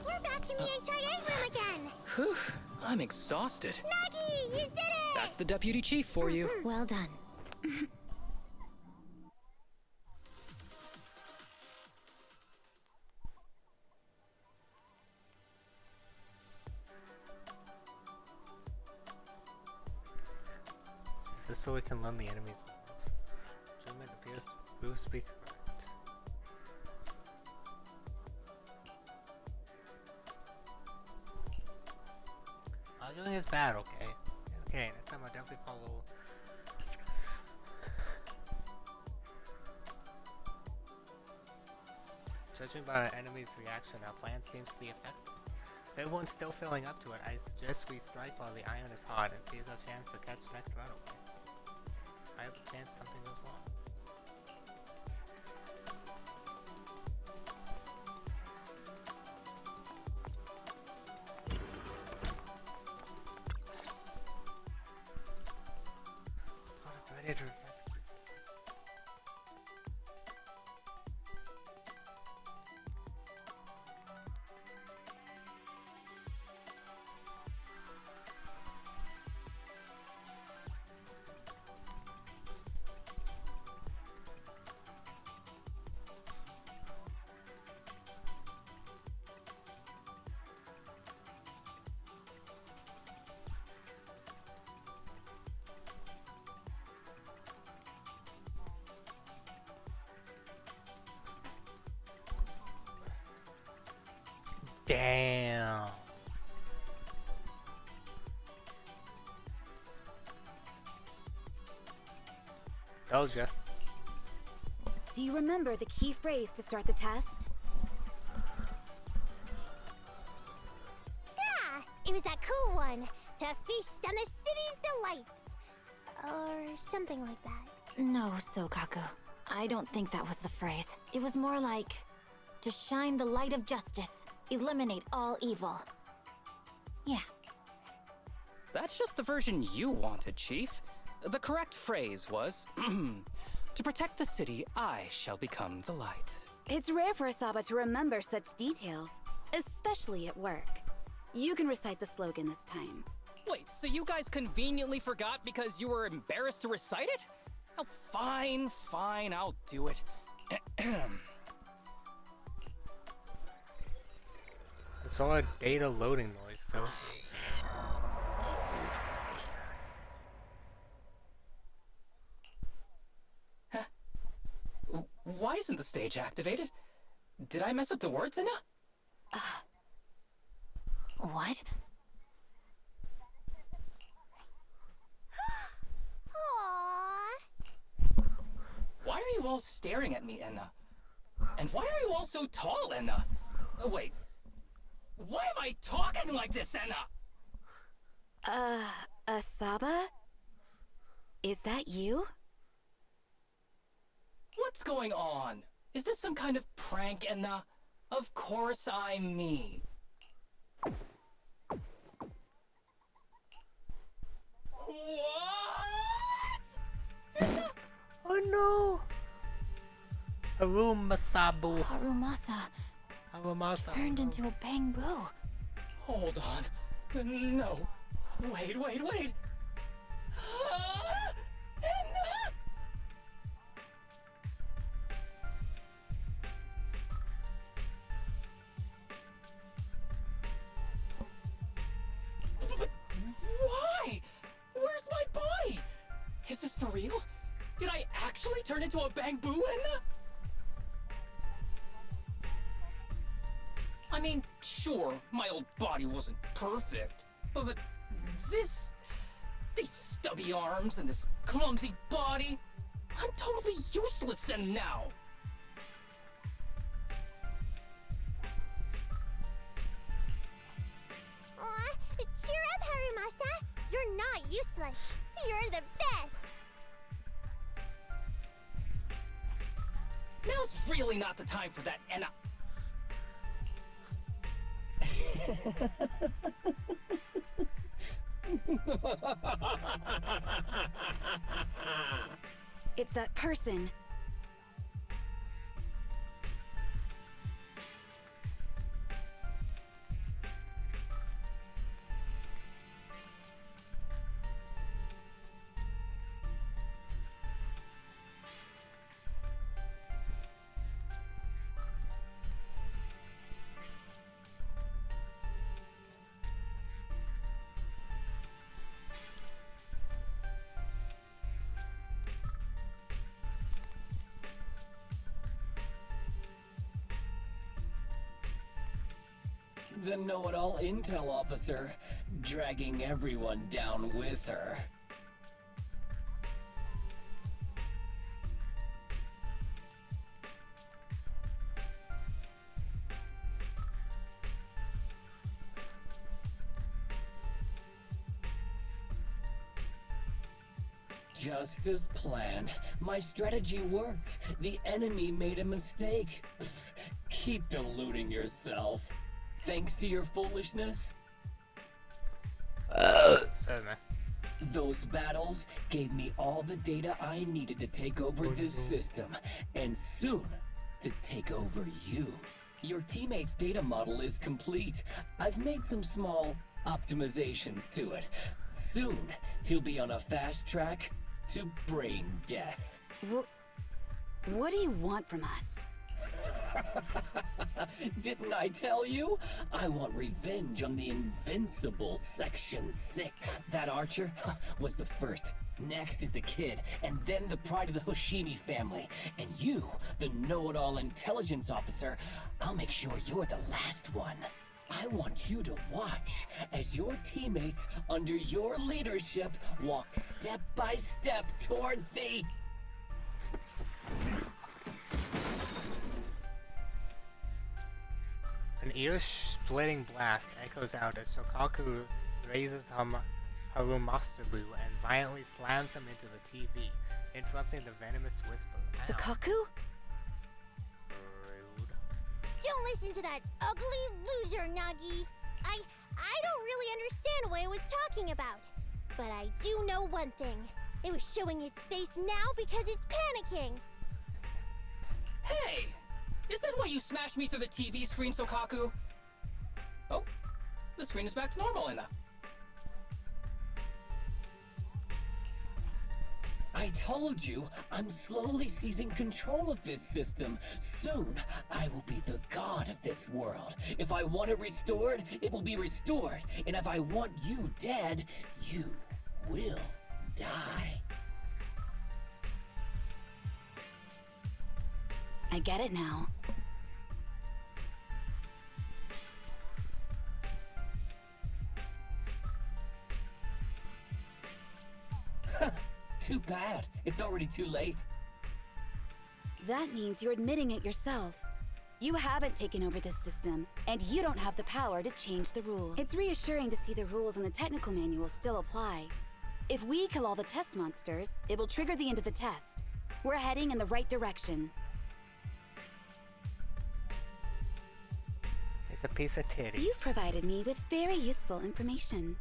We're back in the HIA room again! Whew, I'm exhausted. Nagi, you did it! That's the deputy chief for you. Well done. Is this so we can learn the enemy's moves? Judgment appears to speak correct. Arguing is bad, okay? Okay, next time I'll definitely follow. Judging by our enemy's reaction, our plan seems to be effective. If everyone's still feeling up to it, I suggest we strike while the iron is hot and seize our chance to catch next runaway. I have a chance something goes wrong. Ready to reset the keyboards. Damn. Told ya. Do you remember the key phrase to start the test? Yeah, it was that cool one. To feast on the city's delights. Or something like that. No, Sokaku. I don't think that was the phrase. It was more like, to shine the light of justice, eliminate all evil. Yeah. That's just the version you wanted, Chief. The correct phrase was, to protect the city, I shall become the light. It's rare for Asaba to remember such details, especially at work. You can recite the slogan this time. Wait, so you guys conveniently forgot because you were embarrassed to recite it? Oh, fine, fine, I'll do it. It's all a data loading noise, Phil. Why isn't the stage activated? Did I mess up the words, Inna? What? Why are you all staring at me, Enna? And why are you all so tall, Enna? Oh, wait. Why am I talking like this, Enna? Asaba? Is that you? What's going on? Is this some kind of prank, Enna? Of course I'm me. What? Oh no! Harumasabu. Harumasa turned into a bamboo. Hold on. No. Wait. But why? Where's my body? Is this for real? Did I actually turn into a bamboo, Enna? I mean, sure, my old body wasn't perfect, but these stubby arms and this clumsy body, I'm totally useless in now. Aw, cheer up, Harumasa. You're not useless. You're the best. Now's really not the time for that, Enna. It's that person. The know-it-all intel officer, dragging everyone down with her. Just as planned. My strategy worked. The enemy made a mistake. Pfft, keep deluding yourself. Thanks to your foolishness? Those battles gave me all the data I needed to take over this system, and soon to take over you. Your teammate's data model is complete. I've made some small optimizations to it. Soon, he'll be on a fast track to brain death. What do you want from us? Didn't I tell you? I want revenge on the invincible Section 6. That archer was the first. Next is the kid, and then the pride of the Hoshimi family. And you, the know-it-all intelligence officer, I'll make sure you're the last one. I want you to watch as your teammates under your leadership walk step by step towards the... An ear-splitting blast echoes out as Shokaku raises Harumasabu and violently slams him into the TV, interrupting the venomous whisper. Shokaku? Rude. Don't listen to that ugly loser, Nagi. I don't really understand what it was talking about. But I do know one thing. It was showing its face now because it's panicking. Hey! Is that why you smashed me through the TV screen, Shokaku? Oh, the screen is back to normal, Inna. I told you, I'm slowly seizing control of this system. Soon, I will be the god of this world. If I want it restored, it will be restored. And if I want you dead, you will die. I get it now. Too bad. It's already too late. That means you're admitting it yourself. You haven't taken over this system, and you don't have the power to change the rules. It's reassuring to see the rules in the technical manual still apply. If we kill all the test monsters, it will trigger the end of the test. We're heading in the right direction. It's a piece of titty. You've provided me with very useful information.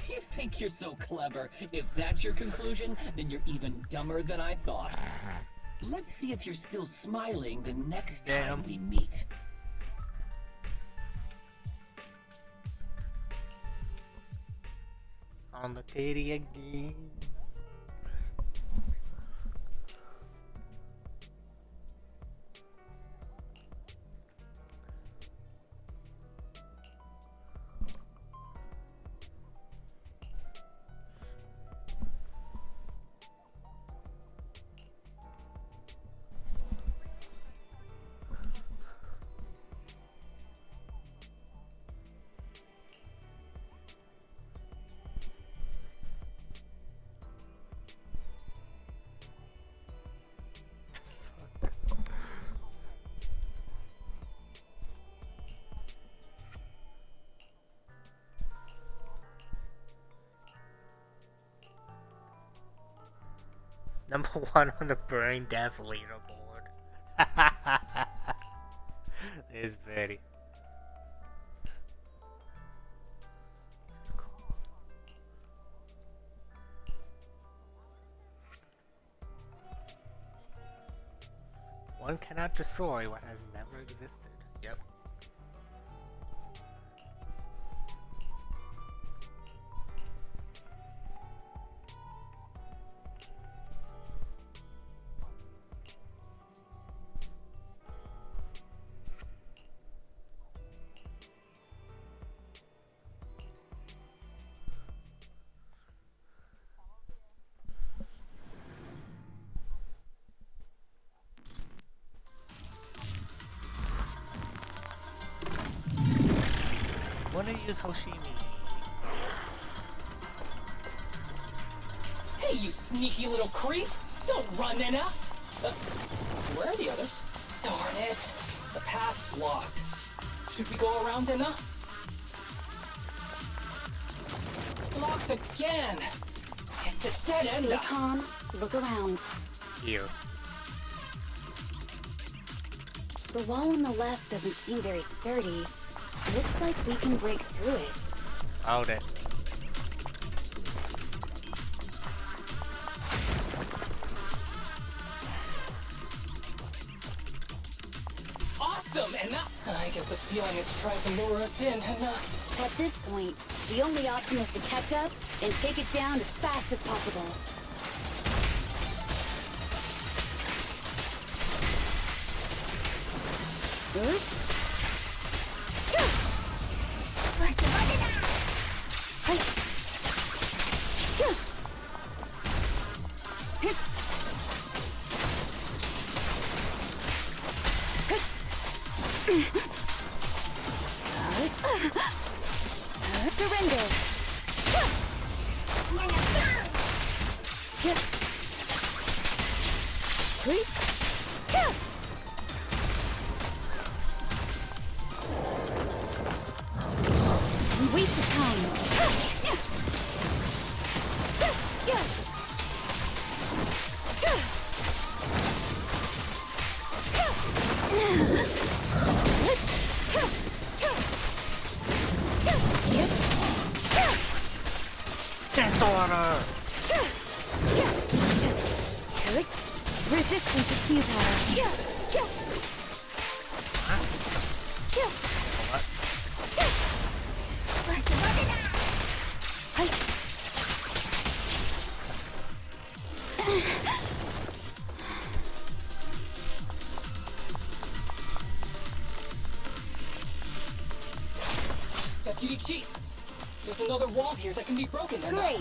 You think you're so clever. If that's your conclusion, then you're even dumber than I thought. Let's see if you're still smiling the next time we meet. On the titty again. Number 1 on the brain death leaderboard. It's very. One cannot destroy what has never existed. Yep. Wanna use Hoshimi? Hey, you sneaky little creep! Don't run, Nina! Where are the others? Darn it! The path's blocked. Should we go around, Nina? Blocked again! It's a dead end! Stay calm. Look around. Here. The wall on the left doesn't seem very sturdy. Looks like we can break through it. Hold it. Awesome, and I get the feeling it's trying to lure us in, and At this point, the only option is to catch up and take it down as fast as possible. Surrender. Waste of time. Disorder! Resistance is futile. Deputy Chief, there's another wall here that can be broken. Great.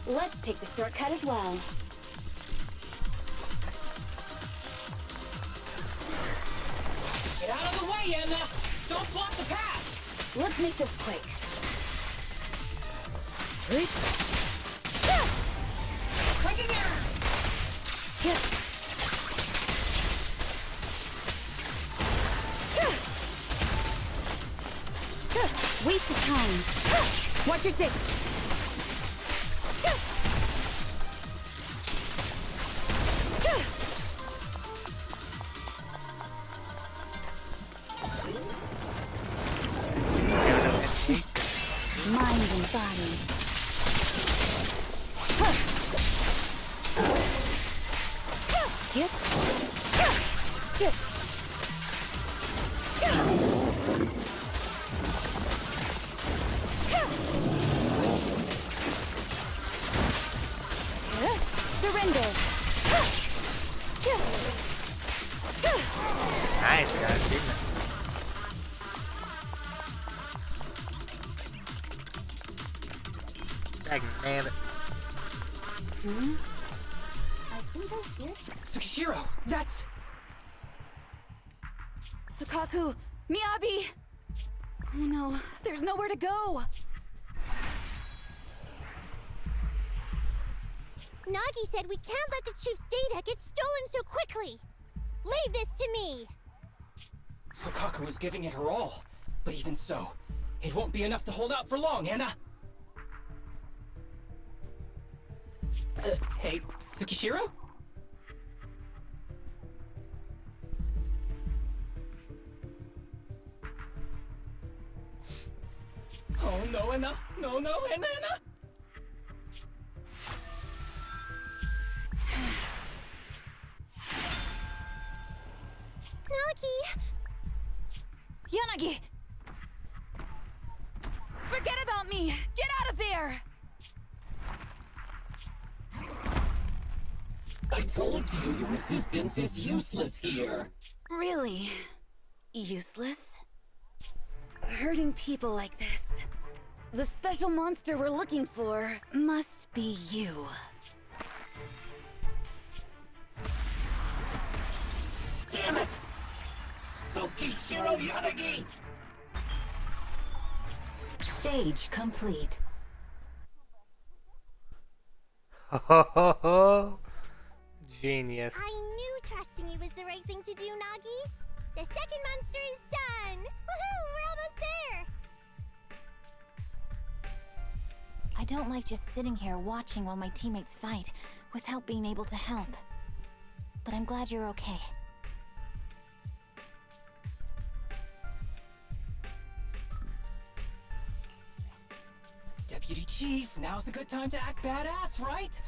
Let's take the shortcut as well. Get out of the way, Anna! Don't block the path! Let's make this quick. Waste of time. Watch your six. Mind and body. Surrender. Nice, guys. Didn't it? Dang it. I think I hear. Tsukishiro, that's... Sukaku, Miyabi! Oh no, there's nowhere to go! Nagi said we can't let the chief's data get stolen so quickly. Leave this to me. Sokaku is giving it her all. But even so, it won't be enough to hold out for long, Anna! Hey, Tsukishiro? Oh no, Anna! No, no, Anna! Nagi! Yanagi! Forget about me! Get out of there! I told you your resistance is useless here. Really? Useless? Hurting people like this. The special monster we're looking for must be you. Damn it! Tsukishiro Yanagi! Stage complete. Ho ho ho ho! Genius. I knew trusting you was the right thing to do, Nagi. The second monster is done! Woohoo! We're almost there! I don't like just sitting here watching while my teammates fight without being able to help. But I'm glad you're okay. Deputy Chief, now's a good time to act badass, right?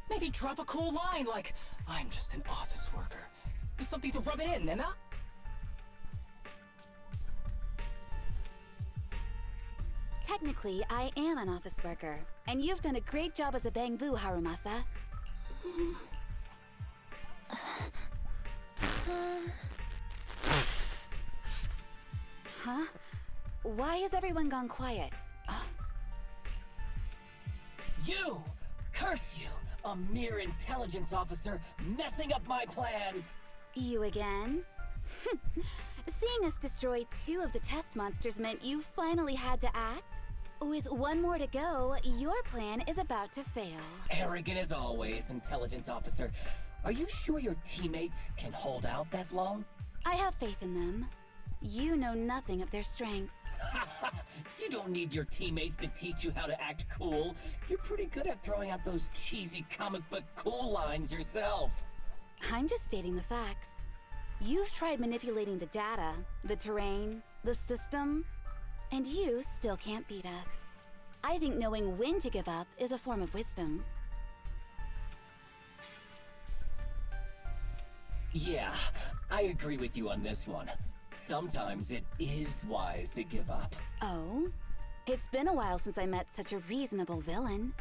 Maybe drop a cool line like, I'm just an office worker. Something to rub it in, Nena? Technically, I am an office worker, and you've done a great job as a Bangbu, Harumasa. Huh? Why has everyone gone quiet? You! Curse you! A mere intelligence officer messing up my plans! You again? Seeing us destroy 2 of the test monsters meant you finally had to act? With 1 more to go, your plan is about to fail. Arrogant as always, intelligence officer. Are you sure your teammates can hold out that long? I have faith in them. You know nothing of their strength. You don't need your teammates to teach you how to act cool. You're pretty good at throwing out those cheesy comic book cool lines yourself. I'm just stating the facts. You've tried manipulating the data, the terrain, the system, and you still can't beat us. I think knowing when to give up is a form of wisdom. Yeah, I agree with you on this one. Sometimes it is wise to give up. Oh? It's been a while since I met such a reasonable villain.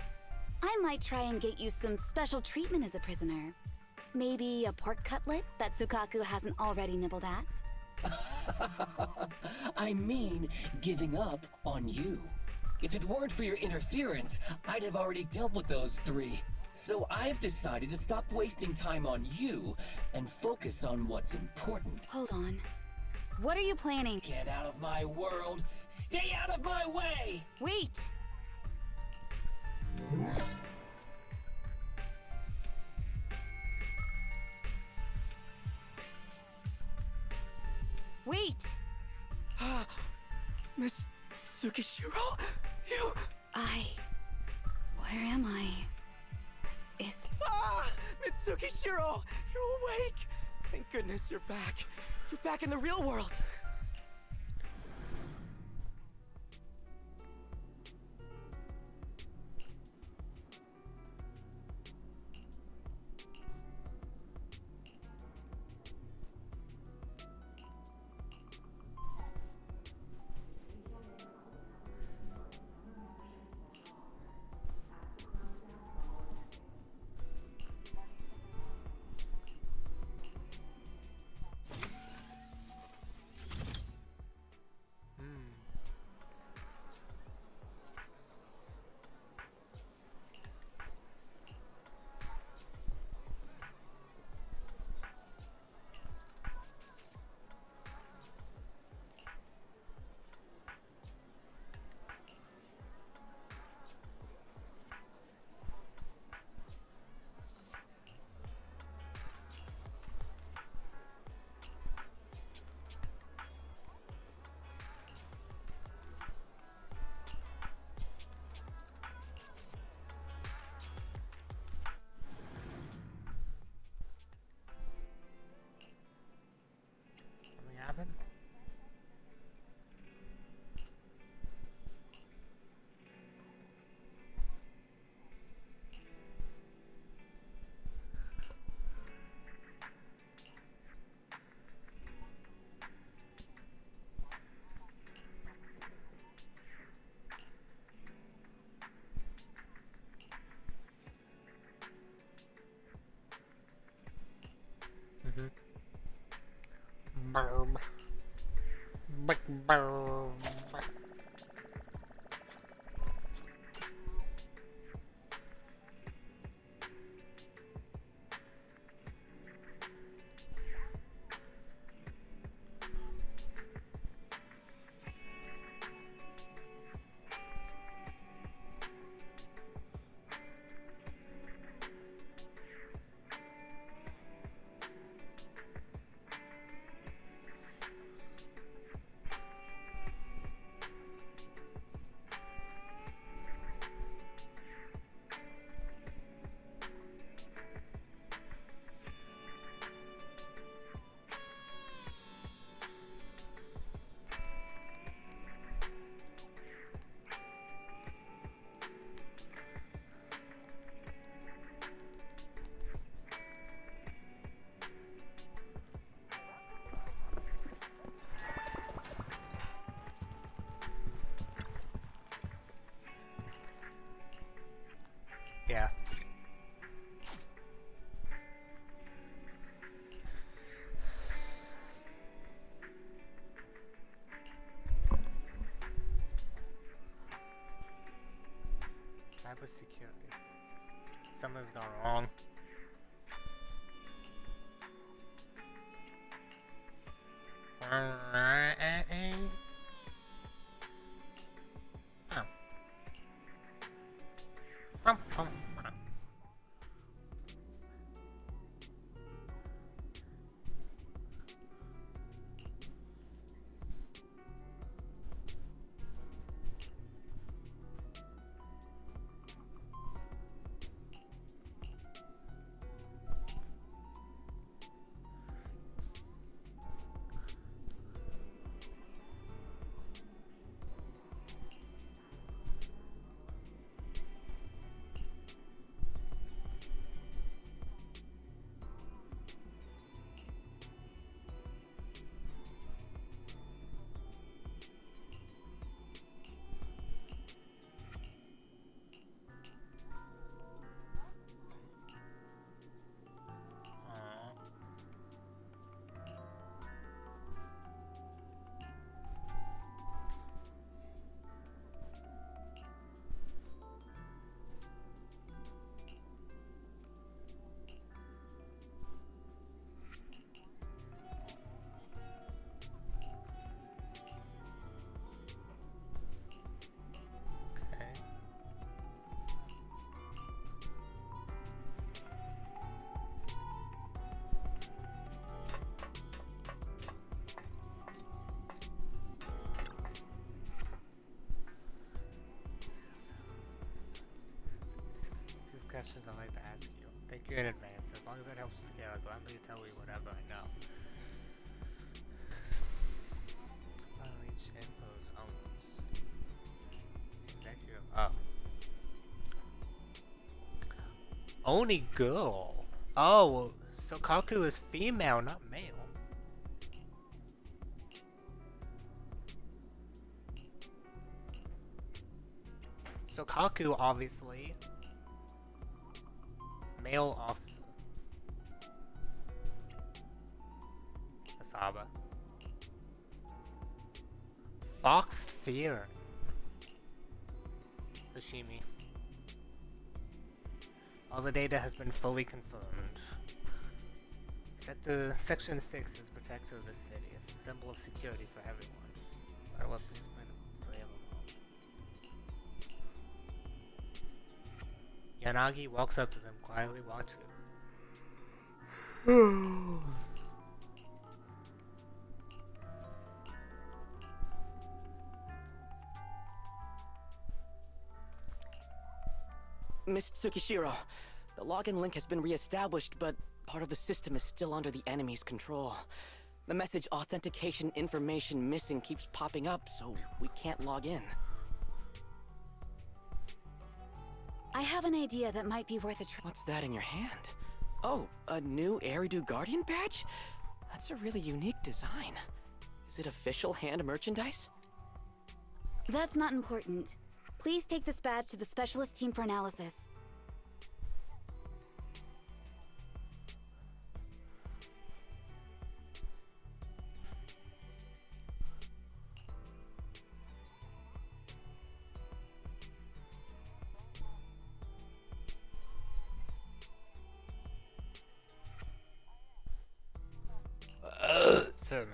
I might try and get you some special treatment as a prisoner. Maybe a pork cutlet that Tsukaku hasn't already nibbled at? I mean, giving up on you. If it weren't for your interference, I'd have already dealt with those 3. So I've decided to stop wasting time on you and focus on what's important. Hold on. What are you planning? Get out of my world! Stay out of my way! Wait! Wait! Miss Tsukishiro? You... Where am I? Is... Mitsukishiro! You're awake! Thank goodness you're back. You're back in the real world. Happen? Boom. Boom. for security. Something's gone wrong. Questions I'd like to ask you. Thank you in advance. As long as it helps to get, I'll gladly tell you whatever I know. Each info's almost executive. Oh. Only girl. Oh, so Kaku is female, not male. So Kaku obviously. Male officer. Asaba. Fox Theater. Hashimi. All the data has been fully confirmed. Section 6 is protector of the city. It's a symbol of security for everyone. Alright, well, please play them all. Yanagi walks up to them, quietly watching. Miss Tsukishiro, the login link has been re-established, but part of the system is still under the enemy's control. The message authentication information missing keeps popping up, so we can't log in. I have an idea that might be worth a try. What's that in your hand? Oh, a new Eridu Guardian badge? That's a really unique design. Is it official hand merchandise? That's not important. Please take this badge to the specialist team for analysis.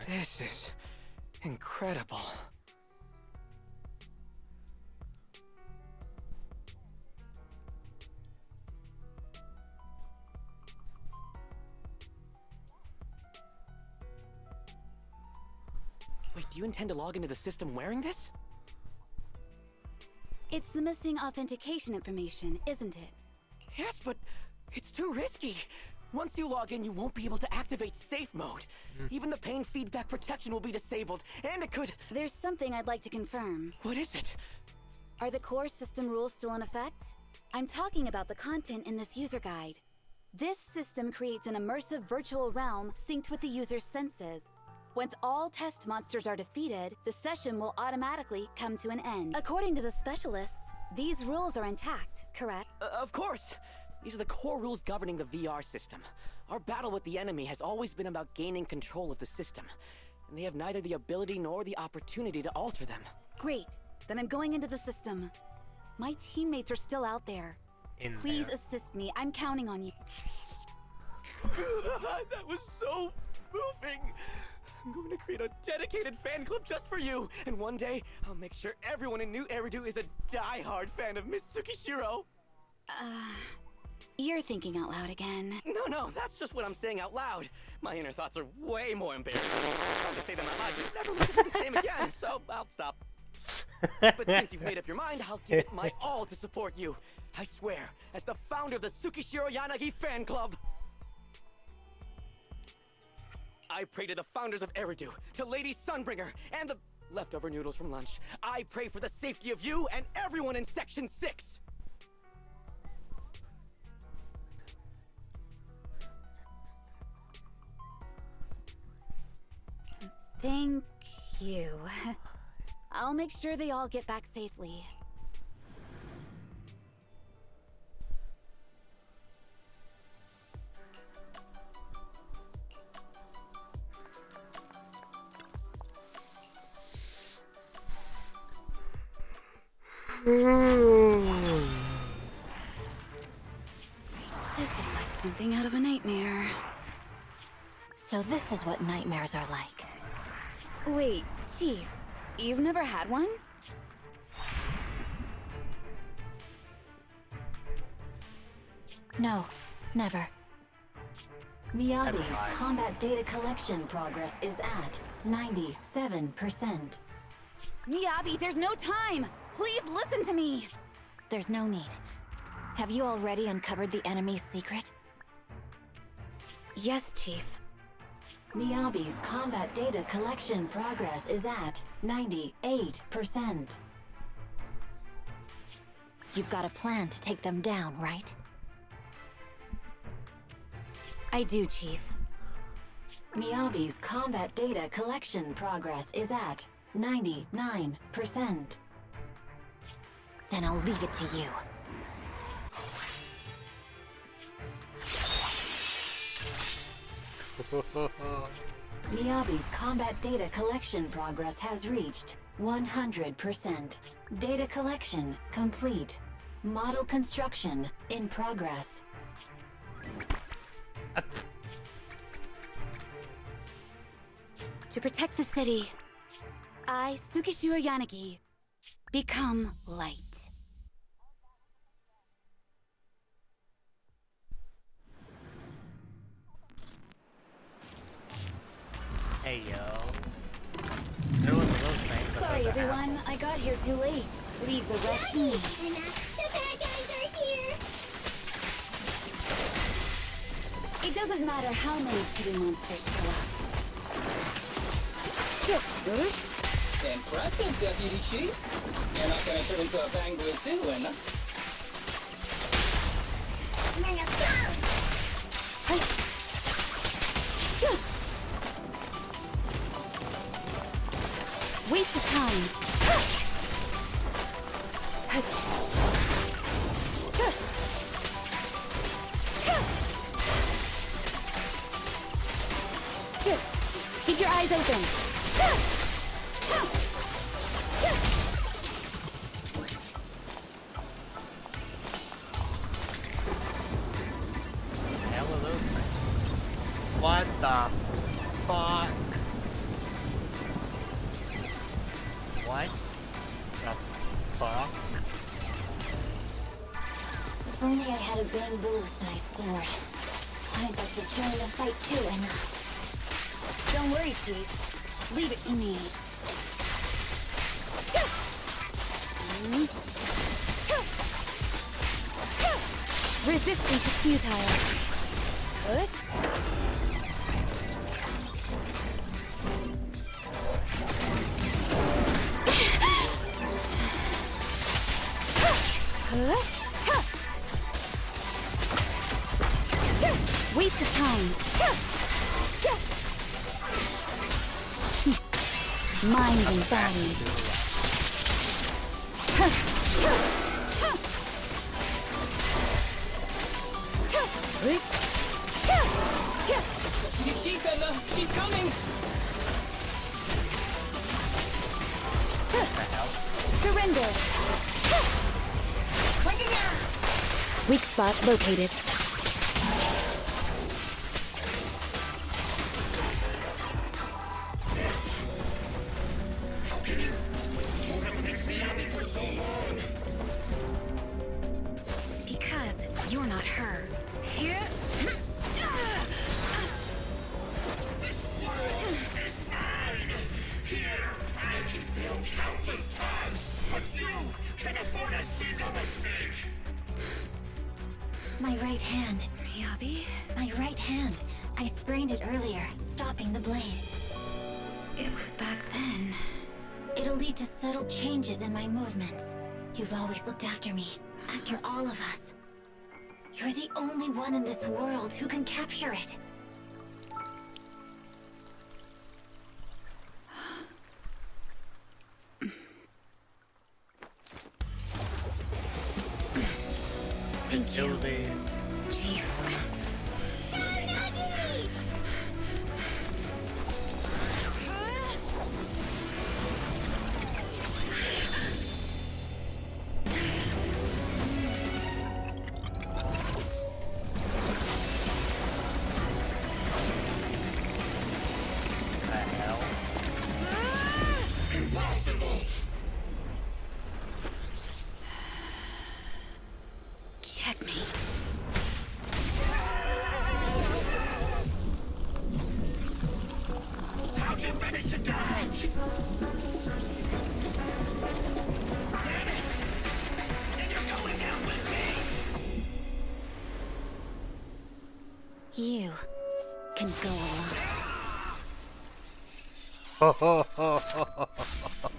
This is incredible. Wait, do you intend to log into the system wearing this? It's the missing authentication information, isn't it? Yes, but it's too risky. Once you log in, you won't be able to activate safe mode. Even the pain feedback protection will be disabled, and it could... There's something I'd like to confirm. What is it? Are the core system rules still in effect? I'm talking about the content in this user guide. This system creates an immersive virtual realm synced with the user's senses. Once all test monsters are defeated, the session will automatically come to an end. According to the specialists, these rules are intact, correct? Of course! These are the core rules governing the VR system. Our battle with the enemy has always been about gaining control of the system, and they have neither the ability nor the opportunity to alter them. Great. Then I'm going into the system. My teammates are still out there. Please assist me. I'm counting on you. That was so moving. I'm going to create a dedicated fan club just for you. And one day, I'll make sure everyone in New Eridu is a die-hard fan of Miss Tsukishiro. You're thinking out loud again. No, that's just what I'm saying out loud. My inner thoughts are way more embarrassing. If to say them out loud, you'll never look at me the same again, so I'll stop. But since you've made up your mind, I'll give it my all to support you. I swear, as the founder of the Tsukishiro Yanagi fan club. I pray to the founders of Eridu, to Lady Sunbringer, and the leftover noodles from lunch. I pray for the safety of you and everyone in Section 6! Thank you. I'll make sure they all get back safely. This is like something out of a nightmare. So this is what nightmares are like. Wait, Chief, you've never had one? No, never. Miyabi's combat data collection progress is at 97%. Miyabi, there's no time! Please listen to me! There's no need. Have you already uncovered the enemy's secret? Yes, Chief. Miyabi's combat data collection progress is at 98%. You've got a plan to take them down, right? I do, Chief. Miyabi's combat data collection progress is at 99%. Then I'll leave it to you. Miyabi's combat data collection progress has reached 100%. Data collection complete. Model construction in progress. To protect the city, I, Tsukishiro Yanagi, become light. Hey, yo. They're one of those things that Sorry, doesn't everyone. happen. I got here too late. Leave the rest to me. The bad guys are here! It doesn't matter how many cheating monsters show up. Impressive, Deputy Chief. You're not gonna turn into a penguin too, Lena. Waste of time. Keep your eyes open. Hell are those things? What the fuck? What the fuck? If only I had a bamboo-sized sword. I'd like to join the fight too, Anna. Don't worry, Chief. Leave it to me. Resistance is futile. Good. Waste of time. Mind and body. Chief, Edna, she's coming! Surrender. Weak spot located. Because you're not her. Here. This world is mine! Here, I can fail countless times, but you can afford a single mistake! My right hand. Miyabi? My right hand. I sprained it earlier, stopping the blade. It was back then. It'll lead to subtle changes in my movements. You've always looked after me, after all of us. You're the only one in this world who can capture it. Thank you, Chief. Impossible! Checkmate. How'd you manage to dodge? Damn it! And you're going down with me! You can go alone. Ho ho ho ho ho ho.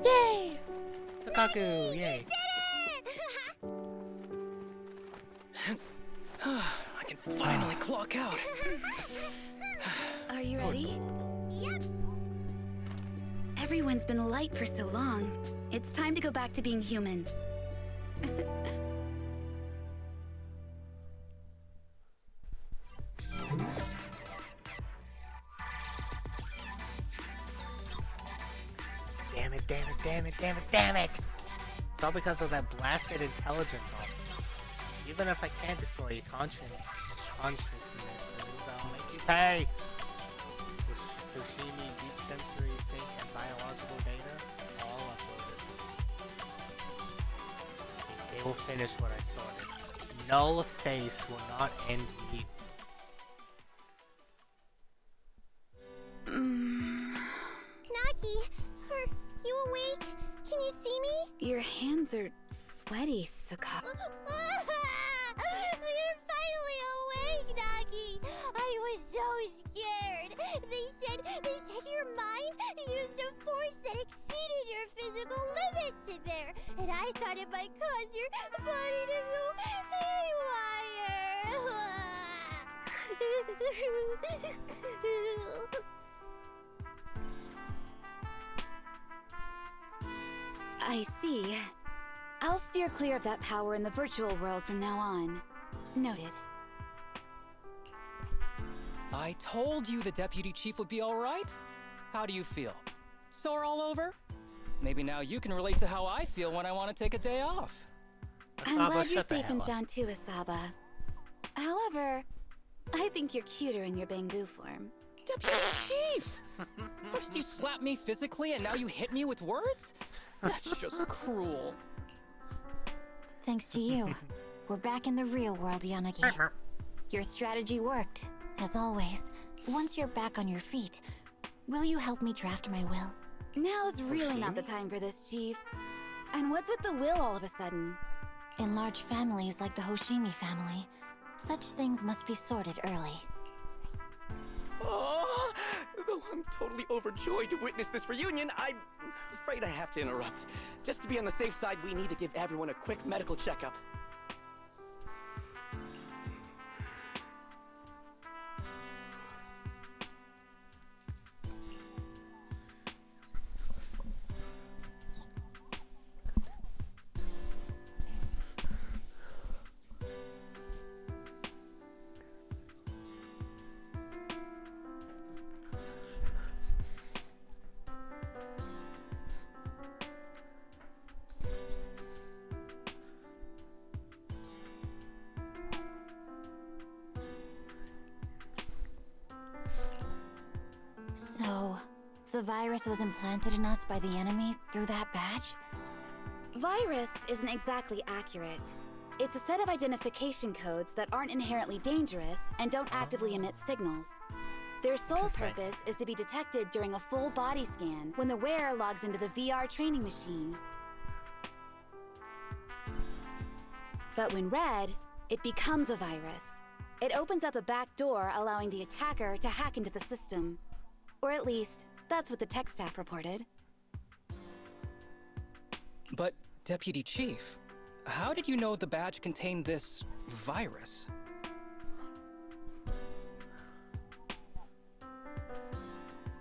Yay! Sakaku, yay! I can finally clock out. Are you ready? Yep. Everyone's been light for so long. It's time to go back to being human. Damn it, damn it, damn it, damn it, damn it! It's all because of that blasted intelligence officer. Even if I can't destroy your consciousness, I'll make you pay! Hoshimi deep sensory sync and biological data, all uploaded. They will finish what I started. Null face will not end me. Naki, are you awake? Can you see me? Your hands are sweaty, Saka. You're finally awake, Naki. I was so scared. They said your mind used a force that exceeded your physical limits in there, and I thought it might cause your body to go haywire. I see. I'll steer clear of that power in the virtual world from now on. Noted. I told you the deputy chief would be all right. How do you feel? Sore all over? Maybe now you can relate to how I feel when I want to take a day off. I'm glad you're safe and sound too, Asaba. However, I think you're cuter in your Bangu form. Deputy chief! First you slap me physically and now you hit me with words? That's just cruel. Thanks to you, we're back in the real world, Yanagi. Your strategy worked, as always. Once you're back on your feet, will you help me draft my will? Now's really not the time for this, Chief. And what's with the will all of a sudden? In large families like the Hoshimi family, such things must be sorted early. Oh, though I'm totally overjoyed to witness this reunion, I'm afraid I have to interrupt. Just to be on the safe side, we need to give everyone a quick medical checkup. a virus was implanted in us by the enemy through that badge? Virus isn't exactly accurate. It's a set of identification codes that aren't inherently dangerous and don't actively emit signals. Their sole purpose is to be detected during a full body scan when the wearer logs into the VR training machine. But when read, it becomes a virus. It opens up a back door, allowing the attacker to hack into the system. Or at least, that's what the tech staff reported. But, Deputy Chief, how did you know the badge contained this virus?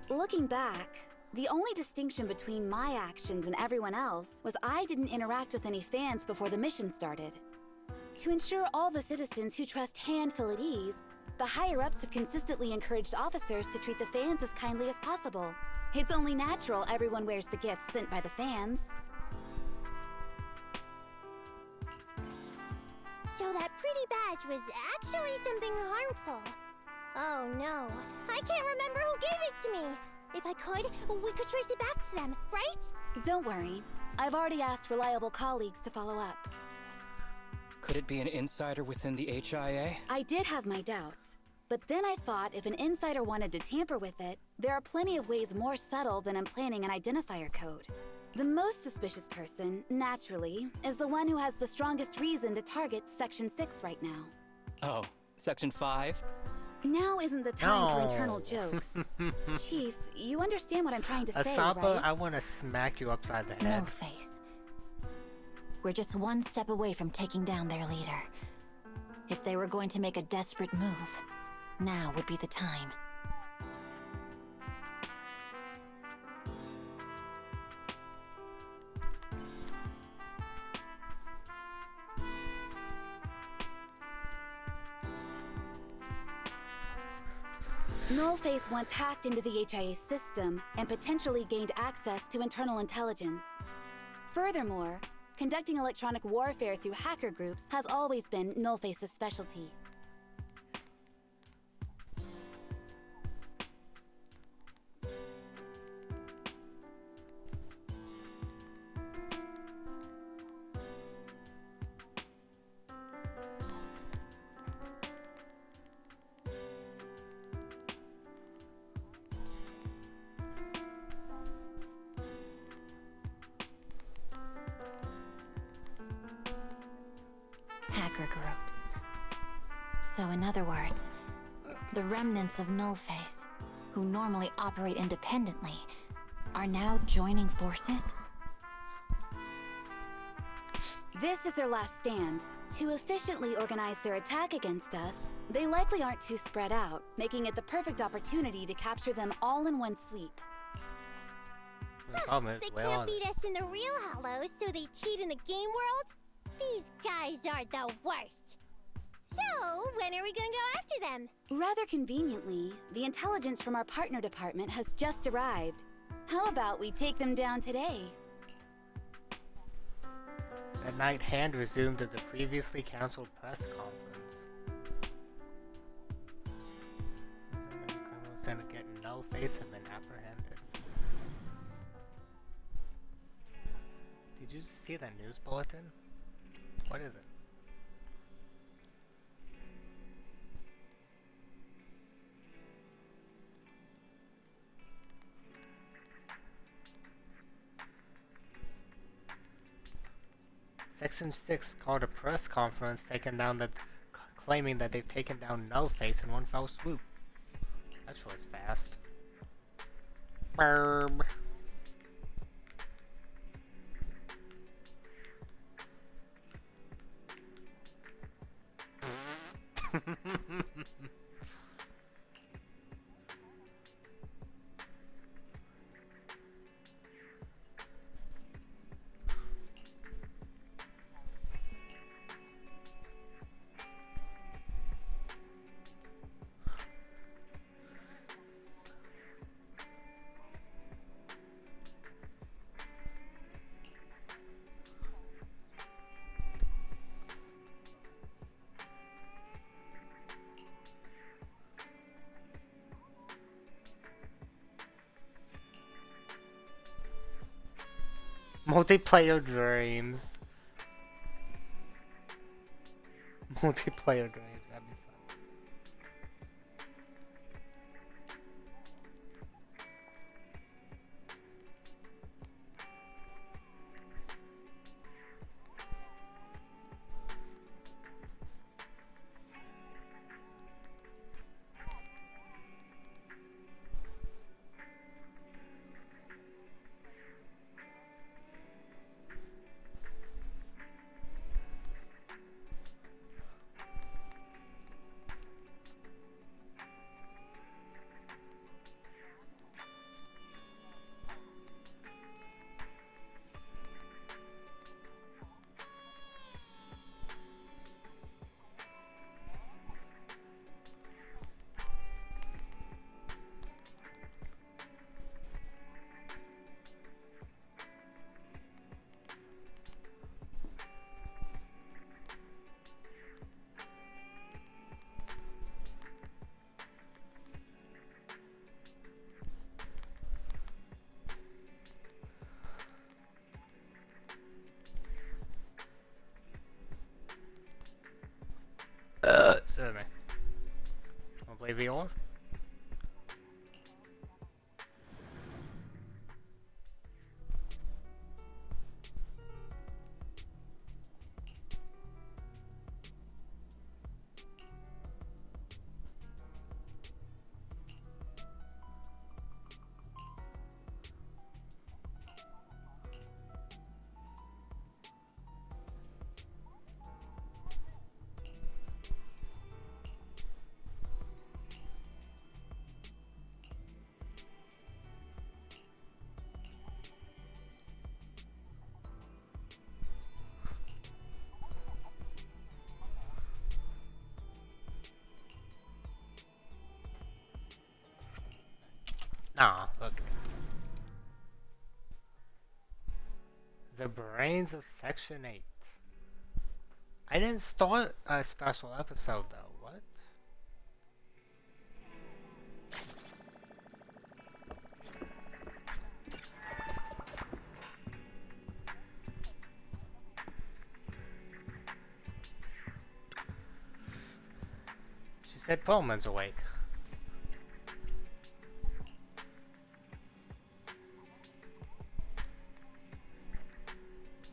Looking back, the only distinction between my actions and everyone else was I didn't interact with any fans before the mission started. To ensure all the citizens who trust Han feel at ease, the higher-ups have consistently encouraged officers to treat the fans as kindly as possible. It's only natural everyone wears the gifts sent by the fans. So that pretty badge was actually something harmful. Oh no, I can't remember who gave it to me. If I could, we could trace it back to them, right? Don't worry. I've already asked reliable colleagues to follow up. Could it be an insider within the HIA? I did have my doubts. But then I thought if an insider wanted to tamper with it, there are plenty of ways more subtle than implanting an identifier code. The most suspicious person, naturally, is the one who has the strongest reason to target Section 6 right now. Oh, Section 5? Now isn't the time for internal jokes. Chief, you understand what I'm trying to say, Asapa, right? I want to smack you upside the head. No face. We're just one step away from taking down their leader. If they were going to make a desperate move, now would be the time. Nullface once hacked into the HIA system and potentially gained access to internal intelligence. Furthermore, conducting electronic warfare through hacker groups has always been Nullface's specialty. Hacker groups. So in other words, the remnants of Nullface, who normally operate independently, are now joining forces? This is their last stand. To efficiently organize their attack against us, they likely aren't too spread out, making it the perfect opportunity to capture them all in one sweep. The problem is, They can't beat us in the real Hollows, so they cheat in the game world? These guys are the worst. So, when are we gonna go after them? Rather conveniently, the intelligence from our partner department has just arrived. How about we take them down today? That night, Hand resumed at the previously cancelled press conference. Criminals trying to get Nullface have been apprehended. Did you see that news bulletin? What is it? Section 6 called a press conference claiming that they've taken down Nullface in one fell swoop. That sure is fast. Burb. Multiplayer dreams. Multiplayer dreams, that'd be fun. Survey. Wanna play VR? Ah, okay. The brains of Section 8. I didn't start a special episode though, what? She said Pullman's awake.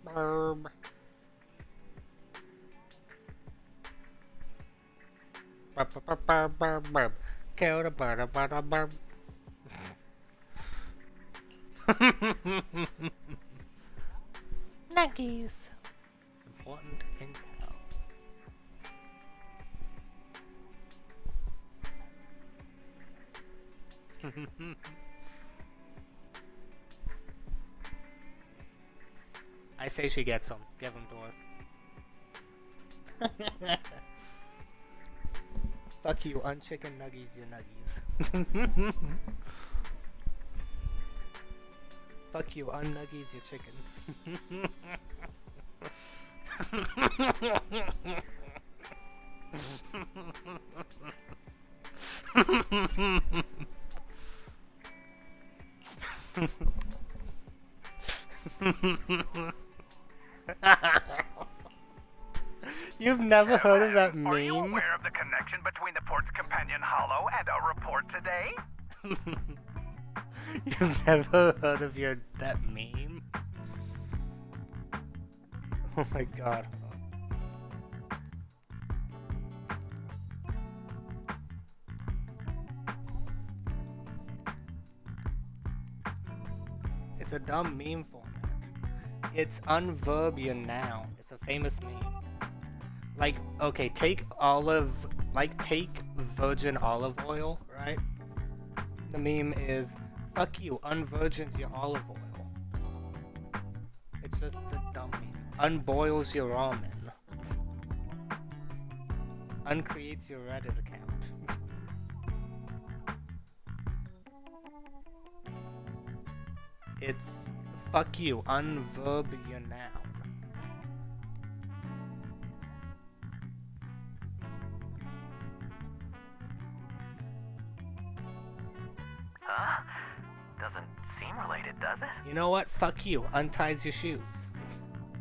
Burb. Burb. Kill the burb. Nuggies. Important intel. I say she gets them. Give them to her. Fuck you, unchicken nuggies, you nuggies. Fuck you, unnuggies, you chicken. You've never heard of that meme? Are you aware of the connection between the port's companion hollow and our report today? You've never heard of that meme? Oh my god. It's a dumb meme format. It's unverbian now. It's a famous meme. Like, okay, take virgin olive oil, right? The meme is, fuck you, unvirgins your olive oil. It's just a dumb meme. Unboils your ramen. Uncreates your Reddit account. It's, fuck you, unverb your noun. Huh? Doesn't seem related, though. does it? You know what? Fuck you. Unties your shoes.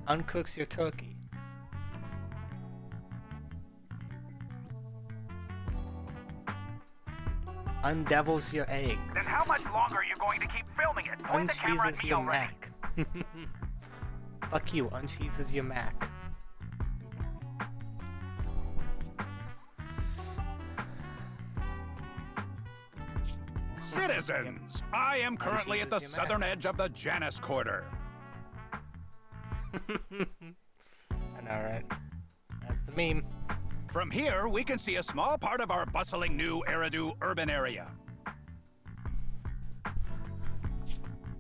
Uncooks your turkey. Undevils your eggs. Then how much longer are you going to keep filming it? Point the camera at Uncheeses me your already. Mac. Fuck you. Uncheeses your Mac. Citizens, I am currently at the southern edge of the Janus Quarter. I know, right? That's the meme. From here, we can see a small part of our bustling new Eridu urban area.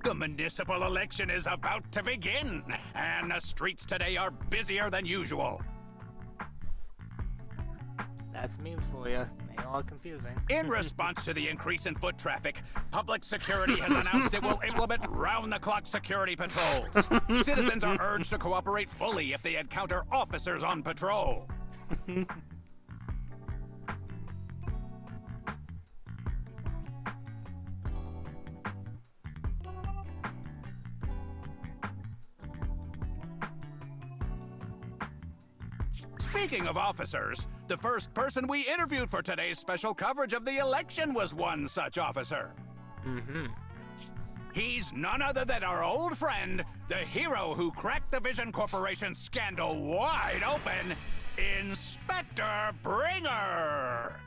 The municipal election is about to begin, and the streets today are busier than usual. That's memes for you. They are confusing. In response to the increase in foot traffic, public security has announced it will implement round-the-clock security patrols. Citizens are urged to cooperate fully if they encounter officers on patrol. Speaking of officers, the first person we interviewed for today's special coverage of the election was one such officer. He's none other than our old friend, the hero who cracked the Vision Corporation scandal wide open, Inspector Bringer!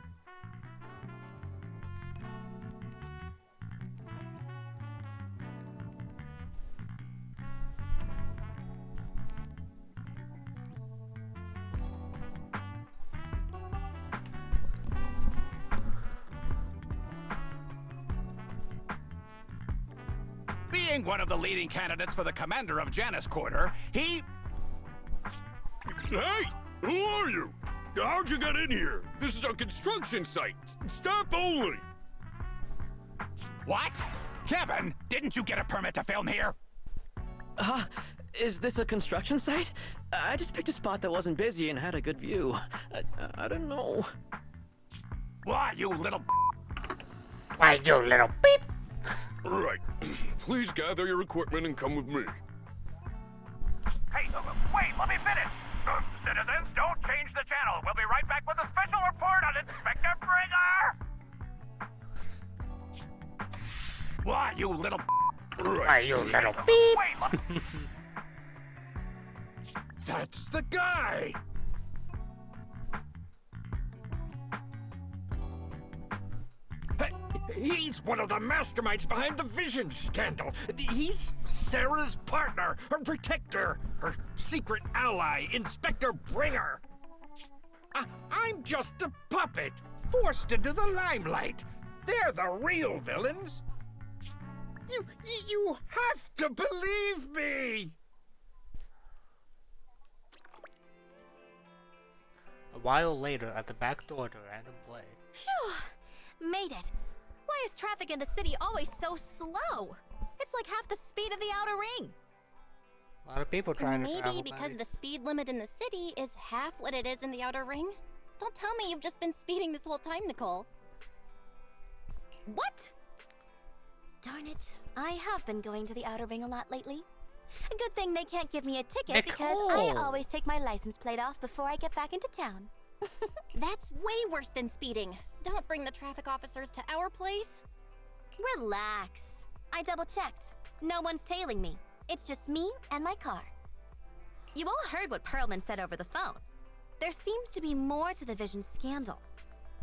Being one of the leading candidates for the commander of Janus Quarter, he... Hey! Who are you? How'd you get in here? This is a construction site. Staff only. What? Kevin, didn't you get a permit to film here? Is this a construction site? I just picked a spot that wasn't busy and had a good view. I don't know. Why, you little... Why, you little beep! Right. Please gather your equipment and come with me. Hey, wait, let me finish. Citizens, don't change the channel. We'll be right back with a special report on Inspector Bringer. Why, you little... Why, you little beep! Wait, That's the guy! He's one of the masterminds behind the Vision scandal. He's Sarah's partner, her protector, her secret ally, Inspector Bringer. I'm just a puppet, forced into the limelight. They're the real villains. You have to believe me! A while later, at the back door to random play. Phew! Made it. Why is traffic in the city always so slow? It's like half the speed of the outer ring. A lot of people trying to travel. Maybe because the speed limit in the city is half what it is in the outer ring? Don't tell me you've just been speeding this whole time, Nicole. What? Darn it. I have been going to the outer ring a lot lately. A good thing they can't give me a ticket because I always take my license plate off before I get back into town. That's way worse than speeding. Don't bring the traffic officers to our place. Relax. I double-checked. No one's tailing me. It's just me and my car. You all heard what Perlman said over the phone. There seems to be more to the Vision scandal.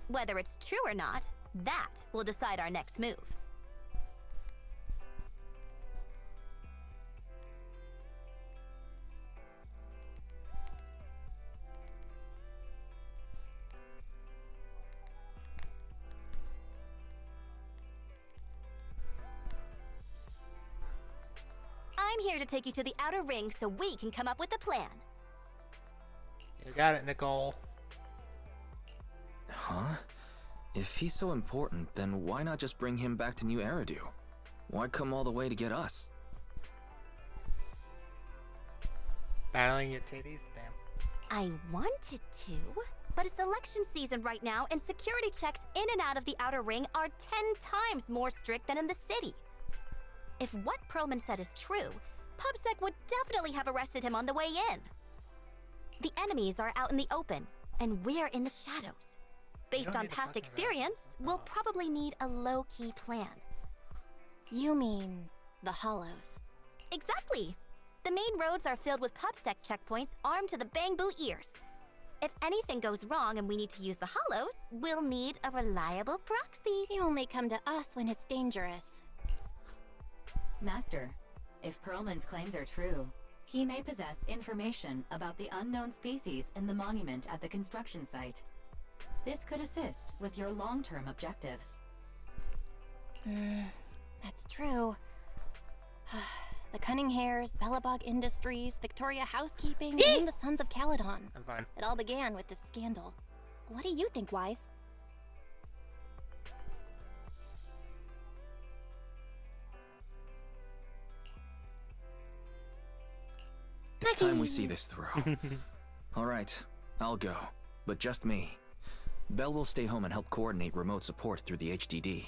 Whether it's true or not, that will decide our next move. I'm here to take you to the outer ring so we can come up with a plan. You got it, Nicole. Huh? If he's so important, then why not just bring him back to New Eridu? Why come all the way to get us? Battling your titties? Damn. I wanted to, but it's election season right now, and security checks in and out of the outer ring are 10 times more strict than in the city. If what Perlman said is true, PubSec would definitely have arrested him on the way in. The enemies are out in the open, and we're in the shadows. Based on past experience, we'll probably need a low-key plan. You mean the Hollows? Exactly! The main roads are filled with PubSec checkpoints armed to the bang-boo ears. If anything goes wrong and we need to use the Hollows, we'll need a reliable proxy. You only come to us when it's dangerous. Master, if Perlman's claims are true, he may possess information about the unknown species in the monument at the construction site. This could assist with your long-term objectives. That's true. The Cunning Hares, Bellabog Industries, Victoria Housekeeping, and the Sons of Caledon. I'm fine. It all began with this scandal. What do you think, Wise? It's time we see this through. Alright, I'll go. But just me. Belle will stay home and help coordinate remote support through the HDD.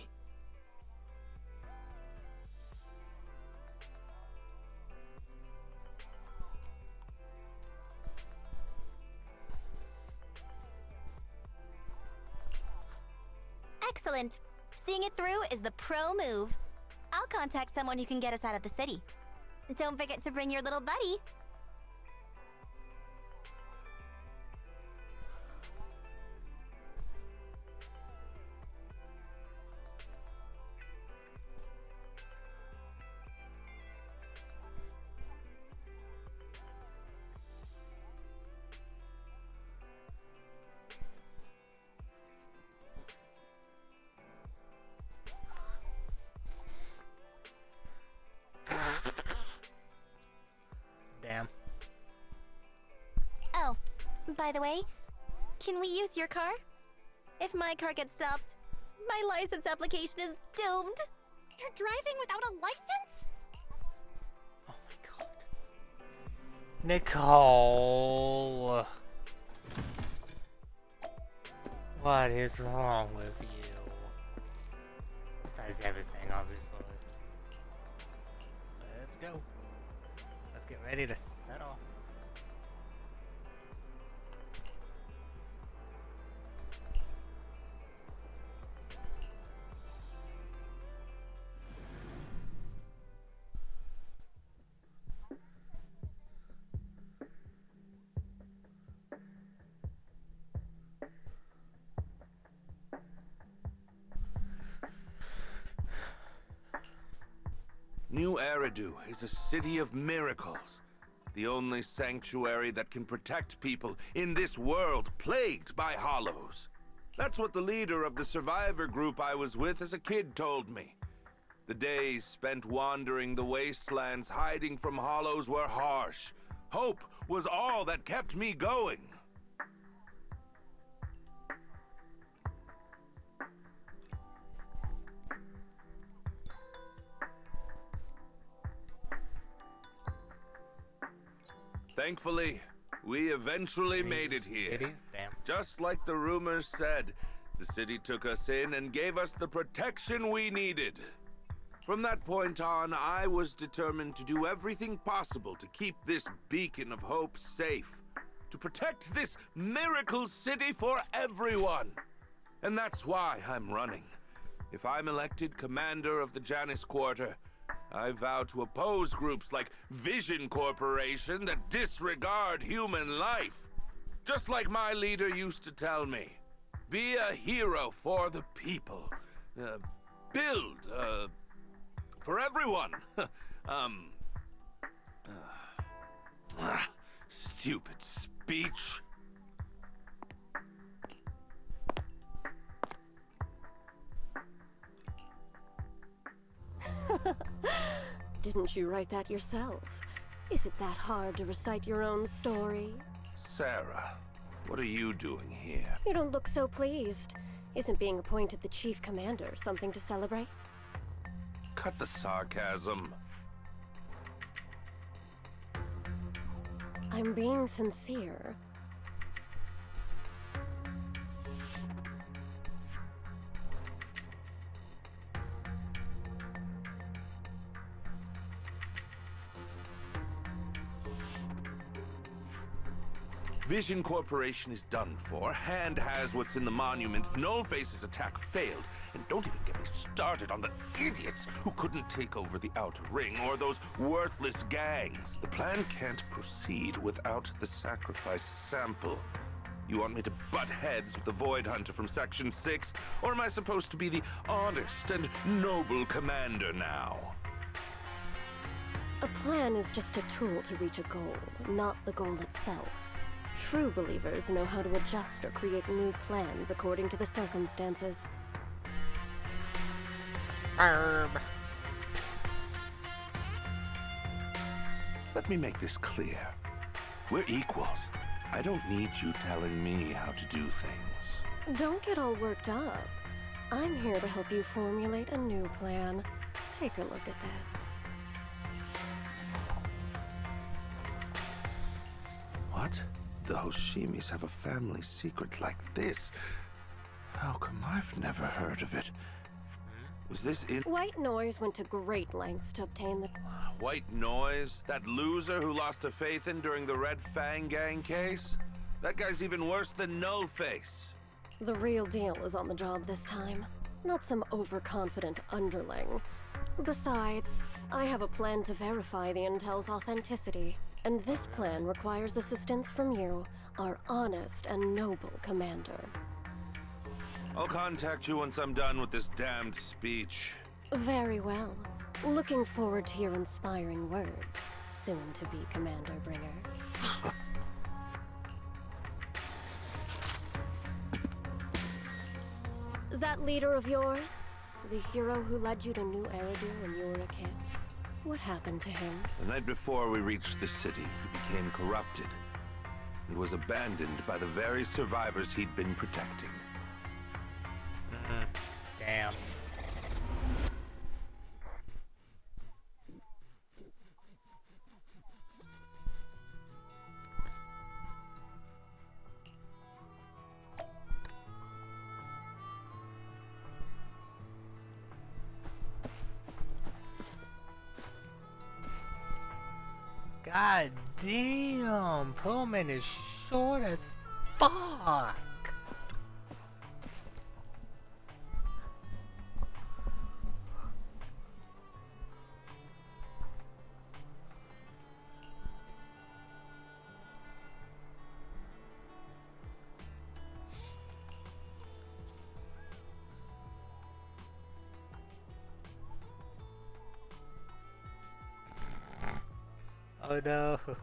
Excellent. Seeing it through is the pro move. I'll contact someone who can get us out of the city. Don't forget to bring your little buddy. Damn. Oh, by the way, can we use your car? If my car gets stopped, my license application is doomed. You're driving without a license? Nicole! What is wrong with you? Besides everything, obviously. Let's go. Let's get ready to set off. New Eridu is a city of miracles. The only sanctuary that can protect people in this world plagued by hollows. That's what the leader of the survivor group I was with as a kid told me. The days spent wandering the wastelands hiding from hollows were harsh. Hope was all that kept me going. Thankfully, we eventually made it here. Just like the rumors said, the city took us in and gave us the protection we needed. From that point on, I was determined to do everything possible to keep this beacon of hope safe, to protect this miracle city for everyone. And that's why I'm running. If I'm elected commander of the Janus Quarter, I vow to oppose groups like Vision Corporation that disregard human life. Just like my leader used to tell me. Be a hero for the people. Build, for everyone. Stupid speech. Didn't you write that yourself? Is it that hard to recite your own story? Sarah, what are you doing here? You don't look so pleased. Isn't being appointed the chief commander something to celebrate? Cut the sarcasm. I'm being sincere. Vision Corporation is done for. Hand has what's in the monument. Nullface's attack failed. And don't even get me started on the idiots who couldn't take over the Outer Ring or those worthless gangs. The plan can't proceed without the sacrifice sample. You want me to butt heads with the Void Hunter from Section 6? Or am I supposed to be the honest and noble commander now? A plan is just a tool to reach a goal, not the goal itself. True believers know how to adjust or create new plans according to the circumstances. Let me make this clear. We're equals. I don't need you telling me how to do things. Don't get all worked up. I'm here to help you formulate a new plan. Take a look at this. What? The Hoshimis have a family secret like this? How come I've never heard of it? Was this in— White Noise went to great lengths to obtain the— White Noise? That loser who lost a faith in during the Red Fang Gang case? That guy's even worse than Nullface. The real deal is on the job this time, not some overconfident underling. Besides, I have a plan to verify the intel's authenticity, and this plan requires assistance from you, our honest and noble commander. I'll contact you once I'm done with this damned speech. Very well. Looking forward to your inspiring words, soon to be Commander Bringer. That leader of yours, the hero who led you to New Eridu when you were a kid, what happened to him? The night before we reached the city, he became corrupted and was abandoned by the very survivors he'd been protecting. Damn. God damn, Pullman is short as fuck. Oh no. That's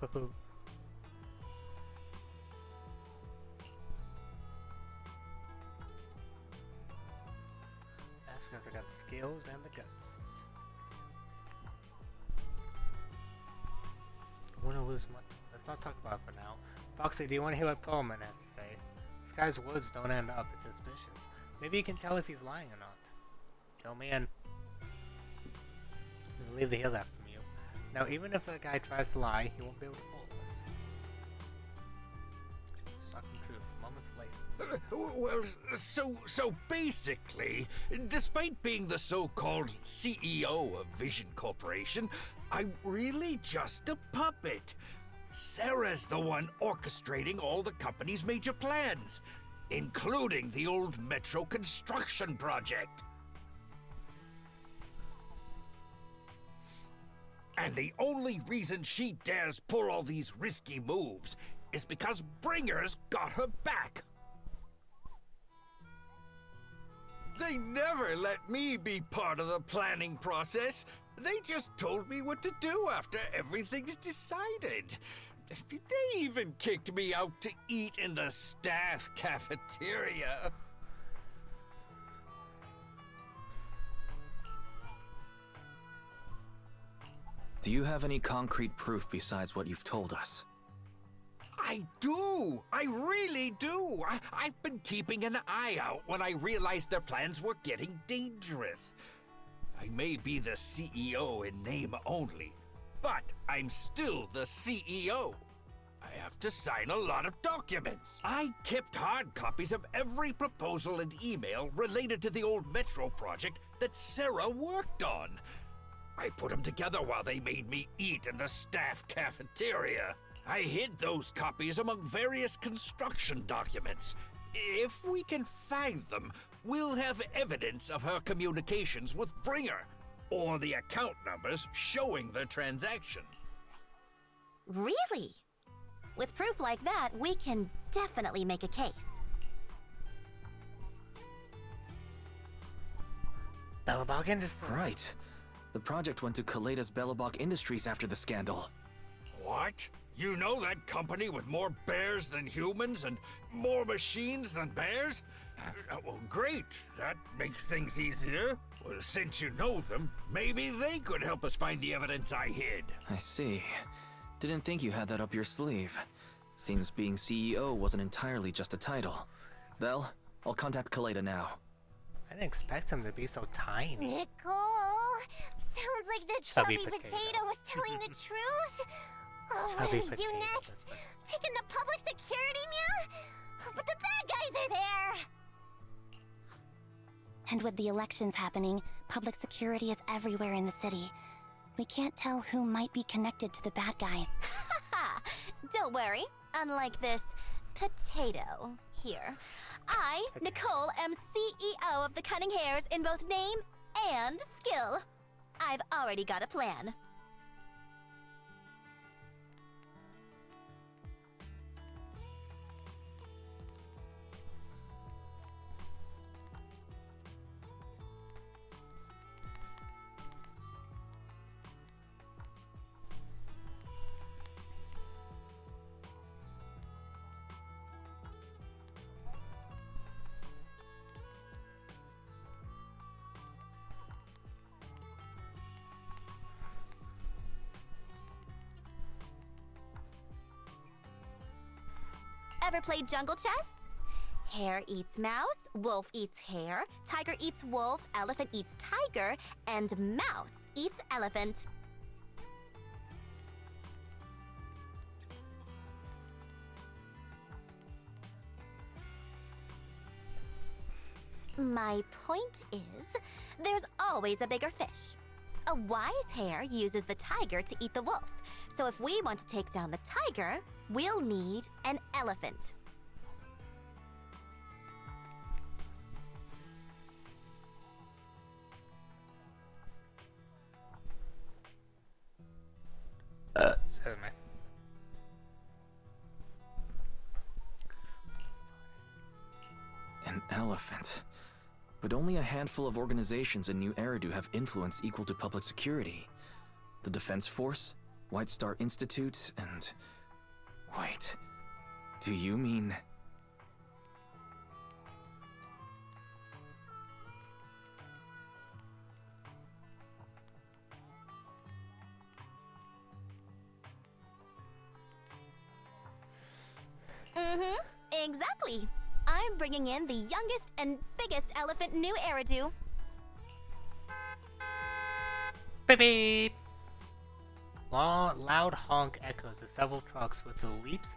because I got the skills and the guts. I want to lose my— Let's not talk about it for now. Foxy, do you want to hear what Pullman has to say? This guy's words don't end up. It's suspicious. Maybe you can tell if he's lying or not. Tell me in. I'll leave to hear that from you. Now, even if that guy tries to lie, he won't be able to fool us. Shocking truth, moments later. Well, so basically, despite being the so-called CEO of Vision Corporation, I'm really just a puppet. Sarah's the one orchestrating all the company's major plans, including the old metro construction project. And the only reason she dares pull all these risky moves is because Bringer's got her back. They never let me be part of the planning process. They just told me what to do after everything's decided. They even kicked me out to eat in the staff cafeteria. Do you have any concrete proof besides what you've told us? I do! I really do! I've been keeping an eye out when I realized their plans were getting dangerous. I may be the CEO in name only, but I'm still the CEO. I have to sign a lot of documents. I kept hard copies of every proposal and email related to the old Metro project that Sarah worked on. I put them together while they made me eat in the staff cafeteria. I hid those copies among various construction documents. If we can find them, we'll have evidence of her communications with Bringer, or the account numbers showing the transaction. Really? With proof like that, we can definitely make a case. Belobog Industries. Right. The project went to Kaleda's Belobog Industries after the scandal. What? You know that company with more bears than humans and more machines than bears? Well, great. That makes things easier. Well, since you know them, maybe they could help us find the evidence I hid. I see. Didn't think you had that up your sleeve. Seems being CEO wasn't entirely just a title. Belle, I'll contact Kaleda now. I didn't expect him to be so tiny. Nicole! Sounds like the chubby potato was telling the truth. Oh, what do we do next? Taking the public security, meow? But the bad guys are there! And with the elections happening, public security is everywhere in the city. We can't tell who might be connected to the bad guys. Haha! Don't worry. Unlike this potato here, I, Nicole, am CEO of the Cunning Hares in both name and skill. I've already got a plan. Ever played jungle chess? Hare eats mouse, wolf eats hare, tiger eats wolf, elephant eats tiger, and mouse eats elephant. My point is, there's always a bigger fish. A wise hare uses the tiger to eat the wolf. So if we want to take down the tiger, we'll need an elephant. Certainly. An elephant. But only a handful of organizations in New Eridu have influence equal to public security. The Defense Force, White Star Institute, and... Wait. Do you mean... Exactly. I'm bringing in the youngest and biggest elephant in New Eridu. Beep beep! Loud honk echoes as several trucks with the leaps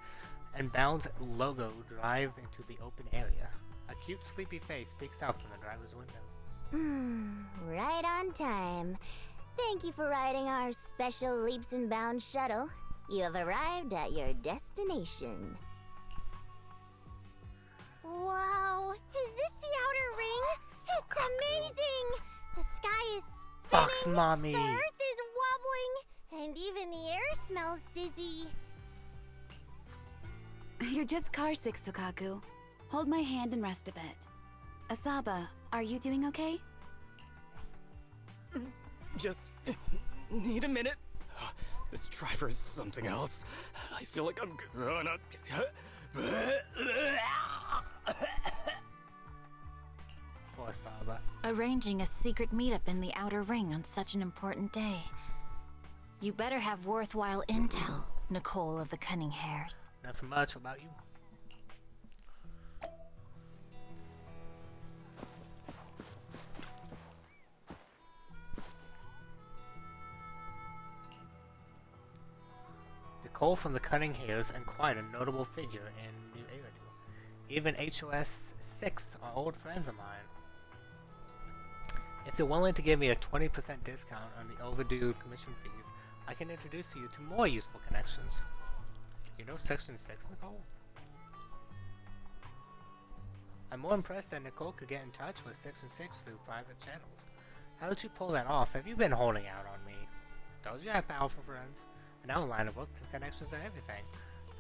and bounds logo drive into the open area. A cute sleepy face peeks out from the driver's window. Right on time. Thank you for riding our special Leaps and Bounds shuttle. You have arrived at your destination. Wow, is this the outer ring? It's amazing! The sky is spinning, Fox Mommy! The earth is wobbling, and even the air smells dizzy. You're just car sick, Sukaku. Hold my hand and rest a bit. Asaba, are you doing okay? Just need a minute. This driver is something else. I feel like I'm gonna... Poor Saba. Arranging a secret meetup in the Outer Ring on such an important day. You better have worthwhile intel, Nicole of the Cunning Hares. Nothing much about you. Nicole from the Cunning Hares and quite a notable figure in New Eridu. Even HOS 6 are old friends of mine. If you're willing to give me a 20% discount on the overdue commission fees, I can introduce you to more useful connections. You know Section 6, Nicole? I'm more impressed that Nicole could get in touch with Section 6 through private channels. How did you pull that off? Have you been holding out on me? Those you have powerful friends. An outline of book connections to everything.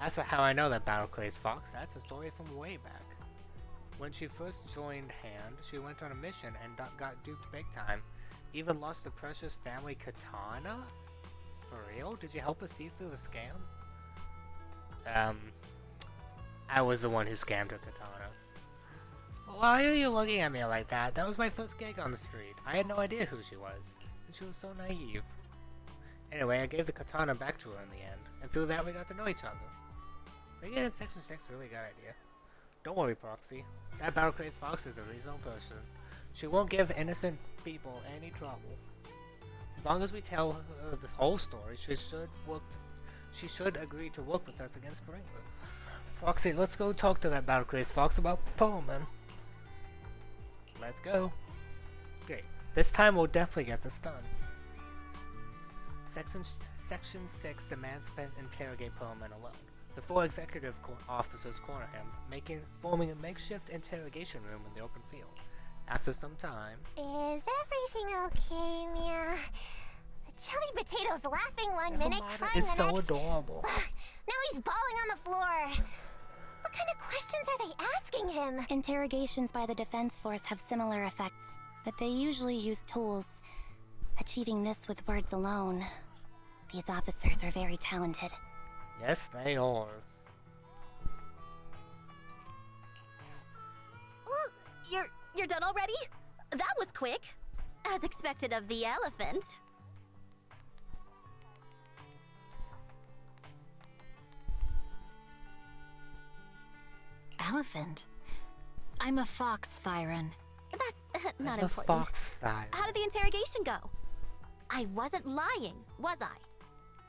As for how I know that Battle Crazed Fox, that's a story from way back. When she first joined Hand, she went on a mission and got duped big time. Even lost the precious family katana? For real? Did you help us see through the scam? I was the one who scammed her katana. Why are you looking at me like that? That was my first gig on the street. I had no idea who she was. And she was so naive. Anyway, I gave the katana back to her in the end. And through that we got to know each other. Making it in Section 6 really good idea. Don't worry, Proxy. That Battle Crazed Fox is a reasonable person. She won't give innocent people any trouble. As long as we tell her the whole story, she should agree to work with us against Perimeter. Proxy, let's go talk to that Battle Crazed Fox about Pullman. Let's go. Great. This time we'll definitely get this done. Section 6 demands Spence interrogate Pullman alone. The 4 executive officers corner him, forming a makeshift interrogation room in the open field. After some time... Is everything okay, Mia? The chubby potato's laughing one minute, crying the next. It's so adorable. Now he's bawling on the floor. What kind of questions are they asking him? Interrogations by the Defense Force have similar effects, but they usually use tools. Achieving this with words alone. These officers are very talented. Yes, they are. You're done already? That was quick. As expected of the elephant. Elephant? I'm a fox, Thyron. That's not I'm important. A fox, Thyron. How did the interrogation go? I wasn't lying, was I?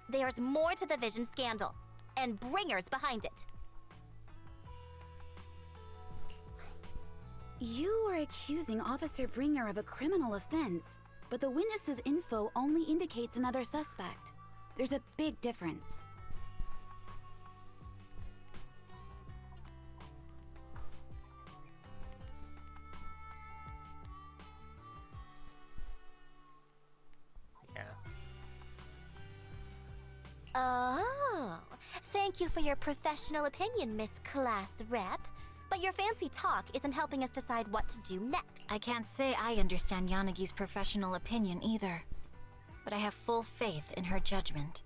There's more to the Vision scandal, and bringers behind it. You are accusing Officer Bringer of a criminal offense, but the witness's info only indicates another suspect. There's a big difference. Oh, thank you for your professional opinion, Miss Class Rep. But your fancy talk isn't helping us decide what to do next. I can't say I understand Yanagi's professional opinion either, but I have full faith in her judgment.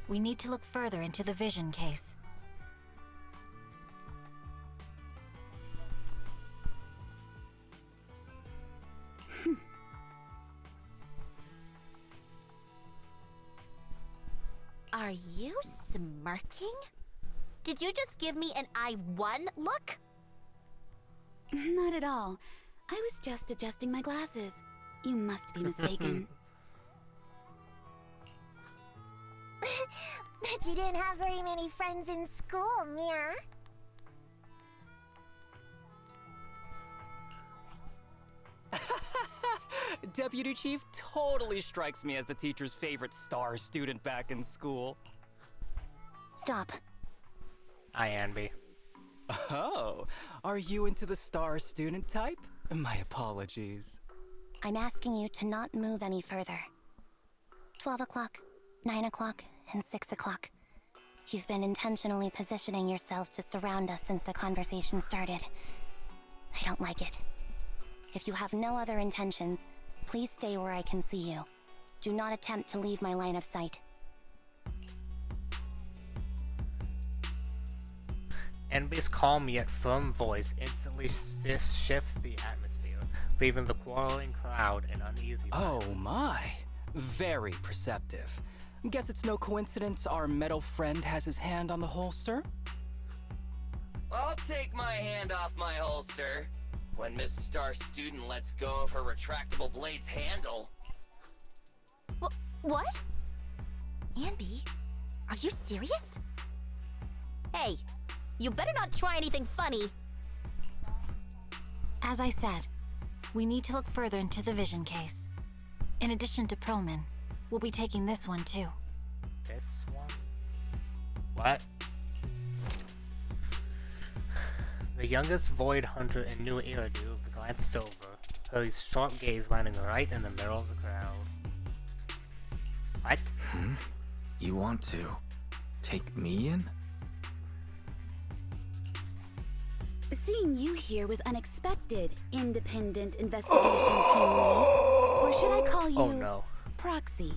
We need to look further into the Vision case. Are you smirking? Did you just give me an I won look? Not at all. I was just adjusting my glasses. You must be mistaken. Bet you didn't have very many friends in school, Mia. Deputy Chief totally strikes me as the teacher's favorite star student back in school. Stop. Hi, Anby. Oh, are you into the star student type? My apologies. I'm asking you to not move any further. 12 o'clock, 9 o'clock, and 6 o'clock. You've been intentionally positioning yourselves to surround us since the conversation started. I don't like it. If you have no other intentions, please stay where I can see you. Do not attempt to leave my line of sight. Anby's calm yet firm voice instantly shifts the atmosphere, leaving the quarreling crowd in uneasy silence. Oh my. Very perceptive. Guess it's no coincidence our metal friend has his hand on the holster? I'll take my hand off my holster when Miss Star Student lets go of her retractable blade's handle. What? Anby, are you serious? Hey, you better not try anything funny. As I said, we need to look further into the Vision case. In addition to Perlman, we'll be taking this one too. This one? What? The youngest Void Hunter in New Eridu glanced over, her sharp gaze landing right in the middle of the crowd. What? You want to take me in? Seeing you here was unexpected, independent investigation team lead. Or should I call you Proxy?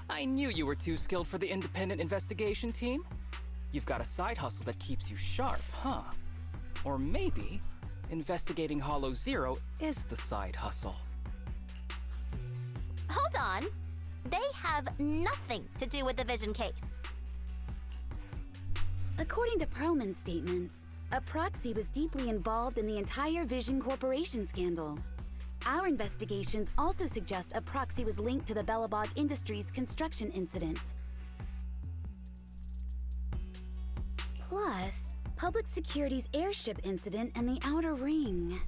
I knew you were too skilled for the independent investigation team. You've got a side hustle that keeps you sharp, huh? Or maybe investigating Hollow Zero is the side hustle. Hold on. They have nothing to do with the Vision case. According to Perlman's statements, a proxy was deeply involved in the entire Vision Corporation scandal. Our investigations also suggest a proxy was linked to the Bellabog Industries construction incident. Plus, Public Security's airship incident and the Outer Ring.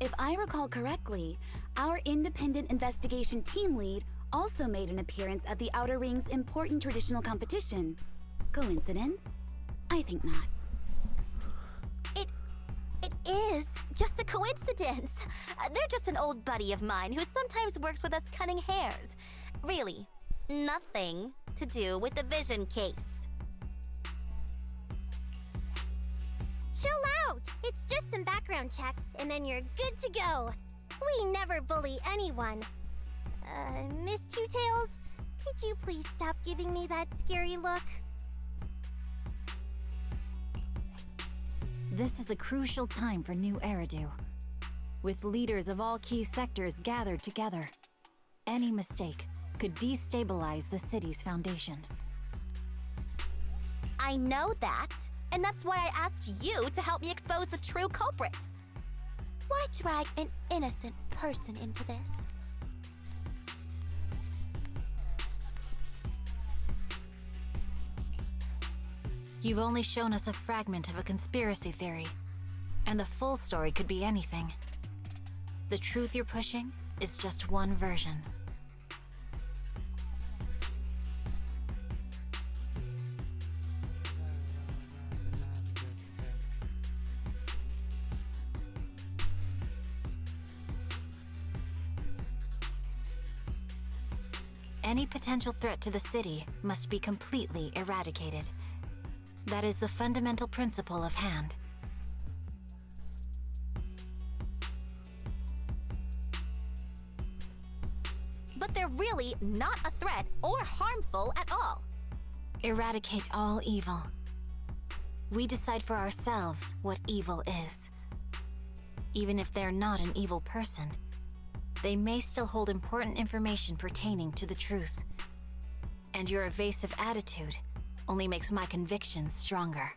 If I recall correctly, our independent investigation team lead also made an appearance at the Outer Ring's important traditional competition. Coincidence? I think not. It is just a coincidence. They're just an old buddy of mine who sometimes works with us cutting hairs. Really, nothing to do with the Vision case. Chill out! It's just some background checks, and then you're good to go. We never bully anyone. Miss Two Tails, could you please stop giving me that scary look? This is a crucial time for New Eridu. With leaders of all key sectors gathered together, any mistake could destabilize the city's foundation. I know that, and that's why I asked you to help me expose the true culprit. Why drag an innocent person into this? You've only shown us a fragment of a conspiracy theory, and the full story could be anything. The truth you're pushing is just one version. Any potential threat to the city must be completely eradicated. That is the fundamental principle of Hand. But they're really not a threat or harmful at all. Eradicate all evil. We decide for ourselves what evil is. Even if they're not an evil person, they may still hold important information pertaining to the truth. And your evasive attitude only makes my convictions stronger.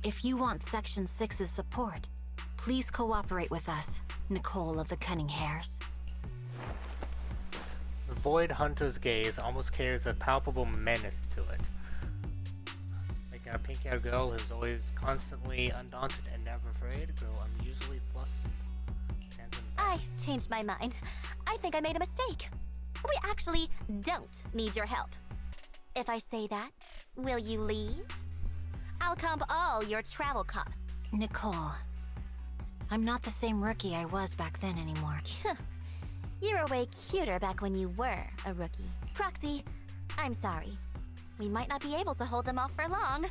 If you want Section 6's support, please cooperate with us, Nicole of the Cunning Hairs. The Void Hunter's gaze almost carries a palpable menace to it. Making a pink-haired girl who's always constantly undaunted and never afraid grow unusually flustered. I changed my mind. I think I made a mistake. We actually don't need your help. If I say that, will you leave? I'll comp all your travel costs. Nicole, I'm not the same rookie I was back then anymore. You were way cuter back when you were a rookie. Proxy, I'm sorry. We might not be able to hold them off for long.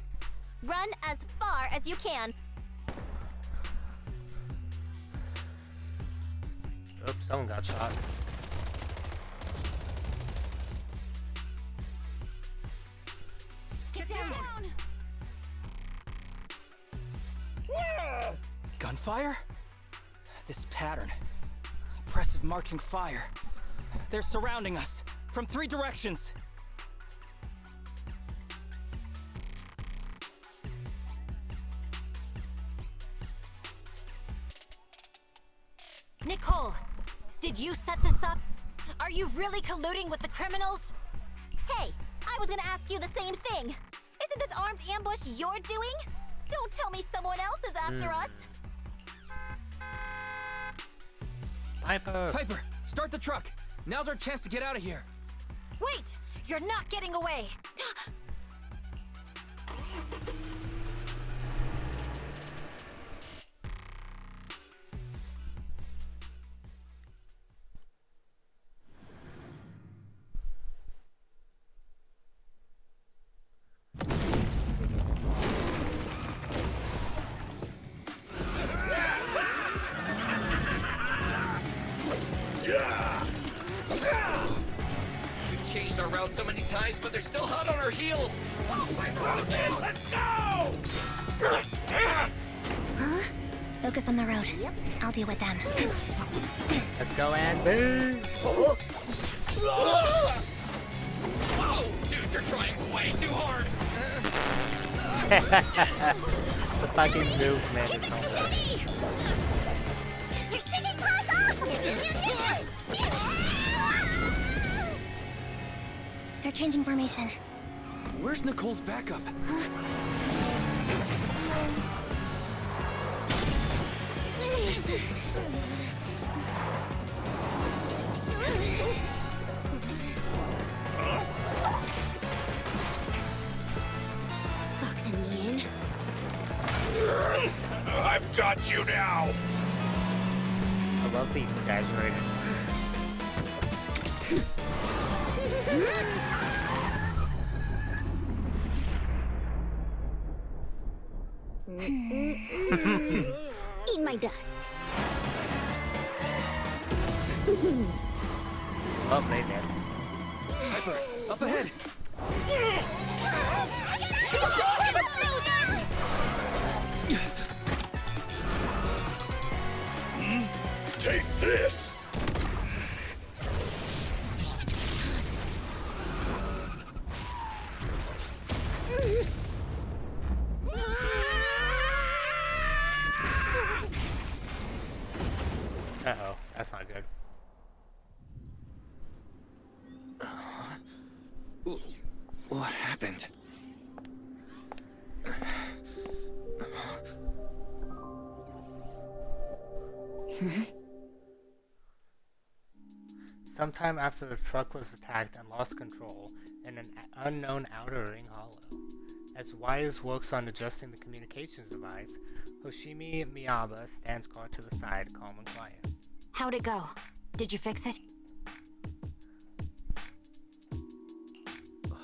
Run as far as you can. Oops, someone got shot. Get down! Gunfire? This pattern. Suppressive marching fire. They're surrounding us from 3 directions. Nicole, did you set this up? Are you really colluding with the criminals? Hey, I was gonna ask you the same thing. Isn't this armed ambush you're doing? Don't tell me someone else is after us. Piper! Piper, start the truck. Now's our chance to get out of here. Wait! You're not getting away! We've changed our route so many times, but they're still hot on our heels. Oh, my God! Let's go! Huh? Focus on the road. Yep. I'll deal with them. Let's go, Andy. Whoa, dude, you're trying way too hard. The fucking movement is so good. You're sticking claws off! They're changing formation. Where's Nicole's backup? Fox and Ian. I've got you now! I love the exaggerated. Eat my dust. Oh, they did. Hyper, up ahead! Take this! Uh-oh, that's not good. What happened? Sometime after the truck was attacked and lost control in an unknown outer ring hollow. As Wise works on adjusting the communications device, Hoshimi Miyaba stands guard to the side, calm and quiet. How'd it go? Did you fix it?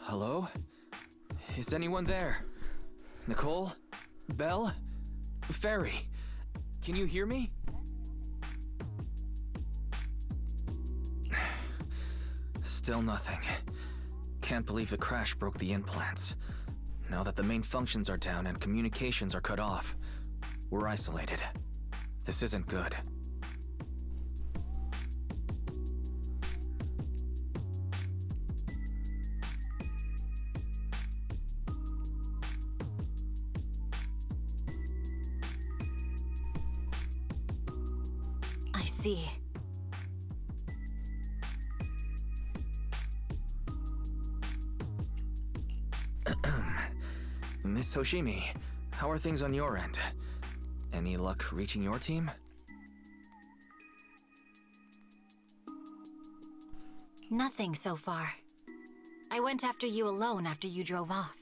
Hello? Is anyone there? Nicole? Belle? Fairy? Can you hear me? Still nothing. Can't believe the crash broke the implants. Now that the main functions are down and communications are cut off, we're isolated. This isn't good. I see. Miss Hoshimi, how are things on your end? Any luck reaching your team? Nothing so far. I went after you alone after you drove off.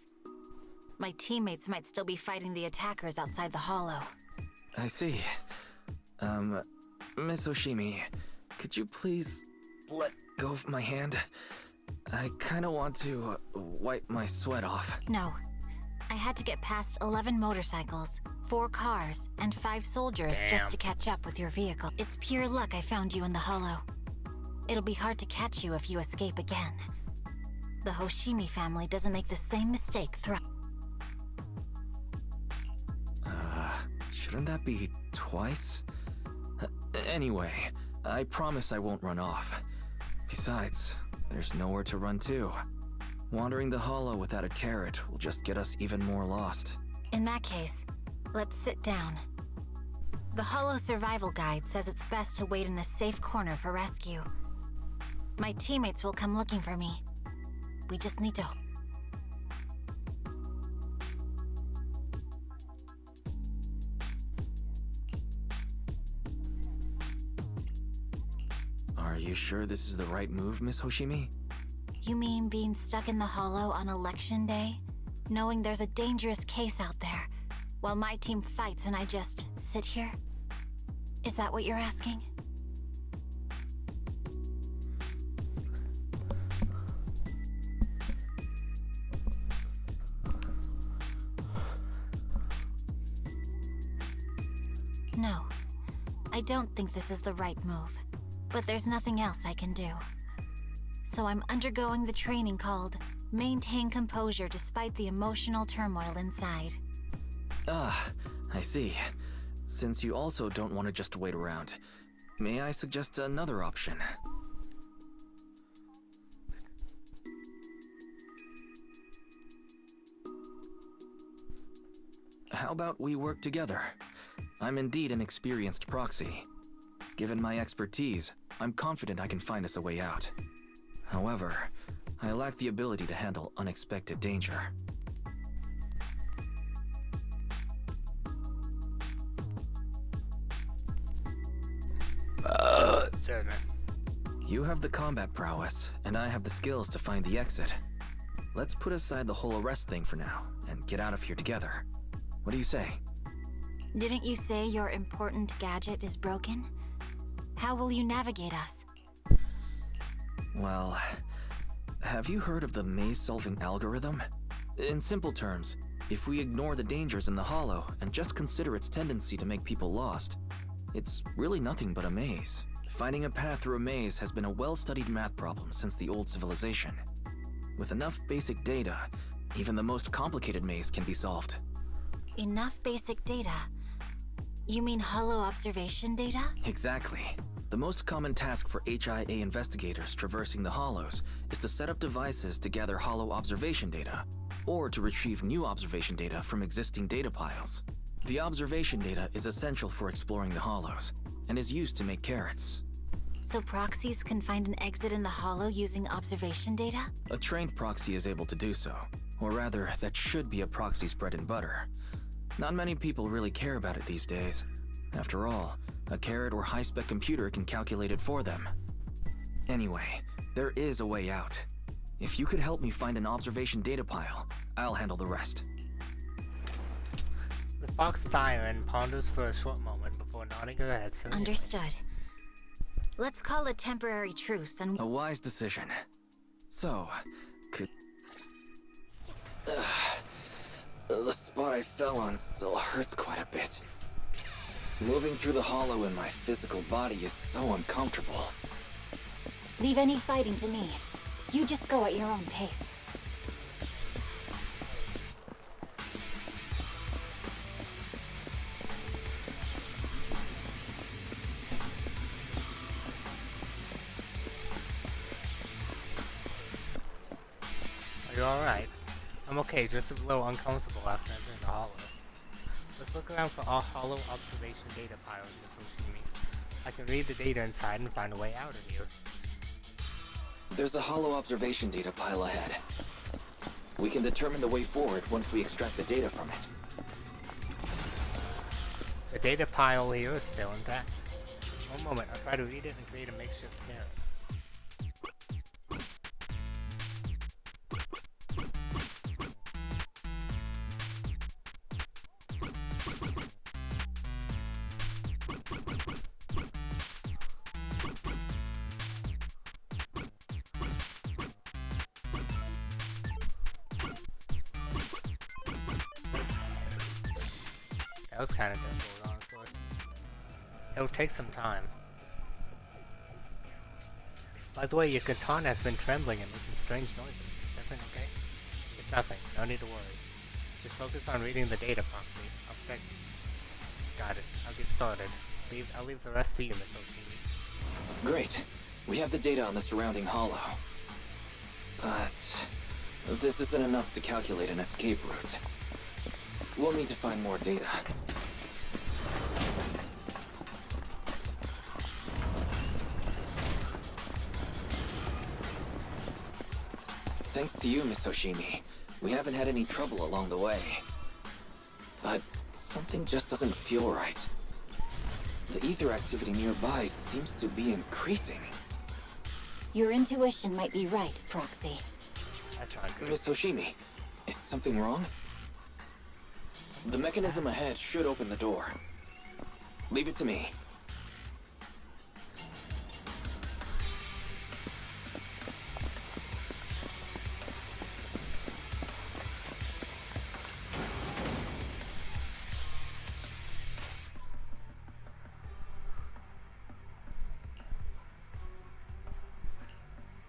My teammates might still be fighting the attackers outside the hollow. I see. Miss Hoshimi, could you please let go of my hand? I kinda want to wipe my sweat off. No. I had to get past 11 motorcycles, 4 cars, and 5 soldiers just to catch up with your vehicle. It's pure luck I found you in the hollow. It'll be hard to catch you if you escape again. The Hoshimi family doesn't make the same mistake Shouldn't that be twice? Anyway, I promise I won't run off. Besides, there's nowhere to run to. Wandering the hollow without a carrot will just get us even more lost. In that case, let's sit down. The Hollow Survival Guide says it's best to wait in a safe corner for rescue. My teammates will come looking for me. We just need to... Are you sure this is the right move, Miss Hoshimi? You mean being stuck in the hollow on election day? Knowing there's a dangerous case out there, while my team fights and I just sit here? Is that what you're asking? No, I don't think this is the right move, but there's nothing else I can do. So I'm undergoing the training called Maintain Composure Despite the Emotional Turmoil Inside. Ah, I see. Since you also don't want to just wait around, may I suggest another option? How about we work together? I'm indeed an experienced proxy. Given my expertise, I'm confident I can find us a way out. However, I lack the ability to handle unexpected danger. You have the combat prowess, and I have the skills to find the exit. Let's put aside the whole arrest thing for now, and get out of here together. What do you say? Didn't you say your important gadget is broken? How will you navigate us? Well, have you heard of the maze-solving algorithm? In simple terms, if we ignore the dangers in the hollow and just consider its tendency to make people lost, it's really nothing but a maze. Finding a path through a maze has been a well-studied math problem since the old civilization. With enough basic data, even the most complicated maze can be solved. Enough basic data? You mean hollow observation data? Exactly. The most common task for HIA investigators traversing the hollows is to set up devices to gather hollow observation data, or to retrieve new observation data from existing data piles. The observation data is essential for exploring the hollows, and is used to make carrots. So proxies can find an exit in the hollow using observation data? A trained proxy is able to do so, or rather, that should be a proxy's bread and butter. Not many people really care about it these days. After all, a carrot or high-spec computer can calculate it for them. Anyway, there is a way out. If you could help me find an observation data pile, I'll handle the rest. The fox siren ponders for a short moment before nodding her head. Understood. Let's call a temporary truce and... A wise decision. So, could... the spot I fell on still hurts quite a bit. Moving through the hollow in my physical body is so uncomfortable. Leave any fighting to me. You just go at your own pace. Are you alright? I'm okay, just a little uncomfortable after entering the hollow. Let's look around for all hollow observation data piles, Miss Hoshimi. I can read the data inside and find a way out of here. There's a hollow observation data pile ahead. We can determine the way forward once we extract the data from it. The data pile here is still intact. One moment, I'll try to read it and create a makeshift carrot. That was kind of difficult, honestly. It'll take some time. By the way, your katana has been trembling and making strange noises. Everything okay? It's nothing. No need to worry. Just focus on reading the data, Proxy. I'll protect you. Got it. I'll get started. I'll leave the rest to you, Miss Hoshimi. Great. We have the data on the surrounding hollow. But... this isn't enough to calculate an escape route. We'll need to find more data. Thanks to you, Miss Hoshimi, we haven't had any trouble along the way. But something just doesn't feel right. The ether activity nearby seems to be increasing. Your intuition might be right, Proxy. That's not good. Miss Hoshimi, is something wrong? The mechanism ahead should open the door. Leave it to me.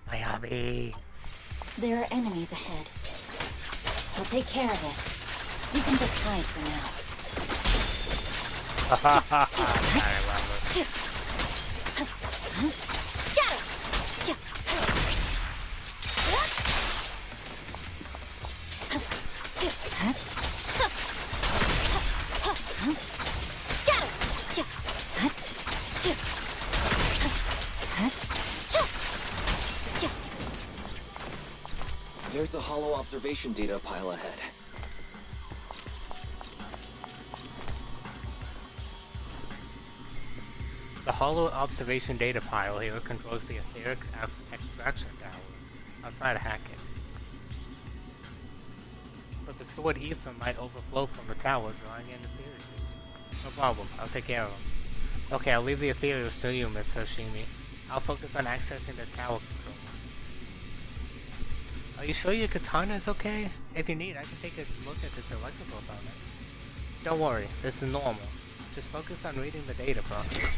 My hobby. There are enemies ahead. I'll take care of this. You can just hide for now. I love it. There's a hollow observation data pile ahead. The hollow observation data pile here controls the etheric extraction tower. I'll try to hack it. But the stored ether might overflow from the tower, drawing in ethereals. No problem, I'll take care of them. Okay, I'll leave the ethereals to you, Miss Hoshimi. I'll focus on accessing the tower controls. Are you sure your katana is okay? If you need, I can take a look at its electrical components. Don't worry, this is normal. Just focus on reading the data properly.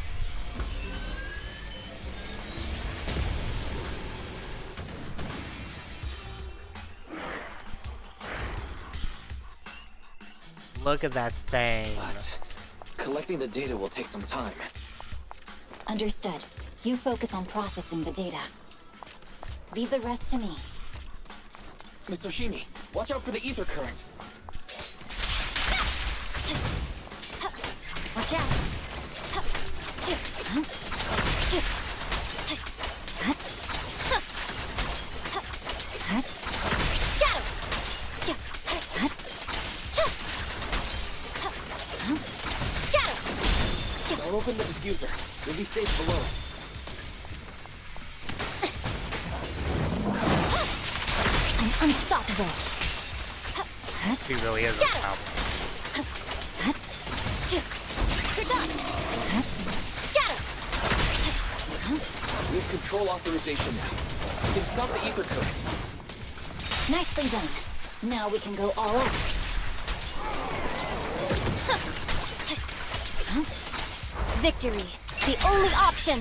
Look at that thing. But collecting the data will take some time. Understood. You focus on processing the data. Leave the rest to me. Miss Hoshimi, watch out for the ether current. Watch out. I'll open the diffuser. You'll be safe below it. I'm unstoppable. He really is unstoppable. You're done. We have control authorization now. We can stop the ether current. Nicely done. Now we can go all out. Victory, the only option.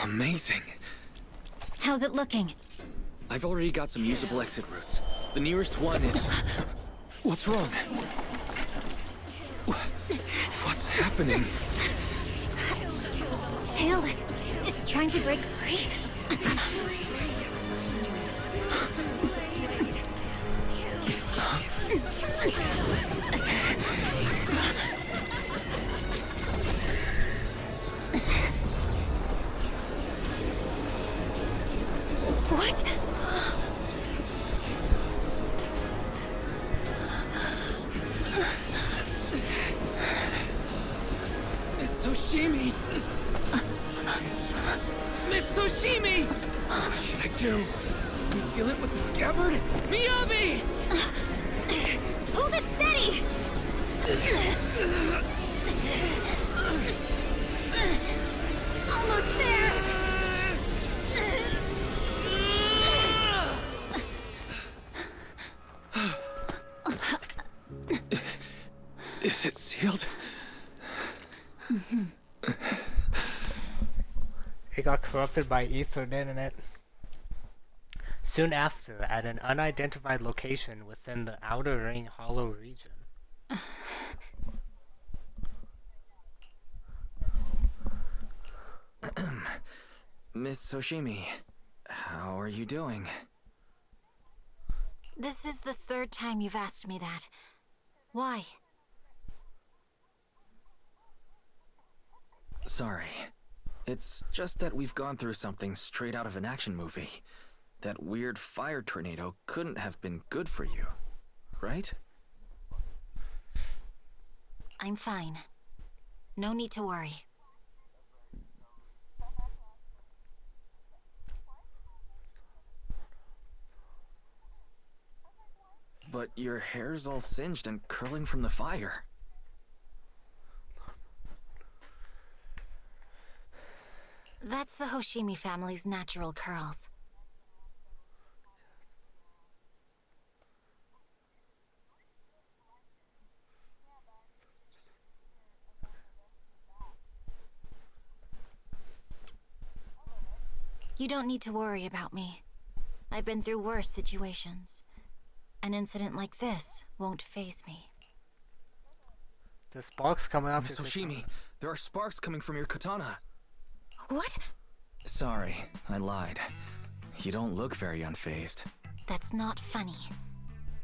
Amazing. How's it looking? I've already got some usable exit routes. The nearest one is... What's wrong? What's happening? Tailless is trying to break free. What? Miss Hoshimi! Miss Hoshimi! What should I do? We seal it with the scabbard? Miyabi! Hold it steady! Almost there! Is it sealed? It got corrupted by ether, didn't it? Soon after, at an unidentified location within the Outer Ring Hollow region. Miss Hoshimi, how are you doing? This is the third time you've asked me that. Why? Sorry. It's just that we've gone through something straight out of an action movie. That weird fire tornado couldn't have been good for you, right? I'm fine. No need to worry. But your hair's all singed and curling from the fire. That's the Hoshimi family's natural curls. You don't need to worry about me. I've been through worse situations. An incident like this won't faze me. The sparks coming off Miss Hoshimi, there are sparks coming from your katana. What? Sorry, I lied. You don't look very unfazed. That's not funny.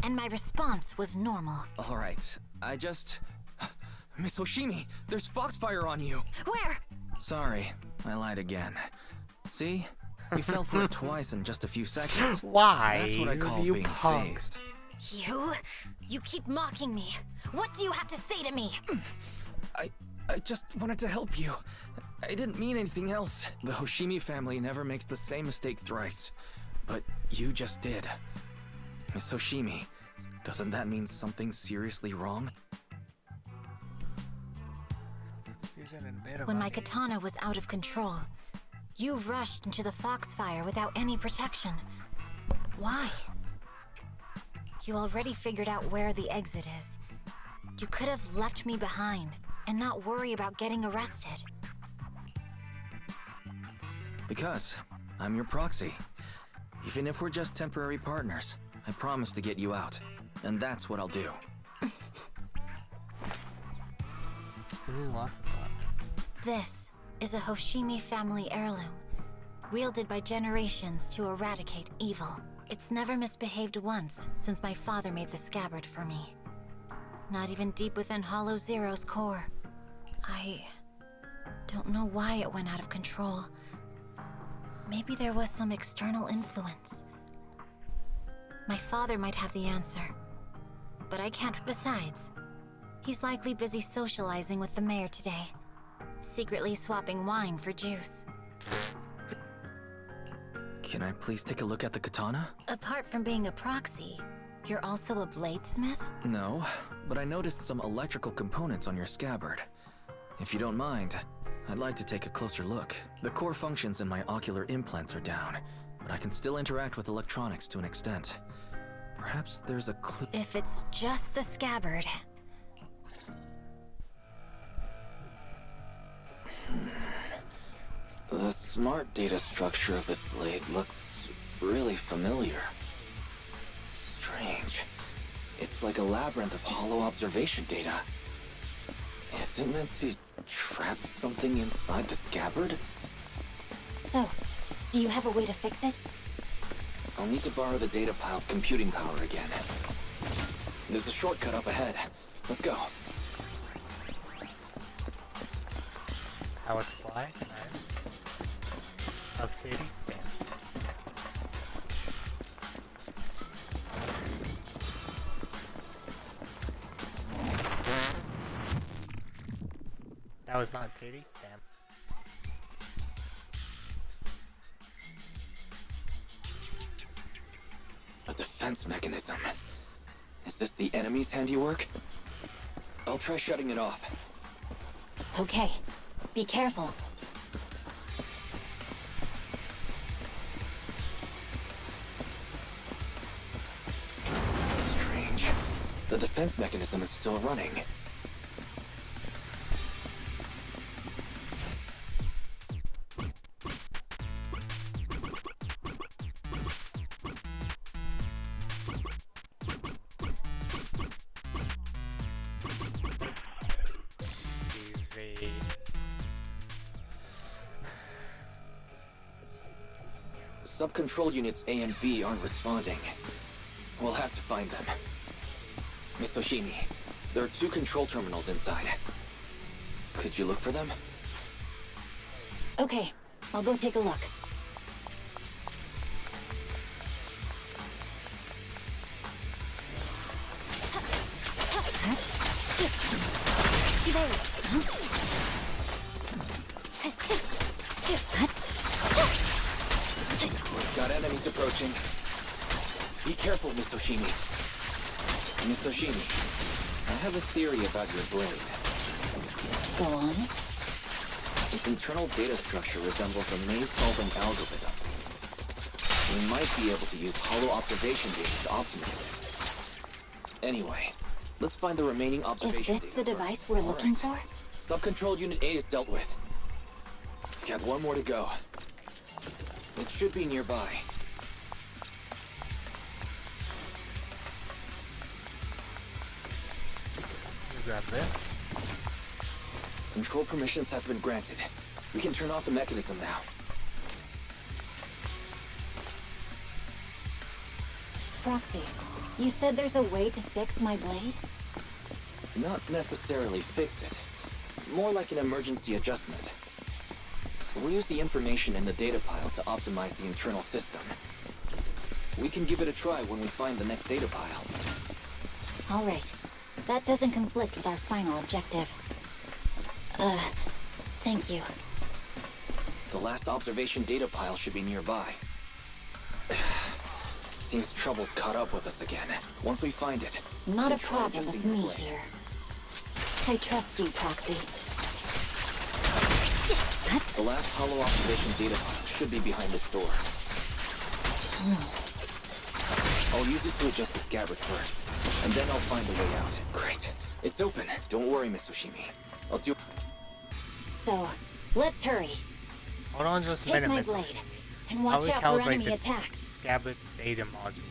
And my response was normal. Alright, I just... Miss Hoshimi, there's foxfire on you! Where? Sorry, I lied again. See? You fell for it twice in just a few seconds. Why? That's what I call You being punk. phased. You keep mocking me. What do you have to say to me? I just wanted to help you. I didn't mean anything else. The Hoshimi family never makes the same mistake thrice. But you just did. Miss Hoshimi, doesn't that mean something's seriously wrong? When my katana was out of control, you rushed into the foxfire without any protection. Why? You already figured out where the exit is. You could have left me behind and not worry about getting arrested. Because I'm your proxy. Even if we're just temporary partners, I promise to get you out. And that's what I'll do. This is a Hoshimi family heirloom, wielded by generations to eradicate evil. It's never misbehaved once since my father made the scabbard for me. Not even deep within Hollow Zero's core. I don't know why it went out of control. Maybe there was some external influence. My father might have the answer, but I can't. Besides, he's likely busy socializing with the mayor today, secretly swapping wine for juice. Can I please take a look at the katana? Apart from being a proxy, you're also a bladesmith? No, but I noticed some electrical components on your scabbard. If you don't mind, I'd like to take a closer look. The core functions in my ocular implants are down, but I can still interact with electronics to an extent. Perhaps there's a clue. If it's just the scabbard. The smart data structure of this blade looks really familiar. Strange. It's like a labyrinth of hollow observation data. Is it meant to trap something inside the scabbard? So, do you have a way to fix it? I'll need to borrow the data pile's computing power again. There's a shortcut up ahead. Let's go. Power supply, nice. Of city, damn. That was not Katie? Damn. A defense mechanism. Is this the enemy's handiwork? I'll try shutting it off. Okay, be careful. Strange. The defense mechanism is still running. Easy. Sub-control units A and B aren't responding. We'll have to find them. Miss Hoshimi, there are 2 control terminals inside. Could you look for them? Okay, I'll go take a look. There. We've got enemies approaching. Be careful, Miss Oshimi. Miss Oshimi, I have a theory about your blade. Go on. Its internal data structure resembles a maze-solving algorithm. We might be able to use hollow observation data to optimize it. Anyway, let's find the remaining observation Is this data the device we're looking for? Sub-control Unit A is dealt with. We've got one more to go. It should be nearby. Grab this. Control permissions have been granted. We can turn off the mechanism now. Proxy, you said there's a way to fix my blade? Not necessarily fix it. More like an emergency adjustment. We'll use the information in the data pile to optimize the internal system. We can give it a try when we find the next data pile. All right. That doesn't conflict with our final objective. Thank you. The last observation data pile should be nearby. Seems trouble's caught up with us again. Once we find it... Not a we'll try problem with adjusting the me blade. here. I trust you, Proxy. The last hollow observation data pile should be behind this door. I'll use it to adjust the scabbard first, and then I'll find the way out. Great. It's open. Don't worry, Miss Oshimi. I'll do... So, let's hurry. Hold on just a Take minute, my Miss. blade, and How watch we out for calibrate enemy the attacks. Scabbard's data module.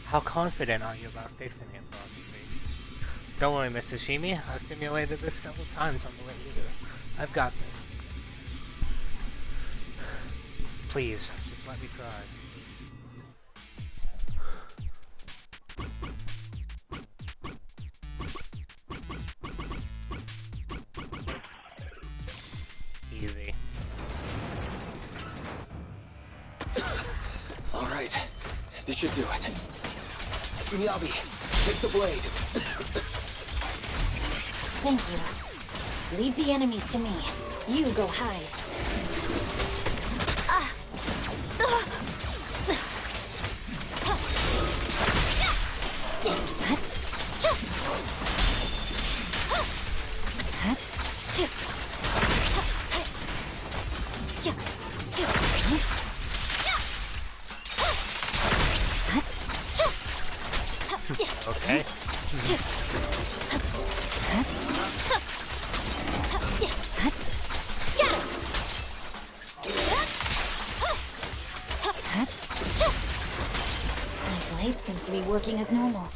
How confident are you about fixing it, Proxy? Don't worry, Mr. Shimi. I've simulated this several times on the way here. I've got this. Please, just let me try. Easy. All right. This should do it. Miyabi, take the blade. Thank you. Leave the enemies to me. You go hide. Okay. My blade seems to be working as normal.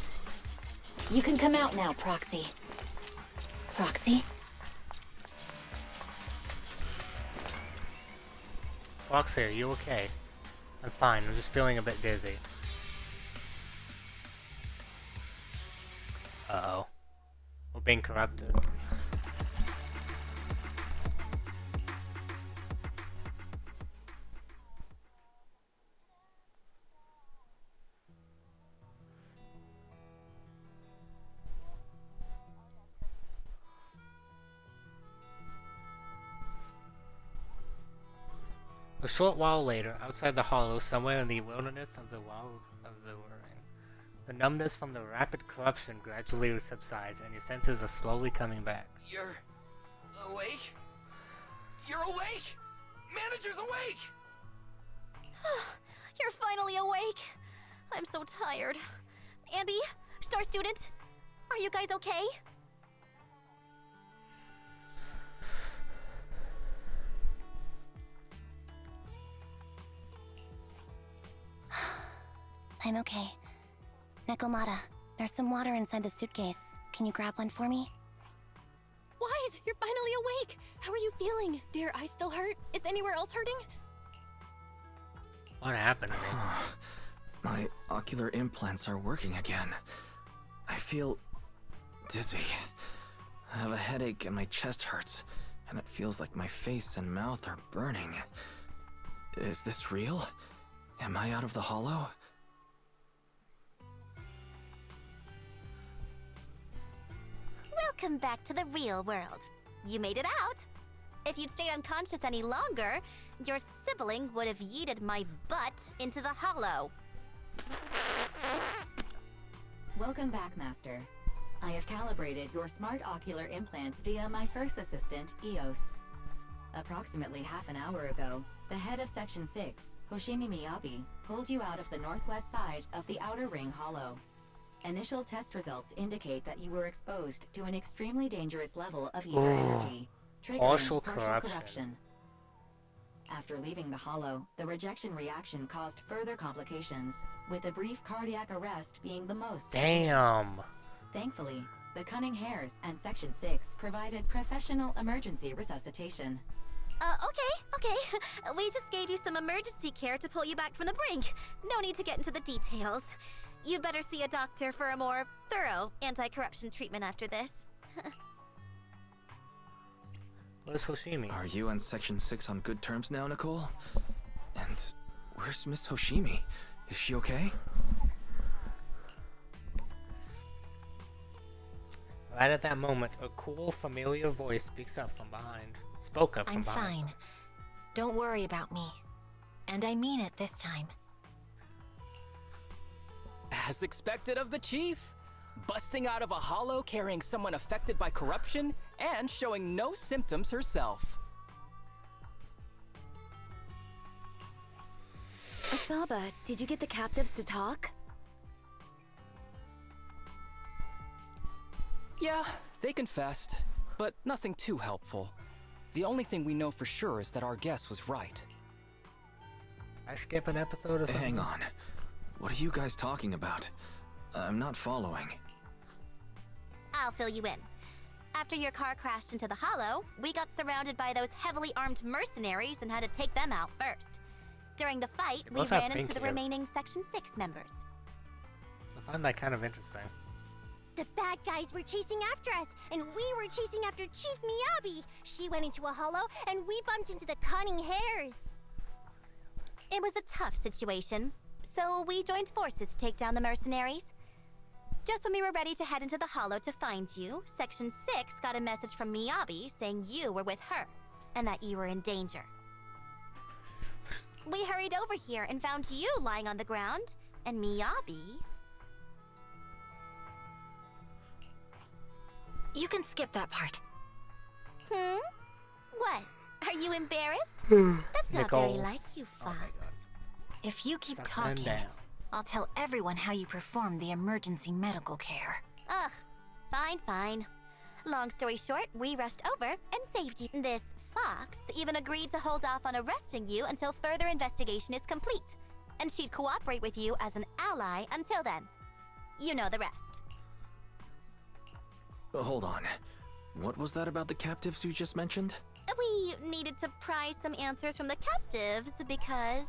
You can come out now, Proxy. Proxy? Foxy, are you okay? I'm fine. I'm just feeling a bit dizzy. Uh-oh. We're being corrupted. A short while later, outside the hollow, somewhere in the wilderness of the wild of the Whirring, the numbness from the rapid corruption gradually subsides, and your senses are slowly coming back. You're awake? You're awake! Manager's awake! You're finally awake. I'm so tired. Ambi, Star Student, are you guys okay? I'm okay. Nekomata, there's some water inside the suitcase. Can you grab one for me? Wise, you're finally awake! How are you feeling? Do your eyes still hurt? Is anywhere else hurting? What happened to me? My ocular implants are working again. I feel dizzy. I have a headache and my chest hurts, and it feels like my face and mouth are burning. Is this real? Am I out of the hollow? Welcome back to the real world. You made it out. If you'd stayed unconscious any longer, your sibling would have yeeted my butt into the hollow. Welcome back, Master. I have calibrated your smart ocular implants via my first assistant, EOS. Approximately half an hour ago, the head of Section 6, Hoshimi Miyabi, pulled you out of the northwest side of the Outer Ring Hollow. Initial test results indicate that you were exposed to an extremely dangerous level of ether energy, triggering partial corruption. After leaving the hollow, the rejection reaction caused further complications, with a brief cardiac arrest being the most. Damn. Thankfully, the Cunning Hares and Section 6 provided professional emergency resuscitation. Okay. We just gave you some emergency care to pull you back from the brink. No need to get into the details. You'd better see a doctor for a more thorough anti-corruption treatment after this. Where's Hoshimi? Are you and Section 6 on good terms now, Nicole? And where's Miss Hoshimi? Is she okay? Right at that moment, a cool, familiar voice spoke up from behind. I'm fine. Don't worry about me. And I mean it this time. As expected of the Chief. Busting out of a hollow carrying someone affected by corruption and showing no symptoms herself. Asaba, did you get the captives to talk? Yeah, they confessed, but nothing too helpful. The only thing we know for sure is that our guess was right. I skip an episode or something? Hang on. What are you guys talking about? I'm not following. I'll fill you in. After your car crashed into the hollow, we got surrounded by those heavily armed mercenaries and had to take them out first. During the fight, we ran into the remaining Section 6 members. I find that kind of interesting. The bad guys were chasing after us, and we were chasing after Chief Miyabi. She went into a hollow, and we bumped into the Cunning Hares. It was a tough situation, so we joined forces to take down the mercenaries. Just when we were ready to head into the hollow to find you, Section 6 got a message from Miyabi saying you were with her, and that you were in danger. We hurried over here and found you lying on the ground, and Miyabi... You can skip that part. What? Are you embarrassed? That's not Nicole. very like you, Fox. If you keep talking, I'll tell everyone how you performed the emergency medical care. Ugh, fine. Long story short, we rushed over and saved you. This Fox even agreed to hold off on arresting you until further investigation is complete. And she'd cooperate with you as an ally until then. You know the rest. Hold on. What was that about the captives you just mentioned? We needed to pry some answers from the captives because...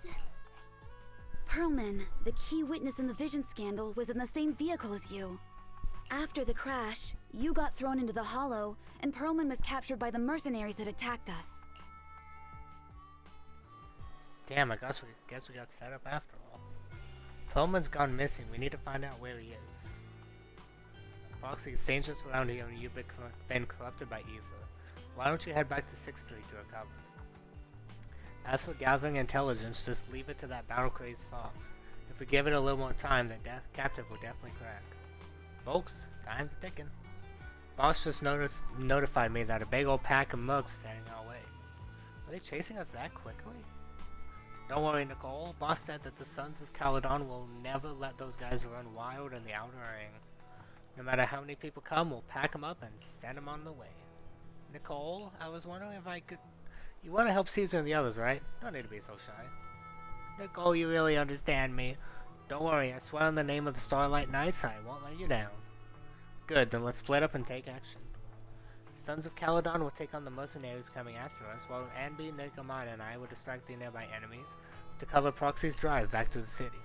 Perlman, the key witness in the Vision scandal, was in the same vehicle as you. After the crash, you got thrown into the hollow, and Perlman was captured by the mercenaries that attacked us. Damn, I guess we got set up after all. Perlman's gone missing. We need to find out where he is. Foxy, it's dangerous around here and you've been corrupted by ether. Why don't you head back to 6th Street to recover? As for gathering intelligence, just leave it to that battle-crazed Fox. If we give it a little more time, the captive will definitely crack. Folks, time's ticking. Boss just notified me that a big old pack of mugs is heading our way. Are they chasing us that quickly? Don't worry, Nicole. Boss said that the Sons of Caledon will never let those guys run wild in the Outer Ring. No matter how many people come, we'll pack them up and send them on the way. Nicole, I was wondering if I could... You want to help Caesar and the others, right? Don't need to be so shy. Nicole, you really understand me. Don't worry, I swear on the name of the Starlight Knights, I won't let you down. Good, then let's split up and take action. Sons of Caledon will take on the mercenaries coming after us, while Anby, Nikomon, and I will distract the nearby enemies to cover Proxy's drive back to the city.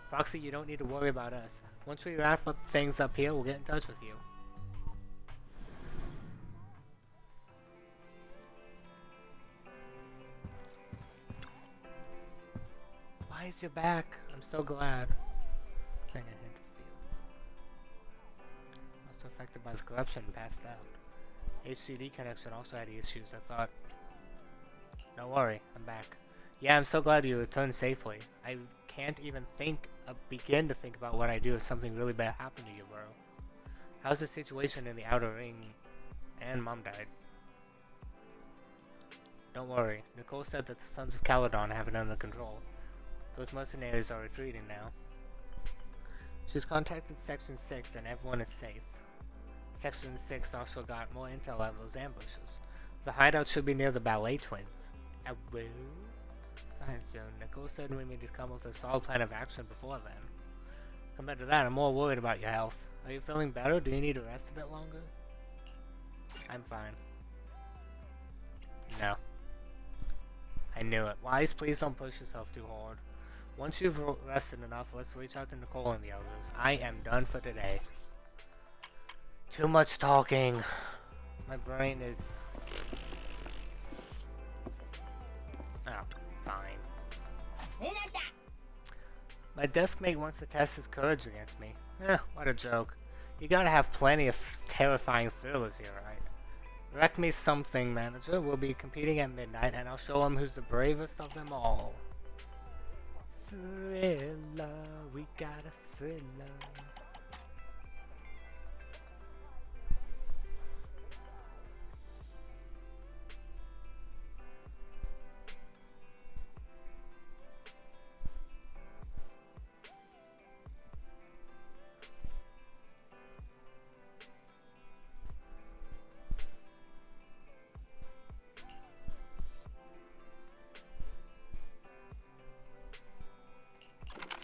Proxy, you don't need to worry about us. Once we wrap up things up here, we'll get in touch with you. Why is your back? I'm so glad. I think I hit the field. Also affected by the corruption and passed out. HCD connection also had issues. I thought, don't worry, I'm back. Yeah, I'm so glad you returned safely. I can't even begin to think about what I do if something really bad happened to you, bro. How's the situation in the outer ring? And Mom died. Don't worry, Nicole said that the Sons of Caledon have it under control. Those mercenaries are retreating now. She's contacted Section 6 and everyone is safe. Section 6 also got more intel out of those ambushes. The hideout should be near the Ballet Twins. Fine soon. Nicole said we need to come up with a solid plan of action before then. Compared to that, I'm more worried about your health. Are you feeling better? Do you need to rest a bit longer? I'm fine. No. I knew it. Wise, please don't push yourself too hard. Once you've rested enough, let's reach out to Nicole and the others. I am done for today. Too much talking. My brain is... Oh, fine. My deskmate wants to test his courage against me. What a joke. You gotta have plenty of terrifying thrillers here, right? Wreck me something, manager. We'll be competing at midnight, and I'll show him who's the bravest of them all. Thriller, we got a thriller.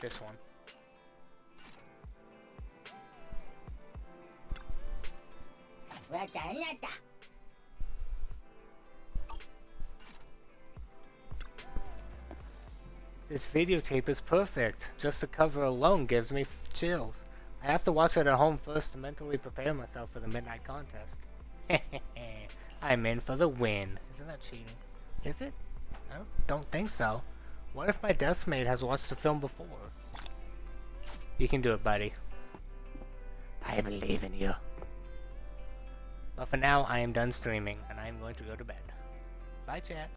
This one. This videotape is perfect. Just the cover alone gives me chills. I have to watch it at home first to mentally prepare myself for the midnight contest. I'm in for the win. Isn't that cheating? Is it? I don't think so. What if my deskmate has watched the film before? You can do it, buddy. I believe in you. But for now, I am done streaming, and I am going to go to bed. Bye, chat.